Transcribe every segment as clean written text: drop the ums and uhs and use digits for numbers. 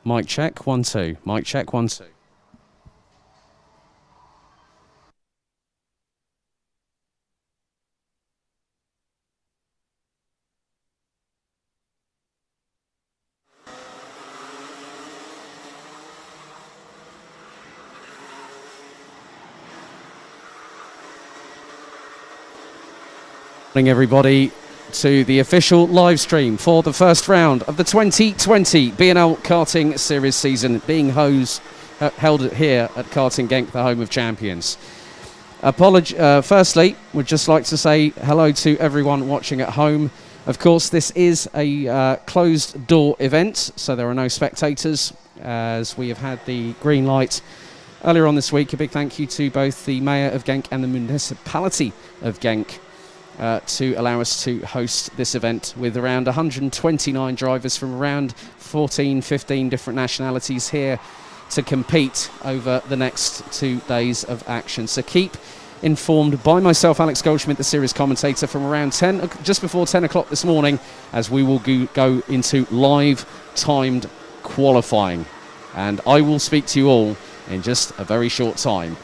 Mic check, 1 2. Mic check, 1 2. Morning, everybody, to the official live stream for the first round of the 2020 B&L Karting Series season, being held here at Karting Genk, the home of champions. Firstly, we'd just like to say hello to everyone watching at home. Of course, this is a closed-door event, so there are no spectators, as we have had the green light earlier on this week. A big thank you to both the Mayor of Genk and the Municipality of Genk to allow us to host this event with around 129 drivers from around 15 different nationalities here to compete over the next 2 days of action. So keep informed by myself, Alex Goldschmidt, the series commentator, from around just before 10 o'clock this morning, as we will go into live timed qualifying. And I will speak to you all in just a very short time.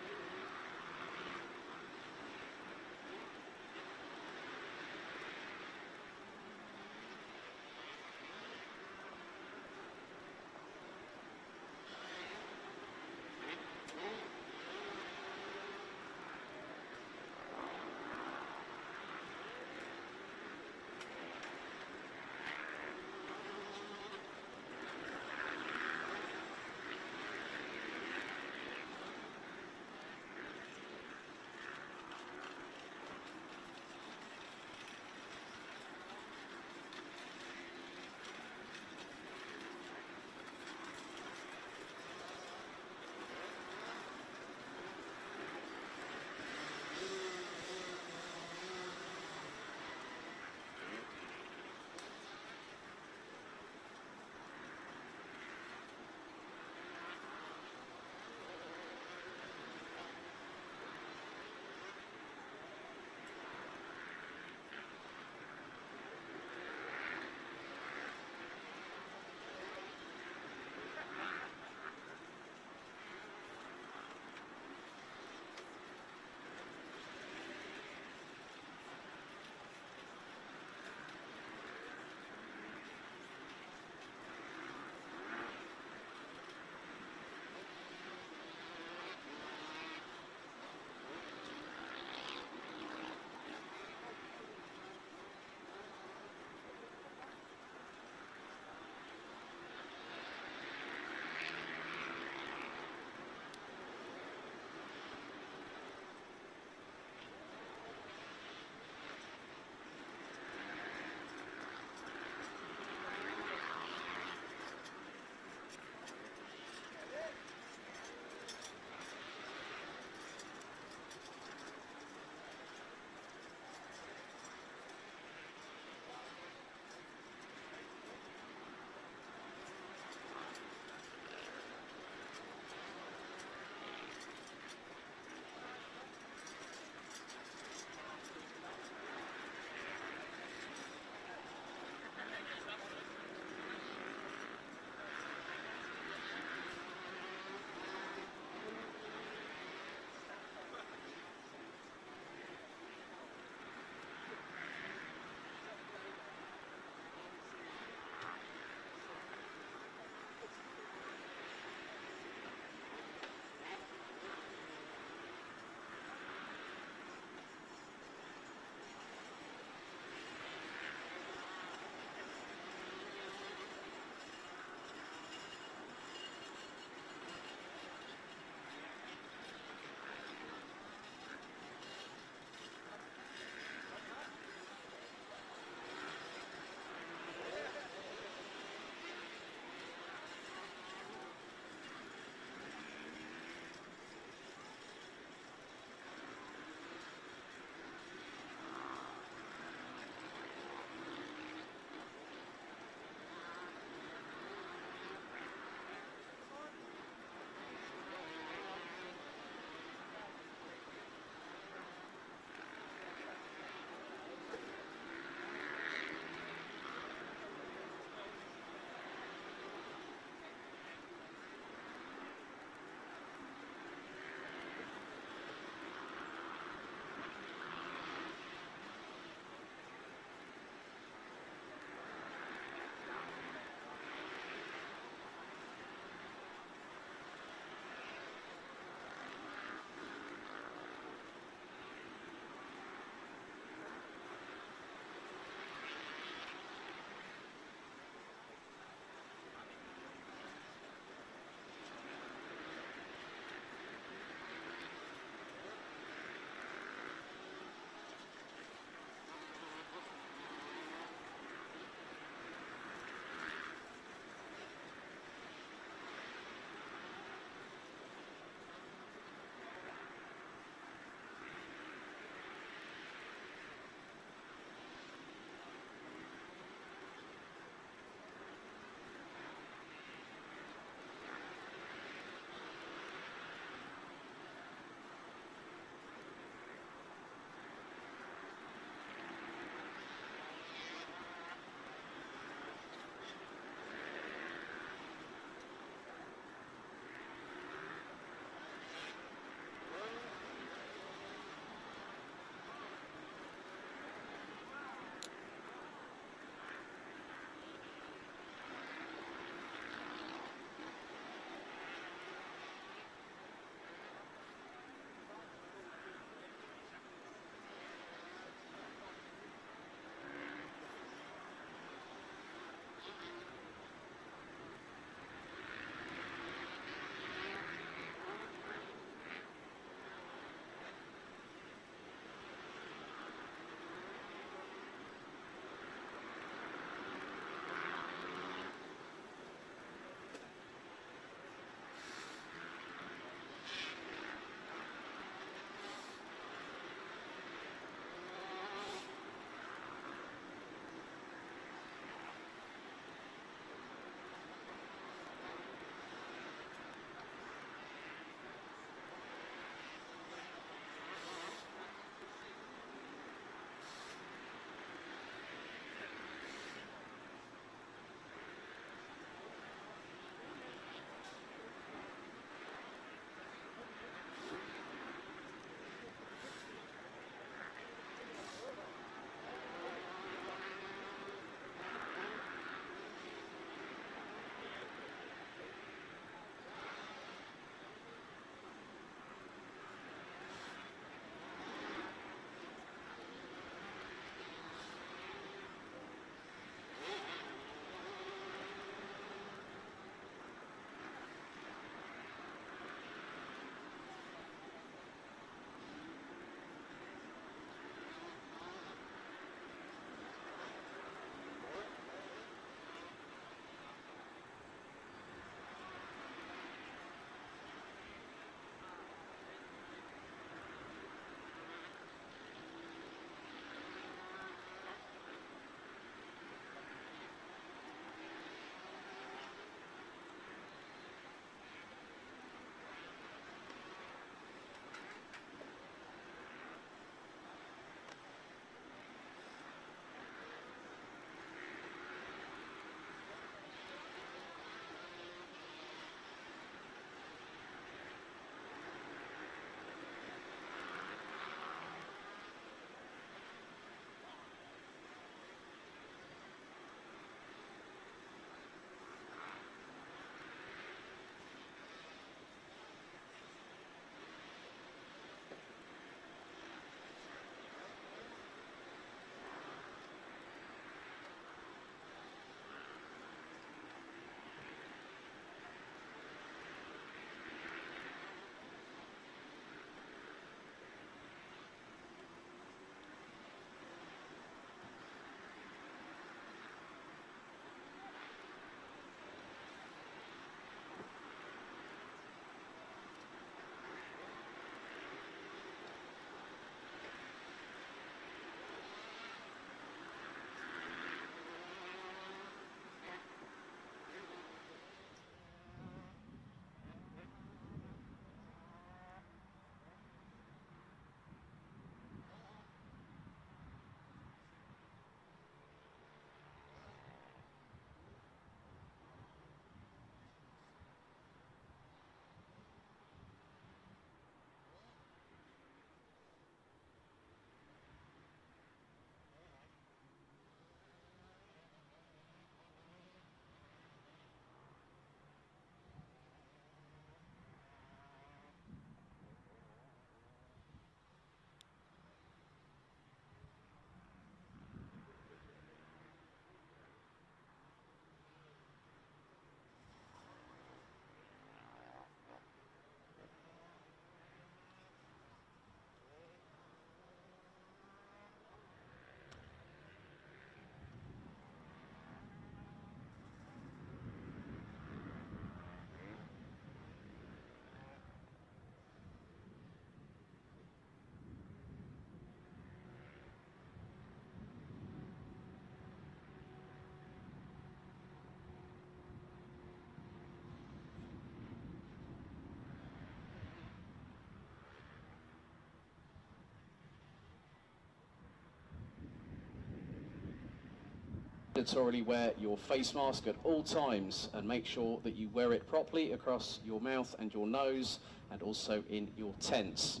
Mandatorily wear your face mask at all times and make sure that you wear it properly across your mouth and your nose and also in your tents.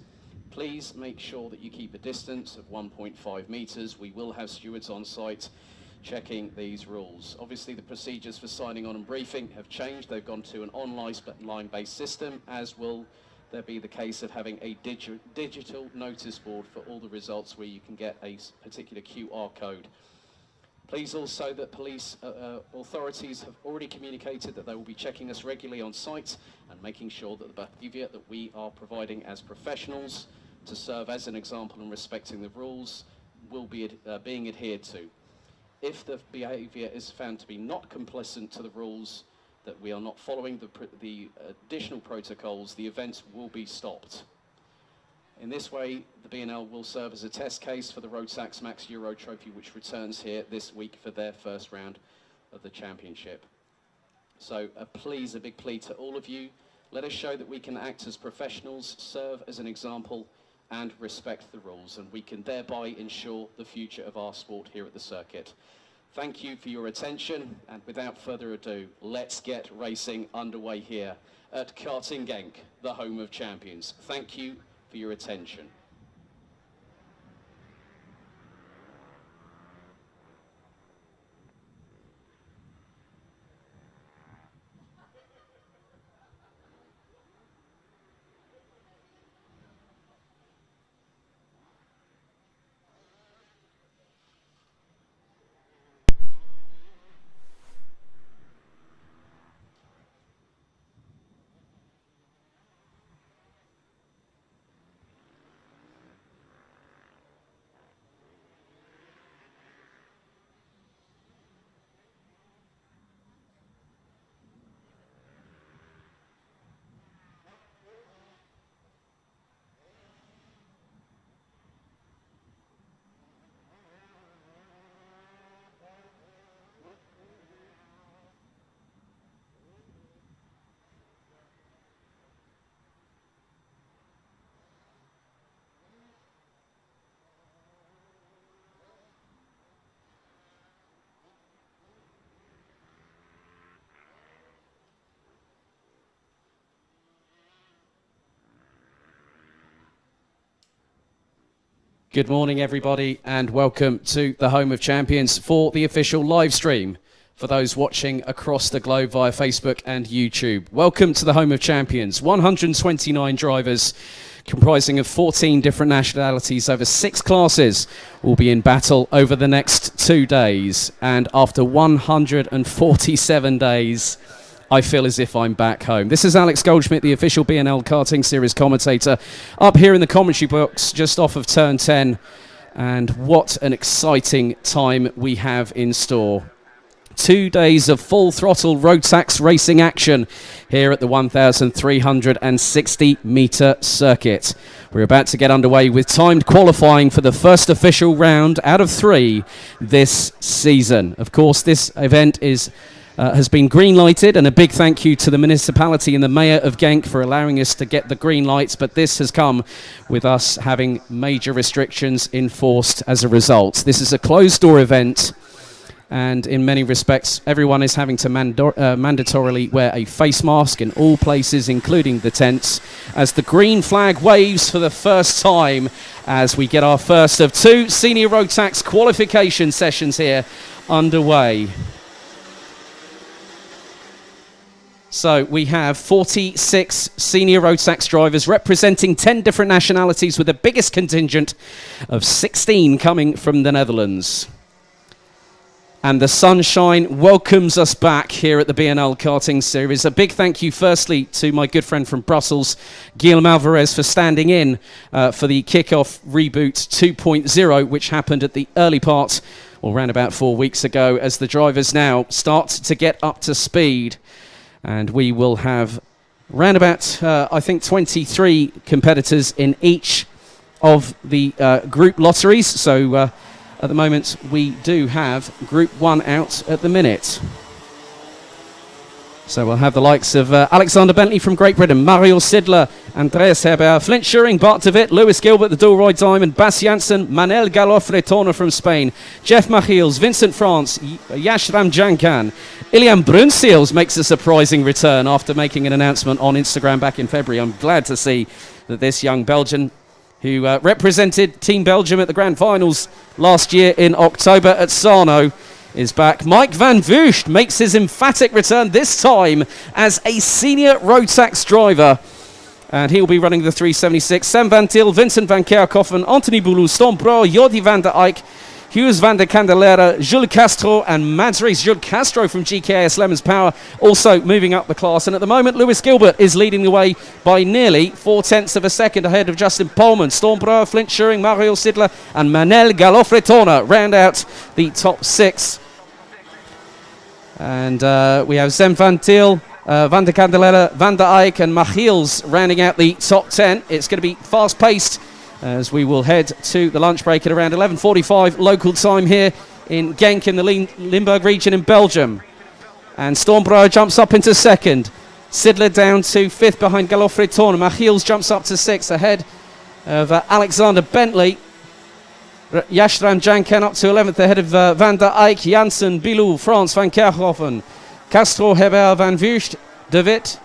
Please make sure that you keep a distance of 1.5 meters. We will have stewards on site checking these rules. Obviously the procedures for signing on and briefing have changed. They've gone to an online-based system, as will there be the case of having a digital notice board for all the results where you can get a particular QR code. Please also that police authorities have already communicated that they will be checking us regularly on site and making sure that the behaviour that we are providing as professionals to serve as an example in respecting the rules will be being adhered to. If the behaviour is found to be not complicit to the rules, that we are not following the additional protocols, the event will be stopped. In this way, the B&L will serve as a test case for the Rotax Max Euro Trophy, which returns here this week for their first round of the championship. So a big plea to all of you. Let us show that we can act as professionals, serve as an example, and respect the rules, and we can thereby ensure the future of our sport here at the circuit. Thank you for your attention, and without further ado, let's get racing underway here at Karting Genk, the home of champions. Thank you for your attention. Good morning, everybody, and welcome to the Home of Champions for the official live stream for those watching across the globe via Facebook and YouTube. Welcome to the Home of Champions. 129 drivers comprising of 14 different nationalities over 6 classes will be in battle over the next 2 days. And after 147 days, I feel as if I'm back home. This is Alex Goldschmidt, the official B&L Karting Series commentator, up here in the commentary box just off of turn 10. And what an exciting time we have in store. 2 days of full throttle Rotax racing action here at the 1,360 metre circuit. We're about to get underway with timed qualifying for the first official round out of 3 this season. Of course, this event has been green-lighted, and a big thank you to the municipality and the Mayor of Genk for allowing us to get the green lights, but this has come with us having major restrictions enforced as a result. This is a closed-door event, and in many respects, everyone is having to mandatorily wear a face mask in all places, including the tents, as the green flag waves for the first time as we get our first of 2 senior Rotax qualification sessions here underway. So we have 46 senior Rotax drivers representing 10 different nationalities, with the biggest contingent of 16 coming from the Netherlands. And the sunshine welcomes us back here at the B&L Karting Series. A big thank you firstly to my good friend from Brussels, Guillaume Alvarez, for standing in for the kickoff reboot 2.0, which happened at the early part, or around about 4 weeks ago, as the drivers now start to get up to speed. And we will have around about, I think, 23 competitors in each of the group lotteries. So at the moment, we do have Group 1 out at the minute. So we'll have the likes of Alexander Bentley from Great Britain, Mario Sidler, Andreas Heber, Flint Schuring, Bart de Wit, Lewis Gilbert, the Dual-Ride Diamond, Bas Janssen, Manel Galoff-Retorno from Spain, Jeff Machiels, Vincent France, Yashram Jankan. Ilian Brunseels makes a surprising return after making an announcement on Instagram back in February. I'm glad to see that this young Belgian, who represented Team Belgium at the Grand Finals last year in October at Sarno, is back. Mike van Vugt makes his emphatic return, this time as a senior Rotax driver. And he'll be running the 376. Sam van Til, Vincent van Kerkhoffen, Anthony Boulou, Stom Brouw, Jordi van der Eyck, Hughes van der Candelera, Jules Castro, and Mads Rees. Jules Castro from GKS Lemons Power also moving up the class. And at the moment, Lewis Gilbert is leading the way by nearly 0.4 of a second ahead of Justin Polman. Storm Brouw, Flint Schuring, Mario Sidler, and Manel Galoff-Retorno round out the top 6. And we have Zem van Til, Van der Candelera, Van der Eyck, and Machiels rounding out the top 10. It's going to be fast-paced as we will head to the lunch break at around 11:45 local time here in Genk in the Limburg region in Belgium. And Storm Brouw jumps up into second. Sidler down to 5th behind Galoff-Retorno. Machiels jumps up to 6th ahead of Alexander Bentley. Yashram Jankan up to 11th ahead of Van der Eyck, Janssen, Bilou, France, Van Kerkhoffen, Castro, Heber, Van Vugt, de Wit.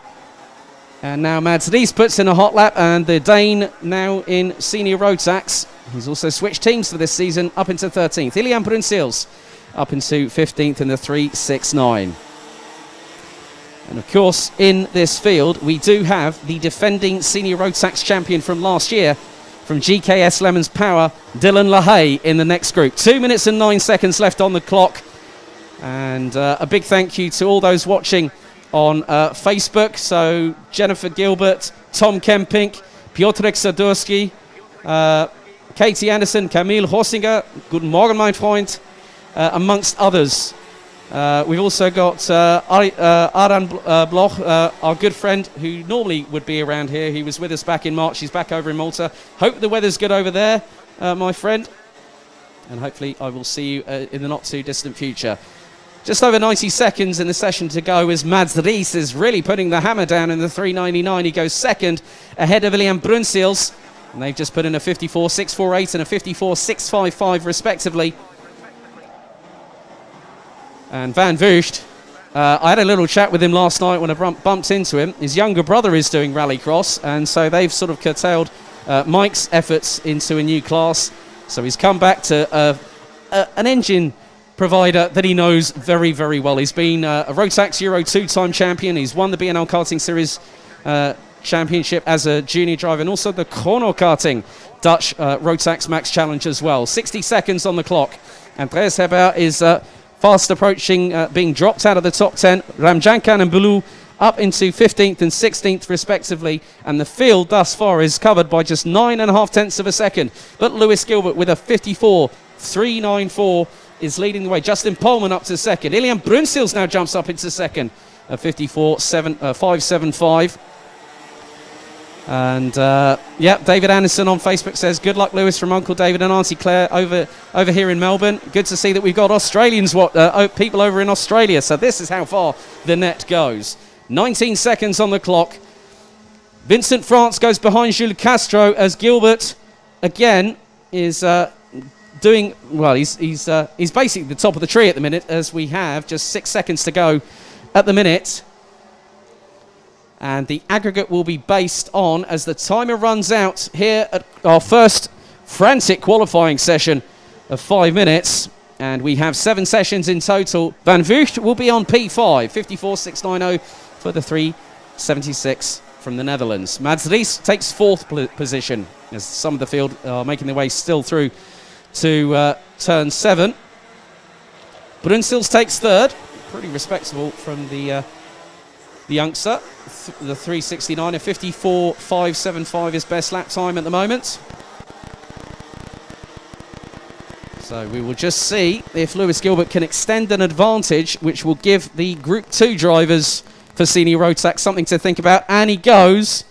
And now Mads Rees puts in a hot lap, and the Dane now in senior Rotax. He's also switched teams for this season up into 13th. Ilian Brunseels up into 15th in the 369. And of course, in this field, we do have the defending senior Rotax champion from last year, from GKS Lemons Power, Dylan LaHaye in the next group. 2 minutes and 9 seconds left on the clock. And a big thank you to all those watching on Facebook. So Jennifer Gilbert, Tom Kempink, Piotrek Sadurski, Katie Anderson, Camille Horsinger, Guten Morgen, mein Freund, amongst others. We've also got Aran Bloch, our good friend, who normally would be around here. He was with us back in March. He's back over in Malta. Hope the weather's good over there, my friend. And hopefully I will see you in the not too distant future. Just over 90 seconds in the session to go as Mads Rees is really putting the hammer down in the 399. He goes second ahead of Ilian Brunseels. And they've just put in a 54.648 and a 54.655 respectively. And Van Vugt, I had a little chat with him last night when I bumped into him. His younger brother is doing rallycross, and so they've sort of curtailed Mike's efforts into a new class. So he's come back to an engine provider that he knows very, very well. He's been a Rotax Euro 2-time champion. He's won the B&L Karting Series championship as a junior driver, and also the Chrono Karting Dutch Rotax Max Challenge as well. 60 seconds on the clock. Andreas Heber is fast approaching being dropped out of the top 10. Ramjankan and Boulou up into 15th and 16th respectively, and the field thus far is covered by just 9.5 of a second. But Lewis Gilbert with a 54.394 is leading the way. Justin Polman up to second. Ilian Brunseels now jumps up into second, a 54.575. And David Anderson on Facebook says, good luck, Lewis, from Uncle David and Auntie Claire over here in Melbourne. Good to see that we've got Australians, people over in Australia. So this is how far the net goes. 19 seconds on the clock. Vincent France goes behind Jules Castro as Gilbert again is doing well. He's basically the top of the tree at the minute, as we have just 6 seconds to go at the minute. And the aggregate will be based on, as the timer runs out here at our first frantic qualifying session of 5 minutes. And we have 7 sessions in total. Van Vugt will be on P5, 54.690 for the 376 from the Netherlands. Mads Rees takes 4th position, as some of the field are making their way still through to turn 7. Brunseels takes 3rd. Pretty respectable from the youngster. The 369, a 54.575 is best lap time at the moment. So we will just see if Lewis Gilbert can extend an advantage, which will give the Group 2 drivers for Senior Rotax something to think about. And he goes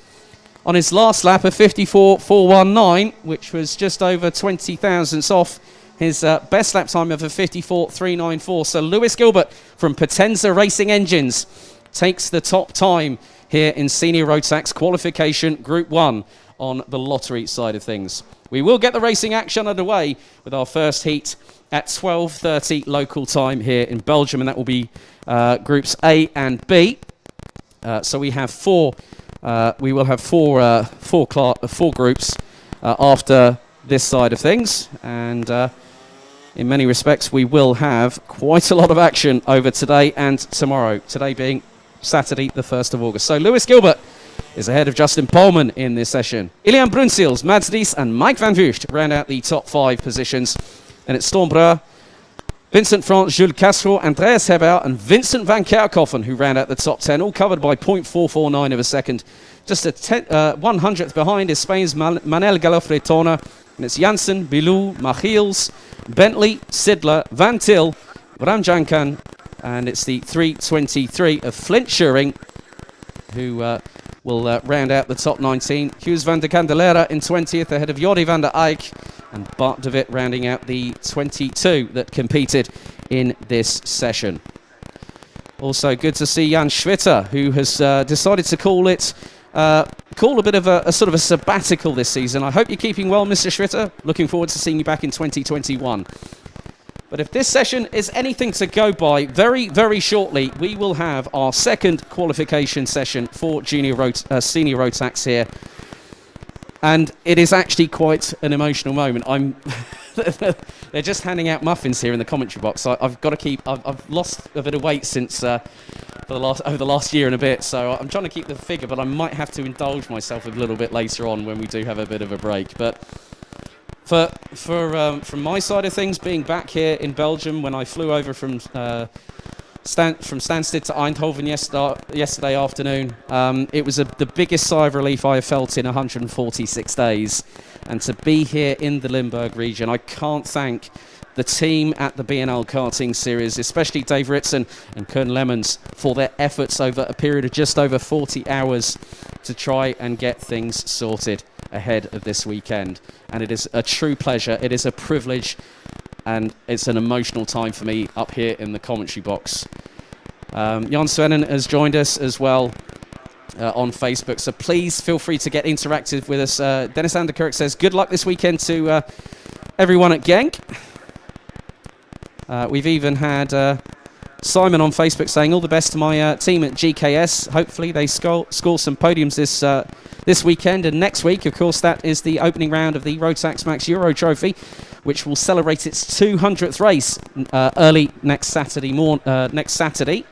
on his last lap of 54.419, which was just over 20 thousandths off his best lap time of a 54.394. So Lewis Gilbert from Potenza Racing Engines takes the top time here in Senior Rotax Qualification Group 1 on the lottery side of things. We will get the racing action underway with our first heat at 12:30 local time here in Belgium, and that will be groups A and B. So we have four. We will have four groups after this side of things, and in many respects we will have quite a lot of action over today and tomorrow. Today being Saturday, the 1st of August. So Lewis Gilbert is ahead of Justin Polman in this session. Ilian Brunsils, Mads Dies and Mike van Vugt round out the top 5 positions. And it's Stormbreur, Vincent France, Jules Castro, Andreas Hebert and Vincent van Kerkhoffen who round out the top 10, all covered by 0.449 of a second. Just a 100th behind is Spain's Manel Galofretona, and it's Janssen, Bilou, Machiels, Bentley, Sidler, Van Til, Ramjankan, and it's the 323 of Flint Schuring who will round out the top 19. Hughes van der Candelera in 20th ahead of Jordi van der Eyck, and Bart de Wit rounding out the 22 that competed in this session. Also good to see Jan Schwitter, who has decided to call a bit of a sort of a sabbatical this season. I hope you're keeping well, Mr. Schwitter. Looking forward to seeing you back in 2021. But if this session is anything to go by, very, very shortly we will have our second qualification session for Senior Rotax here. And it is actually quite an emotional moment. They're just handing out muffins here in the commentary box. I've got to keep. I've lost a bit of weight since over the last year and a bit. So I'm trying to keep the figure, but I might have to indulge myself a little bit later on when we do have a bit of a break. But from my side of things, being back here in Belgium when I flew over from Stansted to Eindhoven yesterday afternoon, it was the biggest sigh of relief I have felt in 146 days. And to be here in the Limburg region, I can't thank the team at the BNL Karting Series, especially Dave Ritson and Koen Lemmens, for their efforts over a period of just over 40 hours to try and get things sorted ahead of this weekend. And it is a true pleasure, it is a privilege, and it's an emotional time for me up here in the commentary box. Jan Svennen has joined us as well on Facebook, so please feel free to get interactive with us. Dennis Anderkirk says, good luck this weekend to everyone at Genk. We've even had Simon on Facebook saying, all the best to my team at GKS. Hopefully they score some podiums this weekend. And next week, of course, that is the opening round of the Rotax Max Euro Trophy, which will celebrate its 200th race early next Saturday.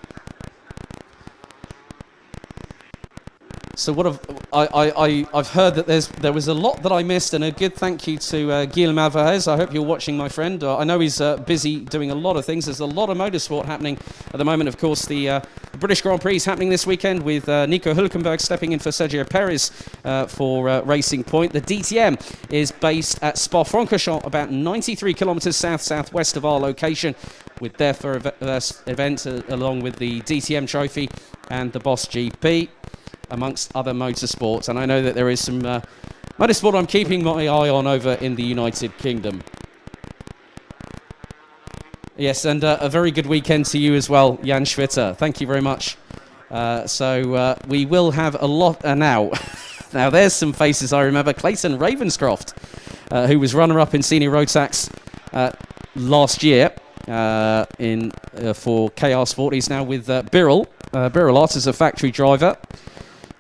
So what I've heard that there was a lot that I missed, and a good thank you to Guillaume Alvarez. I hope you're watching, my friend. I know he's busy doing a lot of things. There's a lot of motorsport happening at the moment. Of course, the British Grand Prix is happening this weekend with Nico Hülkenberg stepping in for Sergio Perez for Racing Point. The DTM is based at Spa-Francorchamps, about 93 kilometres south-southwest of our location, with their first event along with the DTM Trophy and the Boss GP, amongst other motorsports. And I know that there is some motorsport I'm keeping my eye on over in the United Kingdom. Yes, and a very good weekend to you as well, Jan Schwitter. Thank you very much. So we will have a lot now. Now there's some faces I remember. Clayton Ravenscroft, who was runner-up in Senior Rotax last year for KR Sport. He's now with Birrell Art as a factory driver.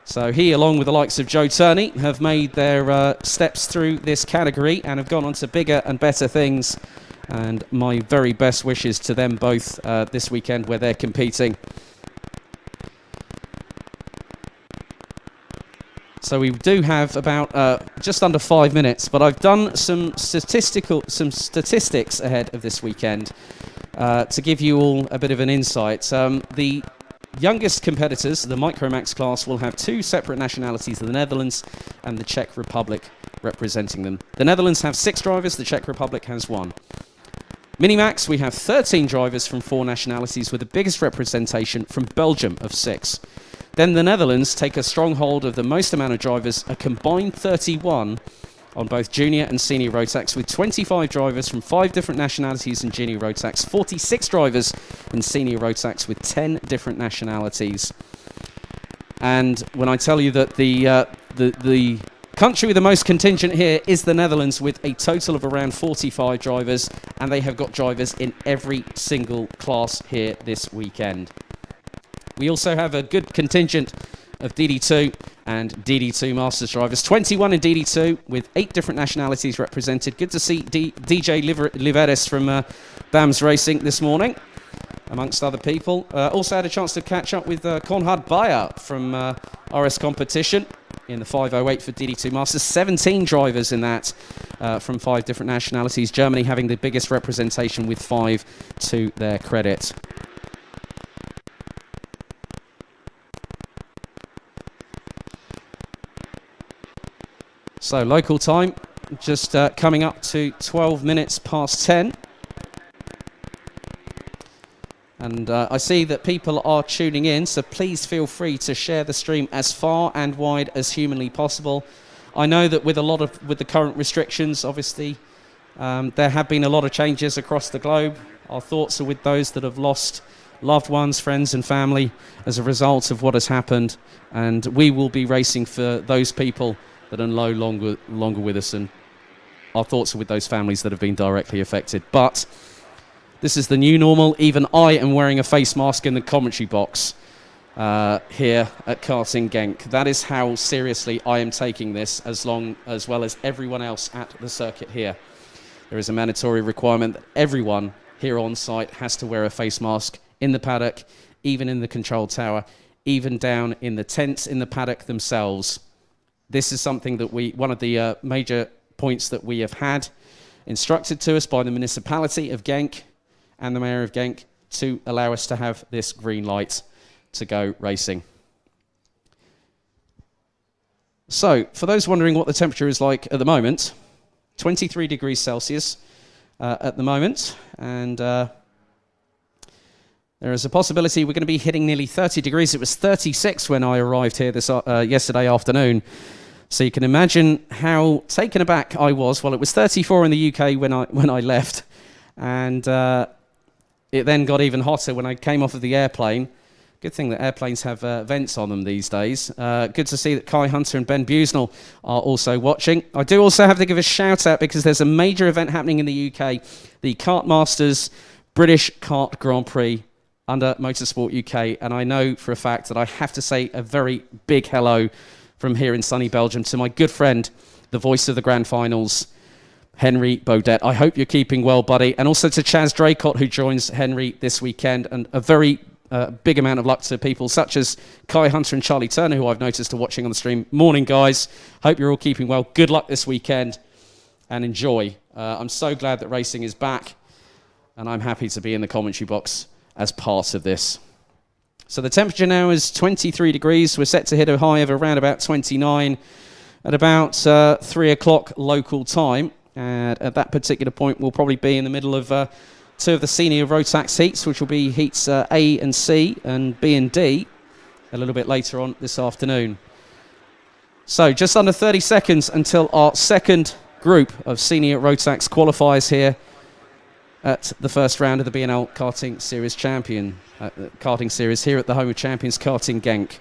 So he, along with the likes of Joe Turney, have made their steps through this category and have gone on to bigger and better things. And my very best wishes to them both this weekend where they're competing. So we do have about just under 5 minutes, but I've done some statistics ahead of this weekend to give you all a bit of an insight. The youngest competitors, the Micromax class, will have 2 separate nationalities, the Netherlands and the Czech Republic, representing them. The Netherlands have 6 drivers, the Czech Republic has 1. Minimax, we have 13 drivers from 4 nationalities, with the biggest representation from Belgium of 6. Then the Netherlands take a strong hold of the most amount of drivers, a combined 31, on both junior and senior Rotax, with 25 drivers from 5 different nationalities in junior Rotax, 46 drivers in senior Rotax with 10 different nationalities. And when I tell you that the country with the most contingent here is the Netherlands, with a total of around 45 drivers, and they have got drivers in every single class here this weekend. We also have a good contingent of DD2 and DD2 Masters drivers, 21 in DD2 with 8 different nationalities represented. Good to see DJ Liveres from BAMS Racing this morning, amongst other people. Also had a chance to catch up with Konrad Bayer from RS Competition in the 508 for DD2 Masters. 17 drivers in that from 5 different nationalities. Germany having the biggest representation with 5 to their credit. So local time, just coming up to 12 minutes past 10. And I see that people are tuning in, so please feel free to share the stream as far and wide as humanly possible. I know that with the current restrictions, obviously, there have been a lot of changes across the globe. Our thoughts are with those that have lost loved ones, friends and family as a result of what has happened. And we will be racing for those people that are no longer with us, and our thoughts are with those families that have been directly affected. But this is the new normal. Even I am wearing a face mask in the commentary box here at Karting Genk. That is how seriously I am taking this, as well as everyone else at the circuit here. There is a mandatory requirement that everyone here on site has to wear a face mask in the paddock, even in the control tower, even down in the tents in the paddock themselves. This is something that one of the major points that we have had instructed to us by the municipality of Genk and the mayor of Genk to allow us to have this green light to go racing. So, for those wondering what the temperature is like at the moment, 23 degrees Celsius at the moment, and there is a possibility we're going to be hitting nearly 30 degrees. It was 36 when I arrived here yesterday afternoon. So you can imagine how taken aback I was. Well, it was 34 in the UK when I left, and it then got even hotter when I came off of the airplane. Good thing that airplanes have vents on them these days. Good to see that Kai Hunter and Ben Busnell are also watching. I do also have to give a shout out because there's a major event happening in the UK, the Kart Masters British Kart Grand Prix under Motorsport UK, and I know for a fact that I have to say a very big hello from here in sunny Belgium to my good friend, the voice of the Grand Finals, Henry Baudet. I hope you're keeping well, buddy. And also to Chaz Draycott, who joins Henry this weekend. And a very big amount of luck to people such as Kai Hunter and Charlie Turner, who I've noticed are watching on the stream. Morning, guys. Hope you're all keeping well. Good luck this weekend and enjoy. I'm so glad that racing is back, and I'm happy to be in the commentary box as part of this. So the temperature now is 23 degrees. We're set to hit a high of around about 29 at about 3 o'clock local time. And at that particular point, we'll probably be in the middle of 2 of the senior Rotax heats, which will be heats A and C and B and D a little bit later on this afternoon. So just under 30 seconds until our second group of senior Rotax qualifiers here at the first round of the B&L Karting Series Karting Series here at the home of champions, Karting Genk.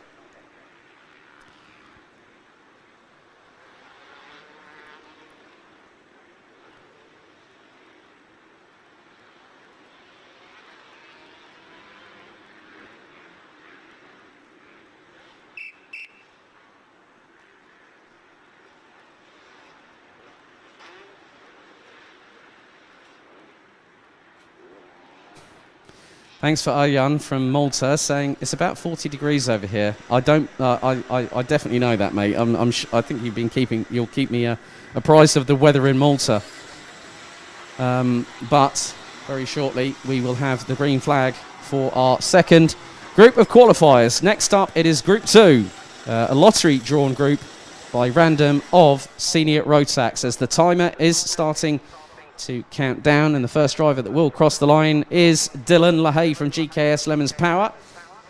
Thanks for Arjan from Malta saying it's about 40 degrees over here. I definitely know that, mate. I think you'll keep me apprised of the weather in Malta. But very shortly we will have the green flag for our second group of qualifiers. Next up, it is Group 2, a lottery-drawn group by random of senior Rotax, as the timer is starting to count down, and the first driver that will cross the line is Dylan LaHaye from GKS Lemons Power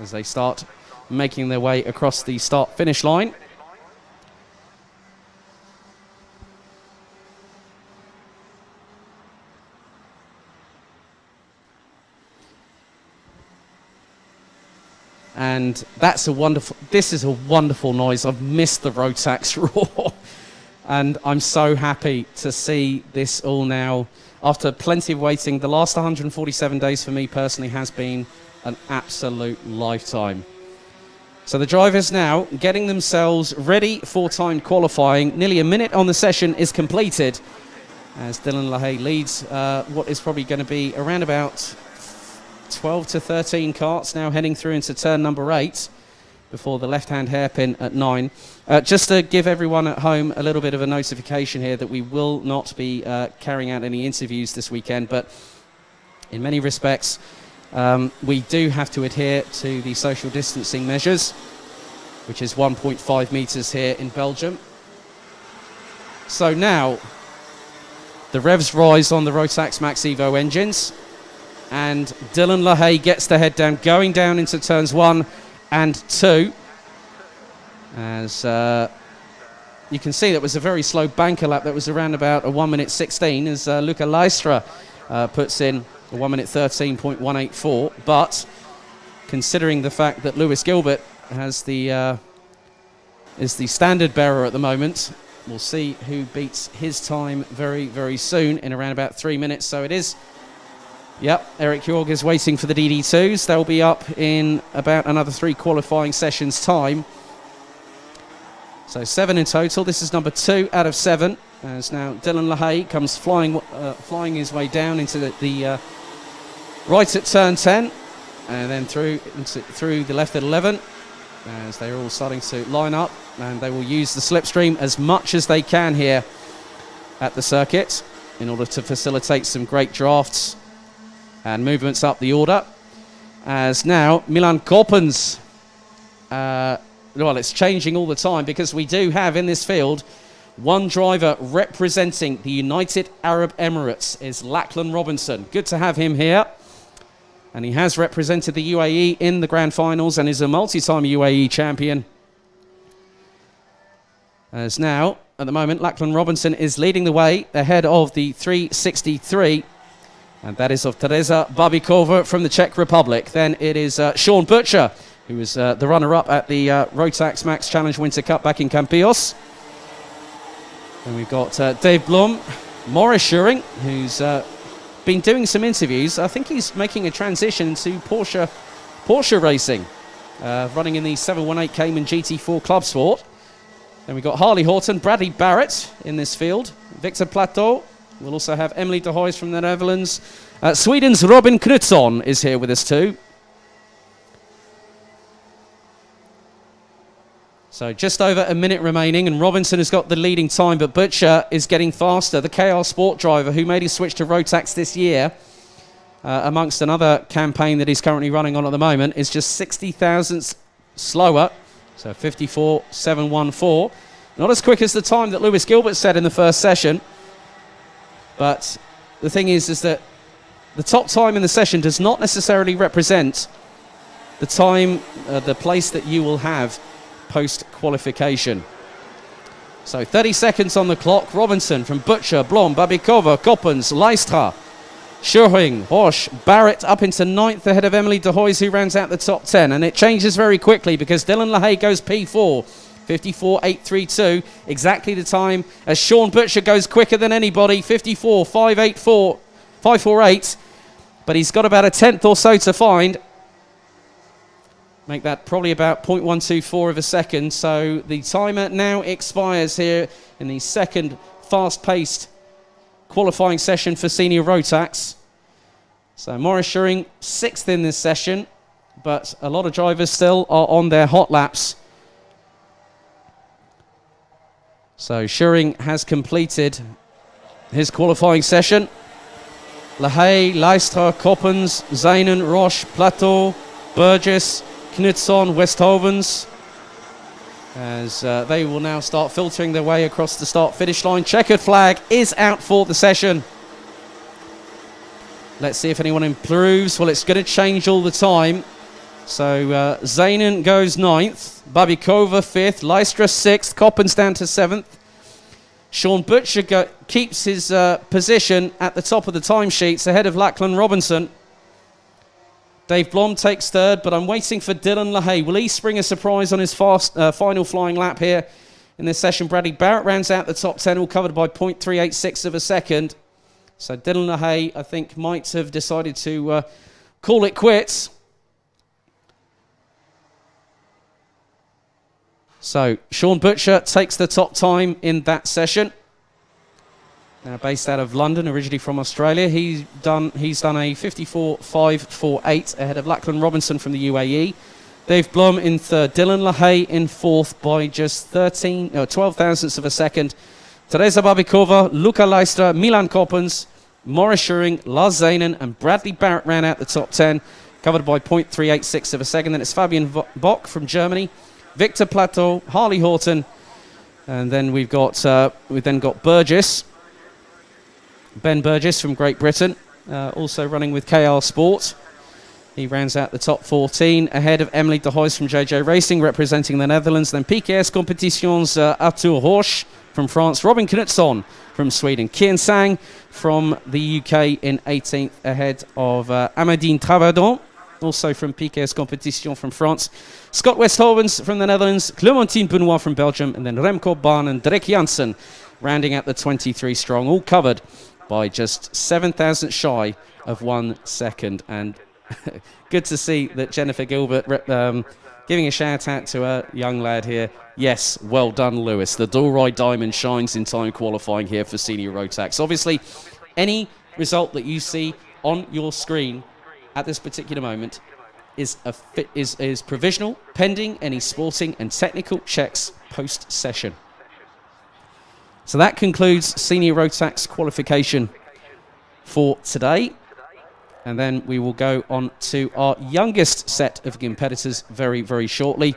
as they start making their way across the start-finish line. And this is a wonderful noise. I've missed the Rotax roar. And I'm so happy to see this all now. After plenty of waiting, the last 147 days for me personally has been an absolute lifetime. So the drivers now getting themselves ready for timed qualifying. Nearly a minute on the session is completed as Dylan LaHaye leads what is probably going to be around about 12 to 13 karts now heading through into turn number 8 before the left-hand hairpin at 9. Just to give everyone at home a little bit of a notification here that we will not be carrying out any interviews this weekend, but in many respects we do have to adhere to the social distancing measures, which is 1.5 meters here in Belgium. So now the revs rise on the Rotax Max Evo engines, and Dylan LaHaye gets the head down, going down into turns 1 and 2. As you can see, that was a very slow banker lap. That was around about a 1 minute 16 as Luca Leistra puts in a 1 minute 13.184. But considering the fact that Lewis Gilbert has is the standard bearer at the moment, we'll see who beats his time very, very soon in around about 3 minutes. So it is. Yep, Eric Jorg is waiting for the DD2s. They'll be up in about another 3 qualifying sessions' time. So 7 in total. This is number 2 out of 7. As now Dylan LaHaye comes flying his way down into the right at turn 10, and then through the left at 11, as they're all starting to line up, and they will use the slipstream as much as they can here at the circuit in order to facilitate some great drafts and movements up the order. As now Milan Koppens, well, it's changing all the time because we do have in this field one driver representing the United Arab Emirates, is Lachlan Robinson. Good to have him here, and he has represented the UAE in the grand finals and is a multi-time UAE champion. As now at the moment Lachlan Robinson is leading the way ahead of the 363, and that is of Teresa Babikova from the Czech Republic. Then it is Sean Butcher, who was the runner-up at the Rotax Max Challenge Winter Cup back in Campillos. And we've got Dave Blum, Morris Schuring, who's been doing some interviews. I think he's making a transition to Porsche racing, running in the 718 Cayman GT4 Club Sport. Then we've got Harley Horton, Bradley Barrett in this field, Victor Plateau. We'll also have Emily de Hoys from the Netherlands. Sweden's Robin Knutsson is here with us too. So just over a minute remaining, and Robinson has got the leading time, but Butcher is getting faster. The KR Sport driver, who made his switch to Rotax this year, amongst another campaign that he's currently running on at the moment, is just 60 thousandths slower. So 54.714. Not as quick as the time that Lewis Gilbert set in the first session. But the thing is that the top time in the session does not necessarily represent the time, the place that you will have post-qualification. So 30 seconds on the clock. Robinson from Butcher, Blom, Babikova, Koppens, Leistra, Schuring, Horsch, Barrett up into 9th ahead of Emily de Hoys, who rounds out the top 10. And it changes very quickly because Dylan LaHaye goes P4. 54.832, exactly the time as Sean Butcher goes quicker than anybody, 54.548, but he's got about a tenth or so to find. Make that probably about 0.124 of a second, so the timer now expires here in the second fast-paced qualifying session for Senior Rotax. So Morris Schuring 6th in this session, but a lot of drivers still are on their hot laps. So Schuring has completed his qualifying session. LaHaye, Leistra, Koppens, Zeinen, Roche, Plateau, Burgess, Knutsson, Westhovens, as they will now start filtering their way across the start-finish line. Checkered flag is out for the session. Let's see if anyone improves. Well, it's going to change all the time. So Zeinen goes 9th, Babikova 5th, Leistra 6th, Koppens down to 7th. Sean Butcher keeps his position at the top of the timesheets ahead of Lachlan Robinson. Dave Blom takes third, but I'm waiting for Dylan LaHaye. Will he spring a surprise on his final flying lap here in this session? Bradley Barrett rounds out the top 10, all covered by 0.386 of a second. So Dylan LaHaye, I think, might have decided to call it quits. So Sean Butcher takes the top time in that session. Now based out of London, originally from Australia. He's done a 54.548 ahead of Lachlan Robinson from the UAE. Dave Blum in third. Dylan LaHaye in fourth by just 12 thousandths of a second. Teresa Babikova, Luca Leistra, Milan Koppens, Morris Schuring, Lars Zanen and Bradley Barrett ran out the top 10, covered by 0.386 of a second. Then it's Fabian Bock from Germany, Victor Plateau, Harley Horton, and then we've got Burgess. Ben Burgess from Great Britain, also running with KR Sport. He rounds out the top 14 ahead of Emily de Huys from JJ Racing, representing the Netherlands. Then PKS Competitions Arthur Roche from France, Robin Knutsson from Sweden, Kian Sang from the UK in 18th ahead of Amadine Travadon, also from PKS Competition from France, Scott Westhovens from the Netherlands, Clementine Benoit from Belgium, and then Remco Baan and Drek Janssen rounding out the 23 strong, all covered by just 7 thousandths shy of 1 second. And good to see that Jennifer Gilbert giving a shout out to a young lad here. Yes, well done, Lewis. The Doroi Diamond shines in time qualifying here for Senior Rotax. Obviously, any result that you see on your screen at this particular moment is provisional, pending any sporting and technical checks post-session. So that concludes Senior Rotax qualification for today. And then we will go on to our youngest set of competitors very, very shortly,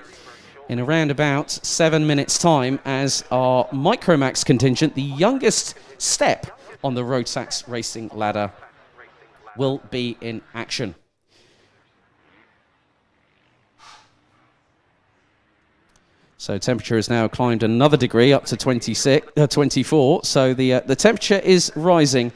in around about 7 minutes' time, as our Micromax contingent, the youngest step on the Rotax racing ladder, will be in action. So temperature has now climbed another degree up to 24. So the temperature is rising,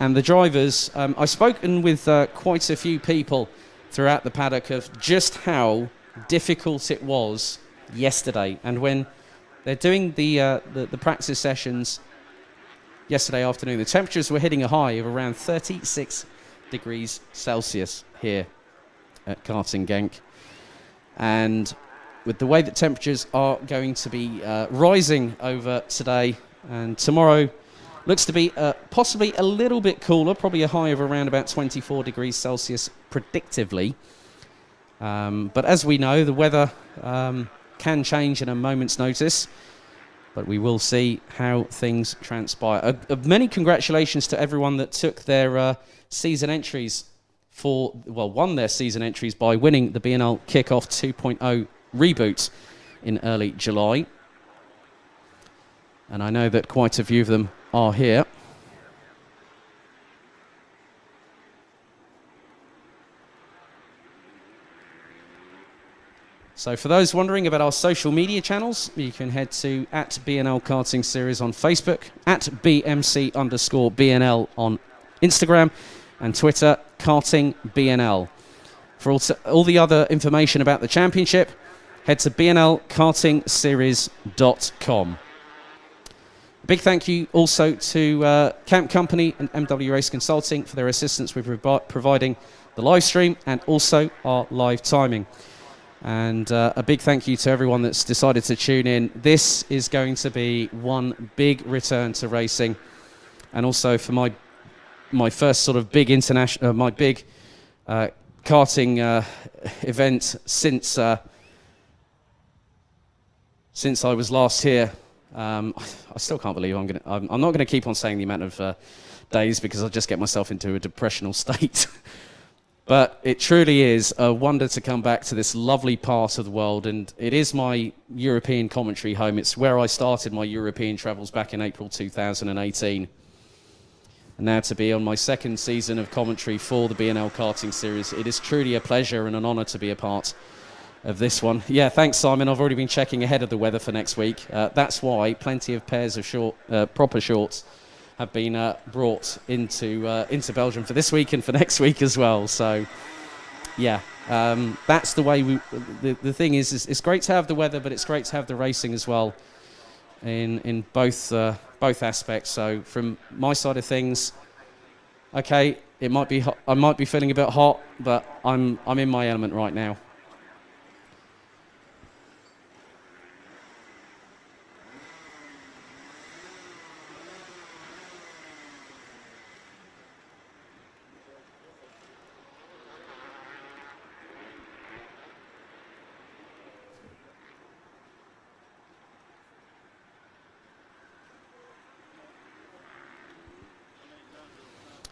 and the drivers, I've spoken with quite a few people throughout the paddock of just how difficult it was yesterday. And when they're doing the practice sessions yesterday afternoon, the temperatures were hitting a high of around 36 degrees Celsius here at Karting Genk. And with the way that temperatures are going to be rising over today and tomorrow, looks to be possibly a little bit cooler, probably a high of around about 24 degrees Celsius predictively. But as we know, the weather can change in a moment's notice, but we will see how things transpire. Many congratulations to everyone that took their season entries won their season entries by winning the B&L Kickoff 2.0 reboot in early July. And I know that quite a few of them are here. So for those wondering about our social media channels, you can head to @BNL Karting Series on Facebook, @BMC_BNL on Instagram, and Twitter, Karting BNL. For all the other information about the championship, head to bnlkartingseries.com. A big thank you also to Camp Company and MW Race Consulting for their assistance with providing the live stream and also our live timing. And a big thank you to everyone that's decided to tune in. This is going to be one big return to racing, and also for my first sort of big international, my big karting event since I was last here. I still can't believe I'm not going to keep on saying the amount of days, because I'll just get myself into a depressional state. But it truly is a wonder to come back to this lovely part of the world, and it is my European commentary home. It's where I started my European travels back in April 2018. And now to be on my second season of commentary for the B&L Karting Series, it is truly a pleasure and an honour to be a part of this one. Yeah, thanks, Simon. I've already been checking ahead of the weather for next week. That's why plenty of pairs of proper shorts have been brought into Belgium for this week and for next week as well. So yeah, that's the way we. The thing is it's great to have the weather, but it's great to have the racing as well. In both aspects. So from my side of things, okay, it might be hot, I might be feeling a bit hot, but I'm in my element right now.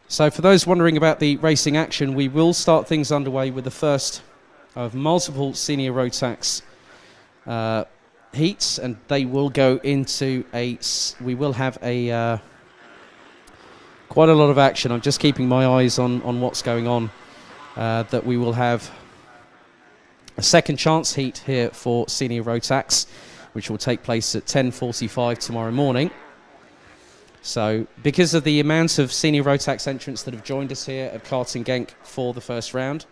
So for those wondering about the racing action, we will start things underway with the first of multiple senior Rotax heats, and they will go into we will have a quite a lot of action. I'm just keeping my eyes on what's going on, that we will have a second chance heat here for senior Rotax, which will take place at 10:45 tomorrow morning. So, because of the amount of senior Rotax entrants that have joined us here at Karting Genk for the first round,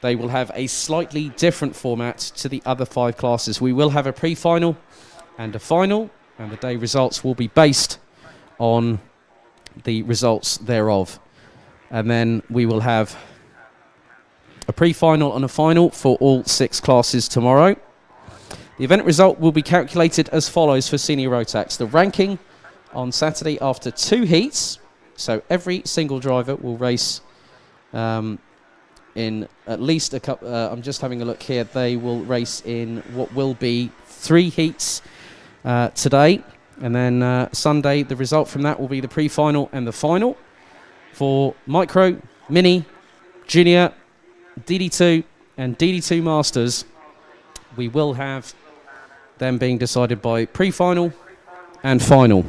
they will have a slightly different format to the other 5 classes. We will have a pre-final and a final, and the day results will be based on the results thereof. And then we will have a pre-final and a final for all 6 classes tomorrow. The event result will be calculated as follows for senior Rotax. The ranking on Saturday after 2 heats. So every single driver will race in at least a couple. I'm just having a look here. They will race in what will be 3 heats today. And then Sunday, the result from that will be the pre-final and the final. For Micro, Mini, Junior, DD2 and DD2 Masters, we will have them being decided by pre-final and final.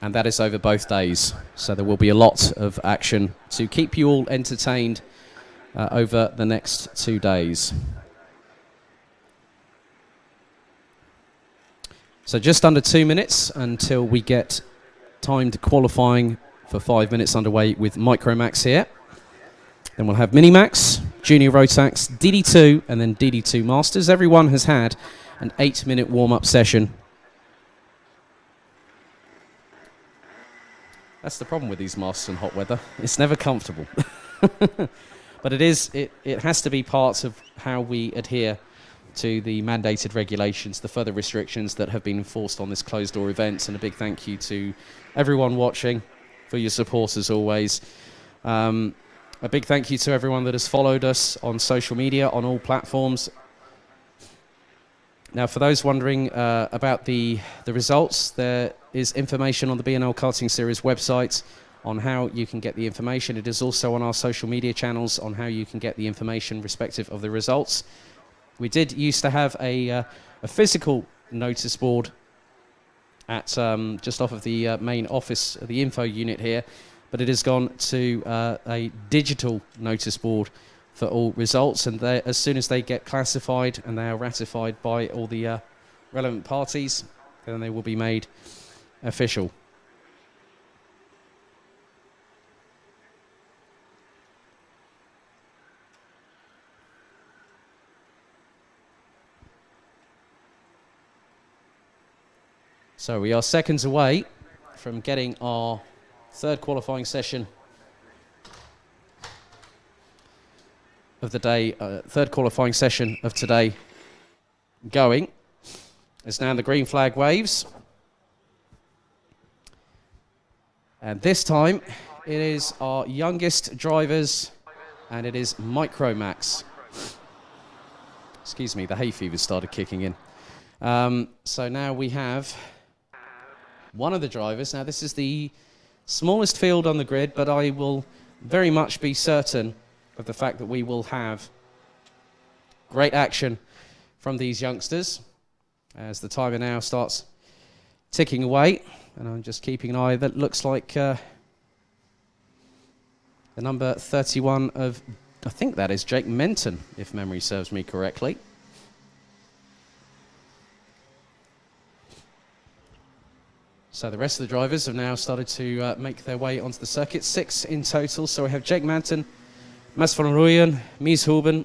And that is over both days. So there will be a lot of action to keep you all entertained over the next 2 days. So just under 2 minutes until we get timed qualifying for 5 minutes underway with Micromax here. Then we'll have Minimax, Junior Rotax, DD2, and then DD2 Masters. Everyone has had an 8-minute warm-up session. That's the problem with these Masters in hot weather. It's never comfortable. But it has to be part of how we adhere to the mandated regulations, the further restrictions that have been enforced on this closed-door event. And a big thank you to everyone watching for your support as always. A big thank you to everyone that has followed us on social media, on all platforms. Now, for those wondering about the results, there is information on the B&L Karting Series website on how you can get the information. It is also on our social media channels on how you can get the information respective of the results. We did used to have a physical notice board at just off of the main office, the info unit here, but it has gone to a digital notice board for all results, and as soon as they get classified and they are ratified by all the relevant parties, then they will be made official. So we are seconds away from getting our 3rd qualifying session of the day, 3rd qualifying session of today going. As now the green flag waves. And this time it is our youngest drivers, and it is Micromax. Excuse me, the hay fever started kicking in. So now we have one of the drivers. Now this is the smallest field on the grid, but I will very much be certain of the fact that we will have great action from these youngsters as the timer now starts ticking away. And I'm just keeping an eye. That looks like the number 31 of, I think that is Jake Menton, if memory serves me correctly. So the rest of the drivers have now started to make their way onto the circuit. 6 in total. So we have Jake Manton, Mats van Rooyen, Mies Huben,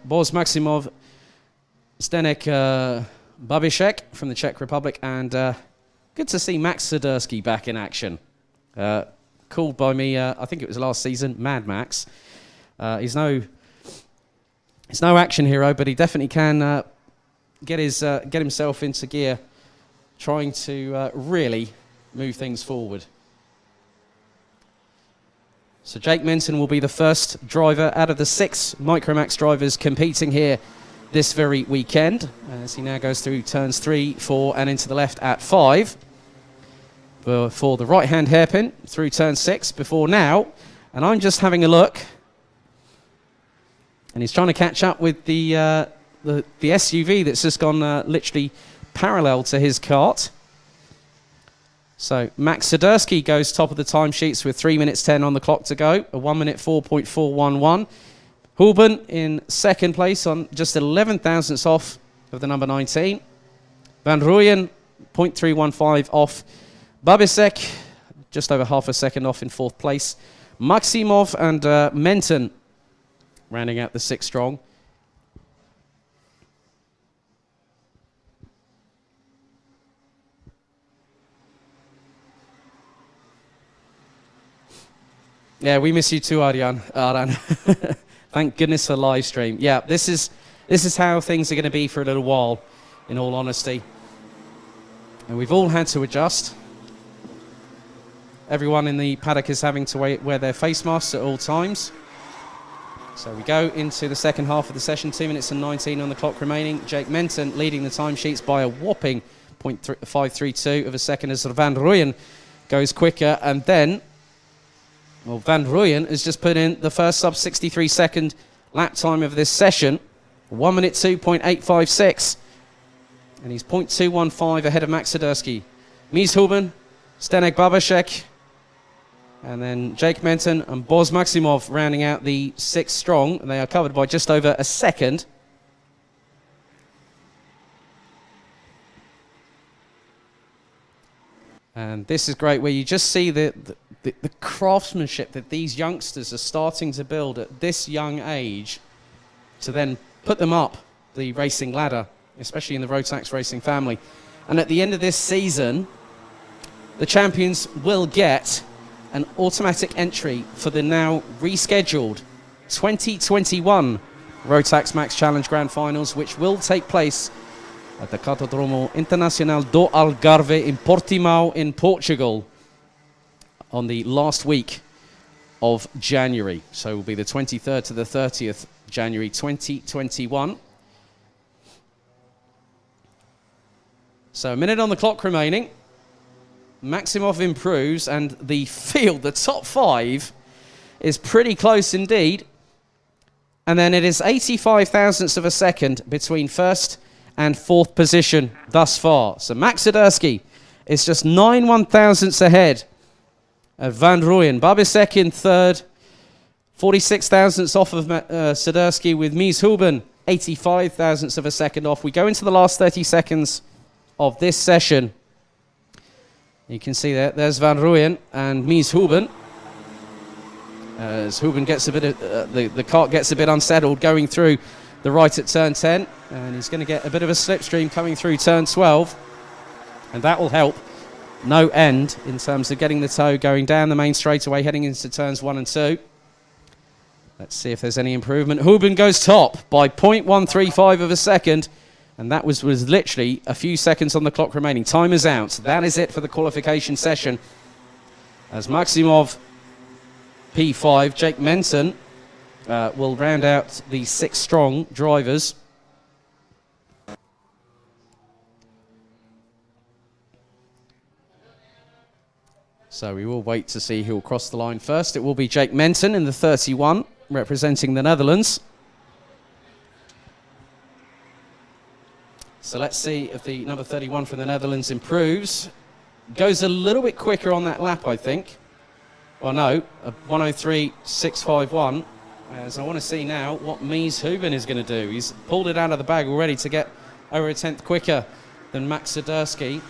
Boris Maximov, Zdeněk Babishek from the Czech Republic, and good to see Max Swiderski back in action. Called by me, I think it was last season, Mad Max. He's no action hero, but he definitely can get himself into gear, trying to really move things forward. So Jake Minton will be the first driver out of the 6 Micromax drivers competing here this very weekend, as he now goes through turns 3, 4 and into the left at 5 for the right-hand hairpin through turn 6 before now. And I'm just having a look, and he's trying to catch up with the SUV that's just gone literally parallel to his kart. So Max Swiderski goes top of the timesheets with 3 minutes 10 on the clock to go, a 1 minute 4.411. Huben in second place on just 11 thousandths off of the number 19. Van Rooyen 0.315 off. Babisek just over half a second off in 4th place. Maximov and Menton rounding out the 6 strong. Yeah, we miss you too, Aran. Thank goodness for live stream. Yeah, this is how things are going to be for a little while, in all honesty. And we've all had to adjust. Everyone in the paddock is having to wear their face masks at all times. So we go into the second half of the session, 2 minutes and 19 on the clock remaining. Jake Menton leading the timesheets by a whopping 0.532 of a second as Van Rooyen goes quicker. And then, well, Van Rooyen has just put in the first sub 63 second lap time of this session, 1 minute 2.856. And he's 0.215 ahead of Max Swiderski. Mies Huben, Zdeněk Babishek, and then Jake Menton and Boz Maximov rounding out the 6 strong. And they are covered by just over a second. And this is great, where you just see the craftsmanship that these youngsters are starting to build at this young age to then put them up the racing ladder, especially in the Rotax racing family. And at the end of this season, the champions will get an automatic entry for the now rescheduled 2021 Rotax Max Challenge Grand Finals, which will take place at the Cartódromo Internacional do Algarve in Portimao in Portugal on the last week of January. So it will be the 23rd to the 30th January 2021. So a minute on the clock remaining. Maximov improves, and the field, the top 5, is pretty close indeed. And then it is 85 thousandths of a second between 1st and 4th position thus far. So Max Swiderski is just 9 1/1000ths ahead of Van Rooyen. Babisek in 3rd, 46 thousandths off of Swiderski, with Mies Huben 85 thousandths of a second off. We go into the last 30 seconds of this session. You can see there's Van Rooyen and Mies Huben. As Huben gets a bit of, the kart gets a bit unsettled going through the right at turn 10, and he's going to get a bit of a slipstream coming through turn 12, and that will help no end in terms of getting the tow going down the main straightaway heading into turns 1 and 2. Let's see if there's any improvement. Huben goes top by 0.135 of a second, and that was literally a few seconds on the clock remaining. Time is out. That is it for the qualification session, as Maximov P5, Jake Menton will round out the 6 strong drivers. So we will wait to see who will cross the line first. It will be Jake Menton in the 31, representing the Netherlands. So let's see if the number 31 from the Netherlands improves. Goes a little bit quicker on that lap, I think. Well, no, a 103.651. As I want to see now what Mies Huben is going to do. He's pulled it out of the bag already to get over a 10th quicker than Max Swiderski.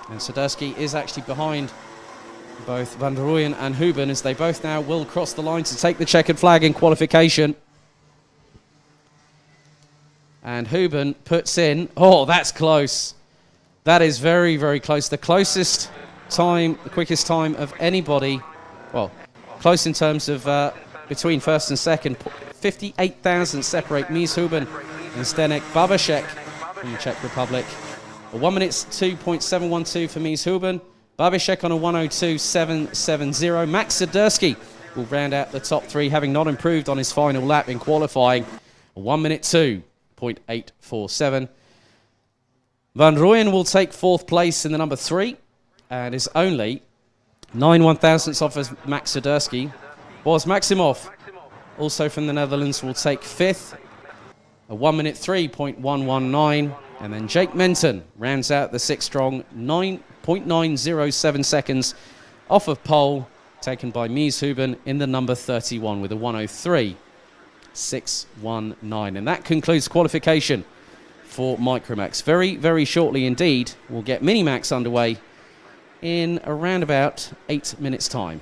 And Sadurski is actually behind both Van der Rooyen and Huben, as they both now will cross the line to take the checkered flag in qualification. And Huben puts in, oh, that's close. That is very, very close. The closest time, the quickest time of anybody, well, close in terms of between first and second. 58,000 separate Mies Huben and Zdeněk Babashek from the Czech Republic. A 1 minute 2.712 for Mies Huben. Babashek on a 1:02.770. Max Sadurski will round out the top three, having not improved on his final lap in qualifying. A 1 minute 2.847. Van Rooyen will take fourth place in the number 3 and is only 9 1/1000ths off as Max Sadurski. Boris Maximov, also from the Netherlands, will take fifth. A 1 minute 3.119. And then Jake Menton rounds out the 6 strong, 9.907 seconds off of pole, taken by Mies Huben in the number 31 with a 1:03.619. And that concludes qualification for Micromax. Very, very shortly indeed, we'll get Minimax underway in around about 8 minutes' time.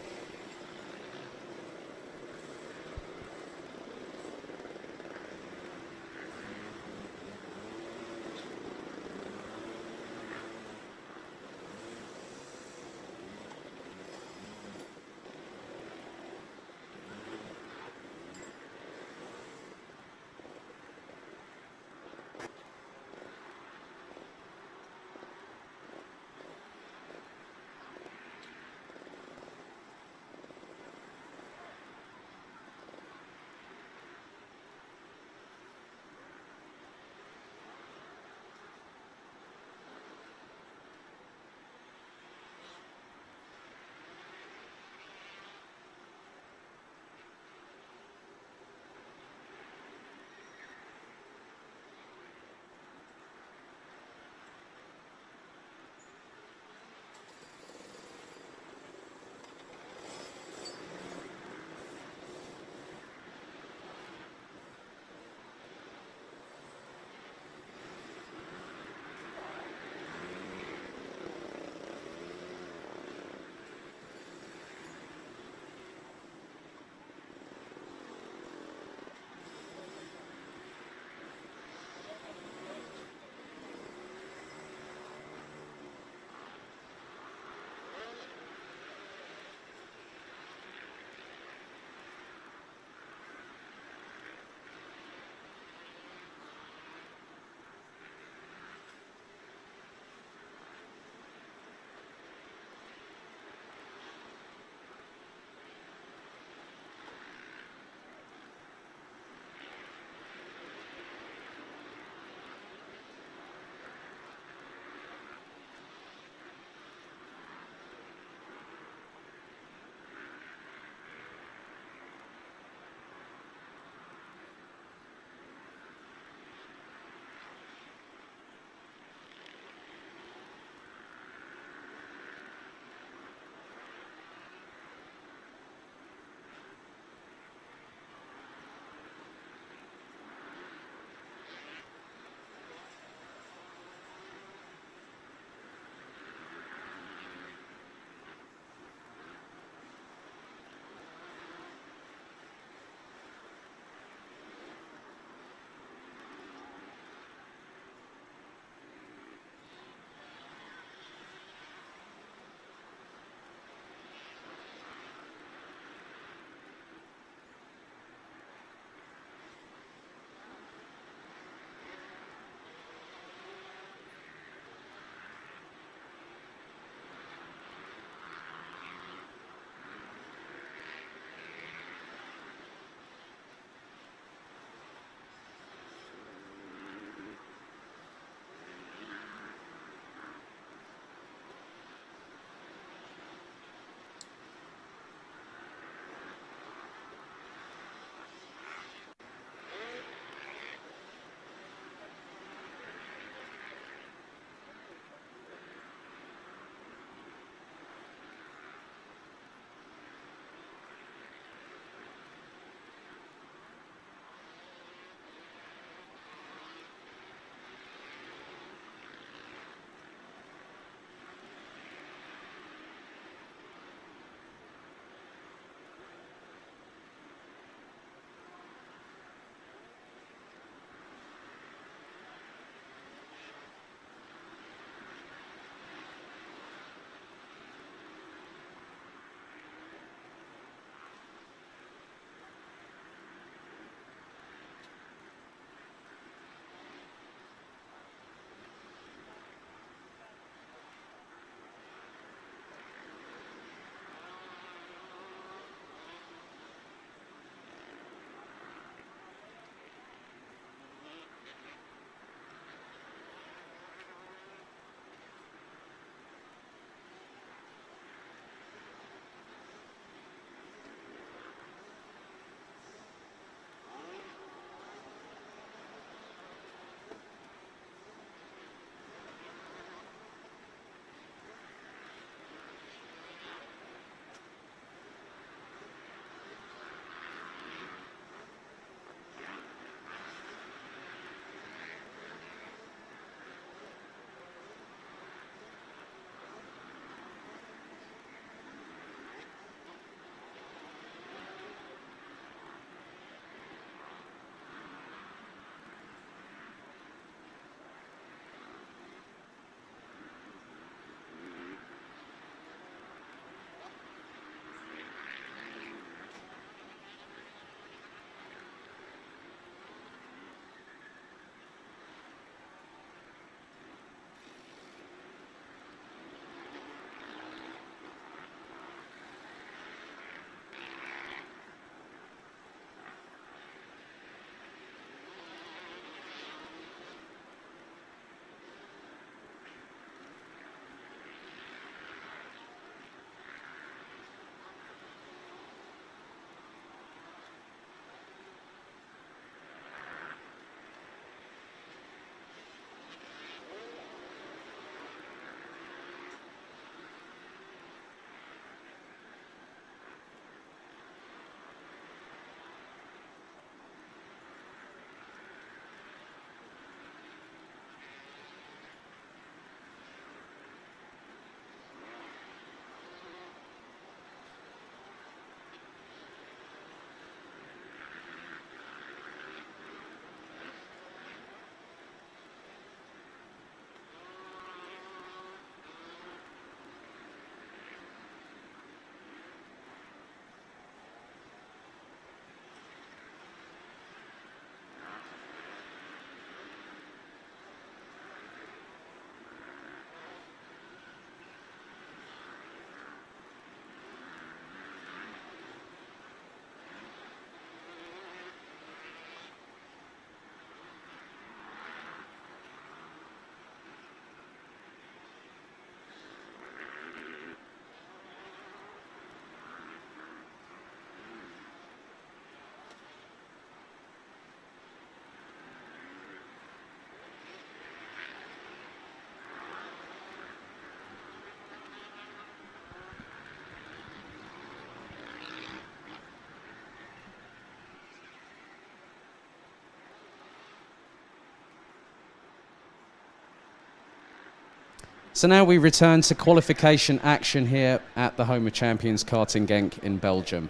So now we return to qualification action here at the home of champions Karting Genk in Belgium,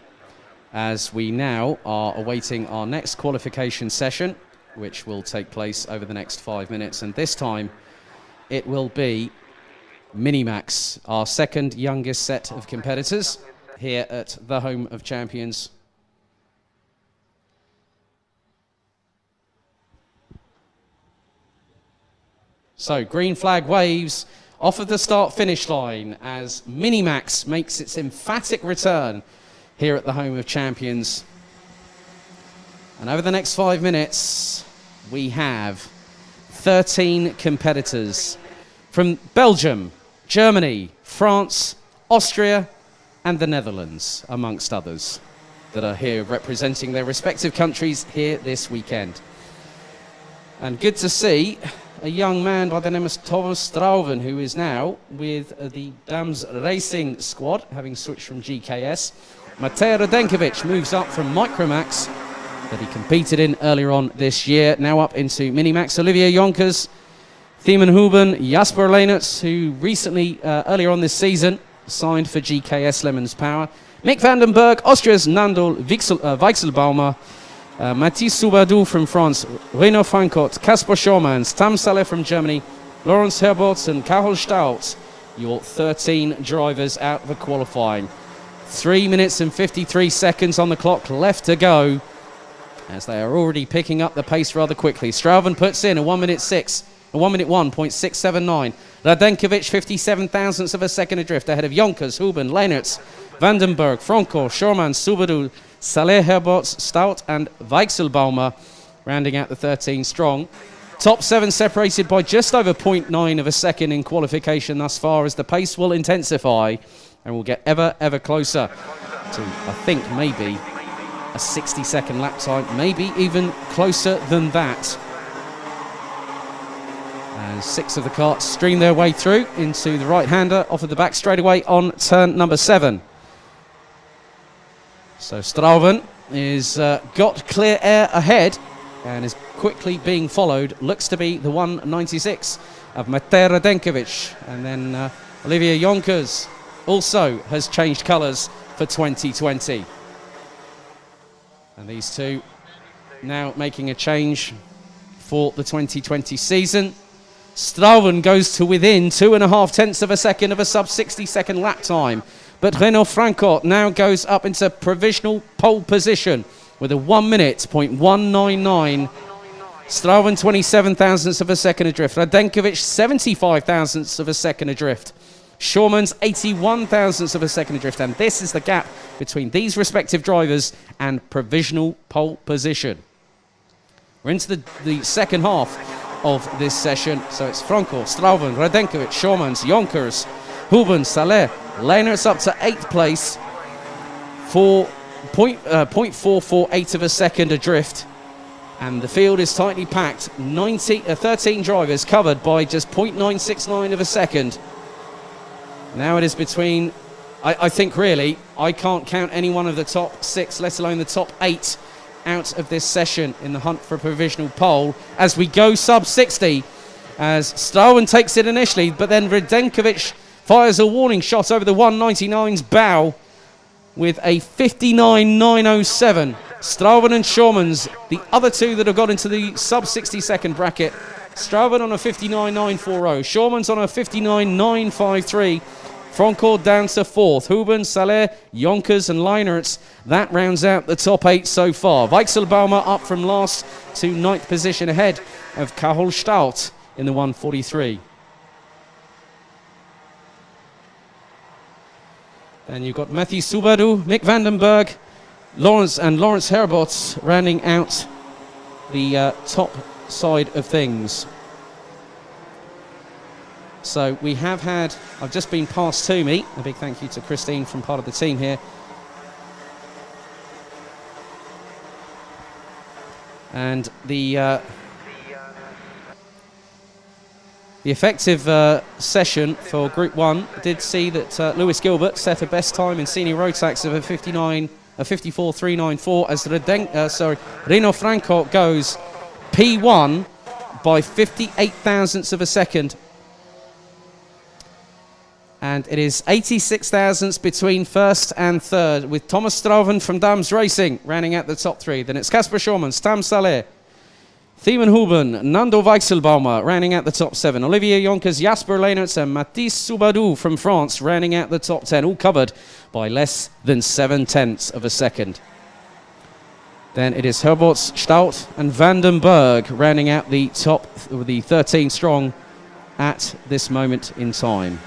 as we now are awaiting our next qualification session, which will take place over the next 5 minutes, and this time it will be Minimax, our second youngest set of competitors here at the home of champions. So green flag waves off of the start-finish line as Minimax makes its emphatic return here at the home of champions. And over the next 5 minutes, we have 13 competitors from Belgium, Germany, France, Austria, and the Netherlands, amongst others, that are here representing their respective countries here this weekend. And good to see a young man by the name of Thomas Strauven, who is now with the Dams Racing squad, having switched from GKS. Matej Radenkovic moves up from Micromax, that he competed in earlier on this year, now up into Minimax. Olivier Jonkers, Thiemen Huben, Jasper Leenerts, who recently, earlier on this season, signed for GKS Lemons Power. Mick van den Berg, Austria's Nandol Weichselbaumer, Mathis Soubadou from France, Renaud Francot, Kasper Schormans, Tam Saleh from Germany, Lawrence Herbots and Karol Staut, your 13 drivers out for qualifying. 3 minutes and 53 seconds on the clock left to go, as they are already picking up the pace rather quickly. Strauven puts in a 1 minute 1.679. Radenkovic 57 thousandths of a second adrift ahead of Jonkers, Huben, Leenerts, Vandenberg, Franco, Schormans, Soubadou, Saleh, Herbots, Stout and Weichselbaumer, rounding out the 13 strong. Top 7 separated by just over 0.9 of a second in qualification thus far, as the pace will intensify and will get ever closer to, I think, maybe a 60-second lap time, maybe even closer than that. As 6 of the karts stream their way through into the right-hander off of the back straightaway on turn number 7. So Strauven is got clear air ahead and is quickly being followed. Looks to be the 196 of Matej Radenkovic. And then Olivier Jonkers also has changed colours for 2020. And these two now making a change for the 2020 season. Strauven goes to within 2.5 tenths of a second of a sub 60-second lap time. But Renaud Francot now goes up into provisional pole position with a 1 minute, 0.199. Strauven 27 thousandths of a second adrift. Radenkovic 75 thousandths of a second adrift. Schormans 81 thousandths of a second adrift. And this is the gap between these respective drivers and provisional pole position. We're into the second half of this session. So it's Franco, Strauven, Radenkovic, Schormans, Jonkers, Huben, Saleh, Leenerts up to 8th place for 0.448 of a second adrift. And the field is tightly packed. 13 drivers covered by just 0.969 of a second. Now it is between, I think really, I can't count any one of the top 6, let alone the top 8 out of this session in the hunt for a provisional pole as we go sub 60, as Strauven takes it initially, but then Radenkovic fires a warning shot over the 199's bow with a 59.907. Strauven and Schormans, the other two that have got into the sub 60-second bracket. Strauven on a 59.940, Schormans on a 59.953. Franco down to 4th. Huben, Saleh, Jonkers and Leenerts. That rounds out the top 8 so far. Weichselbaumer up from last to 9th position ahead of Karol Staut in the 143. Then you've got Mathis Soubadou, Mick van den Berg, Lawrence Herbots rounding out the top side of things. So we have had, I've just been passed to me, a big thank you to Christine from part of the team here. And the effective session for Group 1 did see that Lewis Gilbert set a best time in senior Rotax of a 54.394 as Renaud Francot goes P1 by 58 thousandths of a second And it is 86 thousandths between first and third, with Thomas Strauven from Dams Racing rounding out the top three. Then it's Kasper Schaumann, Tam Saleh, Thiemen Huben, Nando Weichselbaumer rounding out the top 7. Olivier Jonkers, Jasper Leenerts and Mathis Soubadou from France rounding out the top 10, all covered by less than 7/10 of a second. Then it is Herbots, Stout and Vandenberg rounding out the top, the 13 strong at this moment in time.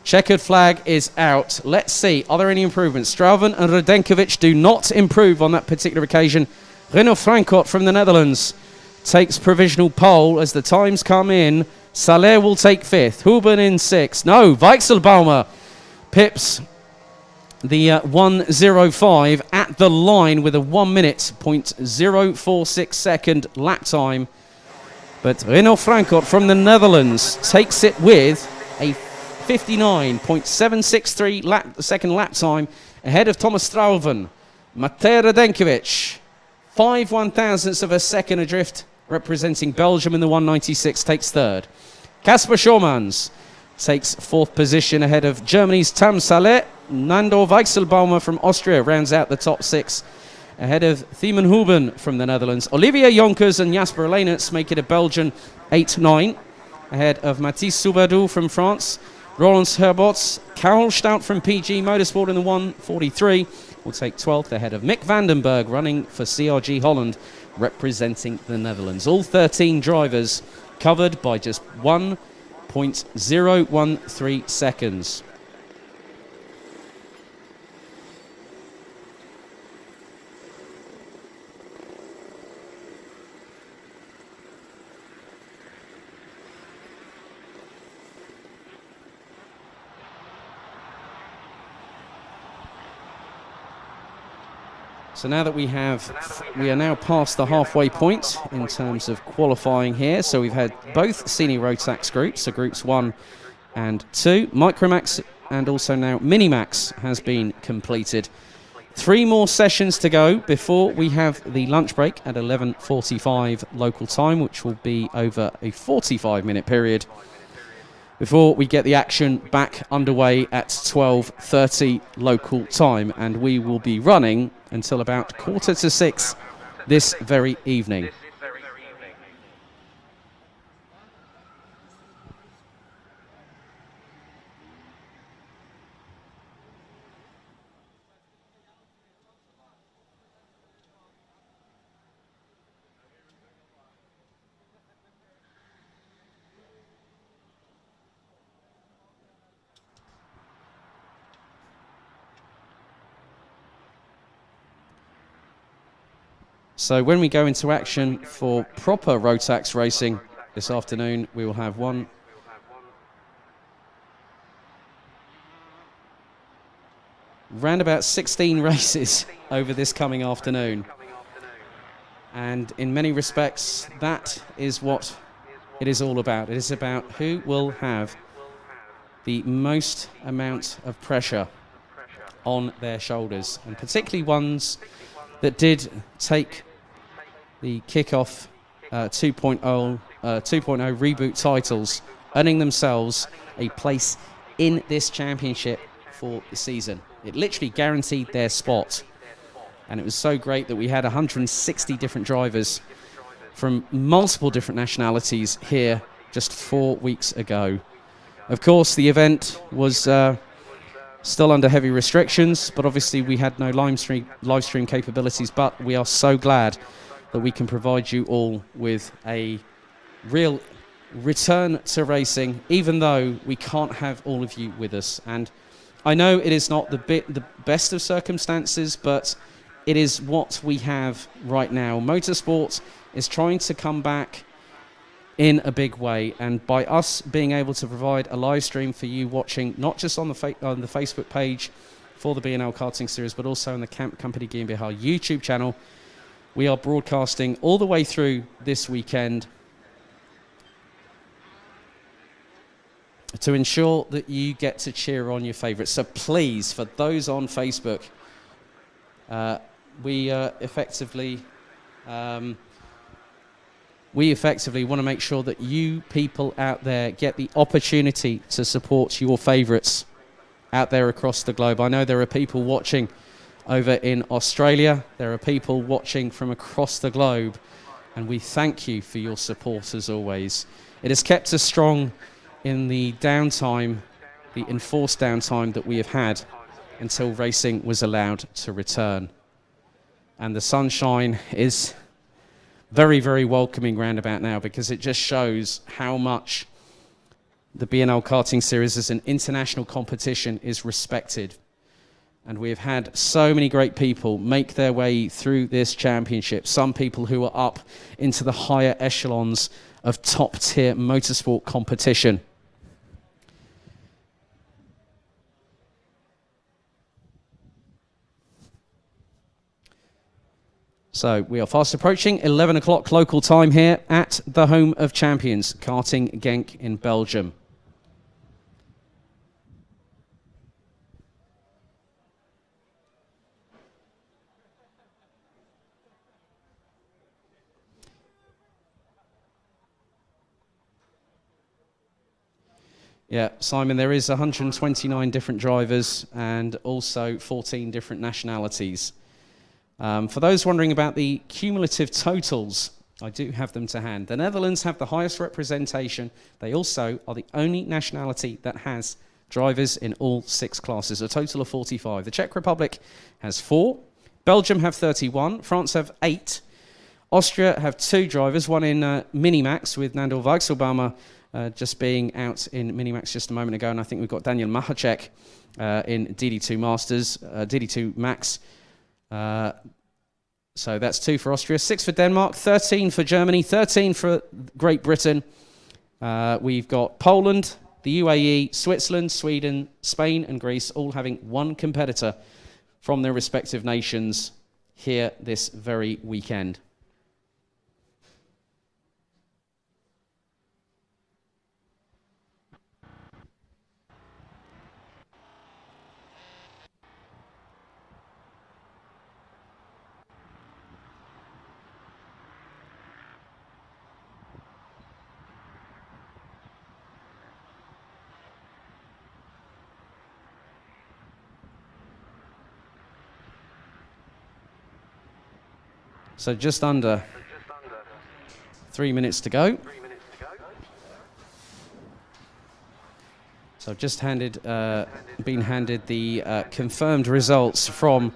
Checkered flag is out. Let's see, are there any improvements? Strauven and Radenkovic do not improve on that particular occasion. Renaud Frankot from the Netherlands takes provisional pole as the times come in. Saleh will take 5th. Huben in 6th. No, Weichselbaumer pips the 1:05 at the line with a 1 minute, 0.046 second lap time. But Renaud Frankot from the Netherlands takes it with a 59.763 second lap time ahead of Thomas Strauven. Matej Radenkovic, 5/1000ths of a second adrift, representing Belgium in the 196, takes 3rd. Kasper Schaumann takes 4th position ahead of Germany's Tam Saleh. Nando Weichselbaumer from Austria rounds out the top 6 ahead of Thiemen Huben from the Netherlands. Olivier Jonkers and Jasper Leenerts make it a Belgian 8-9 ahead of Mathis Soubadou from France. Roland Herbots, Karel Stout from PG Motorsport in the 143 will take 12th ahead of Mick Vandenberg running for CRG Holland representing the Netherlands. All 13 drivers covered by just 1.013 seconds. So now that we are now past the halfway point in terms of qualifying here. So we've had both senior Rotax groups, so groups 1 and 2. Micromax and also now Minimax has been completed. 3 more sessions to go before we have the lunch break at 11:45 local time, which will be over a 45-minute period, before we get the action back underway at 12:30 local time, and we will be running until about 5:45 this very evening. So when we go into action for proper Rotax racing this afternoon, we will have round about 16 races over this coming afternoon. And in many respects, that is what it is all about. It is about who will have the most amount of pressure on their shoulders, and particularly ones that did take the kickoff 2.0 reboot titles, earning themselves a place in this championship for the season. It literally guaranteed their spot, and it was so great that we had 160 different drivers from multiple different nationalities here just 4 weeks ago. Of course, the event was still under heavy restrictions, but obviously we had no live stream capabilities, but we are so glad that we can provide you all with a real return to racing, even though we can't have all of you with us. And I know it is not the best of circumstances, but it is what we have right now. Motorsport is trying to come back in a big way, and by us being able to provide a live stream for you watching, not just on the Facebook page for the B&L Karting Series, but also on the Camp Company GmbH YouTube channel, we are broadcasting all the way through this weekend to ensure that you get to cheer on your favourites. So please, for those on Facebook, we effectively We effectively want to make sure that you people out there get the opportunity to support your favourites out there across the globe. I know there are people watching over in Australia. There are people watching from across the globe, and we thank you for your support as always. It has kept us strong in the downtime, the enforced downtime that we have had until racing was allowed to return. And the sunshine is very, very welcoming roundabout now, because it just shows how much the B&L Karting Series as an international competition is respected. And we have had so many great people make their way through this championship. Some people who are up into the higher echelons of top-tier motorsport competition. So we are fast approaching 11 o'clock local time here at the home of champions, Karting Genk in Belgium. Yeah, Simon, there is 129 different drivers and also 14 different nationalities. For those wondering about the cumulative totals, I do have them to hand. The Netherlands have the highest representation. They also are the only nationality that has drivers in all 6 classes, a total of 45. The Czech Republic has 4. Belgium have 31. France have 8. Austria have 2 drivers, one in Minimax with Nando Weichselbaumer just being out in Minimax just a moment ago. And I think we've got Daniel Machacek in DD2 Masters, DD2 Max. So that's 2 for Austria, 6 for Denmark, 13 for Germany, 13 for Great Britain. We've got Poland, the UAE, Switzerland, Sweden, Spain and Greece all having 1 competitor from their respective nations here this very weekend. So just under 3 minutes to go. So I've just been handed the confirmed results from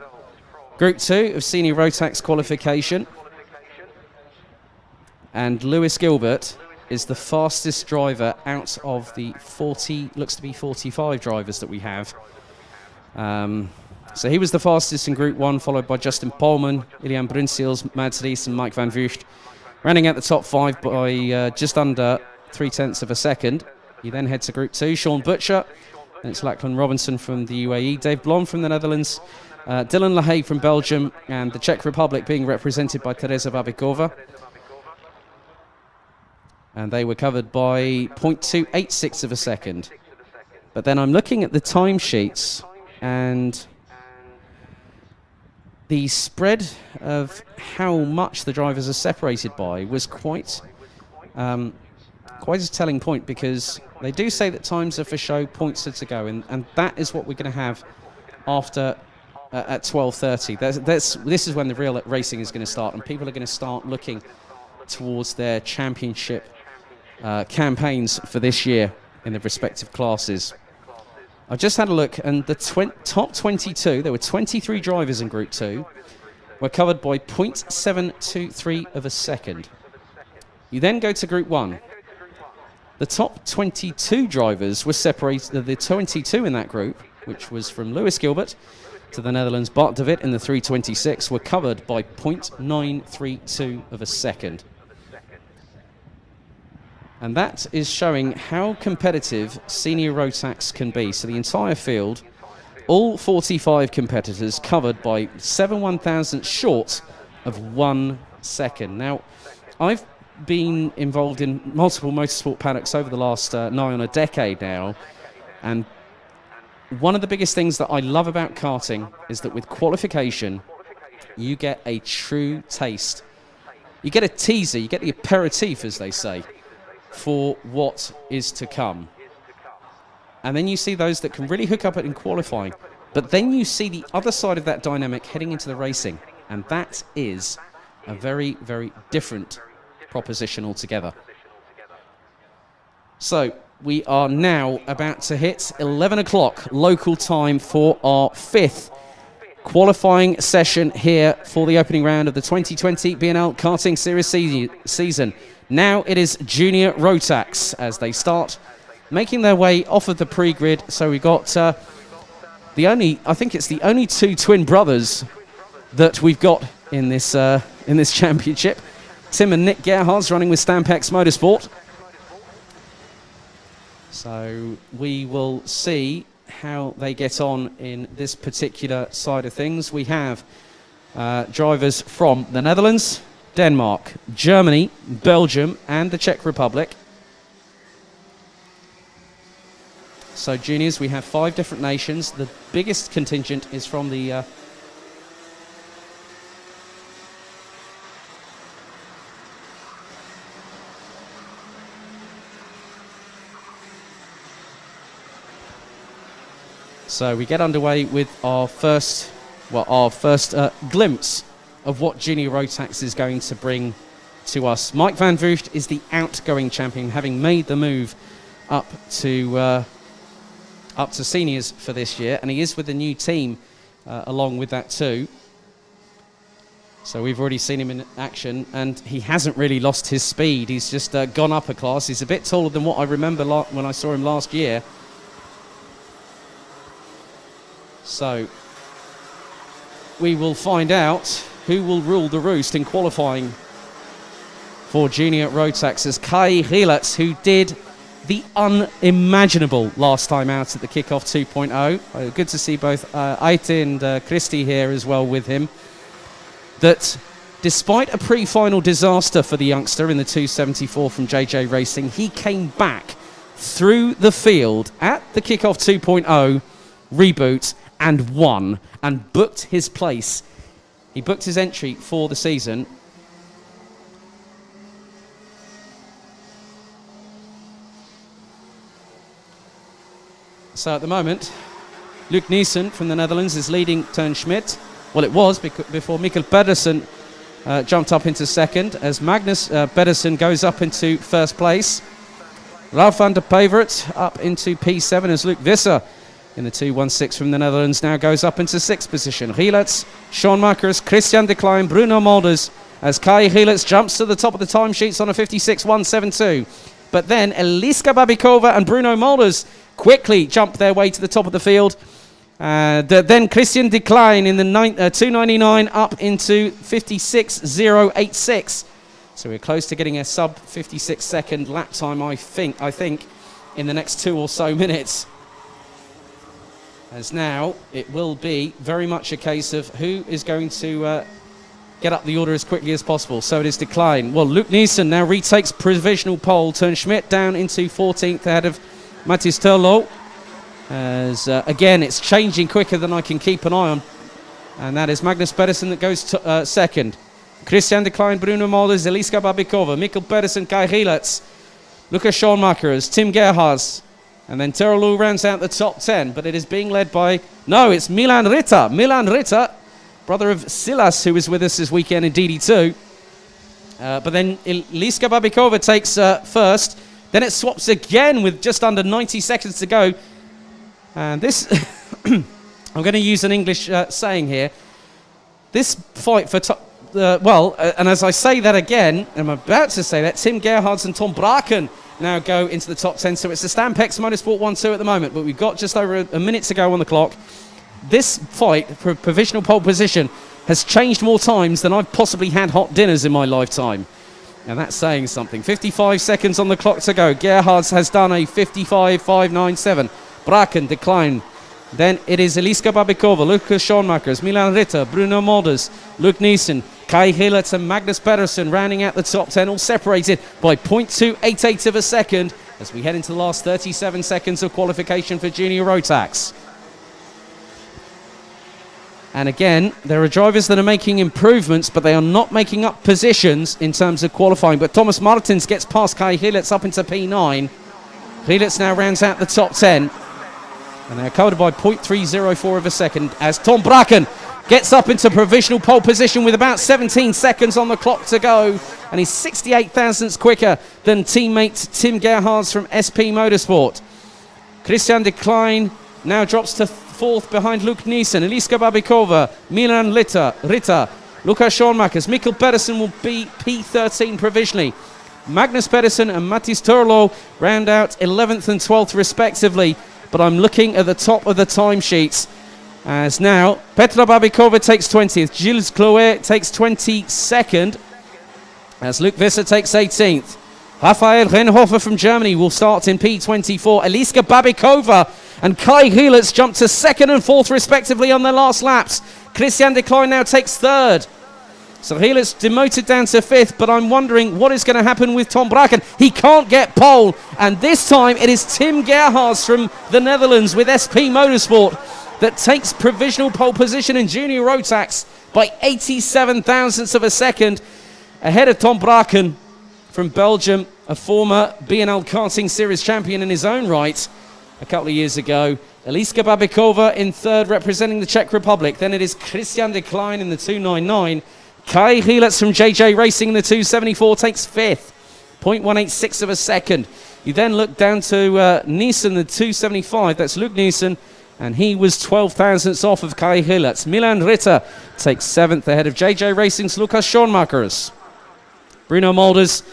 Group 2 of Senior Rotax qualification. And Lewis Gilbert is the fastest driver out of the 40, looks to be 45 drivers that we have. So he was the fastest in Group 1, followed by Justin Polman, Ilian Brunsils, Mads Ries and Mike van Vught. Running out the top 5 by just under 0.3 of a second. You then head to Group 2, Sean Butcher, and it's Lachlan Robinson from the UAE, Dave Blom from the Netherlands, Dylan Lahaye from Belgium, and the Czech Republic being represented by Teresa Babikova. And they were covered by 0.286 of a second. But then I'm looking at the timesheets, and the spread of how much the drivers are separated by was quite a telling point, because they do say that times are for show, points are to go, and that is what we're going to have after at 12:30. This is when the real racing is going to start, and people are going to start looking towards their championship campaigns for this year in the respective classes. I just had a look, and the top 22, there were 23 drivers in Group 2, were covered by 0.723 of a second. You then go to Group 1. The top 22 drivers were separated, the 22 in that group, which was from Lewis Gilbert to the Netherlands, Bart de Wit in the 326, were covered by 0.932 of a second. And that is showing how competitive Senior Rotax can be. So the entire field, all 45 competitors covered by 7/1000 short of 1 second. Now, I've been involved in multiple motorsport paddocks over the last nigh on a decade now, and one of the biggest things that I love about karting is that with qualification, you get a true taste you get a teaser, you get the aperitif, as they say, for what is to come. And then you see those that can really hook up it in qualifying. But then you see the other side of that dynamic heading into the racing. And that is a very, very different proposition altogether. So we are now about to hit 11 o'clock local time for our 5th qualifying session here for the opening round of the 2020 B&L Karting Series season. Now it is Junior Rotax as they start making their way off of the pre-grid. So we got I think it's the only 2 twin brothers that we've got in this championship. Tim and Nick Gerhards running with Stampex Motorsport. So we will see how they get on in this particular side of things. We have drivers from the Netherlands, Denmark, Germany, Belgium and the Czech Republic. So juniors, we have 5 different nations. The biggest contingent is from the So we get underway with our first glimpse of what Junior Rotax is going to bring to us. Mike van Vugt is the outgoing champion, having made the move up to seniors for this year, and he is with the new team along with that too. So we've already seen him in action, and he hasn't really lost his speed. He's just gone up a class. He's a bit taller than what I remember when I saw him last year. So we will find out who will rule the roost in qualifying for Junior Rotax, as Kai Gielert, who did the unimaginable last time out at the Kickoff 2.0. Good to see both Aite and Christy here as well with him. That despite a pre-final disaster for the youngster in the 274 from JJ Racing, he came back through the field at the Kickoff 2.0 reboot and won and booked his place. He booked his entry for the season. So at the moment, Luc Nielsen from the Netherlands is leading Teun Schmidt. Well, it was before Mikkel Pedersen jumped up into second, as Magnus Pedersen goes up into first place. Ralf van der Pevert up into P7, as Luc Visser in the 216 from the Netherlands now goes up into 6th position. Gielert, Sean Makers, Christian de Klein, Bruno Mulders, as Kai Gielert jumps to the top of the timesheets on a 56.172. But then Eliska Babikova and Bruno Mulders quickly jump their way to the top of the field. Then Christian de Klein in the 299 up into 56.086. So we're close to getting a sub 56 second lap time, I think, in the next 2 or so minutes. As now it will be very much a case of who is going to get up the order as quickly as possible. So it is de Klein. Well, Luc Nielsen now retakes provisional pole. Teun Schmidt down into 14th ahead of Mathis Terlo. As again, it's changing quicker than I can keep an eye on. And that is Magnus Pedersen that goes to, second. Christian de Klein, Bruno Mulders, Eliska Babikova, Mikkel Pedersen, Kai Gielert, Lucas Schoenmakers, Tim Gerhards. And then Terlo rounds out the top 10, but it is being led by, no, it's Milan Ritter. Milan Ritter, brother of Silas, who was with us this weekend in DD2. But then Eliska Babikova takes first. Then it swaps again with just under 90 seconds to go. And this, I'm going to use an English saying here. This fight for top, and as I say that again, I'm about to say that, Tim Gerhards and Tom Braken now go into the top 10. So it's the Stampex Motorsport 1-2 at the moment, but we've got just over a minute to go on the clock. This fight for provisional pole position has changed more times than I've possibly had hot dinners in my lifetime. And that's saying something. 55 seconds on the clock to go. Gerhards has done a 55.597. Braken de Klein. Then it is Eliska Babikova, Lucas Schoenmakers, Milan Ritter, Bruno Mulders, Luc Nielsen, Kai Gielert and Magnus Pedersen rounding out the top 10, all separated by 0.288 of a second as we head into the last 37 seconds of qualification for Junior Rotax. And again, there are drivers that are making improvements, but they are not making up positions in terms of qualifying. But Thomas Martins gets past Kai Hilets up into P9. Hilets now rounds out the top 10. And they're covered by 0.304 of a second as Tom Braken gets up into provisional pole position with about 17 seconds on the clock to go. And he's 68 thousandths quicker than teammate Tim Gerhards from SP Motorsport. Christian de Klein now drops to fourth behind Luke Nielsen. Eliska Babikova, Milan Ritter, Lukas Schoenmakers. Mikkel Pedersen will be P13 provisionally. Magnus Pedersen and Mattis Turlo round out 11th and 12th respectively. But I'm looking at the top of the timesheets as now Petra Babikova takes 20th, Gilles Chloé takes 22nd, as Luc Visser takes 18th. Raphael Renhofer from Germany will start in P24. Eliska Babikova and Kai Hilets jump to 2nd and 4th respectively on their last laps. Christian de Klein now takes 3rd. So Hilets demoted down to 5th, but I'm wondering what is going to happen with Tom Braken. He can't get pole, and this time it is Tim Gerhards from the Netherlands with SP Motorsport that takes provisional pole position in Junior Rotax by 87 thousandths of a second, ahead of Tom Braken from Belgium, a former B&L Karting Series champion in his own right a couple of years ago. Eliska Babikova in 3rd, representing the Czech Republic. Then it is Christian de Klein in the 299. Kai Hilets from JJ Racing in the 274 takes 5th, 0.186 of a second. You then look down to Nielsen, the 275. That's Luke Nielsen, and he was 12 thousandths off of Kai Hilets. Milan Ritter takes 7th ahead of JJ Racing's Lukas Schoenmakers. Bruno Mulders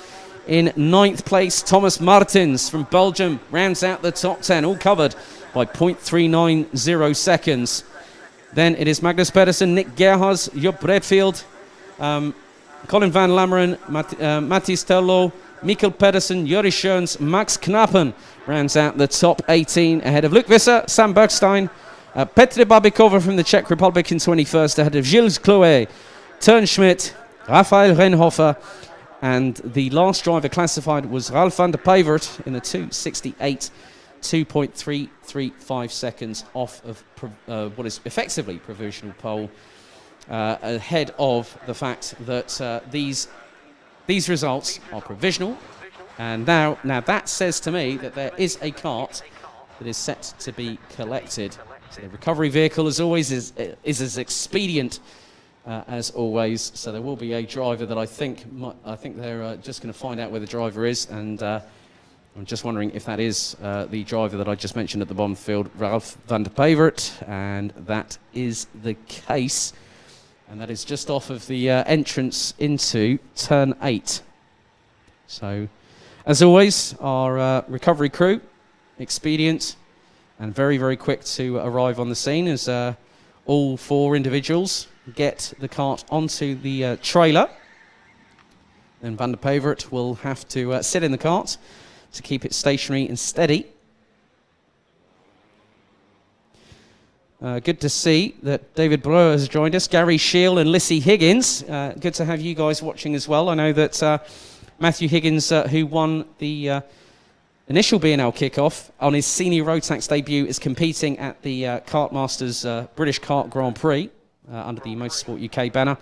in 9th place. Thomas Martins from Belgium rounds out the top 10, all covered by 0.390 seconds. Then it is Magnus Pedersen, Nick Gerhards, Job Bredfield, Colin van Lammeren, Mattis Terlo, Mikkel Pedersen, Juri Schoens, Max Knappen rounds out the top 18 ahead of Luc Visser, Sam Bergstein, Petra Babikova from the Czech Republic in 21st ahead of Gilles Chloé, Tern Schmidt, Raphael Renhofer, and the last driver classified was Ralf van der Pijvert in the 268, 2.335 seconds off of what is effectively provisional pole, ahead of the fact that these results are provisional, and now that says to me that there is a kart that is set to be collected. So the recovery vehicle, as always, is as expedient as always. So there will be a driver that I think they're just going to find out where the driver is, and I'm just wondering if that is the driver that I just mentioned at the bottom of the field, Ralf van der Pijvert, and that is the case. And that is just off of the entrance into turn 8. So, as always, our recovery crew, expedient and very, very quick to arrive on the scene as all 4 individuals get the cart onto the trailer. Then Van der Pijvert will have to sit in the cart to keep it stationary and steady. Good to see that David Brewer has joined us, Gary Shield and Lissy Higgins. Good to have you guys watching as well. I know that Matthew Higgins, who won the initial B&L kickoff on his senior Rotax debut, is competing at the Kart Masters British Kart Grand Prix under the Motorsport UK banner.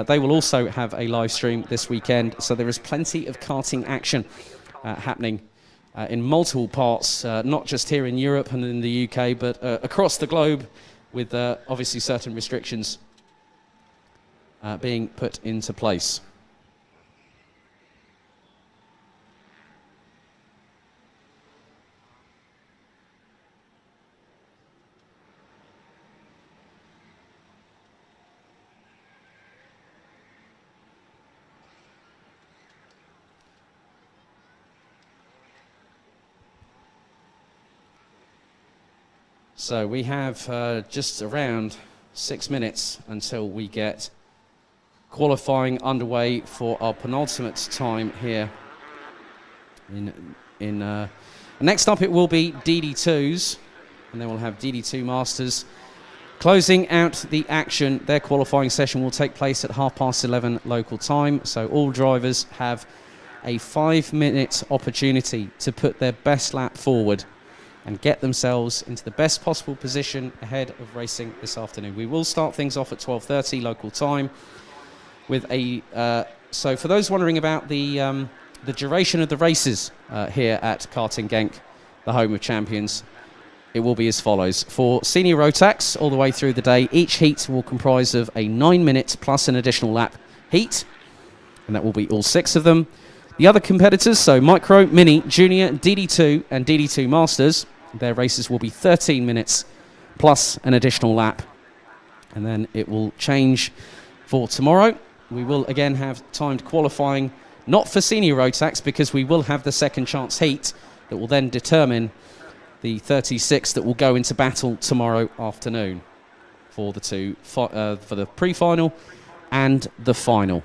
They will also have a live stream this weekend, so there is plenty of karting action happening in multiple parts, not just here in Europe and in the UK, but across the globe, with obviously certain restrictions being put into place. So we have just around 6 minutes until we get qualifying underway for our penultimate time here. Next up it will be DD2s, and then we'll have DD2 Masters. Closing out the action, their qualifying session will take place at 11:30 local time, so all drivers have a 5-minute opportunity to put their best lap forward and get themselves into the best possible position ahead of racing this afternoon. We will start things off at 12:30 local time with a... so for those wondering about the duration of the races here at Karting Genk, the home of champions, it will be as follows. For senior Rotax, all the way through the day, each heat will comprise of a 9-minute plus an additional lap heat, and that will be all 6 of them. The other competitors, so Micro, Mini, Junior, DD2 and DD2 Masters, their races will be 13 minutes plus an additional lap, and then it will change for tomorrow. We will again have timed qualifying, not for senior Rotax, because we will have the second chance heat that will then determine the 36 that will go into battle tomorrow afternoon for the for the pre-final and the final.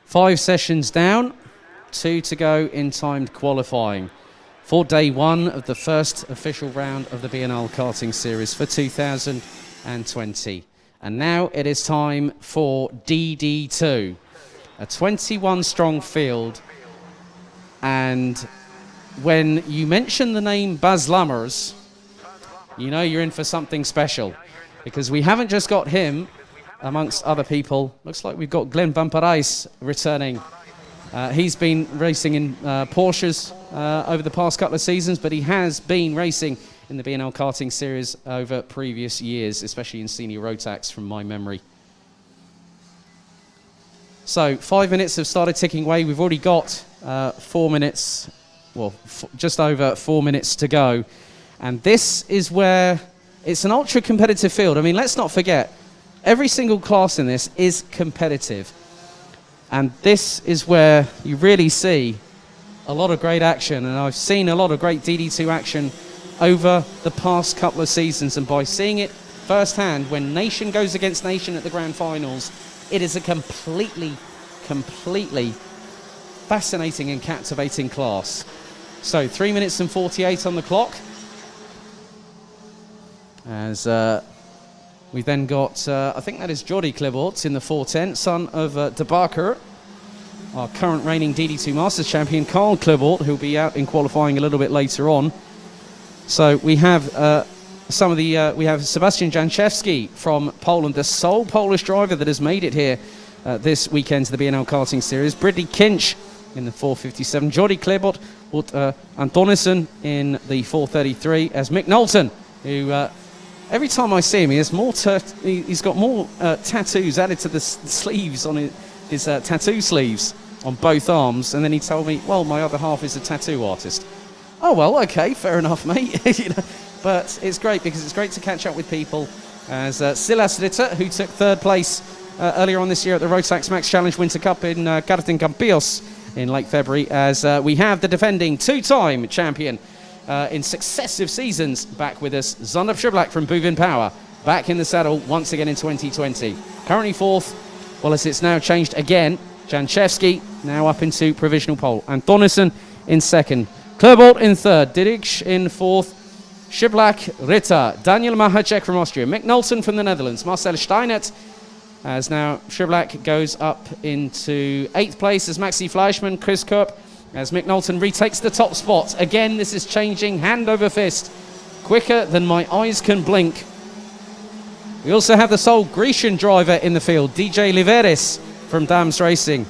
5 sessions down, 2 to go in timed qualifying for day 1 of the first official round of the B&L Karting Series for 2020. And now it is time for DD2, a 21-strong field. And when you mention the name Bas Lammers, you know you're in for something special, because we haven't just got him amongst other people. Looks like we've got Glenn van Parijs returning. He's been racing in Porsches over the past couple of seasons, but he has been racing in the B&L Karting Series over previous years, especially in Senior Rotax from my memory. So 5 minutes have started ticking away. We've already got 4 minutes, well, just over 4 minutes to go. And this is where it's an ultra competitive field. I mean, let's not forget, every single class in this is competitive. And this is where you really see a lot of great action. And I've seen a lot of great DD2 action over the past couple of seasons. And by seeing it firsthand, when nation goes against nation at the grand finals, it is a completely fascinating and captivating class. So 3 minutes and 48 on the clock. As we've then got, I think that is Jordi Kleboort in the 410, son of De Backer, our current reigning DD2 Masters champion, Carl Kleboort, who'll be out in qualifying a little bit later on. So we have we have Sebastian Janczewski from Poland, the sole Polish driver that has made it here this weekend to the B&L Karting Series. Brittany Kinch in the 457, Jordi Kleboort, Antonissen in the 433, as Mick Knowlton, who every time I see him, he has more. He's got more tattoos added to the sleeves on his tattoo sleeves on both arms. And then he told me, "Well, my other half is a tattoo artist." Oh well, okay, fair enough, mate. You know, but it's great because it's great to catch up with people. As Silas Ritter, who took 3rd place earlier on this year at the Rotax Max Challenge Winter Cup in Karting Campillos in late February, as we have the defending 2-time champion in successive seasons back with us, Zandop Schublak from Buvin Power, back in the saddle once again in 2020. Currently 4th, well, as it's now changed again, Janczewski now up into provisional pole, Antonissen in 2nd, Kleboort in 3rd, Dirks in 4th, Schublak, Ritter, Daniel Mahacek from Austria, Mick Knowlton from the Netherlands, Marcel Steinert, as now Schublak goes up into 8th place as Maxi Fleischmann, Chris Kopp, as Mick Knowlton retakes the top spot. Again, this is changing hand over fist, quicker than my eyes can blink. We also have the sole Grecian driver in the field, DJ Liveris from Dams Racing.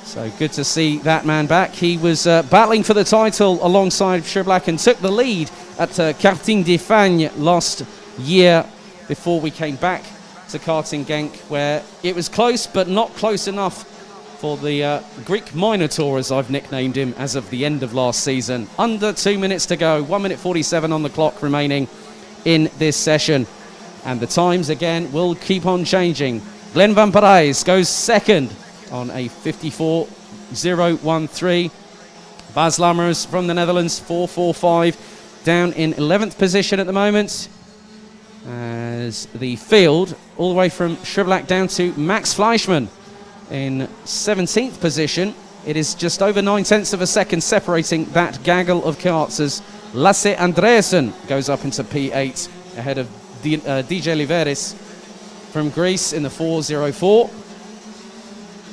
So good to see that man back. He was battling for the title alongside Schublak and took the lead at Karting de Fagne last year before we came back to Karting Genk, where it was close but not close enough for the Greek Minotaur, as I've nicknamed him, as of the end of last season. Under 2 minutes to go, 1 minute 47 on the clock remaining in this session. And the times, again, will keep on changing. Glenn van Parijs goes 2nd on a 54.013. Bas Lammers from the Netherlands, 4.45, down in 11th position at the moment. As the field, all the way from Schublak down to Max Fleischmann in 17th position. It is just over 9/10 of a second separating that gaggle of karts as Lasse Andreasen goes up into P8 ahead of DJ Liveris from Greece in the 4.04.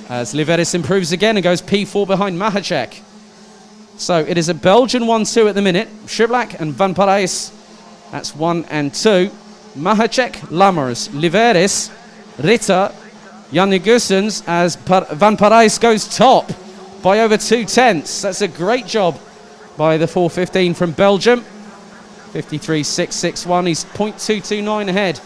As Liveris improves again and goes P4 behind Mahacek. So it is a Belgian 1-2 at the minute. Schublak and Van Parijs, that's 1 and 2. Mahacek, Lammers, Liveris, Ritter, Janne Gussens, as Van Parijs goes top by over 2/10. That's a great job by the 415 from Belgium. 53.661. He's 0.229 ahead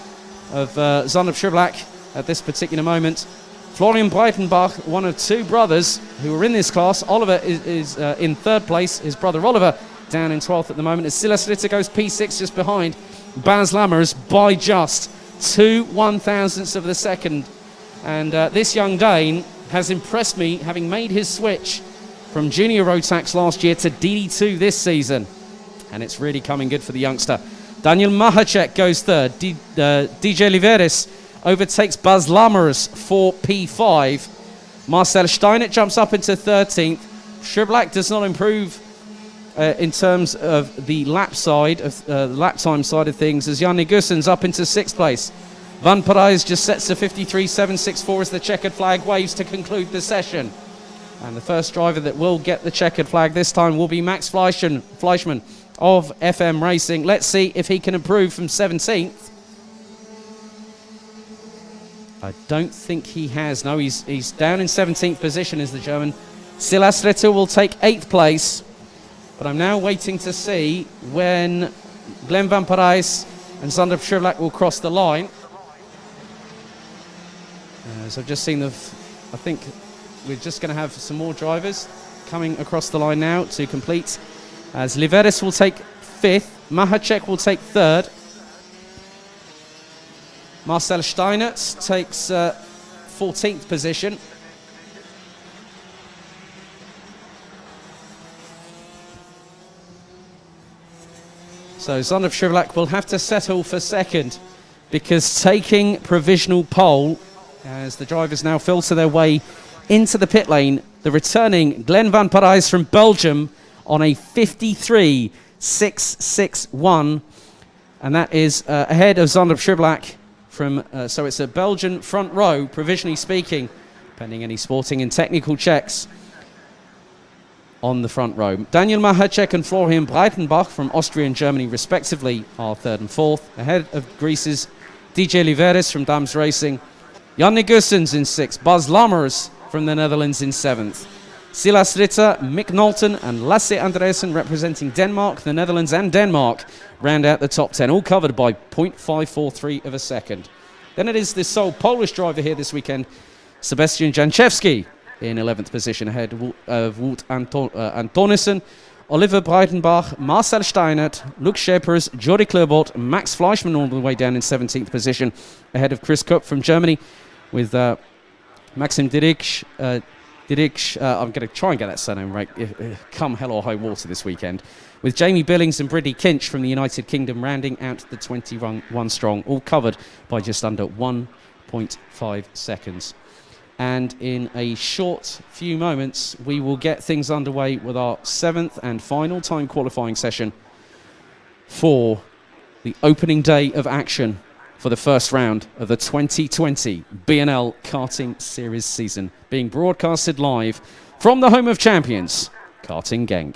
of Zandop Schublak at this particular moment. Florian Breitenbach, one of 2 brothers who are in this class. Oliver is in 3rd place. His brother Oliver down in 12th at the moment. As Silas Ritter goes P6 just behind Bas Lammers by just 2 1/1000ths of a second. And this young Dane has impressed me, having made his switch from Junior Rotax last year to DD2 this season. And it's really coming good for the youngster. Daniel Mahacek goes 3rd. DJ Liveris overtakes Bas Lammers for P5. Marcel Steinert jumps up into 13th. Schirblack does not improve in terms of the lap side, of lap time side of things, as Jan Negussen's up into 6th place. Van Parijs just sets to 53.764 as the checkered flag waves to conclude the session. And the first driver that will get the checkered flag this time will be Max Fleischmann of FM Racing. Let's see if he can improve from 17th. I don't think he has. No, he's down in 17th position as the German. Silas Ritter will take 8th place. But I'm now waiting to see when Glenn Van Parijs and Sander Schirblack will cross the line. As I've just seen I think we're just going to have some more drivers coming across the line now to complete. As Liveris will take 5th, Mahacek will take 3rd. Marcel Steinert takes 14th position. So Sander Schirblack will have to settle for 2nd, because taking provisional pole as the drivers now filter their way into the pit lane, the returning Glenn Van Parijs from Belgium on a 53.661, and that is ahead of Sander Schirblack from, so it's a Belgian front row, provisionally speaking, pending any sporting and technical checks on the front row. Daniel Mahacek and Florian Breitenbach from Austria and Germany respectively are 3rd and 4th, ahead of Greece's DJ Liveris from Dams Racing. Jan Negussens in 6th, Bas Lammers from the Netherlands in 7th. Silas Ritter, Mick Knowlton and Lasse Andresen representing Denmark, the Netherlands and Denmark round out the top 10, all covered by 0.543 of a second. Then it is the sole Polish driver here this weekend, Sebastian Janczewski, in 11th position ahead of Wout Antonissen, Oliver Breitenbach, Marcel Steinert, Luc Schepers, Jordi Klerbot, Max Fleischmann all the way down in 17th position ahead of Chris Kopp from Germany, with Maxim Dirich. I'm going to try and get that surname right, come hell or high water this weekend, with Jamie Billings and Brittany Kinch from the United Kingdom rounding out the 21 strong, all covered by just under 1.5 seconds. And in a short few moments, we will get things underway with our 7th and final time qualifying session for the opening day of action for the first round of the 2020 B&L Karting Series season, being broadcasted live from the home of champions, Karting Genk.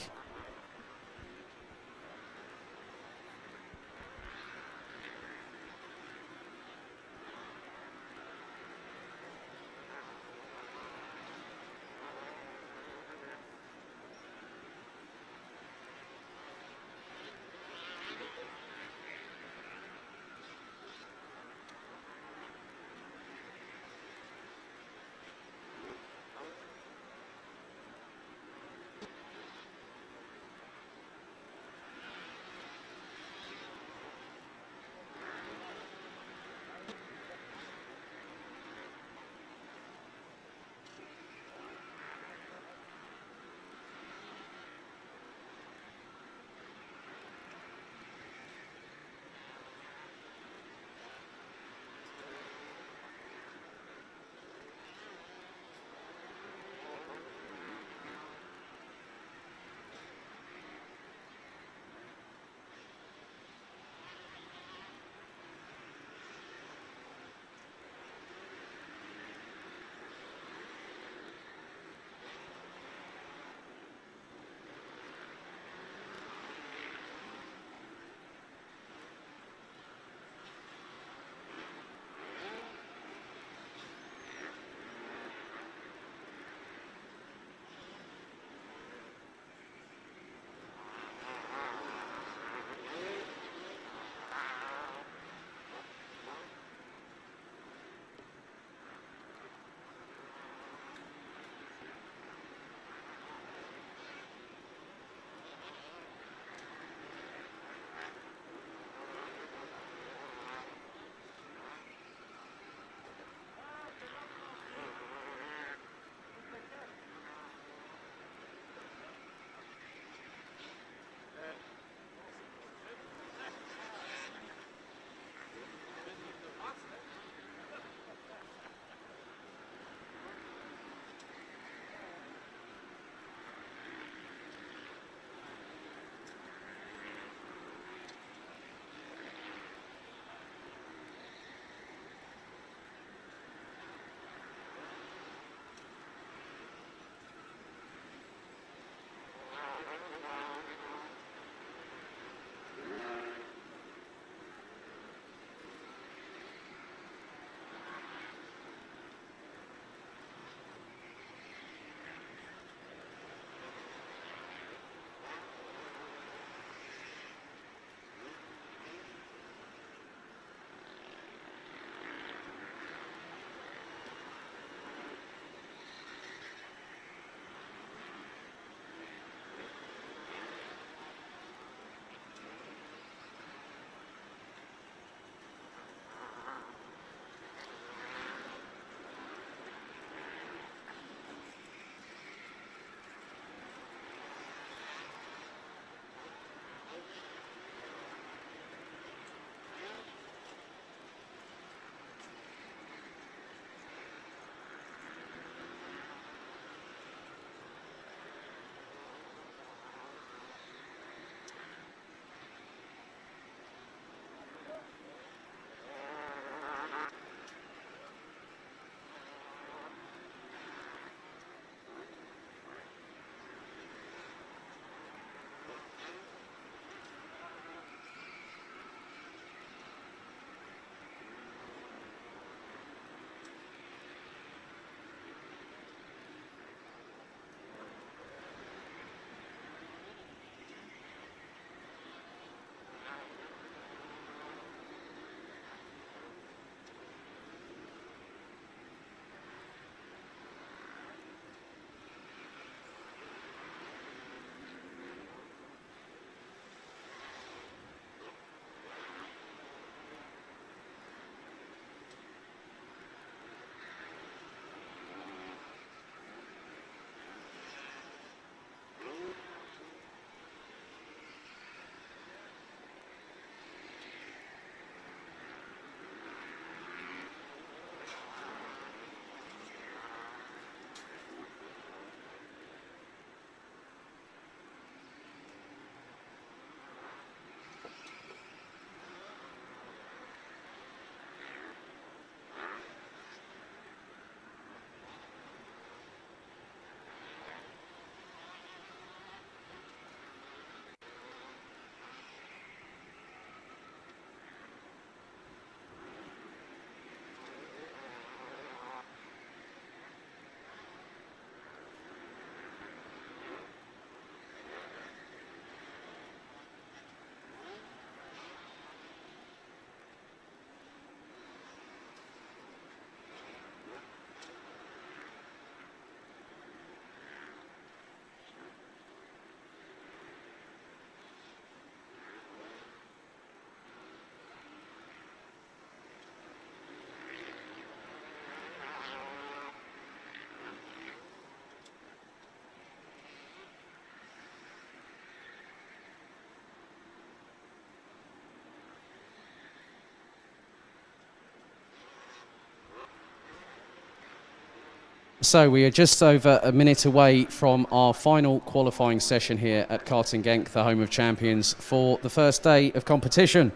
So we are just over a minute away from our final qualifying session here at Karting Genk, the home of champions, for the first day of competition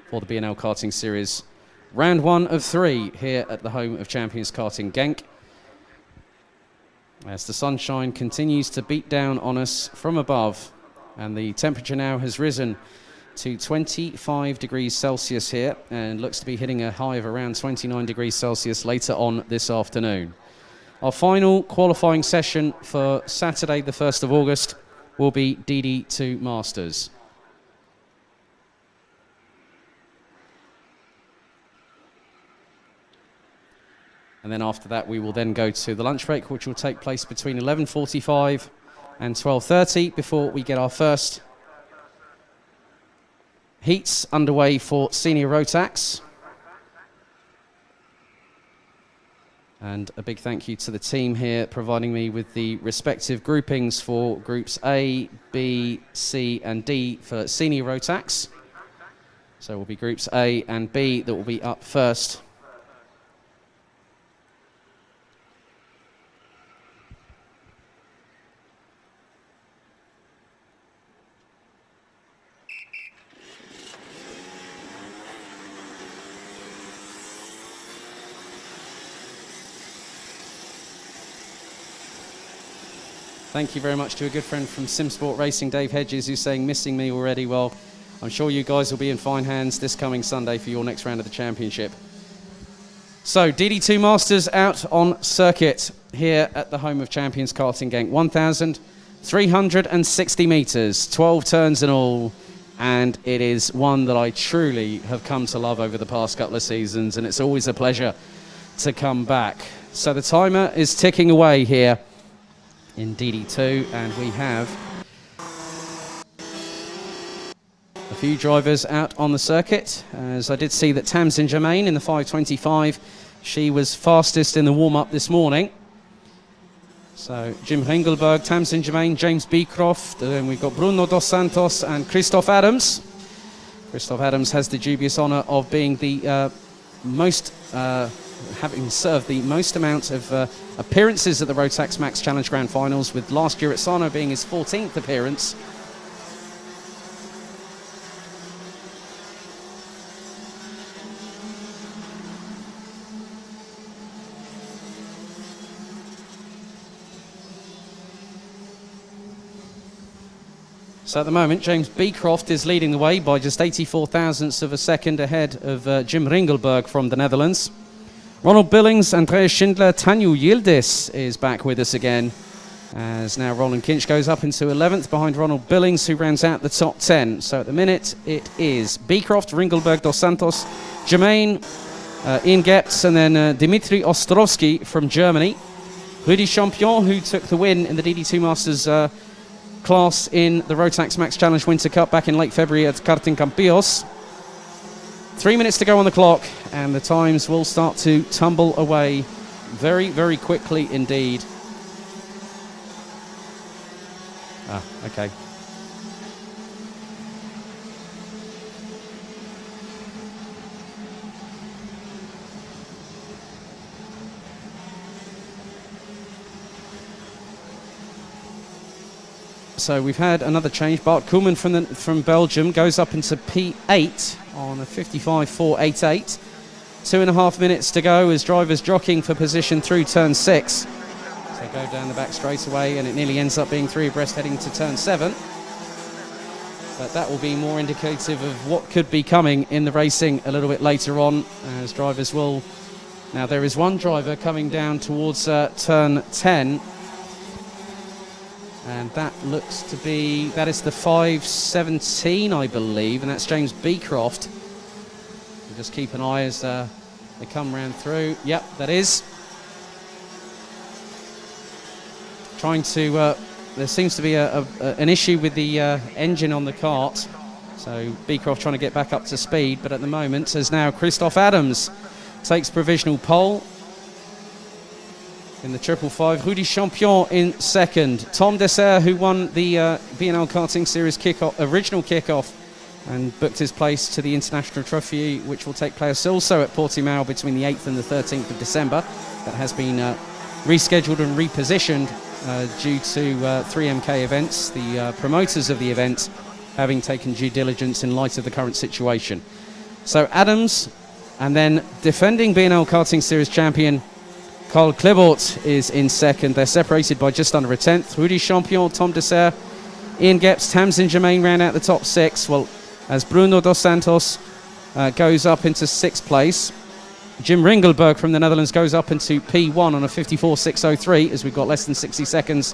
for the B&L Karting Series. Round 1 of 3 here at the home of champions Karting Genk. As the sunshine continues to beat down on us from above, and the temperature now has risen to 25 degrees Celsius here and looks to be hitting a high of around 29 degrees Celsius later on this afternoon. Our final qualifying session for Saturday, the 1st of August, will be DD2 Masters. And then after that, we will then go to the lunch break, which will take place between 11:45 and 12:30 before we get our first heats underway for Senior Rotax. And a big thank you to the team here providing me with the respective groupings for groups A, B, C and D for Senior Rotax. So it will be groups A and B that will be up first. Thank you very much to a good friend from SimSport Racing, Dave Hedges, who's saying, missing me already. Well, I'm sure you guys will be in fine hands this coming Sunday for your next round of the championship. So, DD2 Masters out on circuit here at the home of champions Karting Genk. 1,360 metres, 12 turns in all. And it is one that I truly have come to love over the past couple of seasons. And it's always a pleasure to come back. So the timer is ticking away here in DD2, and we have a few drivers out on the circuit, as I did see that Tamsin Germain in the 5:25, she was fastest in the warm-up this morning. So Jim Ringelberg, Tamsin Germain, James Beecroft, then we've got Bruno Dos Santos and Christoph Adams. Christoph Adams has the dubious honour of being the having served the most amount of appearances at the Rotax Max Challenge Grand Finals, with last year at Sarno being his 14th appearance. So at the moment, James Beecroft is leading the way by just 84 thousandths of a second ahead of Jim Ringelberg from the Netherlands. Ronald Billings, Andreas Schindler, Tanju Yildiz is back with us again, as now Roland Kinch goes up into 11th behind Ronald Billings, who rounds out the top 10. So at the minute, it is Beecroft, Ringelberg, Dos Santos, Germain, Ian Gepts, and then Dimitri Ostrovsky from Germany. Rudy Champion, who took the win in the DD2 Masters class in the Rotax Max Challenge Winter Cup back in late February at Karting Campillos. 3 minutes to go on the clock, and the times will start to tumble away very, very quickly indeed. Okay. So we've had another change. Bart Koolman from Belgium goes up into P8 on a 55.488. 2.5 minutes to go as drivers jockeying for position through turn 6. So go down the back straight away, and it nearly ends up being 3 abreast heading to turn 7. But that will be more indicative of what could be coming in the racing a little bit later on, as drivers will... Now there is one driver coming down towards turn 10. And that looks to be, that is the 5:17, I believe, and that's James Beecroft. We'll just keep an eye as they come round through. Yep, that is. Trying to, there seems to be an issue with the engine on the kart. So Beecroft trying to get back up to speed, but at the moment, as now Christoph Adams takes provisional pole in the 555. Rudy Champion in second. Tom Dessert, who won the B&L Karting Series original kickoff and booked his place to the International Trophy, which will take place also at Portimao between the 8th and the 13th of December. That has been rescheduled and repositioned due to 3MK events, the promoters of the event having taken due diligence in light of the current situation. So Adams, and then defending B&L Karting Series champion Carl Klebort is in second. They're separated by just under a tenth. Rudy Champion, Tom Dessert, Ian Gepps, Tamsin Germain round out the top six. Well, as Bruno dos Santos goes up into sixth place, Jim Ringelberg from the Netherlands goes up into P1 on a 54.603 as we've got less than 60 seconds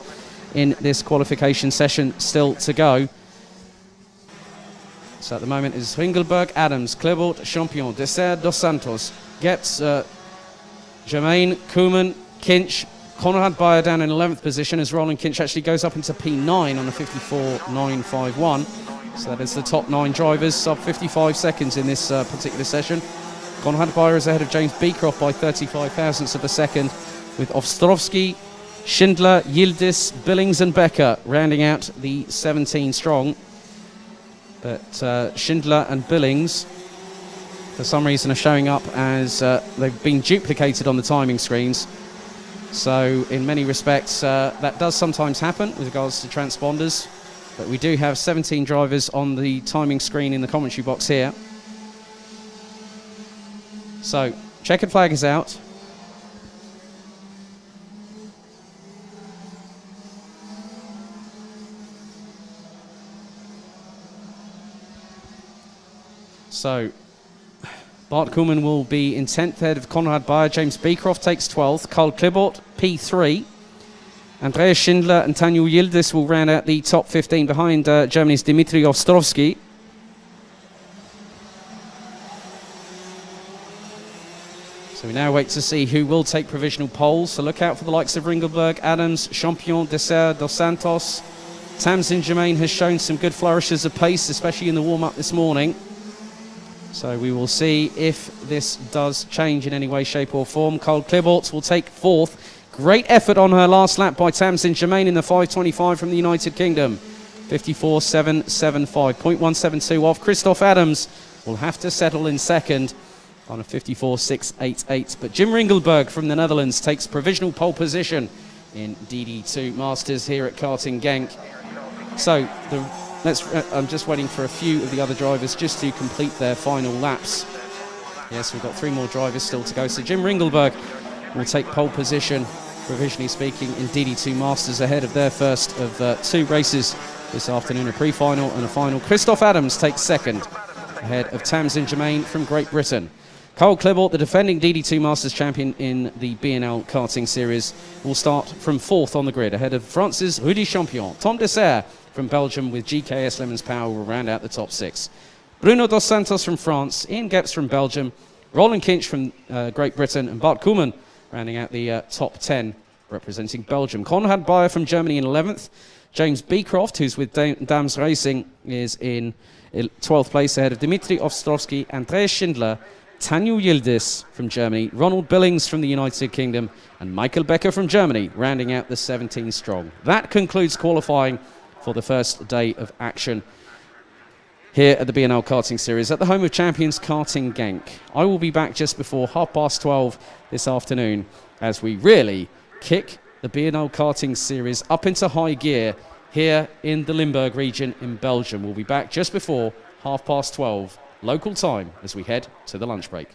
in this qualification session still to go. So at the moment is Ringelberg, Adams, Klebort, Champion, Dessert, dos Santos, Gepps, Germain, Koeman, Kinch, Conrad Bayer down in 11th position as Roland Kinch actually goes up into P9 on a 54.951. So that is the top 9 drivers, sub 55 seconds in this particular session. Conrad Bayer is ahead of James Beecroft by 35 thousandths of a second, with Ostrovsky, Schindler, Yildiz, Billings and Becker rounding out the 17 strong. But Schindler and Billings, for some reason, are showing up as they've been duplicated on the timing screens. So in many respects, that does sometimes happen with regards to transponders. But we do have 17 drivers on the timing screen in the commentary box here. So checkered flag is out. So Bart Koeman will be in 10th ahead of Conrad Bayer. James Beecroft takes 12th. Carl Klebort, P3. Andreas Schindler and Daniel Yildiz will round out the top 15 behind Germany's Dmitry Ostrovsky. So we now wait to see who will take provisional polls. So look out for the likes of Ringelberg, Adams, Champion, Dessert, dos Santos. Tamsin Germain has shown some good flourishes of pace, especially in the warm-up this morning. So we will see if this does change in any way, shape or form. Carl Klebort will take 4th. Great effort on her last lap by Tamsin Germain in the 5.25 from the United Kingdom. 54.775, 0.172 off. Christoph Adams will have to settle in second on a 54.688. But Jim Ringelberg from the Netherlands takes provisional pole position in DD2 Masters here at Karting Genk. So I'm just waiting for a few of the other drivers just to complete their final laps. Yes, we've got 3 more drivers still to go. So Jim Ringelberg will take pole position, provisionally speaking, in DD2 Masters ahead of their first of 2 races this afternoon, a pre-final and a final. Christoph Adams takes second ahead of Tamsin Germain from Great Britain. Carl Klebort, the defending DD2 Masters champion in the B&L Karting Series, will start from 4th on the grid ahead of France's Rudy Champion. Tom Dessert from Belgium with GKS Lemons Power will round out the top 6. Bruno dos Santos from France, Ian Gepps from Belgium, Roland Kinch from Great Britain, and Bart Koeman rounding out the top 10 representing Belgium. Conrad Bayer from Germany in 11th. James Beecroft, who's with Dams Racing, is in 12th place ahead of Dmitry Ostrovsky, Andreas Schindler, Daniel Yildiz from Germany, Ronald Billings from the United Kingdom, and Michael Becker from Germany rounding out the 17 strong. That concludes qualifying for the first day of action here at the B&L Karting Series at the home of champions Karting Genk. I will be back just before 12:30 this afternoon as we really kick the B&L Karting Series up into high gear here in the Limburg region in Belgium. We'll be back just before 12:30 local time as we head to the lunch break.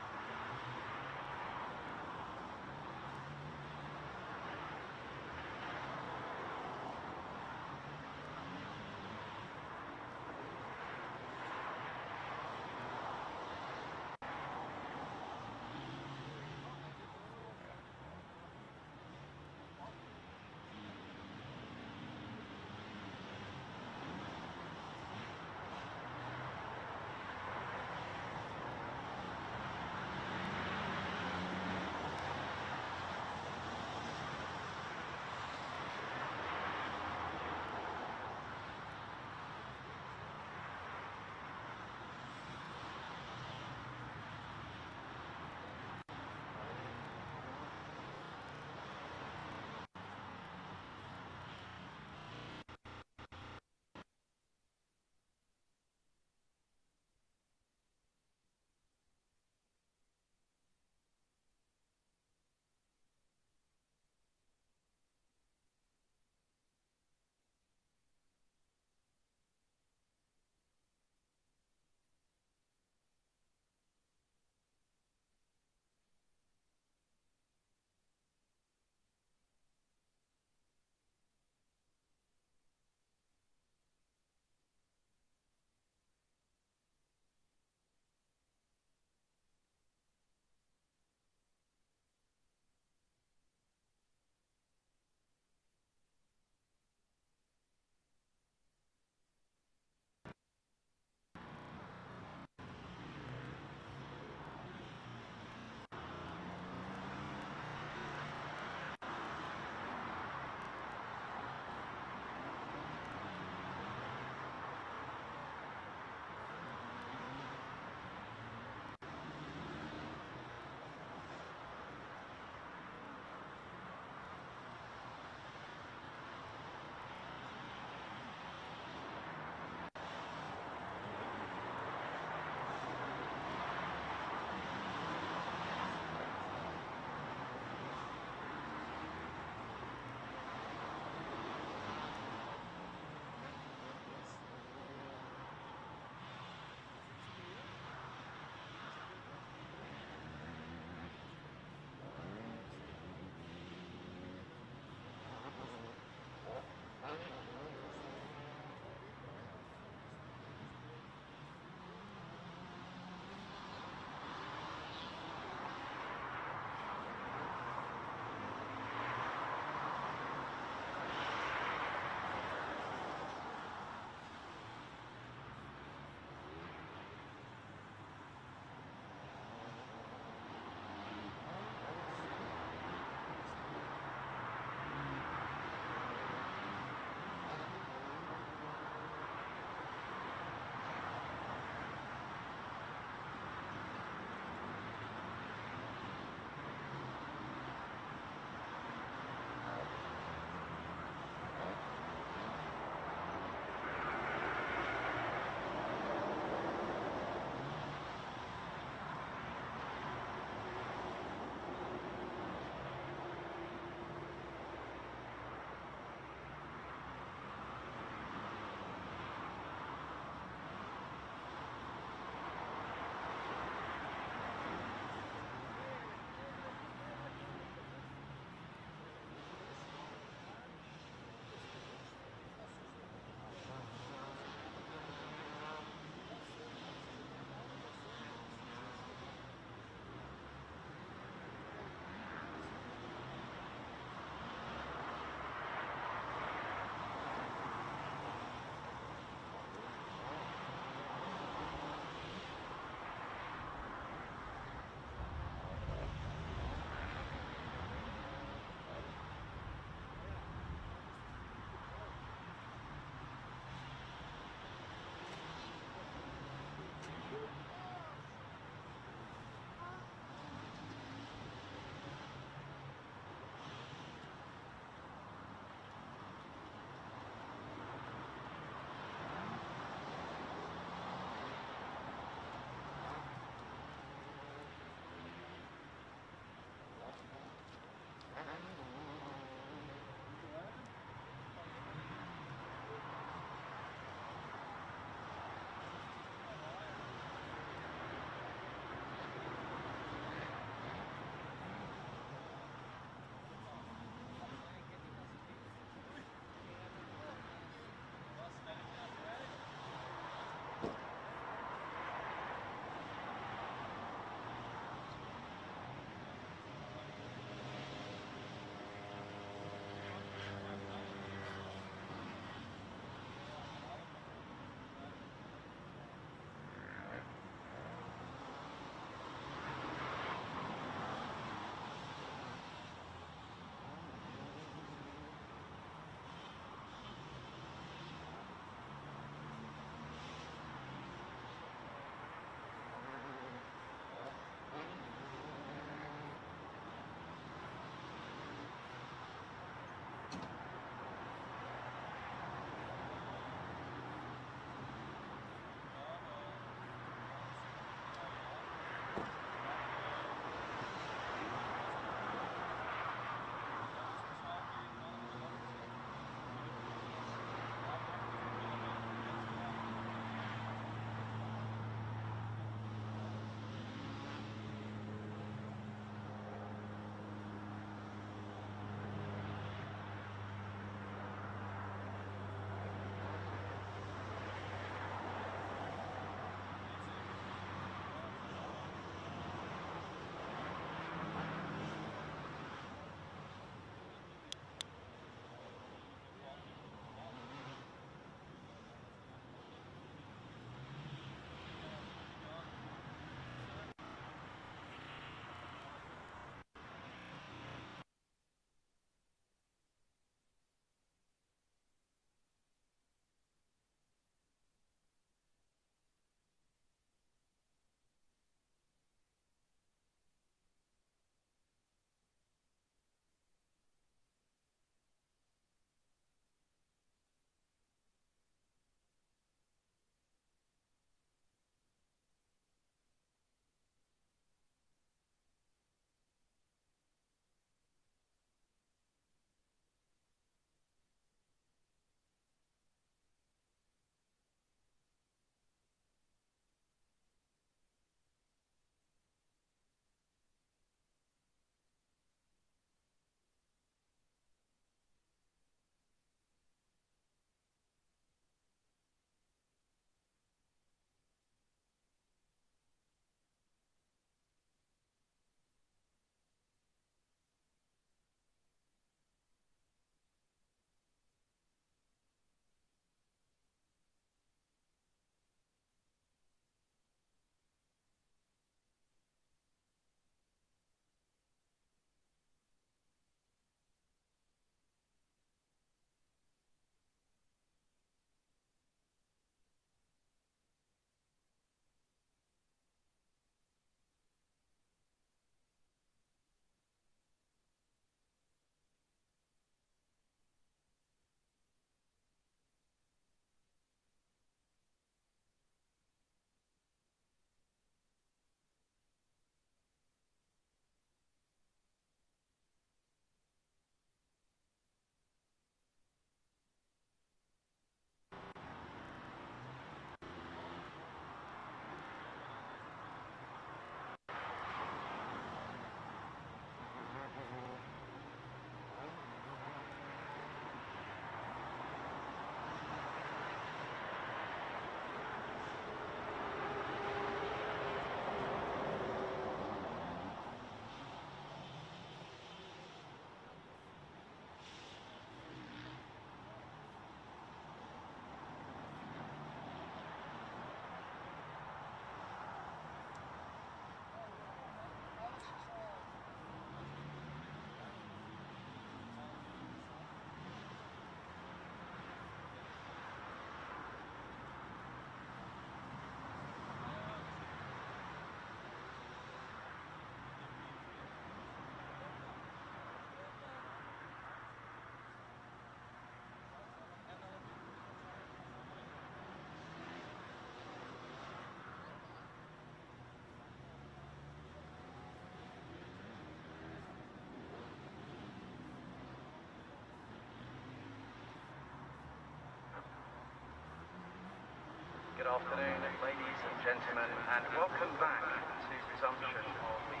Good afternoon, ladies and gentlemen, and welcome back to resumption of the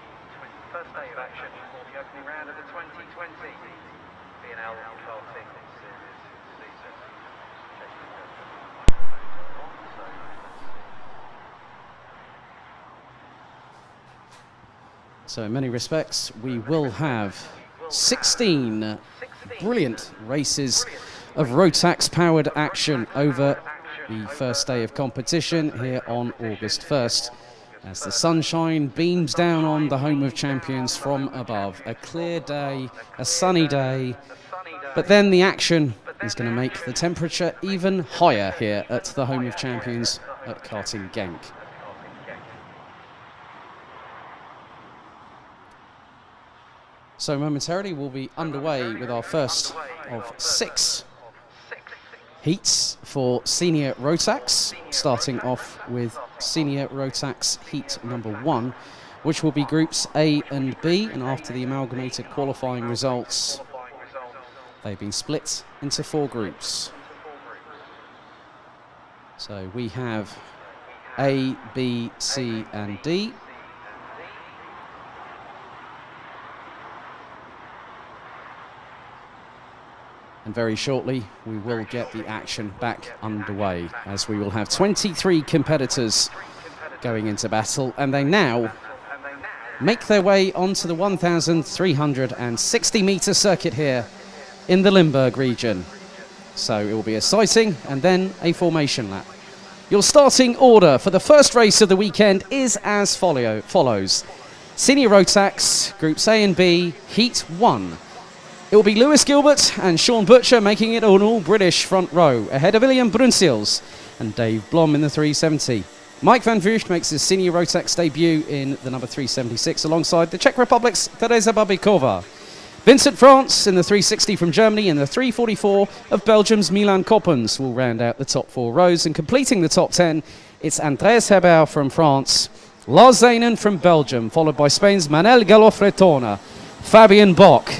first day of action for the opening round of the 2020 B&L Karting Series season. So in many respects, we will have 16 brilliant races of Rotax-powered action over the first day of competition here on August 1st, as the sunshine beams down on the home of champions from above. A clear day, a sunny day, but then the action is going to make the temperature even higher here at the home of champions at Karting Genk. So momentarily we'll be underway with our first of 6 heats for Senior Rotax, starting off with Senior Rotax heat number 1, which will be groups A and B, and after the amalgamated qualifying results, they've been split into 4 groups. So we have A, B, C and D. And very shortly, we will get the action back underway, as we will have 23 competitors going into battle, and they now make their way onto the 1,360-metre circuit here in the Limburg region. So it will be a sighting and then a formation lap. Your starting order for the first race of the weekend is as follows. Senior Rotax, Groups A and B, Heat 1. It will be Lewis Gilbert and Sean Butcher making it an all-British front row, ahead of William Brunsils and Dave Blom in the 370. Mike van Vugt makes his Senior Rotax debut in the number 376 alongside the Czech Republic's Teresa Babikova. Vincent France in the 360 from Germany and the 344 of Belgium's Milan Koppens will round out the top 4 rows, and completing the top 10, it's Andreas Heber from France, Lars Zanen from Belgium, followed by Spain's Manel Galofretona, Fabian Bock,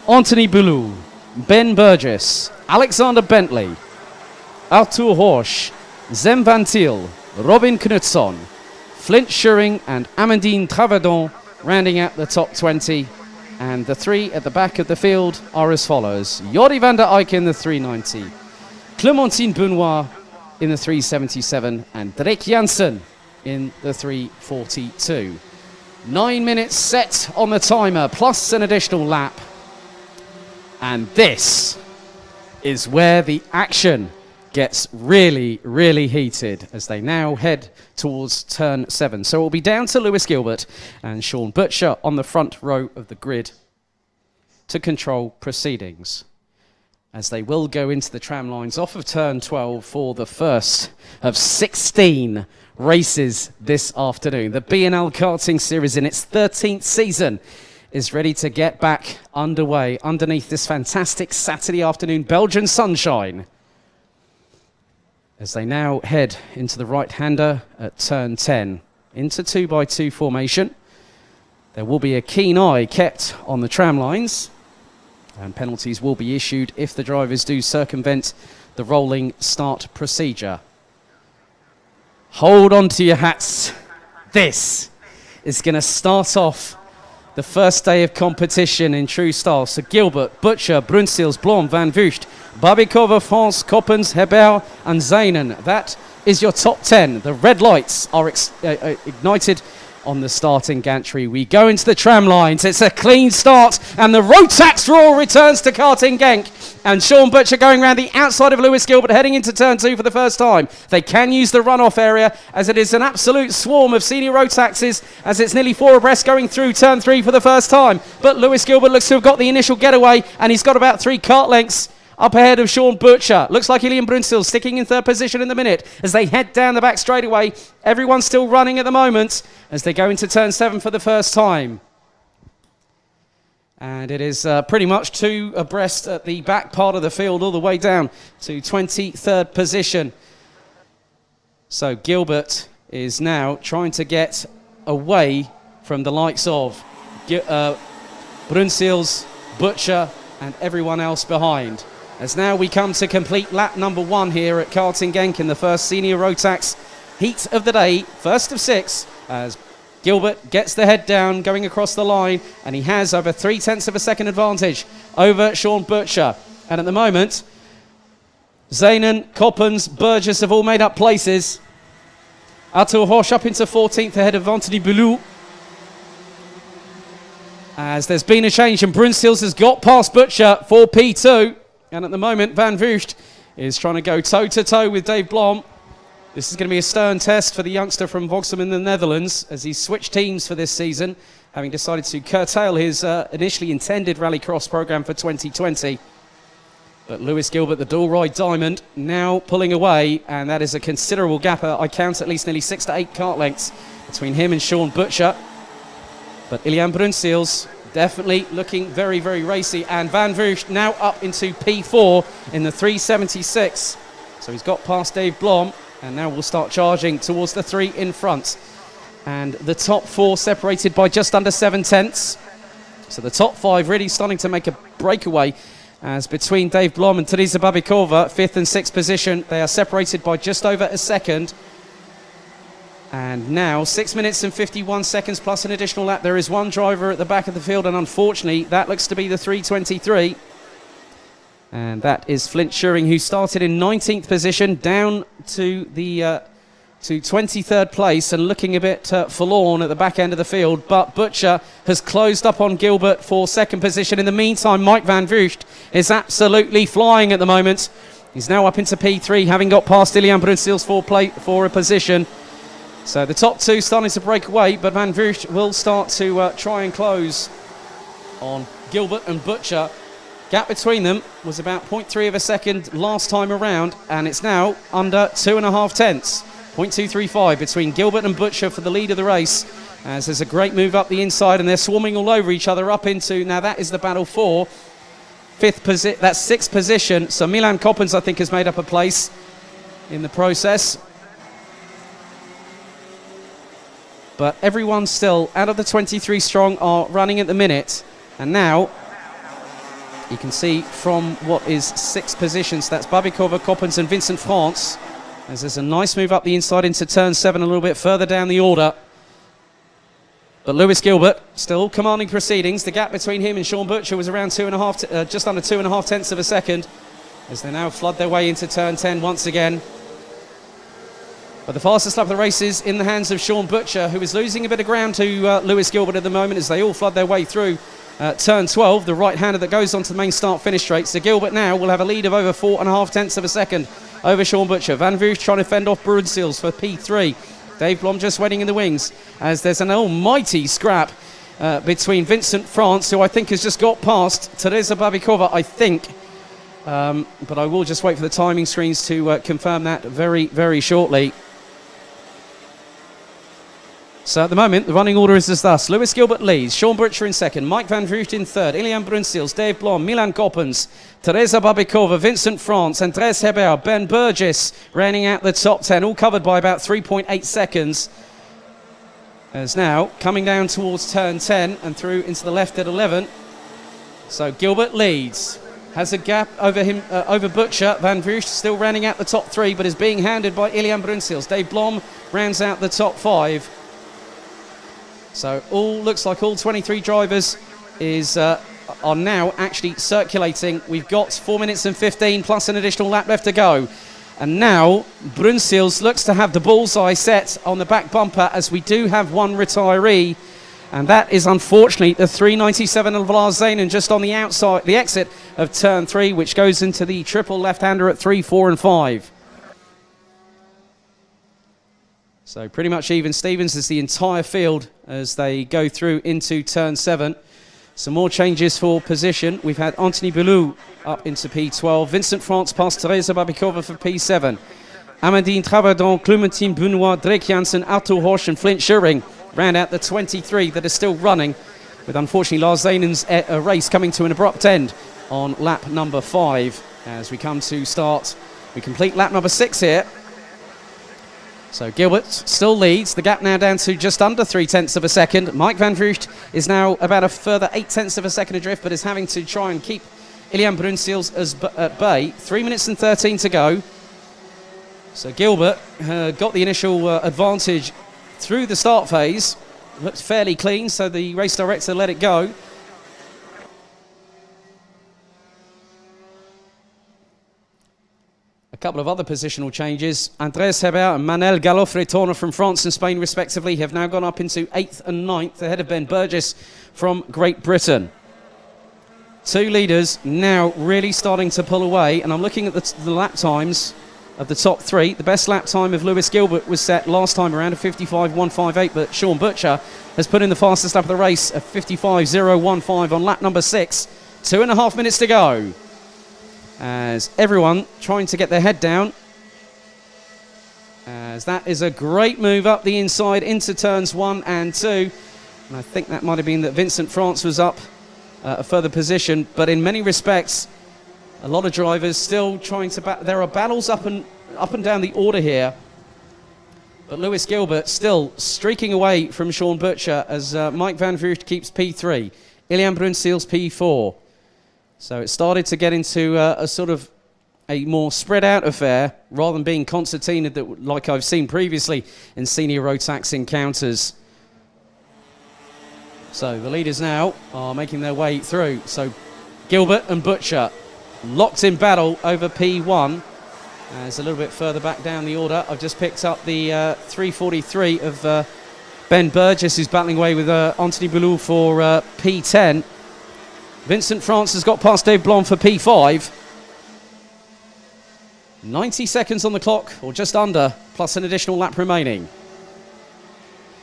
Anthony Boulou, Ben Burgess, Alexander Bentley, Arthur Horsch, Zem Van Thiel, Robin Knutsson, Flint Schuring and Amandine Travadon rounding out the top 20. And the 3 at the back of the field are as follows. Jordi van der Eyck in the 390, Clementine Benoit in the 377 and Drake Janssen in the 342. 9 minutes set on the timer plus an additional lap. And this is where the action gets really, really heated as they now head towards turn 7. So it will be down to Lewis Gilbert and Sean Butcher on the front row of the grid to control proceedings, as they will go into the tram lines off of turn 12 for the first of 16 races this afternoon. The B&L Karting Series in its 13th season is ready to get back underway underneath this fantastic Saturday afternoon Belgian sunshine, as they now head into the right-hander at turn 10 into 2x2 formation. There will be a keen eye kept on the tram lines, and penalties will be issued if the drivers do circumvent the rolling start procedure. Hold on to your hats. This is going to start off the first day of competition in true style. So Gilbert, Butcher, Brunsils, Blom, Van Vugt, Babikova, France, Koppens, Heber and Zanen. That is your top 10. The red lights are ignited on the starting gantry. We go into the tram lines. It's a clean start, and the Rotax roar returns to Karting Genk. And Sean Butcher going around the outside of Lewis Gilbert, heading into turn 2 for the first time. They can use the runoff area, as it is an absolute swarm of Senior Rotaxes, as it's nearly 4 abreast going through turn 3 for the first time. But Lewis Gilbert looks to have got the initial getaway, and he's got about 3 kart lengths up ahead of Sean Butcher. Looks like Ilian Brunstil sticking in 3rd position in the minute as they head down the back straightaway. Everyone's still running at the moment as they go into turn 7 for the first time. And it is pretty much 2 abreast at the back part of the field, all the way down to 23rd position. So Gilbert is now trying to get away from the likes of Brunsils, Butcher and everyone else behind. As now we come to complete lap number 1 here at Karting Genk in the first senior Rotax heat of the day, first of 6, as Gilbert gets the head down going across the line, and he has over 0.3 of a second advantage over Sean Butcher. And at the moment, Zaynen, Coppens, Burgess have all made up places. Arthur Horsch up into 14th ahead of Anthony Boulou. As there's been a change and Brunsils has got past Butcher for P2. And at the moment, Van Vugt is trying to go toe-to-toe with Dave Blom. This is going to be a stern test for the youngster from Vauxhall in the Netherlands as he's switched teams for this season, having decided to curtail his initially intended rallycross program for 2020. But Lewis Gilbert, the dual ride diamond, now pulling away, and that is a considerable gap. I count at least nearly 6 to 8 kart lengths between him and Sean Butcher. But Ilian Brunsils definitely looking very, very racy, and Van Vugt now up into P4 in the 376. So he's got past Dave Blom, and now we'll start charging towards the 3 in front. And the top 4 separated by just under 0.7. So the top 5 really starting to make a breakaway, as between Dave Blom and Teresa Babikova, 5th and 6th position, they are separated by just over a second. And now 6 minutes and 51 seconds plus an additional lap. There is one driver at the back of the field, and unfortunately that looks to be the 323. And that is Flint Schuring, who started in 19th position, down to the to 23rd place and looking a bit forlorn at the back end of the field. But Butcher has closed up on Gilbert for 2nd position. In the meantime, Mike Van Vugt is absolutely flying at the moment. He's now up into P3, having got past Ilian Brunsils for a position. So the top 2 starting to break away, but Van Vugt will start to try and close on Gilbert and Butcher. Gap between them was about 0.3 of a second last time around, and it's now under 2.5 tenths. 0.235 between Gilbert and Butcher for the lead of the race, as there's a great move up the inside, and they're swarming all over each other up into, now that is the battle for 6th position. So Milan Coppens, I think, has made up a place in the process. But everyone still, out of the 23 strong, are running at the minute. And now, you can see from what is 6 positions, that's Babikova, Coppens and Vincent France, as there's a nice move up the inside into turn 7, a little bit further down the order. But Lewis Gilbert still commanding proceedings. The gap between him and Sean Butcher was around just under 2.5 tenths of a second, as they now flood their way into turn 10 once again. But the fastest lap of the race is in the hands of Sean Butcher, who is losing a bit of ground to Lewis Gilbert at the moment as they all flood their way through turn 12, the right-hander that goes onto the main start-finish straight. So Gilbert now will have a lead of over 4.5 tenths of a second over Sean Butcher. Van Vugt trying to fend off Brunsils for P3. Dave Blom just waiting in the wings, as there's an almighty scrap between Vincent France, who I think has just got past Teresa Babikova, I think. But I will just wait for the timing screens to confirm that very, very shortly. So at the moment, the running order is as thus. Lewis Gilbert leads, Sean Butcher in 2nd, Mike Van Vugt in 3rd, Ilian Brunsils, Dave Blom, Milan Coppens, Teresa Babikova, Vincent France, Andres Hebert, Ben Burgess rounding out the top 10, all covered by about 3.8 seconds. As now, coming down towards turn 10 and through into the left at 11. So Gilbert leads, has a gap over him, over Butcher. Van Vugt still rounding out the top 3, but is being handed by Ilian Brunsils. Dave Blom rounds out the top 5. So looks like all 23 drivers are now actually circulating. We've got 4 minutes and 15 plus an additional lap left to go. And now Brunsils looks to have the bullseye set on the back bumper, as we do have one retiree. And that is unfortunately the 397 of Lars Zaynen, just on the outside, the exit of turn 3, which goes into the triple left-hander at 3, 4 and 5. So pretty much even Stevens as the entire field as they go through into turn 7. Some more changes for position. We've had Anthony Boulou up into P12. Vincent France past Teresa Babikova for P7. Amandine Travadon, Clementine Benoit, Drake Janssen, Arthur Horsch and Flint Schuring round out the 23 that are still running, with unfortunately Lars Zaynen's race coming to an abrupt end on lap number 5. As we come to start, we complete lap number 6 here. So Gilbert still leads, the gap now down to just under 3 tenths of a second. Mike Van Vugt is now about a further 8 tenths of a second adrift, but is having to try and keep Ilian Brunsils at bay. 3 minutes and 13 to go. So Gilbert got the initial advantage through the start phase. Looked fairly clean, so the race director let it go. A couple of other positional changes. Andrés Hebert and Manel Galofre-Torner from France and Spain respectively have now gone up into 8th and 9th ahead of Ben Burgess from Great Britain. Two leaders now really starting to pull away, and I'm looking at the lap times of the top three. The best lap time of Lewis Gilbert was set last time around at 55.158, but Sean Butcher has put in the fastest lap of the race at 55.015 on lap number 6. 2.5 minutes to go, as everyone trying to get their head down, as that is a great move up the inside into turns 1 and 2. And I think that might have been that Vincent France was up a further position, but in many respects a lot of drivers still trying to there are battles up and down the order here, but Lewis Gilbert still streaking away from Sean Butcher as Mike Van Vleuten keeps P3, Ilian Brunsils P4. So it started to get into a sort of a more spread out affair rather than being concertinaed like I've seen previously in senior Rotax encounters. So the leaders now are making their way through. So Gilbert and Butcher locked in battle over P1. It's a little bit further back down the order. I've just picked up the 3:43 of Ben Burgess, who's battling away with Anthony Boulou for P10. Vincent France has got past Dave Blom for P5. 90 seconds on the clock, or just under, plus an additional lap remaining.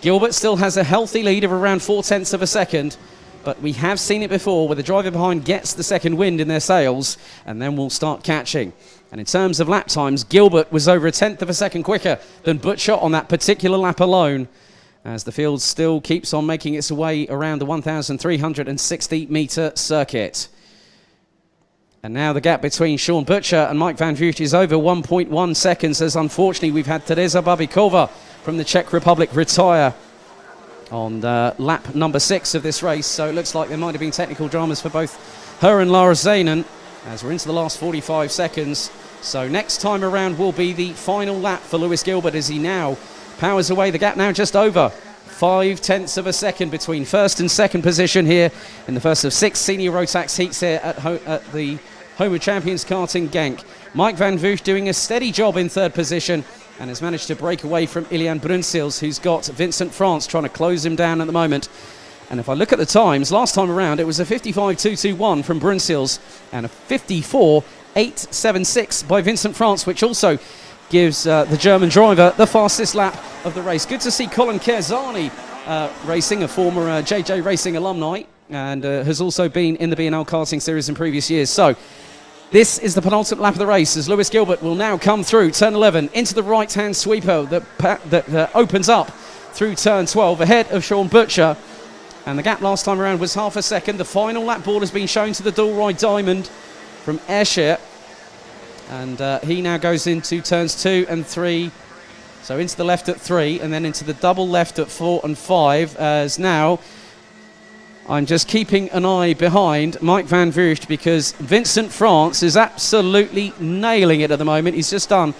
Gilbert still has a healthy lead of around 0.4 of a second, but we have seen it before where the driver behind gets the second wind in their sails and then will start catching. And in terms of lap times, Gilbert was over 1/10 of a second quicker than Butcher on that particular lap alone, as the field still keeps on making its way around the 1,360 metre circuit. And now the gap between Sean Butcher and Mike Van Vleuten is over 1.1 seconds, as unfortunately we've had Teresa Babikova from the Czech Republic retire on lap number 6 of this race. So it looks like there might have been technical dramas for both her and Lara Zanen, as we're into the last 45 seconds. So next time around will be the final lap for Lewis Gilbert, as he now powers away. The gap now just over 0.5 of a second between first and second position here in the first of 6 senior Rotax heats here at the Home of Champions karting Genk. Mike Van Vleuten doing a steady job in third position and has managed to break away from Ilian Brunsils, who's got Vincent France trying to close him down at the moment. And if I look at the times, last time around it was a 55.221 from Brunsils and a 54.876 by Vincent France, which also gives the German driver the fastest lap of the race. Good to see Colin Kerzani racing, a former JJ Racing alumni, and has also been in the B&L karting series in previous years. So this is the penultimate lap of the race, as Lewis Gilbert will now come through turn 11 into the right-hand sweeper that opens up through turn 12 ahead of Sean Butcher. And the gap last time around was half a second. The final lap board has been shown to the Dual-Ride Diamond from Ayrshire. And he now goes into turns 2 and 3. So into the left at 3 and then into the double left at 4 and 5. As now I'm just keeping an eye behind Mike Van Vleuten, because Vincent France is absolutely nailing it at the moment. He's just done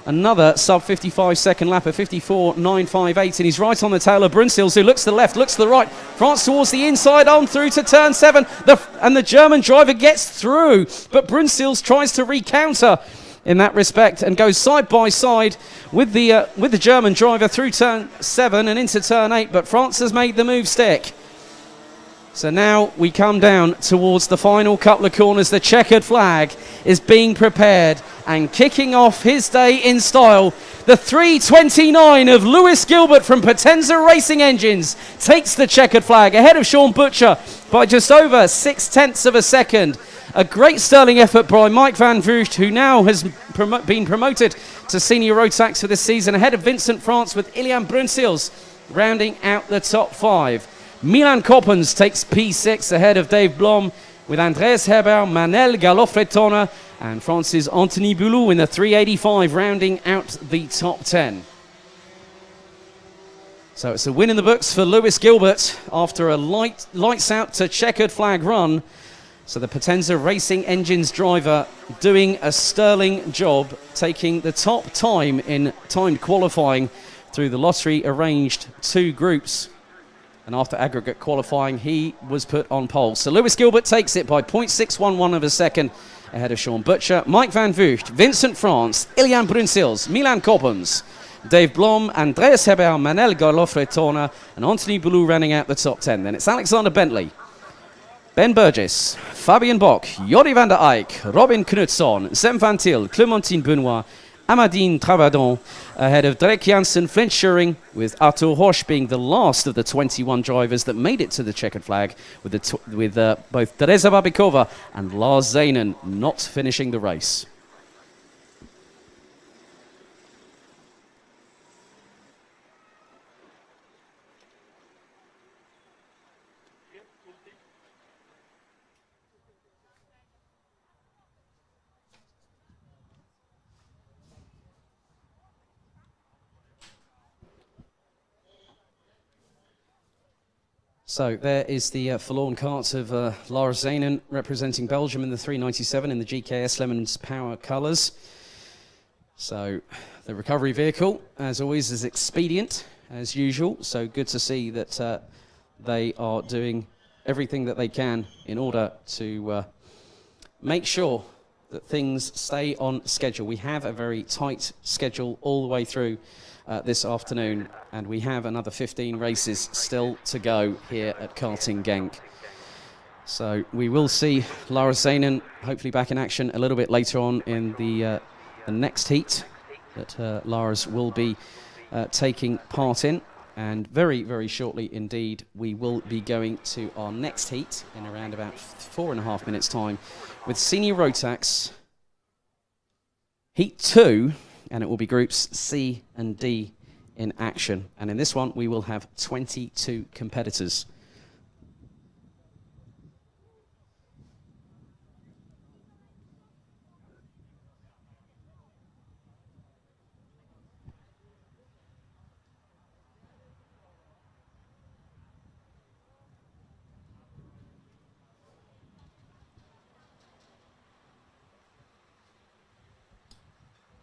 another sub-55 second lap of 54.958, and he's right on the tail of Brunsils, who looks to the left, looks to the right. France towards the inside, on through to turn 7, and the German driver gets through, but Brunsils tries to recounter in that respect and goes side by side with the German driver through turn 7 and into turn 8, but France has made the move stick. So now we come down towards the final couple of corners. The checkered flag is being prepared and kicking off his day in style. The 3:29 of Lewis Gilbert from Potenza Racing Engines takes the checkered flag ahead of Sean Butcher by just over 0.6 of a second. A great sterling effort by Mike Van Vleuten, who now has been promoted to senior Rotax for this season, ahead of Vincent France, with Ilian Brunsils rounding out the top 5. Milan Koppens takes P6 ahead of Dave Blom, with Andrés Hebert, Manel Galofre-Torner and France's Anthony Boulou in the 385 rounding out the top 10. So it's a win in the books for Lewis Gilbert after a lights out to checkered flag run. So the Potenza Racing Engines driver doing a sterling job, taking the top time in timed qualifying through the lottery arranged 2 groups. And after aggregate qualifying, he was put on pole. So Lewis Gilbert takes it by 0.611 of a second ahead of Sean Butcher, Mike Van Vugt, Vincent France, Ilian Brunsils, Milan Coppens, Dave Blom, Andreas Heber, Manel Garlofretona, and Anthony Boulou running out the top 10. Then it's Alexander Bentley, Ben Burgess, Fabian Bock, Jordi van der Eyck, Robin Knutsson, Sem van Til, Clementine Benoit, Amadine Travadon, ahead of Drake Janssen, Flint Schuring, with Artur Hosch being the last of the 21 drivers that made it to the checkered flag, with both Teresa Babikova and Lars Zanen not finishing the race. So there is the forlorn cart of Lars Zanen representing Belgium in the 397 in the GKS Lemons Power colours. So the recovery vehicle, as always, is expedient as usual. So good to see that they are doing everything that they can in order to make sure that things stay on schedule. We have a very tight schedule all the way through this afternoon, and we have another 15 races still to go here at Karting Genk. So we will see Lars Zanen hopefully back in action a little bit later on in the next heat that Lars will be taking part in. And very, very shortly indeed, we will be going to our next heat in around about 4.5 minutes' time with Senior Rotax Heat 2, and it will be groups C and D in action. And in this one, we will have 22 competitors.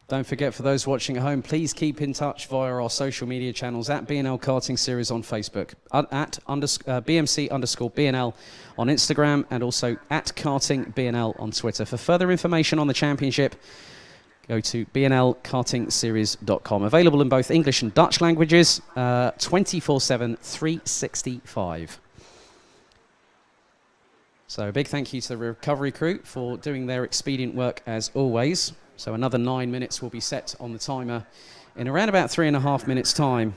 Don't forget, for those watching at home, please keep in touch via our social media channels at BNL Karting Series on Facebook, at BMC_BNL on Instagram, and also at Karting BNL on Twitter. For further information on the championship, go to bnlkartingseries.com. Available in both English and Dutch languages, 24/7, 365. So a big thank you to the recovery crew for doing their expedient work as always. So another 9 minutes will be set on the timer in around about 3.5 minutes' time.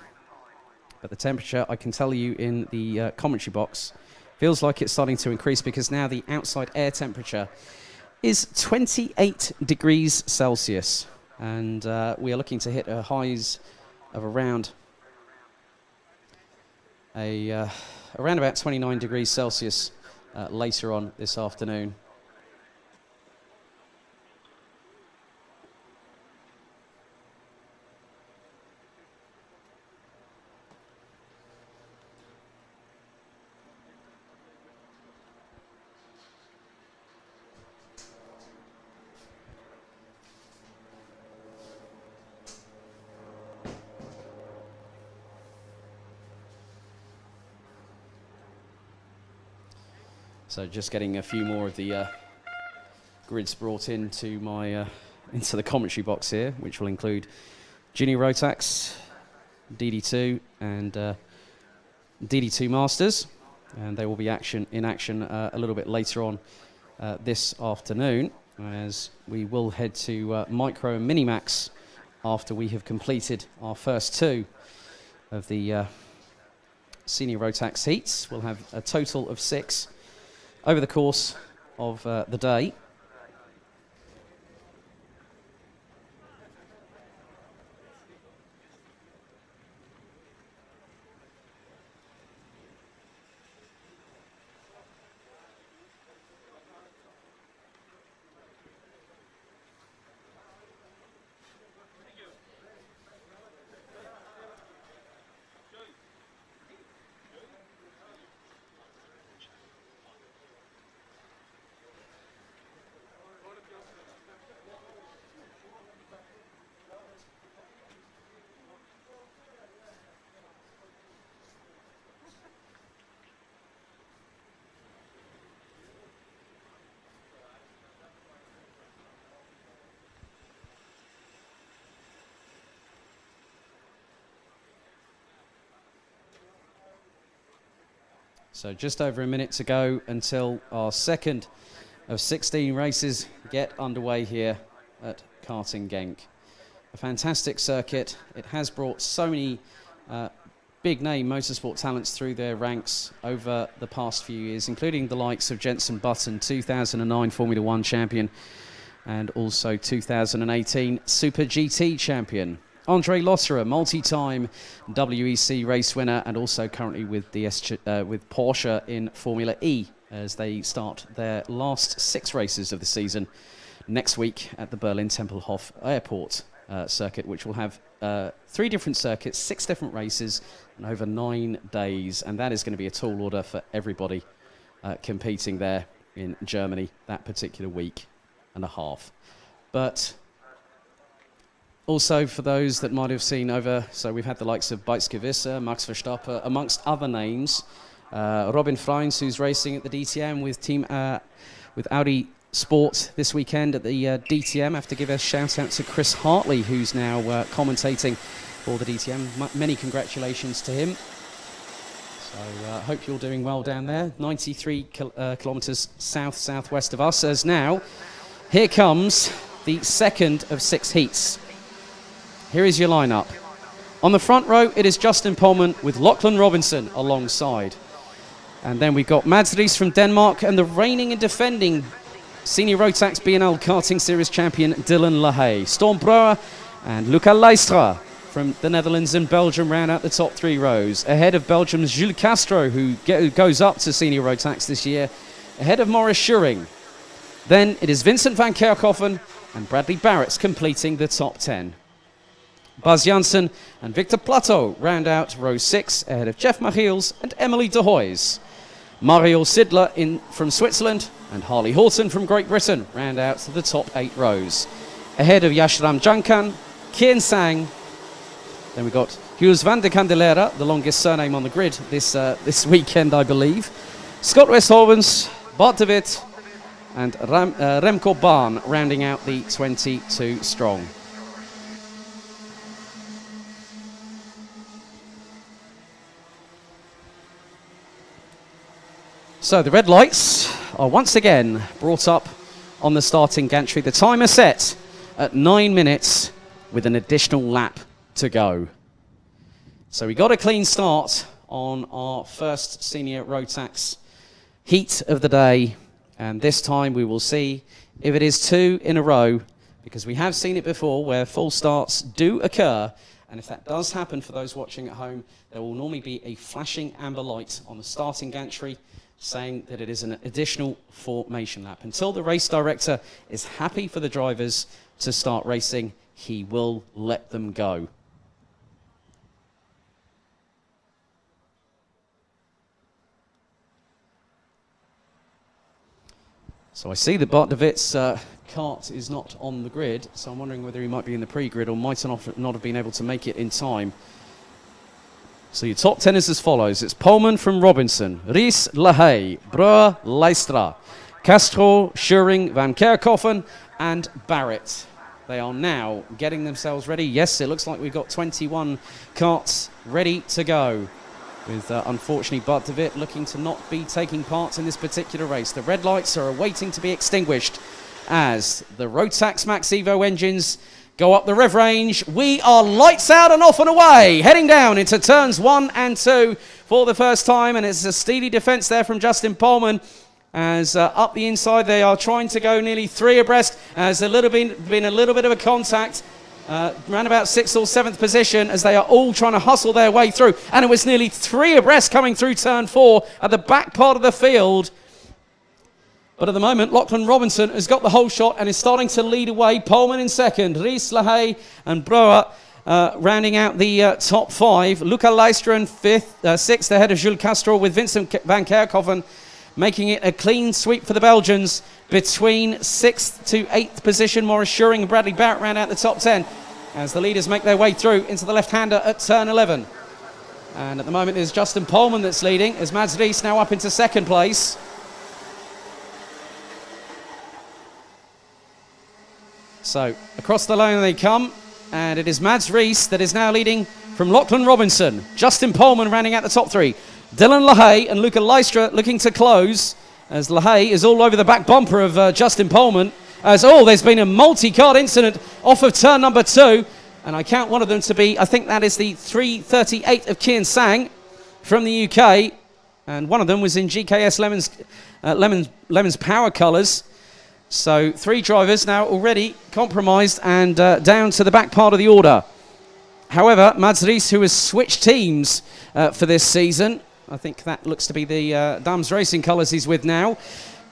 But the temperature, I can tell you in the commentary box, feels like it's starting to increase, because now the outside air temperature is 28 degrees Celsius. And we are looking to hit highs of around about 29 degrees Celsius later on this afternoon. So just getting a few more of the grids brought into my into the commentary box here, which will include Junior Rotax, DD2, and DD2 Masters, and they will be in action a little bit later on this afternoon, as we will head to Micro and Minimax after we have completed our first 2 of the Senior Rotax heats. We'll have a total of 6 over the course of the day. So just over a minute to go until our second of 16 races get underway here at Karting Genk. A fantastic circuit. It has brought so many big name motorsport talents through their ranks over the past few years, including the likes of Jenson Button, 2009 Formula One champion, and also 2018 Super GT champion. Andre Lotterer, multi-time WEC race winner, and also currently with with Porsche in Formula E as they start their last 6 races of the season next week at the Berlin Tempelhof Airport circuit, which will have 3 different circuits, 6 different races, and over 9 days. And that is going to be a tall order for everybody competing there in Germany that particular week and a half. But also for those that might have seen over, so we've had the likes of Beitzke-Visser, Max Verstappen, amongst other names. Robin Freins, who's racing at the DTM with Audi Sport this weekend at the DTM. I have to give a shout out to Chris Hartley, who's now commentating for the DTM. Many congratulations to him. So hope you're doing well down there. 93 kilometres southwest of us. As now, here comes the second of 6 heats. Here is your lineup. On the front row, it is Justin Pohlmann with Lachlan Robinson alongside. And then we've got Mads Ries from Denmark and the reigning and defending Senior Rotax BNL Karting Series champion Dylan Lahaye. Storm Brouwer and Luca Leistra from the Netherlands and Belgium round out the top 3 rows. Ahead of Belgium's Jules Castro, who goes up to Senior Rotax this year. Ahead of Maurice Schuring. Then it is Vincent van Kerkhoven and Bradley Barrett's completing the top 10. Bas Janssen and Victor Plateau round out row 6 ahead of Jeff Machiels and Emily de Hoys. Mario Sidler from Switzerland and Harley Horton from Great Britain round out to the top 8 rows. Ahead of Yashram Jankan, Kian Sang. Then we've got Jules van der Candelera, the longest surname on the grid this weekend, I believe. Scott Westhovens, Bart de Wit and Remco Baan rounding out the 22 strong. So the red lights are once again brought up on the starting gantry. The timer set at 9 minutes with an additional lap to go. So we got a clean start on our first Senior Rotax heat of the day. And this time we will see if it is 2 in a row, because we have seen it before where full starts do occur. And if that does happen for those watching at home, there will normally be a flashing amber light on the starting gantry saying that it is an additional formation lap. Until the race director is happy for the drivers to start racing, he will let them go. So I see that Bart de Wit's kart is not on the grid, so I'm wondering whether he might be in the pre-grid or might not have been able to make it in time. So your top 10 is as follows. It's Pohlmann from Robinson, Ries, Lahaye, Brouwer, Leistra, Castro, Schuring, Van Kerkhoven and Barrett. They are now getting themselves ready. Yes, it looks like we've got 21 karts ready to go, with unfortunately Bart de Wit looking to not be taking part in this particular race. The red lights are awaiting to be extinguished as the Rotax Max Evo engines go up the rev range. We are lights out and off and away, heading down into turns 1 and 2 for the first time, and it's a steely defence there from Justin Pohlmann as up the inside they are trying to go nearly 3 abreast. As been a little bit of a contact around about 6th or 7th position as they are all trying to hustle their way through, and it was nearly 3 abreast coming through turn 4 at the back part of the field. But at the moment, Lachlan Robinson has got the whole shot and is starting to lead away. Pohlmann in second, Ries, Lahaye and Brouwer rounding out the top 5. Luca Leistra in 6th ahead of Jules Castro, with Vincent van Kerkhoven making it a clean sweep for the Belgians. Between 6th to 8th position, Maurice Schuring and Bradley Barrett round out the top 10 as the leaders make their way through into the left-hander at turn 11. And at the moment, there's Justin Pohlmann that's leading as Mads Ries now up into 2nd place. So across the line they come, and it is Mads Ries that is now leading from Lachlan Robinson. Justin Pohlmann rounding out the top 3. Dylan LaHaye and Luca Lystra looking to close, as LaHaye is all over the back bumper of Justin Pohlman. There's been a multi-card incident off of turn number 2, and I count one of them to be, I think that is the 338 of Kian Sang from the UK, and one of them was in GKS Lemon's power colours. So 3 drivers now already compromised and down to the back part of the order. However, Mads Ries, who has switched teams for this season, I think that looks to be the Dams Racing colours he's with now.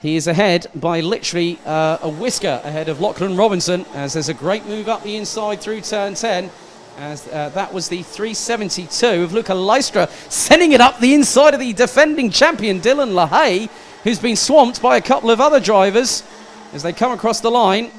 He is ahead by literally a whisker ahead of Lachlan Robinson, as there's a great move up the inside through turn 10. As that was the 372 of Luca Lystra, sending it up the inside of the defending champion Dylan LaHaye, who's been swamped by a couple of other drivers as they come across the line.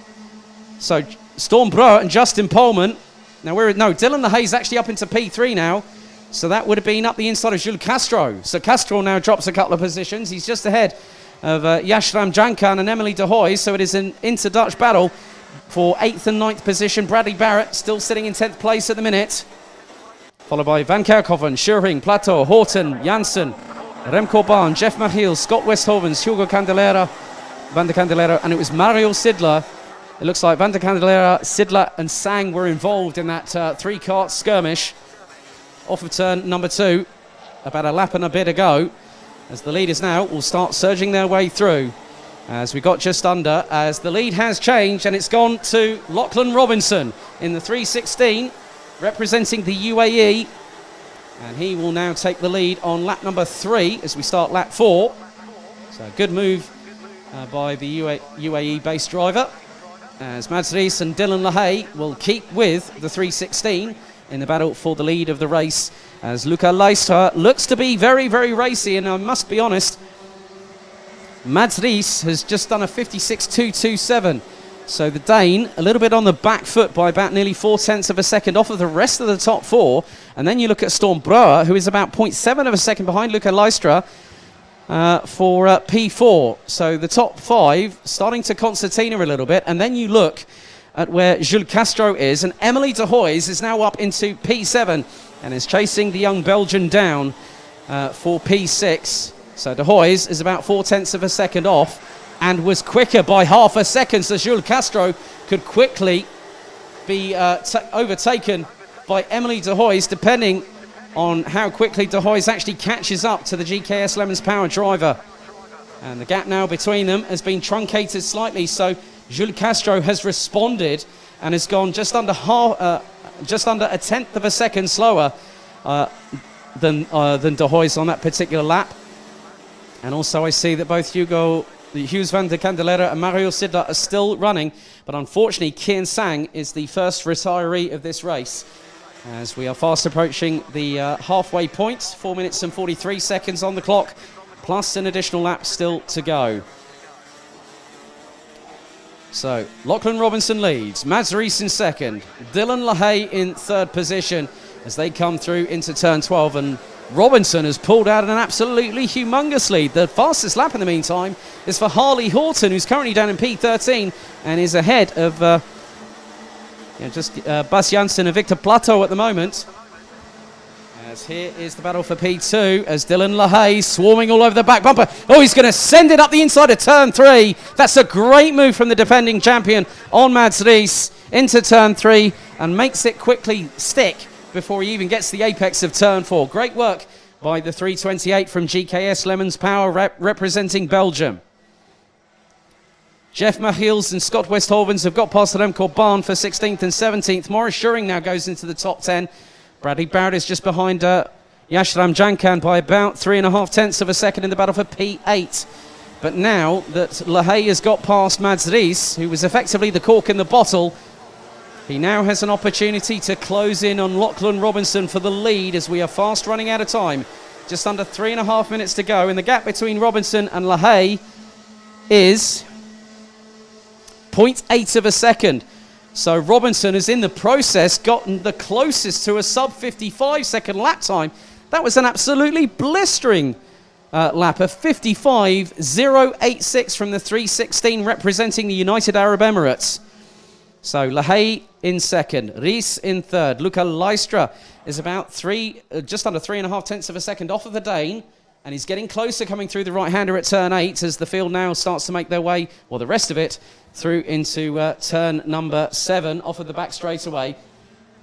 So Storm Brouwer and Justin Pohlman. Now Dylan LaHaye's actually up into P3 now. So that would have been up the inside of Jules Castro. So Castro now drops a couple of positions. He's just ahead of Yashram Jankan and Emily de Hoy. So it is an inter-Dutch battle for 8th and 9th position. Bradley Barrett still sitting in 10th place at the minute. Followed by Van Kerkhoven, Schuring, Plateau, Horton, Janssen, Remco Baan, Jeff Mahiel, Scott Westhovens, Hugo Candelera, Van der Candelera, and it was Mario Sidler. It looks like Van der Candelera, Sidler and Sang were involved in that 3-kart skirmish off of turn number 2, about a lap and a bit ago, as the leaders now will start surging their way through. As we got just under, as the lead has changed and it's gone to Lachlan Robinson in the 316, representing the UAE, and he will now take the lead on lap number 3 as we start lap 4. So a good move by the UAE-based driver, as Mads Ries and Dylan LaHaye will keep with the 316 in the battle for the lead of the race, as Luca Lystra looks to be very, very racy, and I must be honest, Mads Ries has just done a 56.227. So the Dane, a little bit on the back foot by about nearly 0.4 of a second off of the rest of the top 4. And then you look at Storm Brouwer, who is about 0.7 of a second behind Luca Lystra for P4. So the top 5 starting to concertina a little bit. And then you look at where Jules Castro is, and Emily de Hoy's is now up into P7 and is chasing the young Belgian down for P6. So de Hoy's is about 0.4 of a second off and was quicker by half a second, so Jules Castro could quickly be overtaken by Emily de Hoy's, depending on how quickly de Hoy's actually catches up to the GKS Lemons Power driver. And the gap now between them has been truncated slightly, so Jules Castro has responded and has gone just under a tenth of a second slower than de Hoy's on that particular lap. And also I see that both Hughes van der Candelera and Mario Sidler are still running, but unfortunately Kian Sang is the first retiree of this race, as we are fast approaching the halfway point. 4 minutes and 43 seconds on the clock, plus an additional lap still to go. So Lachlan Robinson leads, Mads Ries in second, Dylan LaHaye in third position as they come through into turn 12, and Robinson has pulled out an absolutely humongous lead. The fastest lap in the meantime is for Harley Horton, who's currently down in P13 and is ahead of Bas Janssen and Victor Plateau at the moment. As here is the battle for P2, as Dylan LaHaye swarming all over the back bumper. Oh, he's going to send it up the inside of turn 3. That's a great move from the defending champion on Mads Ries into turn 3 and makes it quickly stick before he even gets to the apex of turn 4. Great work by the 328 from GKS Lemons Power, representing Belgium. Jeff Mahiels and Scott Westhovens have got past Remco Baan for 16th and 17th. Morris Schuring now goes into the top 10. Bradley Barrett is just behind Yashram Jankan by about 3.5 of a second in the battle for P8. But now that LaHaye has got past Mads Ries, who was effectively the cork in the bottle, he now has an opportunity to close in on Lachlan Robinson for the lead, as we are fast running out of time. Just under 3.5 minutes to go, and the gap between Robinson and LaHaye is 0.8 of a second. So Robinson has in the process gotten the closest to a sub 55 second lap time. That was an absolutely blistering lap, a 55.086 from the 316, representing the United Arab Emirates. So LaHaye in second, Rees in third. Luca Leistra is about just under 3.5 tenths of a second off of the Dane, and he's getting closer coming through the right-hander at turn 8 as the field now starts to make their way, well, the rest of it, through into turn number 7 off of the back straightaway.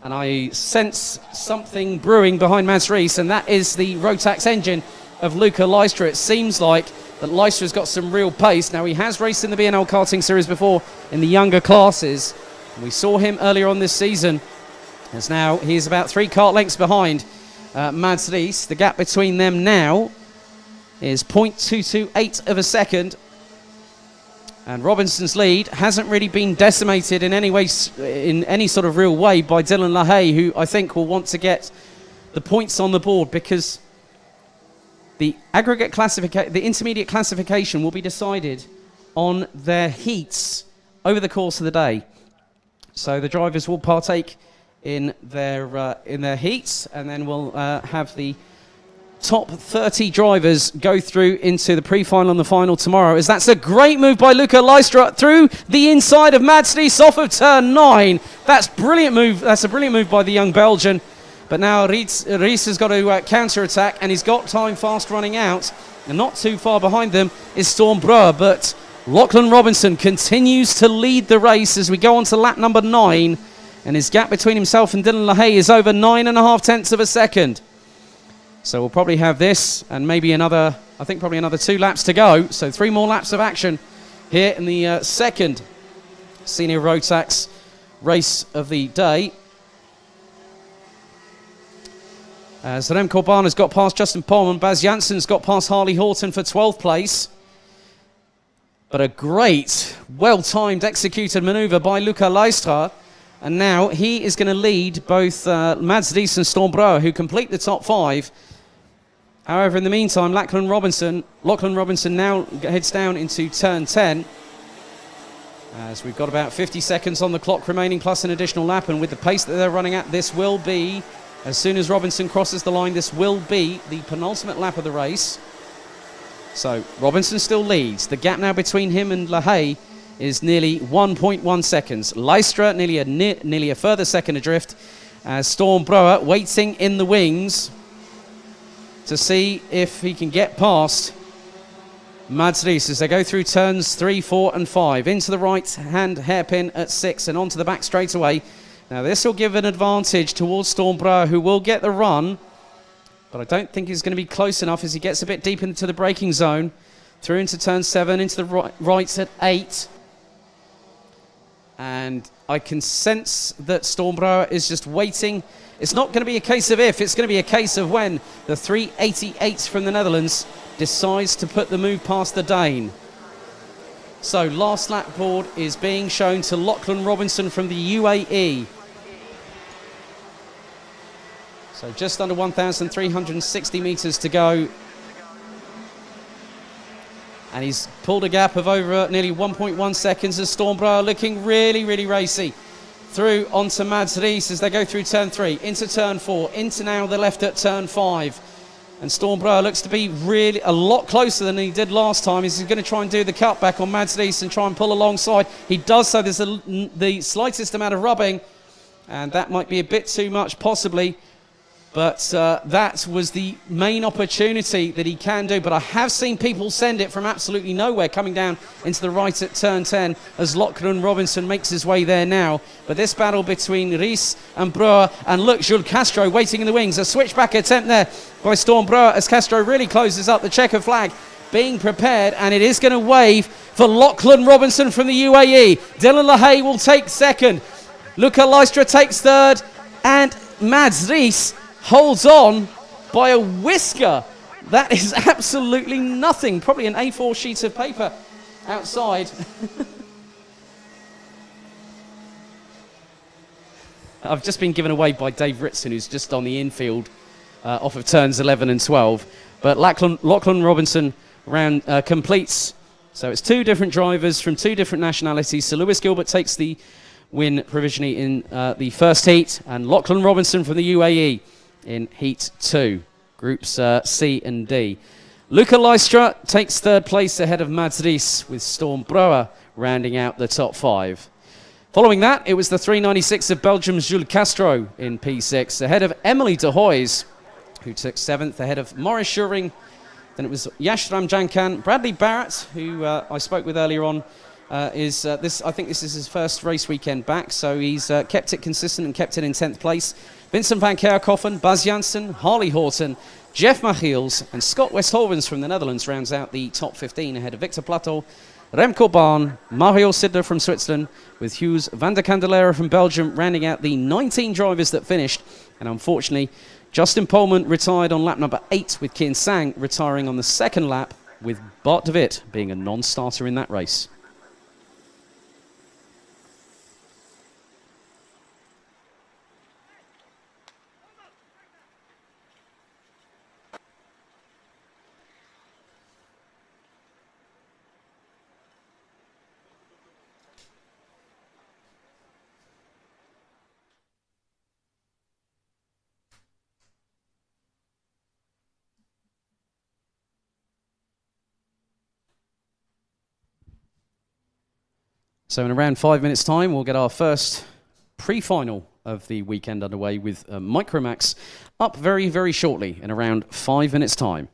And I sense something brewing behind Mads Rees, and that is the Rotax engine of Luca Leistra. It seems like that Leistra's got some real pace. Now, he has raced in the B&L karting series before in the younger classes. We saw him earlier on this season, as now he is about 3 kart lengths behind Mads Rees. The gap between them now is 0.228 of a second. And Robinson's lead hasn't really been decimated in any way, in any sort of real way, by Dylan LaHaye, who I think will want to get the points on the board, because the aggregate classification, the intermediate classification, will be decided on their heats over the course of the day. So the drivers will partake in their heats, and then we'll have the top 30 drivers go through into the pre-final and the final tomorrow. As that's a great move by Luca Leistra through the inside of Mads Rees off of turn 9. That's brilliant move. That's a brilliant move by the young Belgian. But now Rees has got to counter-attack, and he's got time fast running out. And not too far behind them is Storm Brouwer, but Lachlan Robinson continues to lead the race as we go on to lap number 9, and his gap between himself and Dylan LaHaye is over 9.5 tenths of a second. So we'll probably have this and maybe another, I think probably another 2 laps to go. So 3 more laps of action here in the second Senior Rotax race of the day. Zarem Korban has got past Justin Pullman. Baz Jansen's got past Harley Horton for 12th place. But a great, well-timed, executed manoeuvre by Luca Leistra. And now he is going to lead both Mads Rees and Storm Brouwer, who complete the top 5. However, in the meantime, Lachlan Robinson now heads down into turn 10. As we've got about 50 seconds on the clock remaining, plus an additional lap. And with the pace that they're running at, this will be, as soon as Robinson crosses the line, this will be the penultimate lap of the race. So Robinson still leads. The gap now between him and LaHaye is nearly 1.1 seconds. Leistra nearly a further second adrift, as Storm Brouwer waiting in the wings to see if he can get past Mads Rees as they go through turns 3, 4 and 5. Into the right-hand hairpin at 6 and onto the back straight away. Now this will give an advantage towards Storm Brouwer, who will get the run, but I don't think he's going to be close enough as he gets a bit deep into the braking zone. Through into turn 7, into the right at 8. And I can sense that Storm Brouwer is just waiting. It's not going to be a case of if, it's going to be a case of when the 388 from the Netherlands decides to put the move past the Dane. So last lap board is being shown to Lachlan Robinson from the UAE. So just under 1,360 metres to go. And he's pulled a gap of over nearly 1.1 seconds as Storm Brouwer looking really, really racy. Through onto Mads Rees as they go through turn 3, into turn 4, into now the left at turn 5. And Storm Brouwer looks to be really a lot closer than he did last time. He's going to try and do the cutback on Mads Rees and try and pull alongside. He does so. There's the slightest amount of rubbing, and that might be a bit too much possibly. But that was the main opportunity that he can do. But I have seen people send it from absolutely nowhere coming down into the right at turn 10 as Lachlan Robinson makes his way there now. But this battle between Rees and Brouwer, and look, Jules Castro waiting in the wings. A switchback attempt there by Storm Brouwer as Castro really closes up. The checker flag being prepared, and it is going to wave for Lachlan Robinson from the UAE. Dylan LaHaye will take second. Luca Leistra takes third, and Mads Rees holds on by a whisker. That is absolutely nothing. Probably an A4 sheet of paper outside. I've just been given away by Dave Ritson, who's just on the infield off of turns 11 and 12. But Lachlan Robinson completes. So it's 2 different drivers from 2 different nationalities. So Lewis Gilbert takes the win provisionally in the first heat, and Lachlan Robinson from the UAE in Heat 2, Groups C and D. Luca Leistra takes third place ahead of Mads Rees, with Storm Brouwer rounding out the top 5. Following that, it was the 396 of Belgium's Jules Castro in P6, ahead of Emily de Hoys, who took 7th, ahead of Maurice Schuring. Then it was Yashram Jankan. Bradley Barrett, who I spoke with earlier on, I think this is his first race weekend back, so he's kept it consistent and kept it in 10th place. Vincent van Kerkhoffen, Bas Janssen, Harley Horton, Jeff Machiels and Scott Westhovens from the Netherlands rounds out the top 15 ahead of Victor Plateau, Remco Baan, Mario Sidler from Switzerland, with Hughes van der Candelera from Belgium rounding out the 19 drivers that finished. And unfortunately, Justin Pohlman retired on lap number 8, with Kian Sang retiring on the second lap, with Bart de Wit being a non-starter in that race. So in around 5 minutes' time, we'll get our first pre-final of the weekend underway with Micromax up very, very shortly in around 5 minutes' time.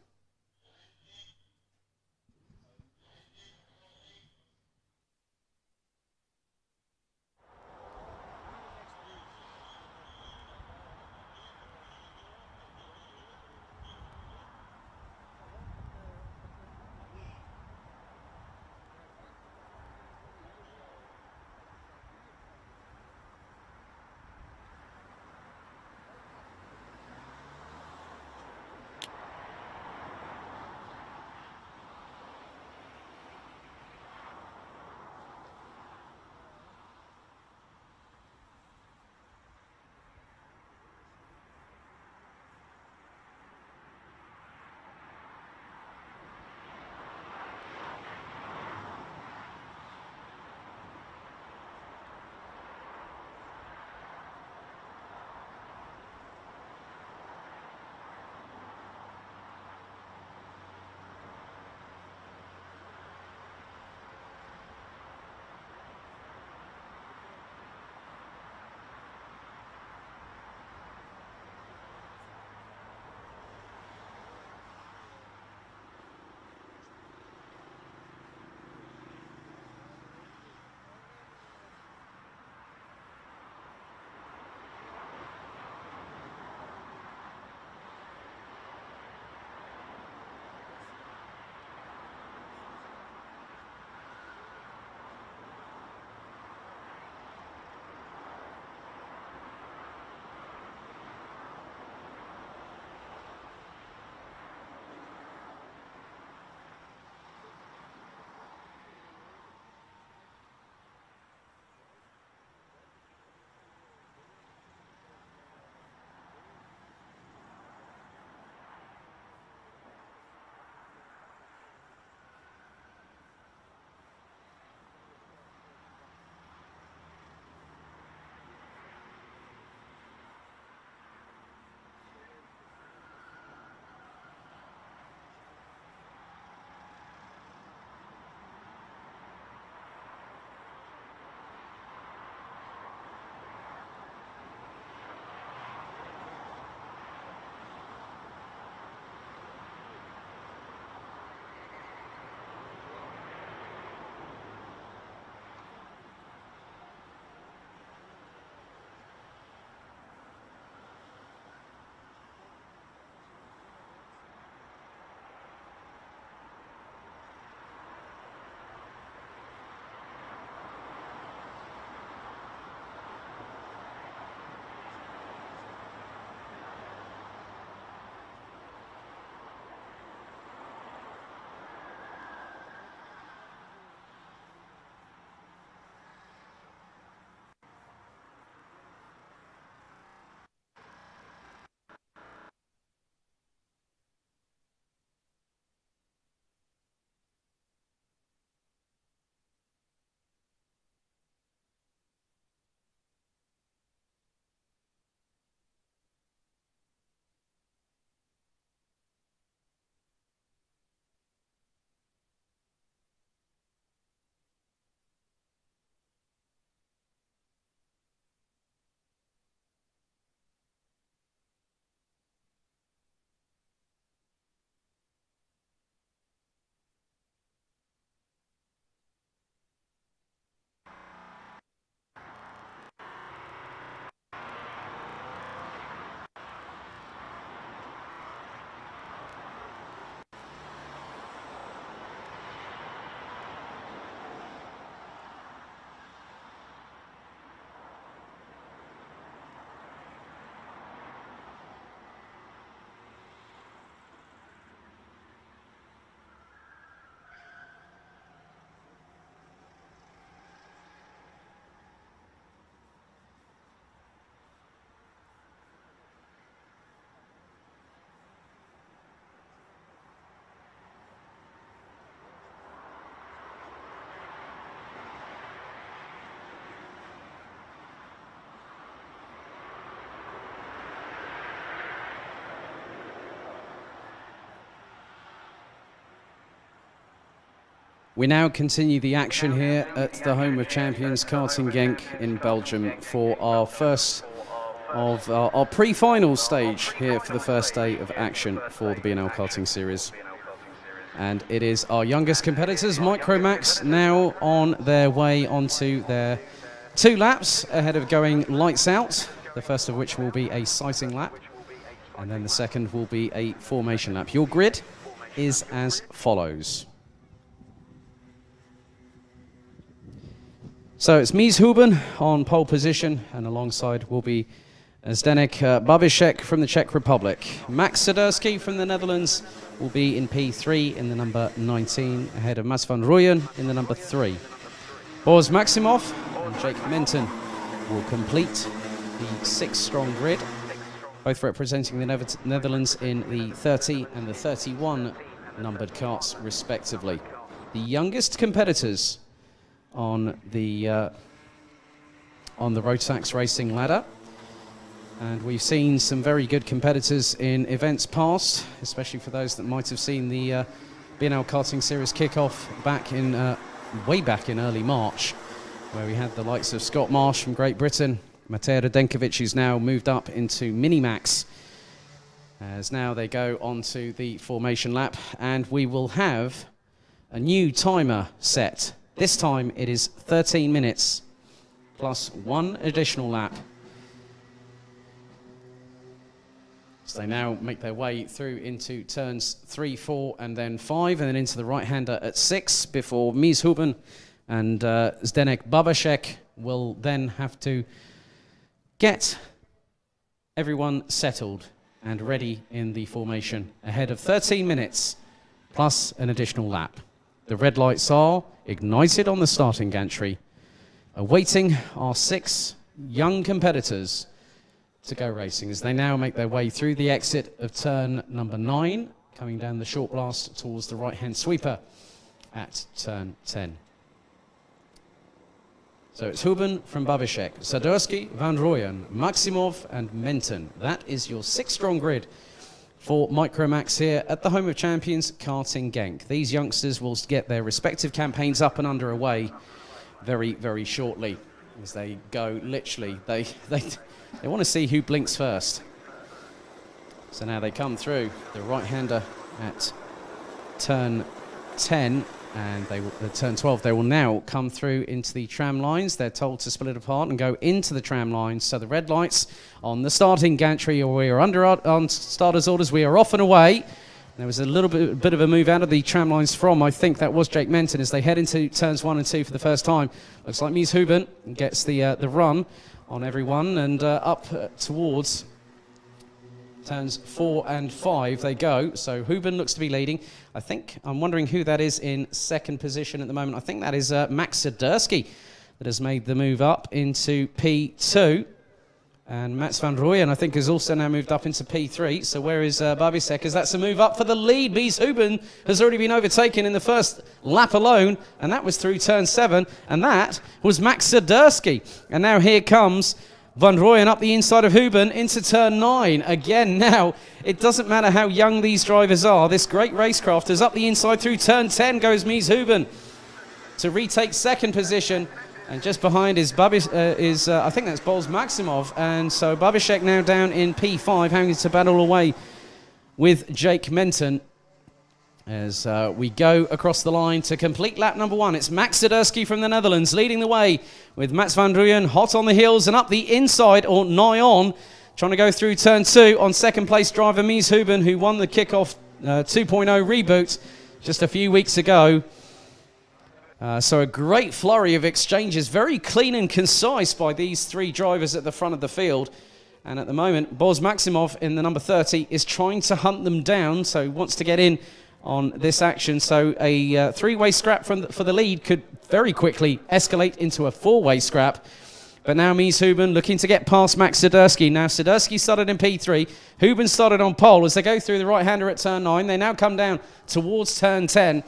We now continue the action here at the home of champions, Karting Genk in Belgium, for our first of our pre-final stage here for the first day of action for the B&L Karting Series. And it is our youngest competitors, Micromax, now on their way onto their 2 laps ahead of going lights out, the first of which will be a sighting lap, and then the second will be a formation lap. Your grid is as follows. So it's Mies Huben on pole position, and alongside will be Zdeněk Babíšek from the Czech Republic. Max Sadursky from the Netherlands will be in P3 in the number 19, ahead of Mats van Rooyen in the number 3. Boris Maximov and Jake Menton will complete the 6-strong grid, both representing the Netherlands in the 30 and the 31 numbered karts respectively. The youngest competitors on the Rotax racing ladder, and we've seen some very good competitors in events past, especially for those that might have seen the B&L Karting Series kickoff back in way back in early March, where we had the likes of Scott Marsh from Great Britain, Matej Radenkovic, who's now moved up into Minimax, as now they go on to the formation lap, and we will have a new timer set. This time it is 13 minutes plus 1 additional lap. So they now make their way through into turns 3, 4 and then 5, and then into the right-hander at 6 before Mies Huben and Zdeněk Babíšek will then have to get everyone settled and ready in the formation ahead of 13 minutes plus an additional lap. The red lights are ignited on the starting gantry, awaiting our 6 young competitors to go racing as they now make their way through the exit of turn number 9, coming down the short blast towards the right-hand sweeper at turn 10. So it's Huben from Babíšek, Sadursky, Van Rooyen, Maximov and Menton. That is your 6-strong grid for Micromax here at the home of champions, Karting Genk. These youngsters will get their respective campaigns up and underway very, very shortly as they go literally. They want to see who blinks first. So now they come through the right-hander at turn 10, and turn 12. They will now come through into the tram lines. They're told to split apart and go into the tram lines. So the red lights on the starting gantry, or we are on starters' orders. We are off and away. There was a little bit of a move out of the tram lines from, I think that was Jake Menton, as they head into turns 1 and 2 for the first time. Looks like Mies Huben gets the run on everyone, and up towards turns 4 and 5 they go. So Huben looks to be leading. I'm wondering who that is in second position at the moment. I think that is Max Sadursky that has made the move up into P2. And Mats van Rooyen, I think, has also now moved up into P3. So where is Babíšek? As that's a move up for the lead. Mies Huben has already been overtaken in the first lap alone, and that was through turn 7, and that was Max Sadursky. And now here comes Van Rooyen up the inside of Huben into turn 9. Again, now, it doesn't matter how young these drivers are. This great racecraft is up the inside through turn 10 goes Mies Huben to retake second position. And just behind is I think that's Boris Maximov. And so Babíšek now down in P5, having to battle away with Jake Menton as we go across the line to complete lap number 1. It's Max Sadursky from the Netherlands leading the way with Mats van Rooyen hot on the heels and up the inside, or nigh on, trying to go through turn 2 on second place driver Mies Huben, who won the kickoff 2.0 reboot just a few weeks ago. So a great flurry of exchanges, very clean and concise by these 3 drivers at the front of the field. And at the moment, Boris Maximov in the number 30 is trying to hunt them down, so he wants to get in on this action. So a 3-way scrap for the lead could very quickly escalate into a 4-way scrap. But now Mies Huben looking to get past Max Sadursky. Now Sadursky started in P3. Huben started on pole as they go through the right-hander at turn 9. They now come down towards turn 10.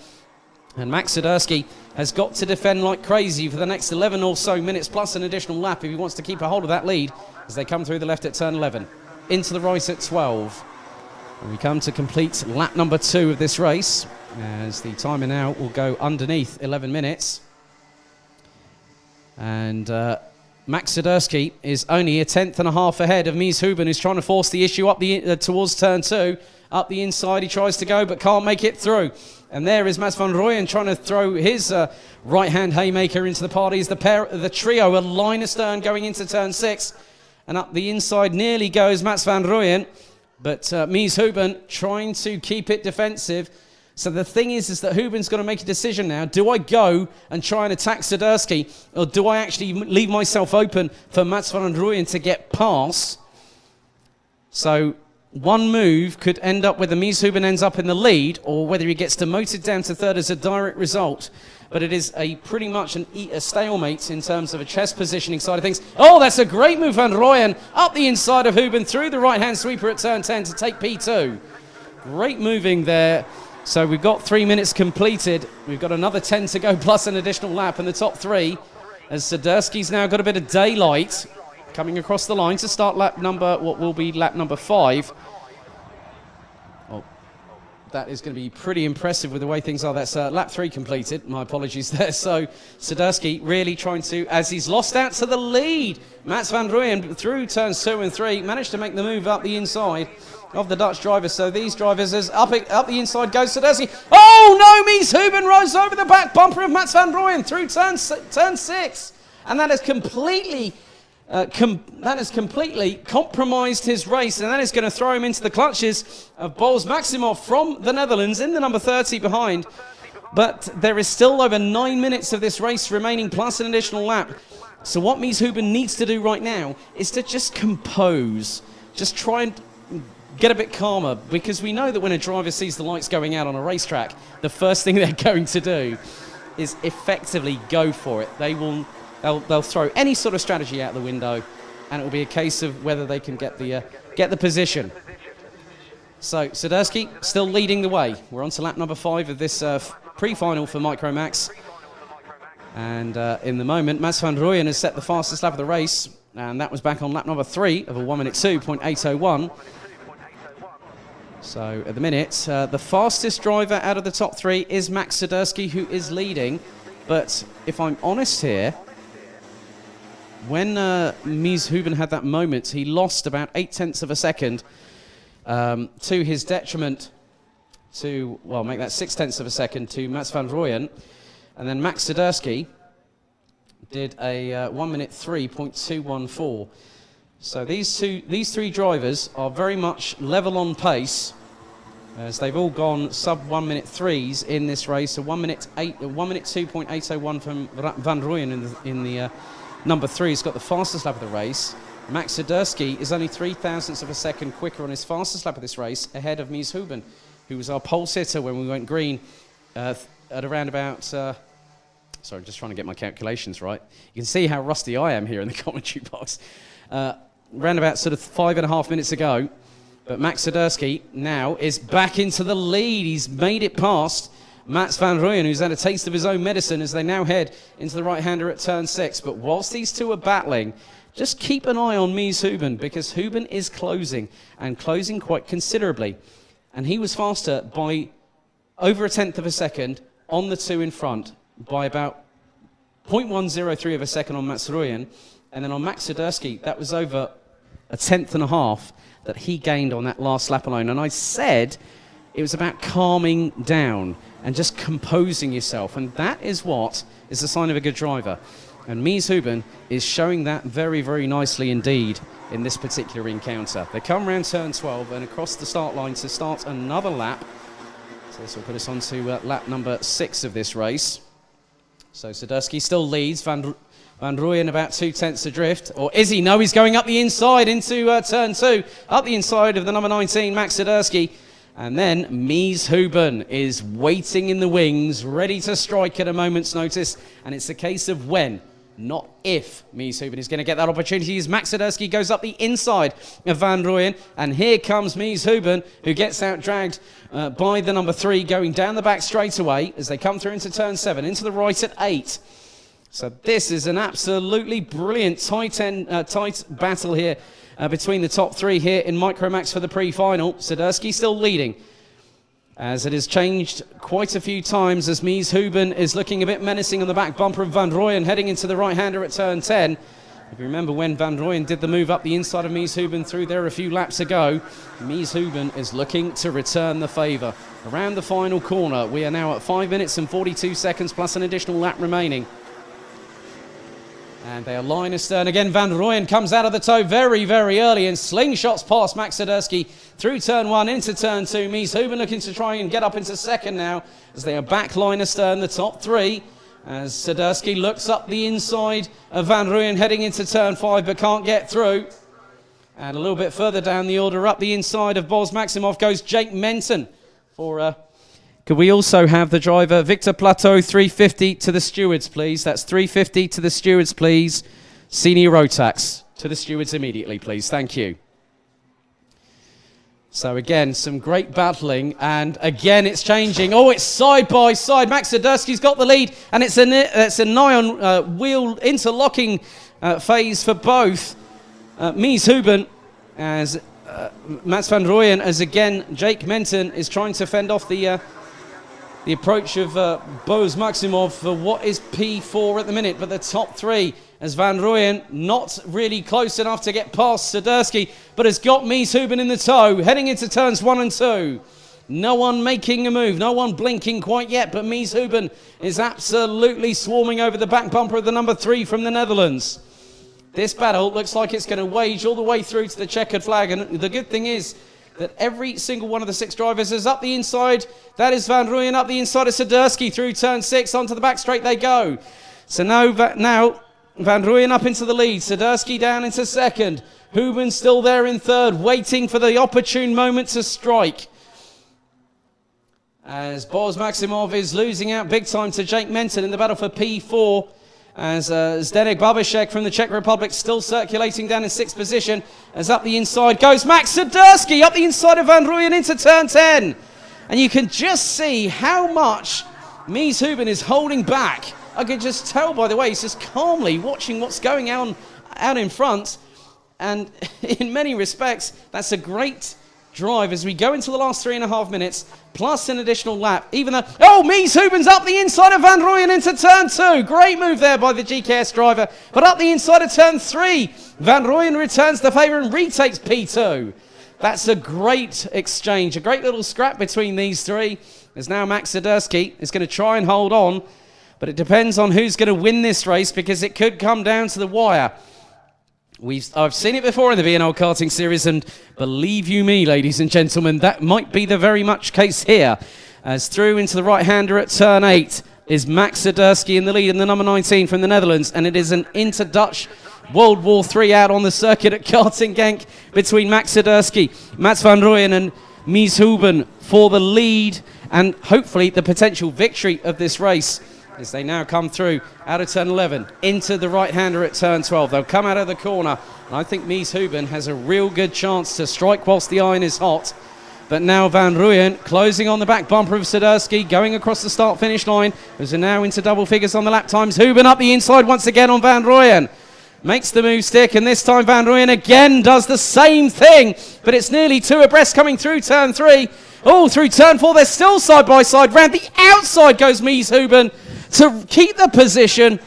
And Max Sadursky has got to defend like crazy for the next 11 or so minutes, plus an additional lap if he wants to keep a hold of that lead as they come through the left at turn 11. Into the right at 12. And we come to complete lap number 2 of this race. as the timer now will go underneath 11 minutes. And Max Swiderski is only a tenth and a half ahead of Mies Huben, who's trying to force the issue up towards turn 2. Up the inside he tries to go, but can't make it through. And there is Mats van Rooyen trying to throw his right-hand haymaker into the party. Is the trio, a line astern going into turn 6. And up the inside nearly goes Mats van Rooyen, but Mies Huben trying to keep it defensive. So the thing is that Huben's got to make a decision now. Do I go and try and attack Swiderski, or do I actually leave myself open for Mats van Rooyen to get past? So one move could end up whether Mies Huben ends up in the lead, or whether he gets demoted down to third as a direct result. But it is pretty much a stalemate in terms of a chess positioning side of things. Oh, that's a great move, Van Rooyen, up the inside of Huben, through the right-hand sweeper at turn 10 to take P2. Great moving there. So we've got 3 minutes completed. We've got another 10 to go, plus an additional lap in the top 3. As Swiderski's now got a bit of daylight coming across the line to start what will be lap number 5. Oh, that is going to be pretty impressive with the way things are. That's lap 3 completed. My apologies there. So Swiderski really trying to, as he's lost out to the lead. Mats van Rooyen through turns 2 and 3 managed to make the move up the inside of the Dutch drivers. So these drivers, as up the inside goes Swiderski. Oh no, Mies Huben rose over the back bumper of Mats van Rooyen through turn 6. And that has completely compromised his race, and that is going to throw him into the clutches of Bols Maximov from the Netherlands in the number 30 behind. But there is still over 9 minutes of this race remaining, plus an additional lap. So what Mies Huben needs to do right now is to just compose, just try and get a bit calmer, because we know that when a driver sees the lights going out on a racetrack, the first thing they're going to do is effectively go for it. They'll throw any sort of strategy out the window, and it will be a case of whether they can get the position. So Swiderski still leading the way. We're on to lap number 5 of this pre-final for Micromax. And in the moment, Mats van Rooyen has set the fastest lap of the race, and that was back on lap number 3 of a 1 minute 2.801. So at the minute, the fastest driver out of the top 3 is Max Swiderski, who is leading. But if I'm honest here, when Mies Huben had that moment, he lost about 0.8 of a second to his detriment to, well, make that 0.6 of a second to Mats van Rooyen. And then Max Swiderski did a 1 minute 3.214. So these three drivers are very much level on pace, as they've all gone sub 1 minute 3s in this race. A 1 minute 2.801 from Van Rooyen in the number 3 has got the fastest lap of the race. Max Swiderski is only 0.003 of a second quicker on his fastest lap of this race, ahead of Mies Huben, who was our pole sitter when we went green at around about... sorry, just trying to get my calculations right. You can see how rusty I am here in the commentary box. Around about sort of 5.5 minutes ago. But Max Swiderski now is back into the lead. He's made it past Mats van Rooyen, who's had a taste of his own medicine as they now head into the right-hander at turn 6. But whilst these two are battling, just keep an eye on Mies Huben, because Huben is closing, and closing quite considerably. And he was faster by over 1/10 of a second on the two in front, by about 0.103 of a second on Mats Rooyen. And then on Max Swiderski, that was over 1.5 that he gained on that last lap alone. And I said it was about calming down and just composing yourself. And that is what is the sign of a good driver. And Mies Huben is showing that very, very nicely indeed in this particular encounter. They come round turn 12 and across the start line to start another lap. So this will put us on to lap number 6 of this race. So Swiderski still leads. Van Rooyen about 0.2 adrift. Or is he? No, he's going up the inside into turn 2. Up the inside of the number 19, Max Swiderski. And then Mies Huben is waiting in the wings, ready to strike at a moment's notice. And it's a case of when, not if, Mies Huben is going to get that opportunity, as Max Swiderski goes up the inside of Van Rooyen. And here comes Mies Huben, who gets out-dragged by the number 3, going down the back straightaway as they come through into turn 7, into the right at 8. So this is an absolutely brilliant tight battle here between the top 3 here in Micromax for the pre-final. Swiderski still leading. as it has changed quite a few times as Mies Huben is looking a bit menacing on the back bumper of Van Rooyen heading into the right-hander at turn 10. If you remember when Van Rooyen did the move up the inside of Mies Huben through there a few laps ago, Mies Huben is looking to return the favour. Around the final corner, we are now at 5 minutes and 42 seconds plus an additional lap remaining. And they are line astern again. Van Rooyen comes out of the tow very, very early and slingshots past Max Swiderski through turn 1 into turn 2. Mies Huben looking to try and get up into second now as they are back line astern, the top three. As Swiderski looks up the inside of Van Rooyen heading into turn 5 but can't get through. And a little bit further down the order, up the inside of Boz Maximov goes Jake Menton for... Could we also have the driver, Victor Plateau, 350 to the stewards, please. That's 350 to the stewards, please. Senior Rotax to the stewards immediately, please. Thank you. So again, some great battling, and again it's changing. Oh, it's side by side. Max Swiderski's got the lead, and it's a nigh-on wheel interlocking phase for both. Mies Huben as Mats van Rooyen, as again Jake Menton is trying to fend off the approach of Boz Maximov for what is P4 at the minute, but the top three as Van Rooyen not really close enough to get past Swiderski, but has got Mies Huben in the tow, heading into turns 1 and 2. No one making a move, no one blinking quite yet, but Mies Huben is absolutely swarming over the back bumper of the number 3 from the Netherlands. This battle looks like it's going to wage all the way through to the checkered flag, and the good thing is that every single one of the 6 drivers is up the inside. That is Van Rooyen up the inside of Swiderski through turn 6. Onto the back straight they go. So now Van Rooyen up into the lead. Swiderski down into second. Huben still there in third, waiting for the opportune moment to strike. As Boz Maximov is losing out big time to Jake Menton in the battle for P4. As Zdenek Babashek from the Czech Republic still circulating down in 6th position. As up the inside goes Max Swiderski up the inside of Van Rooyen into turn 10. And you can just see how much Mies Huben is holding back. I can just tell by the way he's just calmly watching what's going on out in front. And in many respects, that's a great drive as we go into the last 3.5 minutes, plus an additional lap. Even though, oh, Mies Huben's up the inside of Van Rooyen into turn 2. Great move there by the GKS driver. But up the inside of turn 3, Van Rooyen returns the favour and retakes P2. That's a great exchange, a great little scrap between these three. There's now Max Swiderski is going to try and hold on, but it depends on who's going to win this race because it could come down to the wire. I've seen it before in the V&L karting series, and believe you me, ladies and gentlemen, that might be the very much case here. As through into the right-hander at turn 8 is Max Swiderski in the lead in the number 19 from the Netherlands, and it is an inter-Dutch World War III out on the circuit at Karting between Max Swiderski, Mats van Rooyen and Mies Huben for the lead and hopefully the potential victory of this race. As they now come through out of turn 11 into the right-hander at turn 12. They'll come out of the corner, and I think Mies Huben has a real good chance to strike whilst the iron is hot. But now Van Rooyen closing on the back bumper of Swiderski, going across the start-finish line. As they're now into double figures on the lap times. Huben up the inside once again on Van Rooyen. Makes the move stick, and this time Van Rooyen again does the same thing, but it's nearly 2 abreast coming through turn 3. Oh, through turn 4, they're still side by side. Round the outside goes Mies Huben to keep the position.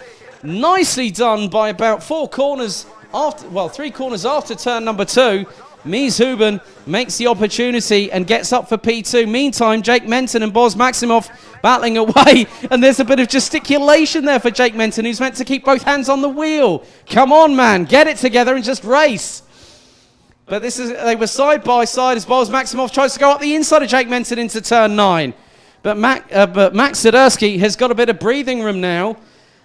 Nicely done by about 3 corners after turn number 2. Mies Huben makes the opportunity and gets up for P2. Meantime, Jake Menton and Boz Maximov battling away, and there's a bit of gesticulation there for Jake Menton, who's meant to keep both hands on the wheel. Come on, man, get it together and just race. But they were side by side as Boz Maximov tries to go up the inside of Jake Menton into turn 9. But Max Swiderski has got a bit of breathing room now,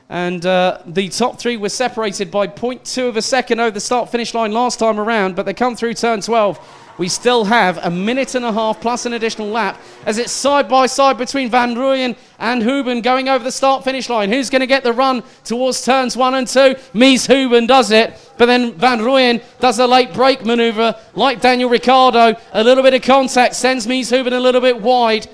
and the top 3 were separated by 0.2 of a second over the start-finish line last time around, but they come through turn 12. We still have a 1.5 minutes plus an additional lap as it's side by side between Van Rooyen and Huben going over the start-finish line. Who's going to get the run towards turns 1 and 2? Mies Huben does it, but then Van Rooyen does a late brake manoeuvre like Daniel Ricciardo. A little bit of contact sends Mies Huben a little bit wide.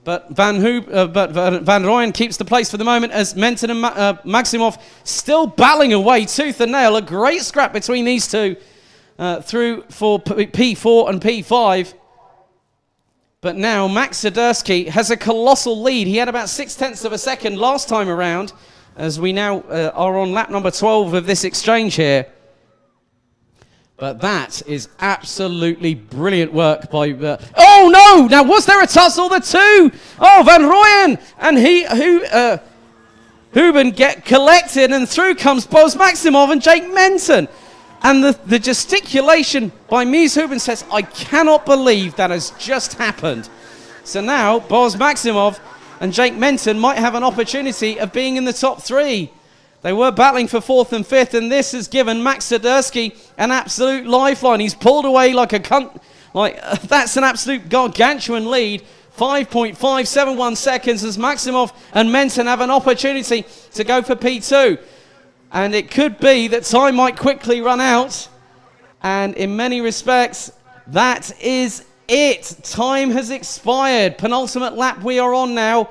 But Van Rooyen keeps the place for the moment as Menton and Maximov still battling away tooth and nail. A great scrap between these two through for P4 and P5. But now Max Siderski has a colossal lead. He had about 0.6 of a second last time around, as we now are on lap number 12 of this exchange here. But that is absolutely brilliant work by... oh no! Now was there a tussle? The two! Oh, Van Rooyen and Hooben get collected, and through comes Boz Maximov and Jake Menton. And the gesticulation by Mies Hooben says, I cannot believe that has just happened. So now Boz Maximov and Jake Menton might have an opportunity of being in the top three. They were battling for 4th and 5th, and this has given Max Siderski an absolute lifeline. He's pulled away like a cunt. That's an absolute gargantuan lead. 5.571 seconds as Maximov and Menton have an opportunity to go for P2. And it could be that time might quickly run out. And in many respects, that is it. Time has expired. Penultimate lap we are on now.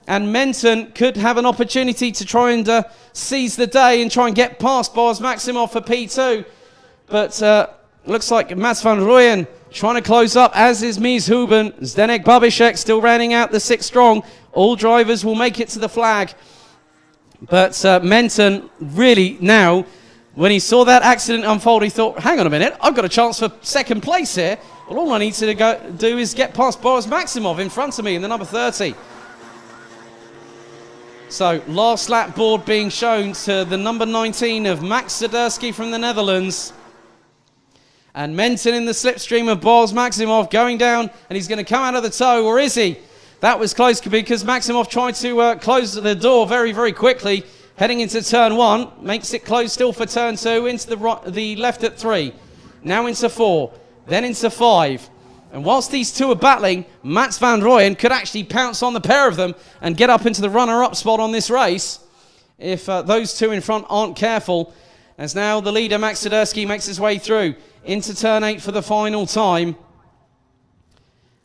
And Menton could have an opportunity to try and seize the day and try and get past Boz Maximov for P2. But looks like Mats van Rooyen trying to close up, as is Mies Hooben. Zdeněk Babishek still rounding out the 6 strong. All drivers will make it to the flag. But Menton really now, when he saw that accident unfold, he thought, hang on a minute, I've got a chance for 2nd place here. Well, all I need to do is get past Boz Maximov in front of me in the number 30. So, last lap board being shown to the number 19 of Max Siderski from the Netherlands. And Menton in the slipstream of Boz Maximov going down, and he's going to come out of the tow, or is he? That was close because Maximov tried to close the door very, very quickly, heading into turn 1. Makes it close still for turn 2, into the left at 3. Now into 4, then into 5. And whilst these two are battling, Mats van Rooyen could actually pounce on the pair of them and get up into the runner-up spot on this race if those two in front aren't careful. As now the leader, Max Siderski, makes his way through into turn 8 for the final time.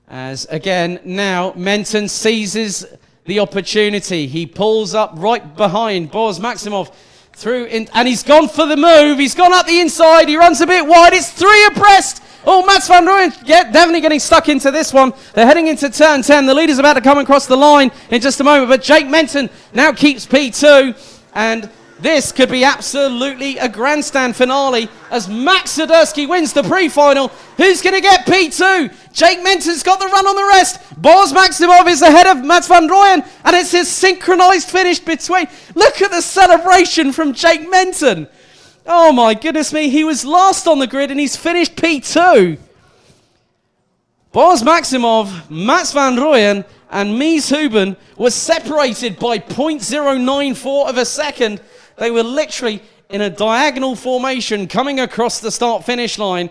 As again, now Menton seizes the opportunity. He pulls up right behind Boz Maximov through, and he's gone for the move. He's gone up the inside. He runs a bit wide. It's 3 abreast. Oh, Mats van Rooyen definitely getting stuck into this one. They're heading into turn 10. The leader's about to come across the line in just a moment, but Jake Menton now keeps P2, and this could be absolutely a grandstand finale as Max Siderski wins the pre-final. Who's going to get P2? Jake Menton's got the run on the rest. Boz Maximov is ahead of Mats van Rooyen, and it's his synchronized finish between. Look at the celebration from Jake Menton. Oh my goodness me, he was last on the grid and he's finished P2. Boz Maximov, Mats van Rooyen and Mies Hooben were separated by 0.094 of a second. They were literally in a diagonal formation coming across the start-finish line.